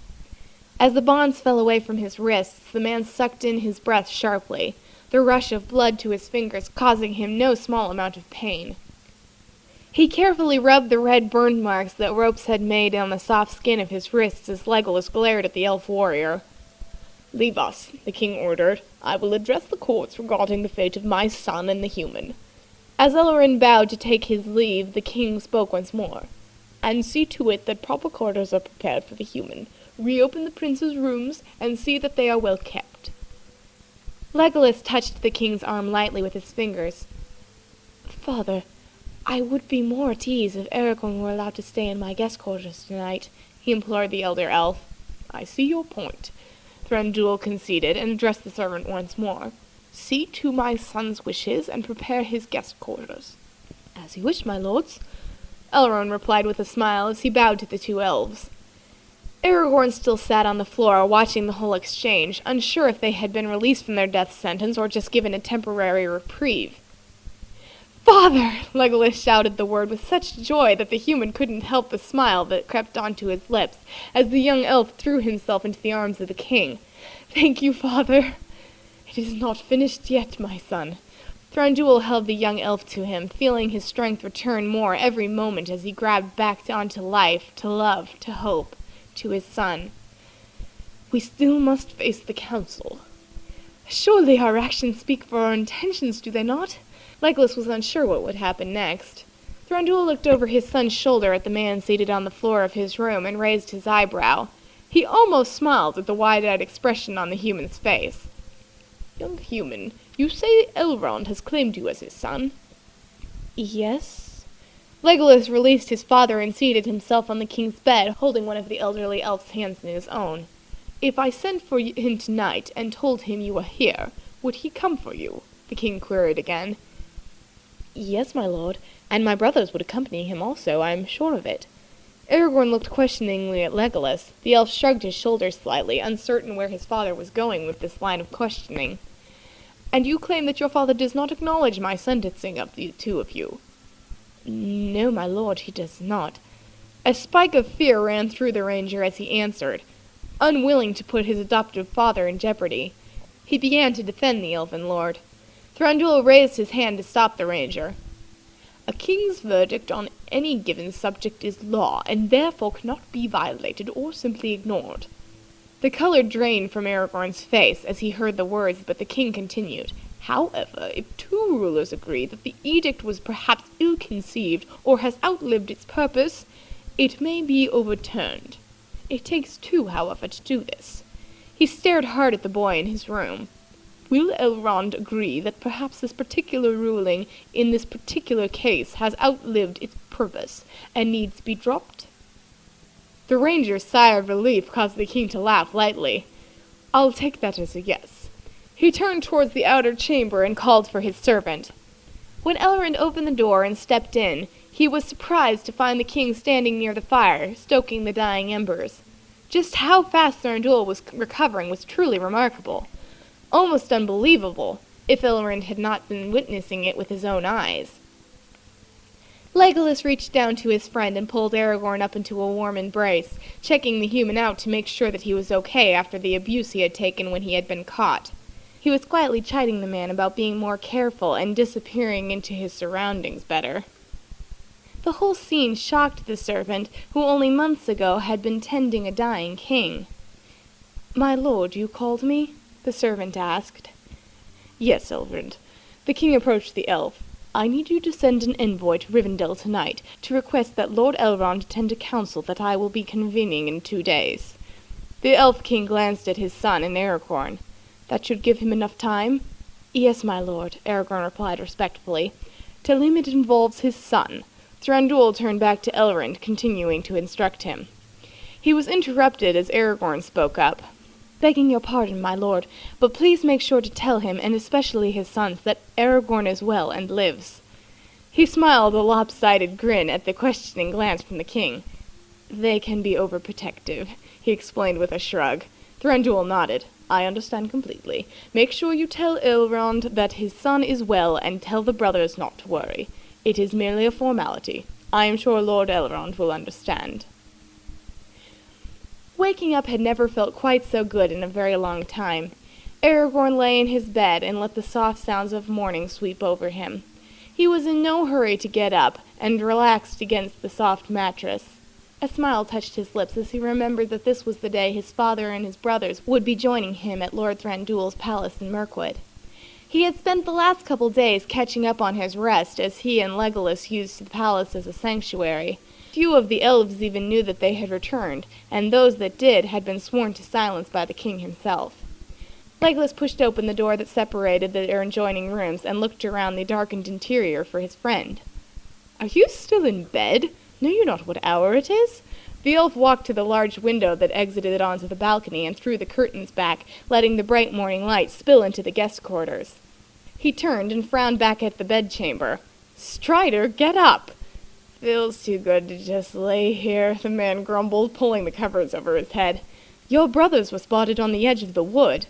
As the bonds fell away from his wrists, the man sucked in his breath sharply, the rush of blood to his fingers causing him no small amount of pain. He carefully rubbed the red burn marks that ropes had made on the soft skin of his wrists as Legolas glared at the elf warrior. "Leave us," the king ordered. "I will address the courts regarding the fate of my son and the human." As Elrond bowed to take his leave, the king spoke once more. "And see to it that proper quarters are prepared for the human. Reopen the prince's rooms, and see that they are well kept." Legolas touched the king's arm lightly with his fingers. "Father, I would be more at ease if Aragorn were allowed to stay in my guest quarters tonight," he implored the elder elf. "I see your point," Thranduil conceded, and addressed the servant once more. "See to my son's wishes, and prepare his guest quarters." "As you wish, my lords," Elrond replied with a smile as he bowed to the two elves. Aragorn still sat on the floor, watching the whole exchange, unsure if they had been released from their death sentence or just given a temporary reprieve. "Father!" Legolas shouted the word with such joy that the human couldn't help the smile that crept onto his lips as the young elf threw himself into the arms of the king. "Thank you, father." "It is not finished yet, my son." Thranduil held the young elf to him, feeling his strength return more every moment as he grabbed back onto life, to love, to hope, to his son. "We still must face the council." "Surely our actions speak for our intentions, do they not?" Legolas was unsure what would happen next. Thranduil looked over his son's shoulder at the man seated on the floor of his room and raised his eyebrow. He almost smiled at the wide-eyed expression on the human's face. "Young human, you say Elrond has claimed you as his son?" Yes. Legolas released his father and seated himself on the king's bed, holding one of the elderly elf's hands in his own. "If I sent for him tonight and told him you were here, would he come for you?" the king queried again. Yes, my lord, and my brothers would accompany him also, I am sure of it. Aragorn looked questioningly at Legolas. The elf shrugged his shoulders slightly, uncertain where his father was going with this line of questioning. "And you claim that your father does not acknowledge my sentencing of the two of you?" No, my lord, he does not. A spike of fear ran through the ranger as he answered, unwilling to put his adoptive father in jeopardy. He began to defend the elven lord. Thranduil raised his hand to stop the ranger. "A king's verdict on any given subject is law, and therefore cannot be violated or simply ignored." The color drained from Aragorn's face as he heard the words, but the king continued. "However, if two rulers agree that the edict was perhaps ill-conceived or has outlived its purpose, it may be overturned. It takes two, however, to do this." He stared hard at the boy in his room. "Will Elrond agree that perhaps this particular ruling in this particular case has outlived its purpose and needs to be dropped?" The ranger's sigh of relief caused the king to laugh lightly. "I'll take that as a yes." He turned towards the outer chamber and called for his servant. When Elrond opened the door and stepped in, he was surprised to find the king standing near the fire, stoking the dying embers. Just how fast Thranduil was recovering was truly remarkable. Almost unbelievable, if Elrond had not been witnessing it with his own eyes. Legolas reached down to his friend and pulled Aragorn up into a warm embrace, checking the human out to make sure that he was okay after the abuse he had taken when he had been caught. He was quietly chiding the man about being more careful and disappearing into his surroundings better. The whole scene shocked the servant, who only months ago had been tending a dying king. "My lord, you called me?" the servant asked. "Yes, Elrond." The king approached the elf. "I need you to send an envoy to Rivendell tonight to request that Lord Elrond attend a council that I will be convening in 2 days." The elf king glanced at his son and Aragorn. "That should give him enough time?" "Yes, my lord," Aragorn replied respectfully. "Tell him it involves his son." Thranduil turned back to Elrond, continuing to instruct him. He was interrupted as Aragorn spoke up. "Begging your pardon, my lord, but please make sure to tell him, and especially his sons, that Aragorn is well and lives." He smiled a lopsided grin at the questioning glance from the king. "They can be overprotective," he explained with a shrug. Thranduil nodded. "I understand completely. Make sure you tell Elrond that his son is well, and tell the brothers not to worry. It is merely a formality. I am sure Lord Elrond will understand." Waking up had never felt quite so good in a very long time. Aragorn lay in his bed and let the soft sounds of morning sweep over him. He was in no hurry to get up, and relaxed against the soft mattress. A smile touched his lips as he remembered that this was the day his father and his brothers would be joining him at Lord Thranduil's palace in Mirkwood. He had spent the last couple days catching up on his rest, as he and Legolas used the palace as a sanctuary. Few of the elves even knew that they had returned, and those that did had been sworn to silence by the king himself. Legolas pushed open the door that separated their adjoining rooms and looked around the darkened interior for his friend. "Are you still in bed? Know you not what hour it is?" The elf walked to the large window that exited onto the balcony and threw the curtains back, letting the bright morning light spill into the guest quarters. He turned and frowned back at the bedchamber. "Strider, get up!" "Feels too good to just lay here," the man grumbled, pulling the covers over his head. "Your brothers were spotted on the edge of the wood."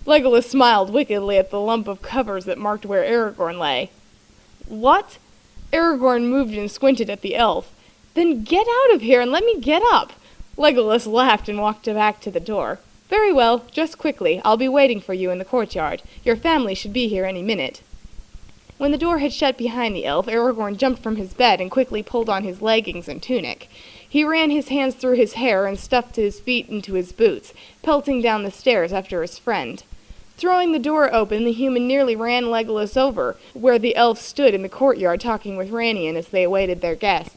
Legolas smiled wickedly at the lump of covers that marked where Aragorn lay. "What?" Aragorn moved and squinted at the elf. "Then get out of here and let me get up." Legolas laughed and walked back to the door. "Very well, just quickly. I'll be waiting for you in the courtyard. Your family should be here any minute." When the door had shut behind the elf, Aragorn jumped from his bed and quickly pulled on his leggings and tunic. He ran his hands through his hair and stuffed his feet into his boots, pelting down the stairs after his friend. Throwing the door open, the human nearly ran Legolas over, where the elf stood in the courtyard talking with Ranian as they awaited their guests.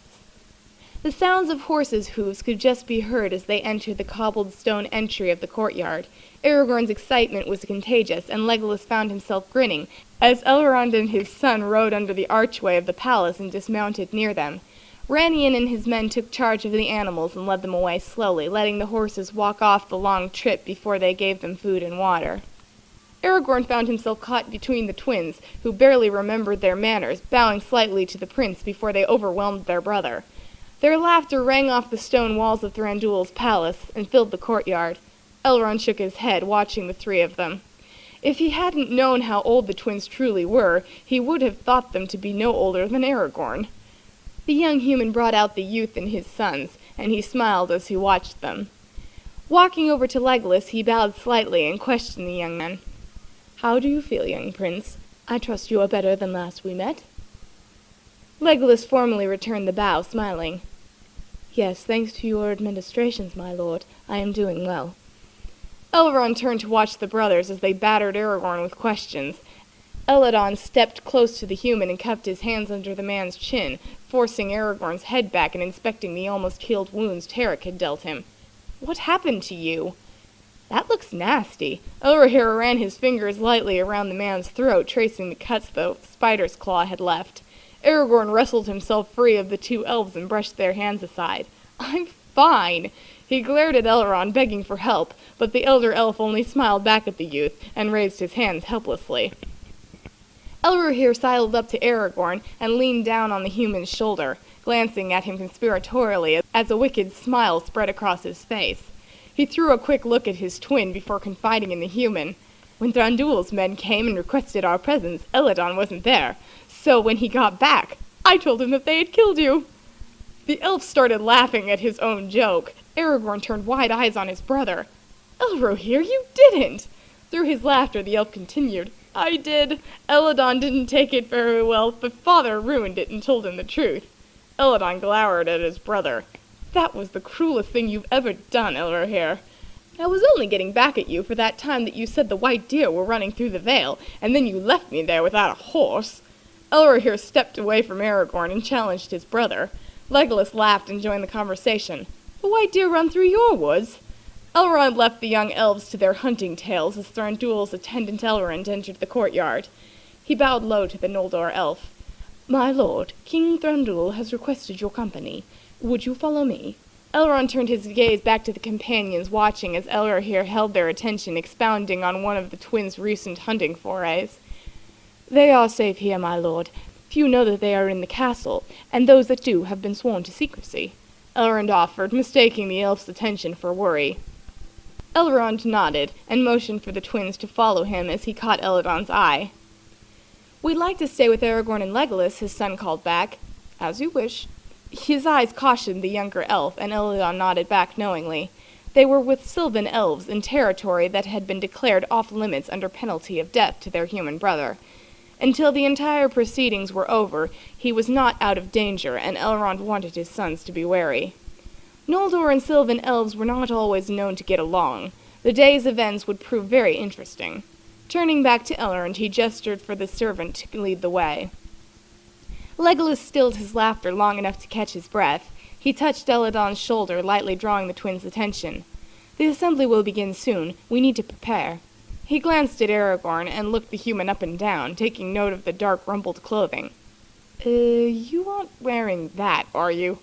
The sounds of horses' hoofs could just be heard as they entered the cobbled stone entry of the courtyard. Aragorn's excitement was contagious, and Legolas found himself grinning as Elrond and his son rode under the archway of the palace and dismounted near them. Ranian and his men took charge of the animals and led them away slowly, letting the horses walk off the long trip before they gave them food and water. Aragorn found himself caught between the twins, who barely remembered their manners, bowing slightly to the prince before they overwhelmed their brother. Their laughter rang off the stone walls of Thranduil's palace and filled the courtyard. Elrond shook his head, watching the three of them. If he hadn't known how old the twins truly were, he would have thought them to be no older than Aragorn. The young human brought out the youth in his sons, and he smiled as he watched them. Walking over to Legolas, he bowed slightly and questioned the young man. "How do you feel, young prince? I trust you are better than last we met?" Legolas formally returned the bow, smiling. "Yes, thanks to your administrations, my lord, I am doing well." Elrond turned to watch the brothers as they battered Aragorn with questions. Elladan stepped close to the human and cupped his hands under the man's chin, forcing Aragorn's head back and inspecting the almost healed wounds Tarik had dealt him. "What happened to you?" "That looks nasty." Elrohir ran his fingers lightly around the man's throat, tracing the cuts the spider's claw had left. Aragorn wrestled himself free of the two elves and brushed their hands aside. "I'm fine." He glared at Elrond, begging for help, but the elder elf only smiled back at the youth and raised his hands helplessly. Elrohir sidled up to Aragorn and leaned down on the human's shoulder, glancing at him conspiratorially as a wicked smile spread across his face. He threw a quick look at his twin before confiding in the human. "When Thranduil's men came and requested our presence, Elladan wasn't there. So when he got back, I told him that they had killed you." The elf started laughing at his own joke. Aragorn turned wide eyes on his brother. "Elrohir, you didn't!" Through his laughter, the elf continued. "I did. Elladan didn't take it very well, but father ruined it and told him the truth." Elladan glowered at his brother. "That was the cruelest thing you've ever done, Elrohir. I was only getting back at you for that time that you said the white deer were running through the vale, and then you left me there without a horse." Elrohir stepped away from Aragorn and challenged his brother. Legolas laughed and joined the conversation. "The white deer run through your woods?" Elrond left the young elves to their hunting tales as Thranduil's attendant Elrond entered the courtyard. He bowed low to the Noldor elf. "My lord, King Thranduil has requested your company. Would you follow me?" Elrond turned his gaze back to the companions, watching as Elrohir held their attention, expounding on one of the twins' recent hunting forays. "They are safe here, my lord. Few know that they are in the castle, and those that do have been sworn to secrecy," Elrond offered, mistaking the elf's attention for worry. Elrond nodded and motioned for the twins to follow him as he caught Elladan's eye. "We'd like to stay with Aragorn and Legolas," his son called back. "As you wish." His eyes cautioned the younger elf, and Elladan nodded back knowingly. They were with Sylvan elves in territory that had been declared off-limits under penalty of death to their human brother. Until the entire proceedings were over, he was not out of danger, and Elrond wanted his sons to be wary. Noldor and Sylvan elves were not always known to get along. The day's events would prove very interesting. Turning back to Elrond, he gestured for the servant to lead the way. Legolas stilled his laughter long enough to catch his breath. He touched Elladan's shoulder, lightly drawing the twins' attention. "The assembly will begin soon. We need to prepare." He glanced at Aragorn and looked the human up and down, taking note of the dark, rumpled clothing. You aren't wearing that, are you?"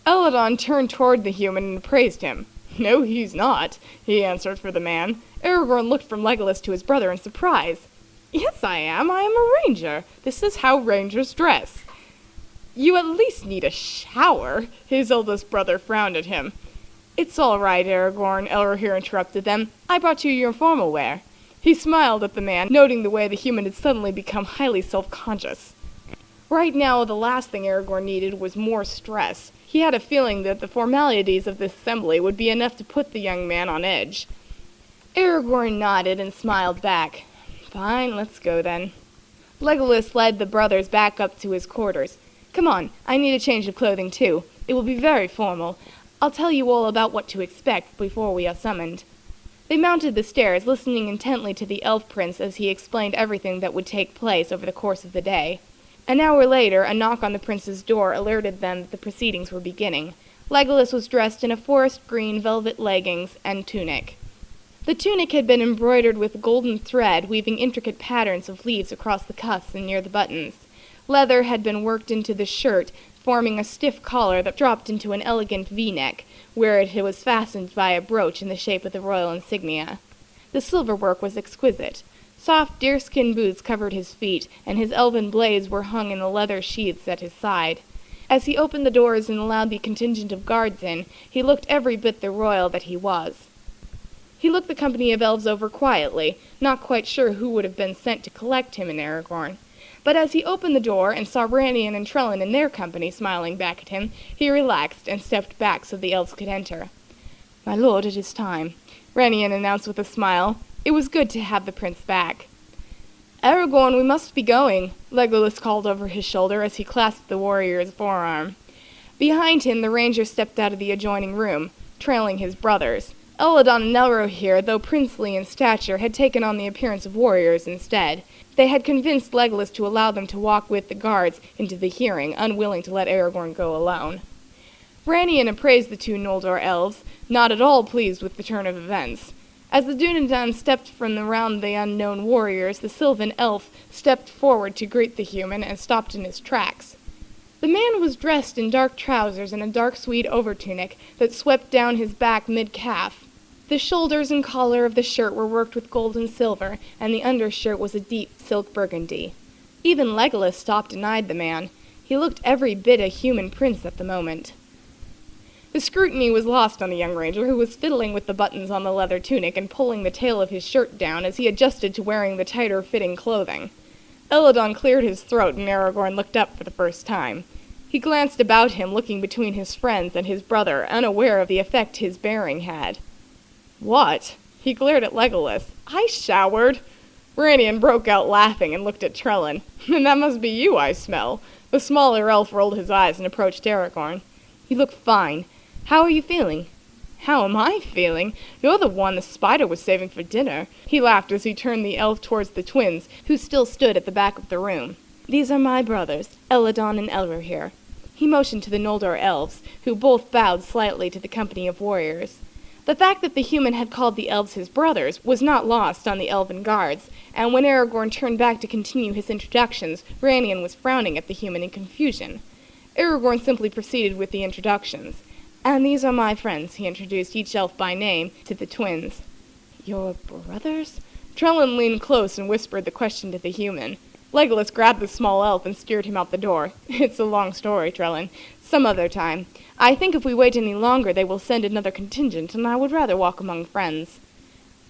Elladan turned toward the human and praised him. "No, he's not," he answered for the man. Aragorn looked from Legolas to his brother in surprise. "Yes, I am. I am a ranger. This is how rangers dress." "You at least need a shower," his eldest brother frowned at him. "It's all right, Aragorn," Elrohir interrupted them. "I brought you your formal wear." He smiled at the man, noting the way the human had suddenly become highly self-conscious. Right now, the last thing Aragorn needed was more stress. He had a feeling that the formalities of this assembly would be enough to put the young man on edge. Aragorn nodded and smiled back. "Fine, let's go then." Legolas led the brothers back up to his quarters. "Come on, I need a change of clothing too. It will be very formal. I'll tell you all about what to expect before we are summoned." They mounted the stairs, listening intently to the elf prince as he explained everything that would take place over the course of the day. An hour later, a knock on the prince's door alerted them that the proceedings were beginning. Legolas was dressed in a forest green velvet leggings and tunic. The tunic had been embroidered with golden thread, weaving intricate patterns of leaves across the cuffs and near the buttons. Leather had been worked into the shirt, forming a stiff collar that dropped into an elegant V-neck, where it was fastened by a brooch in the shape of the royal insignia. The silver work was exquisite. Soft deerskin boots covered his feet, and his elven blades were hung in the leather sheaths at his side. As he opened the doors and allowed the contingent of guards in, he looked every bit the royal that he was. He looked the company of elves over quietly, not quite sure who would have been sent to collect him in Aragorn. But as he opened the door and saw Ranian and Trellin in their company smiling back at him, he relaxed and stepped back so the elves could enter. "My lord, it is time," Ranian announced with a smile. It was good to have the prince back. "Aragorn, we must be going," Legolas called over his shoulder as he clasped the warrior's forearm. Behind him, the ranger stepped out of the adjoining room, trailing his brothers. Elladan and Elrohir, though princely in stature, had taken on the appearance of warriors instead. They had convinced Legolas to allow them to walk with the guards into the hearing, unwilling to let Aragorn go alone. Ranian appraised the two Noldor elves, not at all pleased with the turn of events. As the Dunedain stepped from around the unknown warriors, the Sylvan elf stepped forward to greet the human and stopped in his tracks. The man was dressed in dark trousers and a dark tweed overtunic that swept down his back mid-calf. The shoulders and collar of the shirt were worked with gold and silver, and the undershirt was a deep silk burgundy. Even Legolas stopped and eyed the man. He looked every bit a human prince at the moment. The scrutiny was lost on the young ranger, who was fiddling with the buttons on the leather tunic and pulling the tail of his shirt down as he adjusted to wearing the tighter-fitting clothing. Elladan cleared his throat, and Aragorn looked up for the first time. He glanced about him, looking between his friends and his brother, unaware of the effect his bearing had. "What?" He glared at Legolas. "I showered." Ranian broke out laughing and looked at Trellin. "And that must be you I smell." The smaller elf rolled his eyes and approached Aragorn. "You look fine. How are you feeling?" "How am I feeling? You're the one the spider was saving for dinner." He laughed as he turned the elf towards the twins, who still stood at the back of the room. "These are my brothers, Elladan and Elrohir." He motioned to the Noldor elves, who both bowed slightly to the company of warriors. The fact that the human had called the elves his brothers was not lost on the elven guards, and when Aragorn turned back to continue his introductions, Ranian was frowning at the human in confusion. Aragorn simply proceeded with the introductions. "And these are my friends," he introduced each elf by name to the twins. "Your brothers?" Trellin leaned close and whispered the question to the human. Legolas grabbed the small elf and steered him out the door. "It's a long story, Trellin. Some other time. I think if we wait any longer they will send another contingent, and I would rather walk among friends."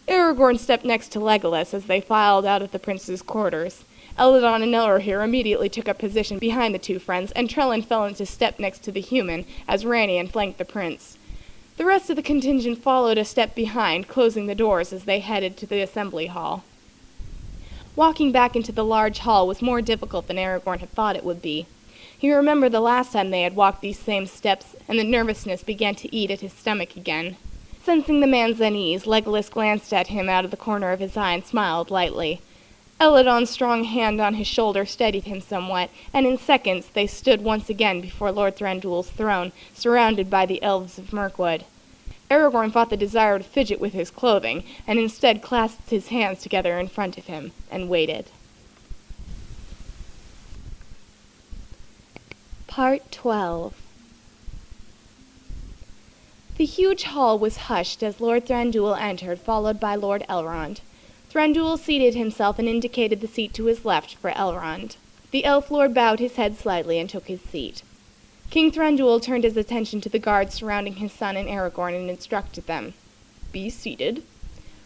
Aragorn stepped next to Legolas as they filed out of the prince's quarters. Elladan and Elrohir immediately took up position behind the two friends, and Trellin fell into step next to the human as Ranian flanked the prince. The rest of the contingent followed a step behind, closing the doors as they headed to the assembly hall. Walking back into the large hall was more difficult than Aragorn had thought it would be. He remembered the last time they had walked these same steps, and the nervousness began to eat at his stomach again. Sensing the man's unease, Legolas glanced at him out of the corner of his eye and smiled lightly. Elladan's strong hand on his shoulder steadied him somewhat, and in seconds they stood once again before Lord Thranduil's throne, surrounded by the elves of Mirkwood. Aragorn fought the desire to fidget with his clothing, and instead clasped his hands together in front of him, and waited. Part 12. The huge hall was hushed as Lord Thranduil entered, followed by Lord Elrond. Thranduil seated himself and indicated the seat to his left for Elrond. The elf lord bowed his head slightly and took his seat. King Thranduil turned his attention to the guards surrounding his son and Aragorn and instructed them. "Be seated."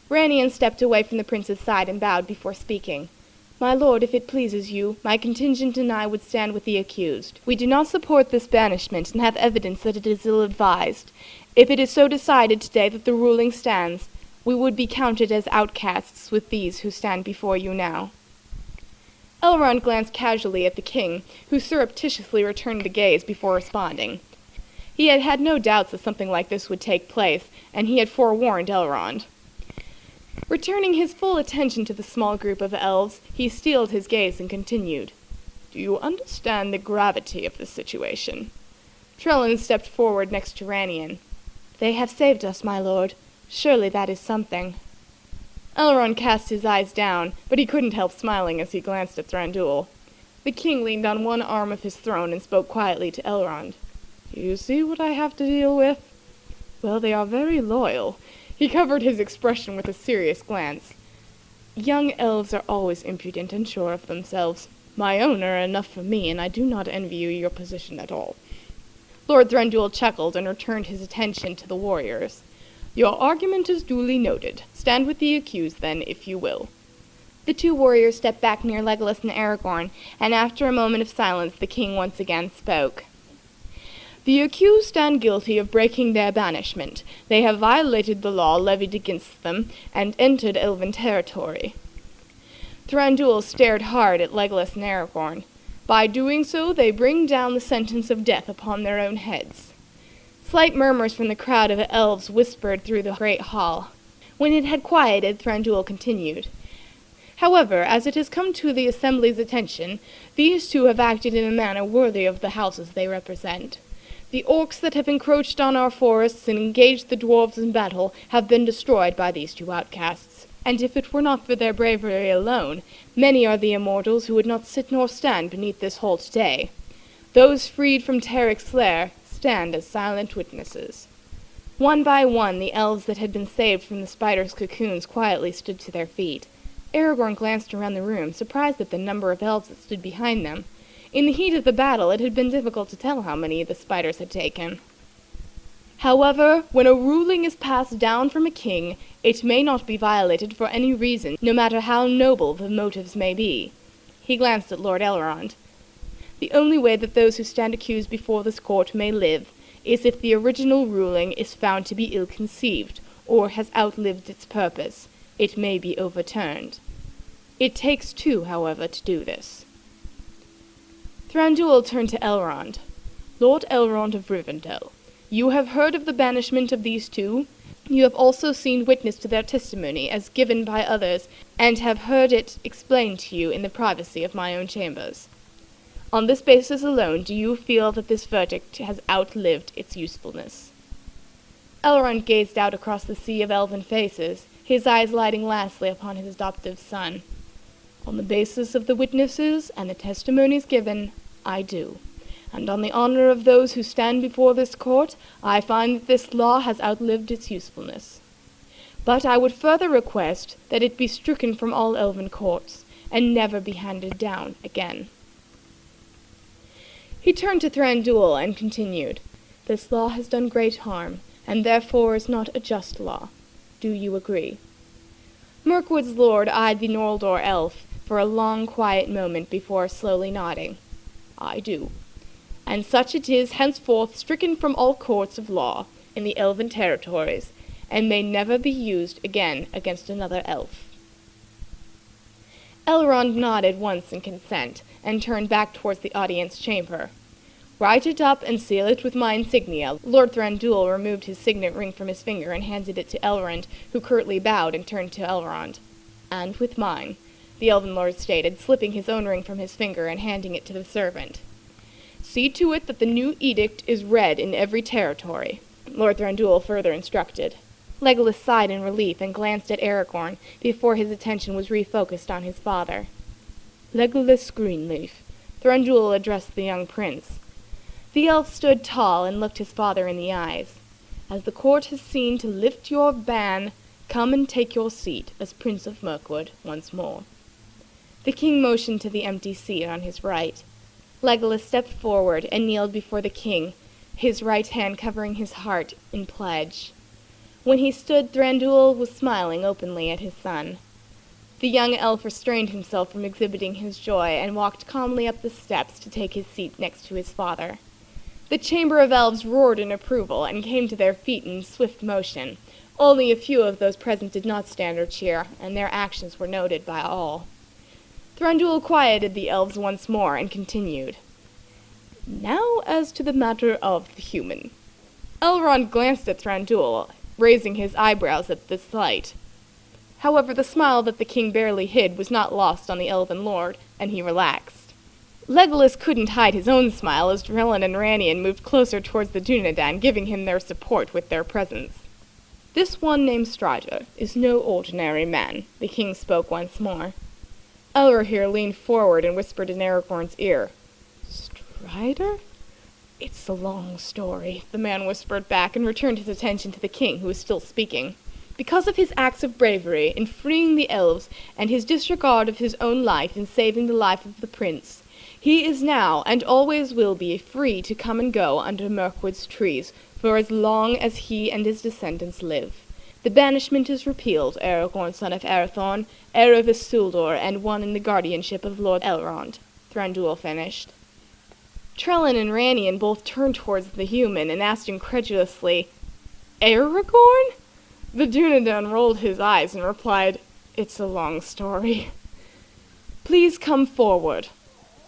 Ranian stepped away from the prince's side and bowed before speaking. "My lord, if it pleases you, my contingent and I would stand with the accused. We do not support this banishment and have evidence that it is ill-advised. If it is so decided today that the ruling stands, we would be counted as outcasts with these who stand before you now." Elrond glanced casually at the king, who surreptitiously returned the gaze before responding. He had had no doubts that something like this would take place, and he had forewarned Elrond. Returning his full attention to the small group of elves, he steeled his gaze and continued. Do you understand the gravity of this situation? Trellin stepped forward next to Ranian. They have saved us, my lord. Surely that is something. Elrond cast his eyes down, but he couldn't help smiling as he glanced at Thranduil. The king leaned on one arm of his throne and spoke quietly to Elrond. You see what I have to deal with? Well, they are very loyal. He covered his expression with a serious glance. Young elves are always impudent and sure of themselves. My own are enough for me, and I do not envy you your position at all. Lord Thranduil chuckled and returned his attention to the warriors. Your argument is duly noted. Stand with the accused, then, if you will. The two warriors stepped back near Legolas and Aragorn, and after a moment of silence the king once again spoke. The accused stand guilty of breaking their banishment. They have violated the law levied against them, and entered elven territory. Thranduil stared hard at Legolas and Aragorn. By doing so, they bring down the sentence of death upon their own heads. Slight murmurs from the crowd of elves whispered through the great hall. When it had quieted, Thranduil continued. However, as it has come to the assembly's attention, these two have acted in a manner worthy of the houses they represent. The orcs that have encroached on our forests and engaged the dwarves in battle have been destroyed by these two outcasts. And if it were not for their bravery alone, many are the immortals who would not sit nor stand beneath this hall today. Those freed from Tarek's lair stand as silent witnesses. One by one, the elves that had been saved from the spiders' cocoons quietly stood to their feet. Aragorn glanced around the room, surprised at the number of elves that stood behind them. In the heat of the battle, it had been difficult to tell how many the spiders had taken. However, when a ruling is passed down from a king, it may not be violated for any reason, no matter how noble the motives may be. He glanced at Lord Elrond. The only way that those who stand accused before this court may live is if the original ruling is found to be ill-conceived, or has outlived its purpose. It may be overturned. It takes two, however, to do this. Thranduil turned to Elrond. Lord Elrond of Rivendell, you have heard of the banishment of these two. You have also seen witness to their testimony as given by others, and have heard it explained to you in the privacy of my own chambers. On this basis alone, do you feel that this verdict has outlived its usefulness? Elrond gazed out across the sea of elven faces, his eyes lighting lastly upon his adoptive son. On the basis of the witnesses and the testimonies given, I do. And on the honor of those who stand before this court, I find that this law has outlived its usefulness. But I would further request that it be stricken from all elven courts, and never be handed down again. He turned to Thranduil and continued, This law has done great harm, and therefore is not a just law. Do you agree? Mirkwood's lord eyed the Noldor elf for a long, quiet moment before slowly nodding. I do. And such it is henceforth stricken from all courts of law in the elven territories, and may never be used again against another elf. Elrond nodded once in consent, and turned back towards the audience chamber. Write it up and seal it with my insignia. Lord Thranduil removed his signet ring from his finger and handed it to Elrond, who curtly bowed and turned to Elrond. And with mine, the elven lord stated, slipping his own ring from his finger and handing it to the servant. See to it that the new edict is read in every territory, Lord Thranduil further instructed. Legolas sighed in relief and glanced at Aragorn before his attention was refocused on his father. Legolas Greenleaf, Thranduil addressed the young prince. The elf stood tall and looked his father in the eyes. As the court has seen to lift your ban, come and take your seat as Prince of Mirkwood once more. The king motioned to the empty seat on his right. Legolas stepped forward and kneeled before the king, his right hand covering his heart in pledge. When he stood, Thranduil was smiling openly at his son. The young elf restrained himself from exhibiting his joy and walked calmly up the steps to take his seat next to his father. The chamber of elves roared in approval and came to their feet in swift motion. Only a few of those present did not stand or cheer, and their actions were noted by all. Thranduil quieted the elves once more and continued. Now as to the matter of the human. Elrond glanced at Thranduil, raising his eyebrows at this sight. However, the smile that the king barely hid was not lost on the elven lord, and he relaxed. Legolas couldn't hide his own smile as Drellin and Ranian moved closer towards the Dunedain, giving him their support with their presence. "This one named Strider is no ordinary man," the king spoke once more. Elrohir leaned forward and whispered in Aragorn's ear. "Strider?" "It's a long story," the man whispered back and returned his attention to the king, who was still speaking. "Because of his acts of bravery in freeing the elves and his disregard of his own life in saving the life of the prince, he is now, and always will be, free to come and go under Mirkwood's trees for as long as he and his descendants live. The banishment is repealed, Aragorn, son of Arathorn, heir of Isildur, and one in the guardianship of Lord Elrond," Thranduil finished. Trellin and Ranian both turned towards the human and asked incredulously, "Aragorn?" The Dunedain rolled his eyes and replied, "It's a long story." "Please come forward."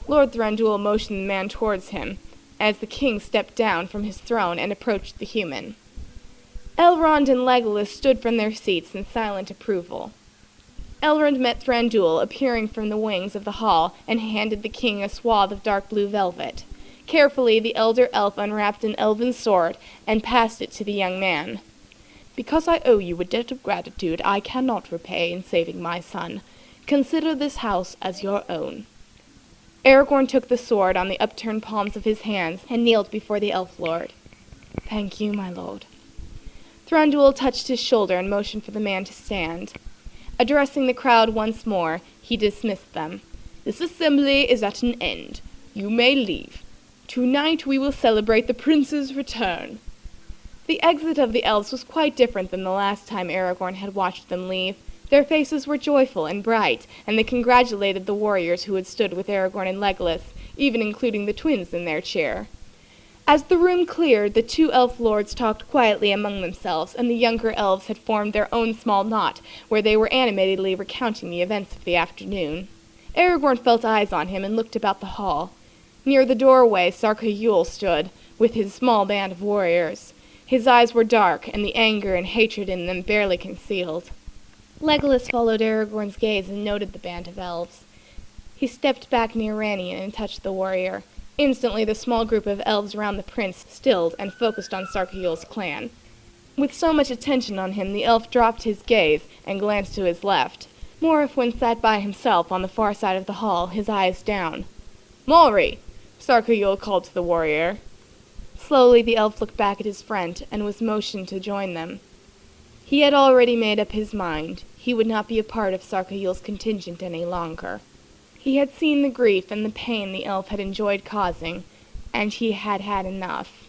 Lord Thranduil motioned the man towards him, as the king stepped down from his throne and approached the human. Elrond and Legolas stood from their seats in silent approval. Elrond met Thranduil appearing from the wings of the hall and handed the king a swath of dark blue velvet. Carefully, the elder elf unwrapped an elven sword and passed it to the young man. "Because I owe you a debt of gratitude I cannot repay in saving my son. Consider this house as your own." Aragorn took the sword on the upturned palms of his hands and kneeled before the elf lord. "Thank you, my lord." Thranduil touched his shoulder and motioned for the man to stand. Addressing the crowd once more, he dismissed them. "This assembly is at an end. You may leave. Tonight we will celebrate the prince's return." The exit of the elves was quite different than the last time Aragorn had watched them leave. Their faces were joyful and bright, and they congratulated the warriors who had stood with Aragorn and Legolas, even including the twins in their cheer. As the room cleared, the two elf lords talked quietly among themselves, and the younger elves had formed their own small knot, where they were animatedly recounting the events of the afternoon. Aragorn felt eyes on him and looked about the hall. Near the doorway, Sarka-Yul stood, with his small band of warriors. His eyes were dark, and the anger and hatred in them barely concealed. Legolas followed Aragorn's gaze and noted the band of elves. He stepped back near Ranian and touched the warrior. Instantly, the small group of elves around the prince stilled and focused on Sarka-Yul's clan. With so much attention on him, the elf dropped his gaze and glanced to his left. Morrowind sat by himself on the far side of the hall, his eyes down. "Maury!" Sarka-Yul called to the warrior. Slowly, the elf looked back at his friend and was motioned to join them. He had already made up his mind. He would not be a part of Sarka-Yul's contingent any longer. He had seen the grief and the pain the elf had enjoyed causing, and he had had enough.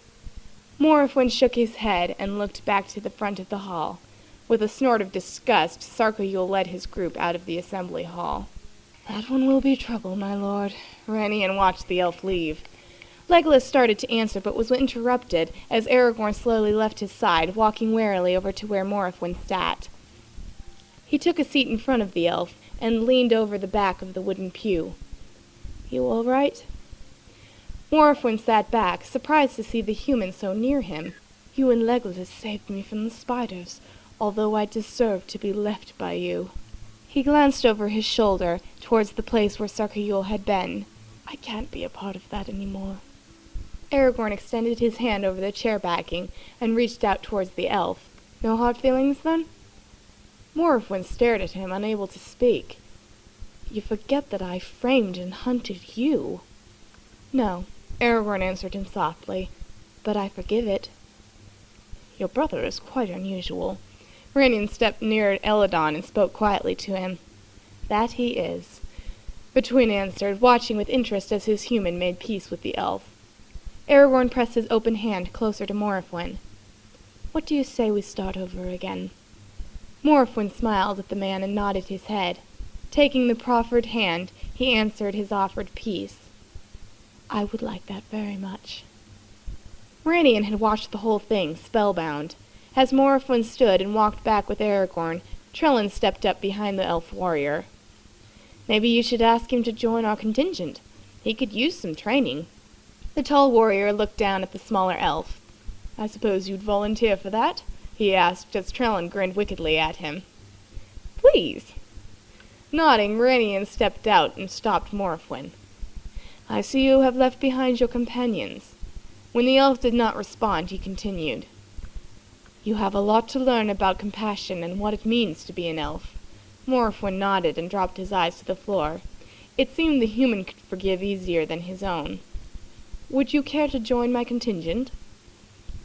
Morrowind shook his head and looked back to the front of the hall. With a snort of disgust, Sarka-Yul led his group out of the assembly hall. "That one will be trouble, my lord." Ranian watched the elf leave. Legolas started to answer, but was interrupted as Aragorn slowly left his side, walking warily over to where Morrowind sat. He took a seat in front of the elf and leaned over the back of the wooden pew. "You all right?" Morrowind sat back, surprised to see the human so near him. "You and Legolas saved me from the spiders, although I deserved to be left by you." He glanced over his shoulder towards the place where Sarka-Yul had been. "I can't be a part of that anymore." Aragorn extended his hand over the chair backing and reached out towards the elf. "No hard feelings, then?" Morrowind stared at him, unable to speak. "You forget that I framed and hunted you." "No," Aragorn answered him softly, "but I forgive it." "Your brother is quite unusual." Ranian stepped near Eladon and spoke quietly to him. "That he is," Between answered, watching with interest as his human made peace with the elf. Aragorn pressed his open hand closer to Morrowind. "What do you say we start over again?" Morrowind smiled at the man and nodded his head. Taking the proffered hand, he answered his offered peace. "I would like that very much." Ranian had watched the whole thing, spellbound. As Morrowind stood and walked back with Aragorn, Trellin stepped up behind the elf warrior. "Maybe you should ask him to join our contingent. He could use some training." The tall warrior looked down at the smaller elf. "I suppose you'd volunteer for that?" he asked as Trellin grinned wickedly at him. please." Nodding, Ranian stepped out and stopped Morfwin. "I see you have left behind your companions." When the elf did not respond, he continued. "You have a lot to learn about compassion and what it means to be an elf." Morfwin nodded and dropped his eyes to the floor. It seemed the human could forgive easier than his own. "Would you care to join my contingent?"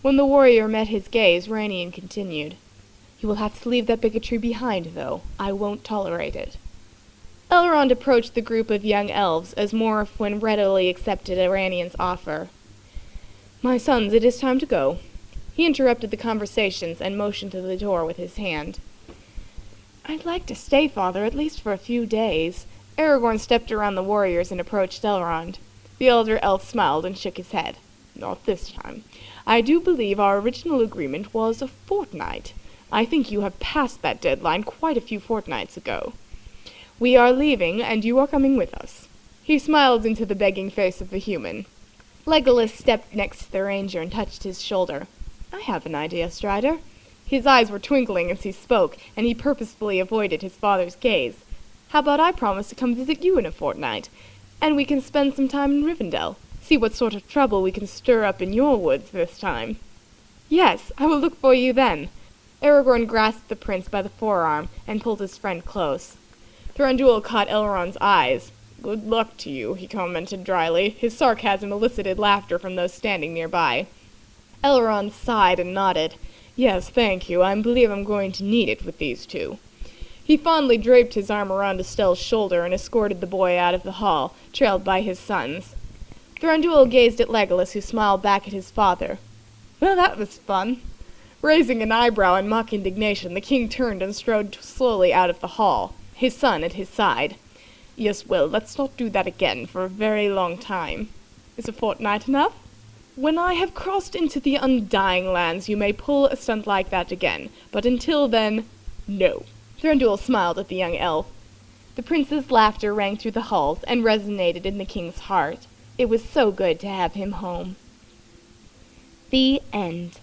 When the warrior met his gaze, Ranian continued. "You will have to leave that bigotry behind, though. I won't tolerate it." Elrond approached the group of young elves as Morfwin readily accepted Ranian's offer. "My sons, it is time to go." He interrupted the conversations and motioned to the door with his hand. "I'd like to stay, Father, at least for a few days." Aragorn stepped around the warriors and approached Elrond. The elder elf smiled and shook his head. "Not this time. I do believe our original agreement was a fortnight. I think you have passed that deadline quite a few fortnights ago. We are leaving, and you are coming with us." He smiled into the begging face of the human. Legolas stepped next to the ranger and touched his shoulder. "I have an idea, Strider." His eyes were twinkling as he spoke, and he purposefully avoided his father's gaze. "How about I promise to come visit you in a fortnight, and we can spend some time in Rivendell, see what sort of trouble we can stir up in your woods this time." "Yes, I will look for you then." Aragorn grasped the prince by the forearm and pulled his friend close. Thranduil caught Elrond's eyes. "Good luck to you," he commented dryly. His sarcasm elicited laughter from those standing nearby. Elrond sighed and nodded. "Yes, thank you. I believe I'm going to need it with these two." He fondly draped his arm around Estelle's shoulder and escorted the boy out of the hall, trailed by his sons. Thranduil gazed at Legolas, who smiled back at his father. "Well, that was fun." Raising an eyebrow in mock indignation, the king turned and strode slowly out of the hall, his son at his side. "Yes, well, let's not do that again for a very long time. Is a fortnight enough? When I have crossed into the Undying Lands, you may pull a stunt like that again, but until then, no." Thranduil smiled at the young elf. The prince's laughter rang through the halls and resonated in the king's heart. It was so good to have him home. The end.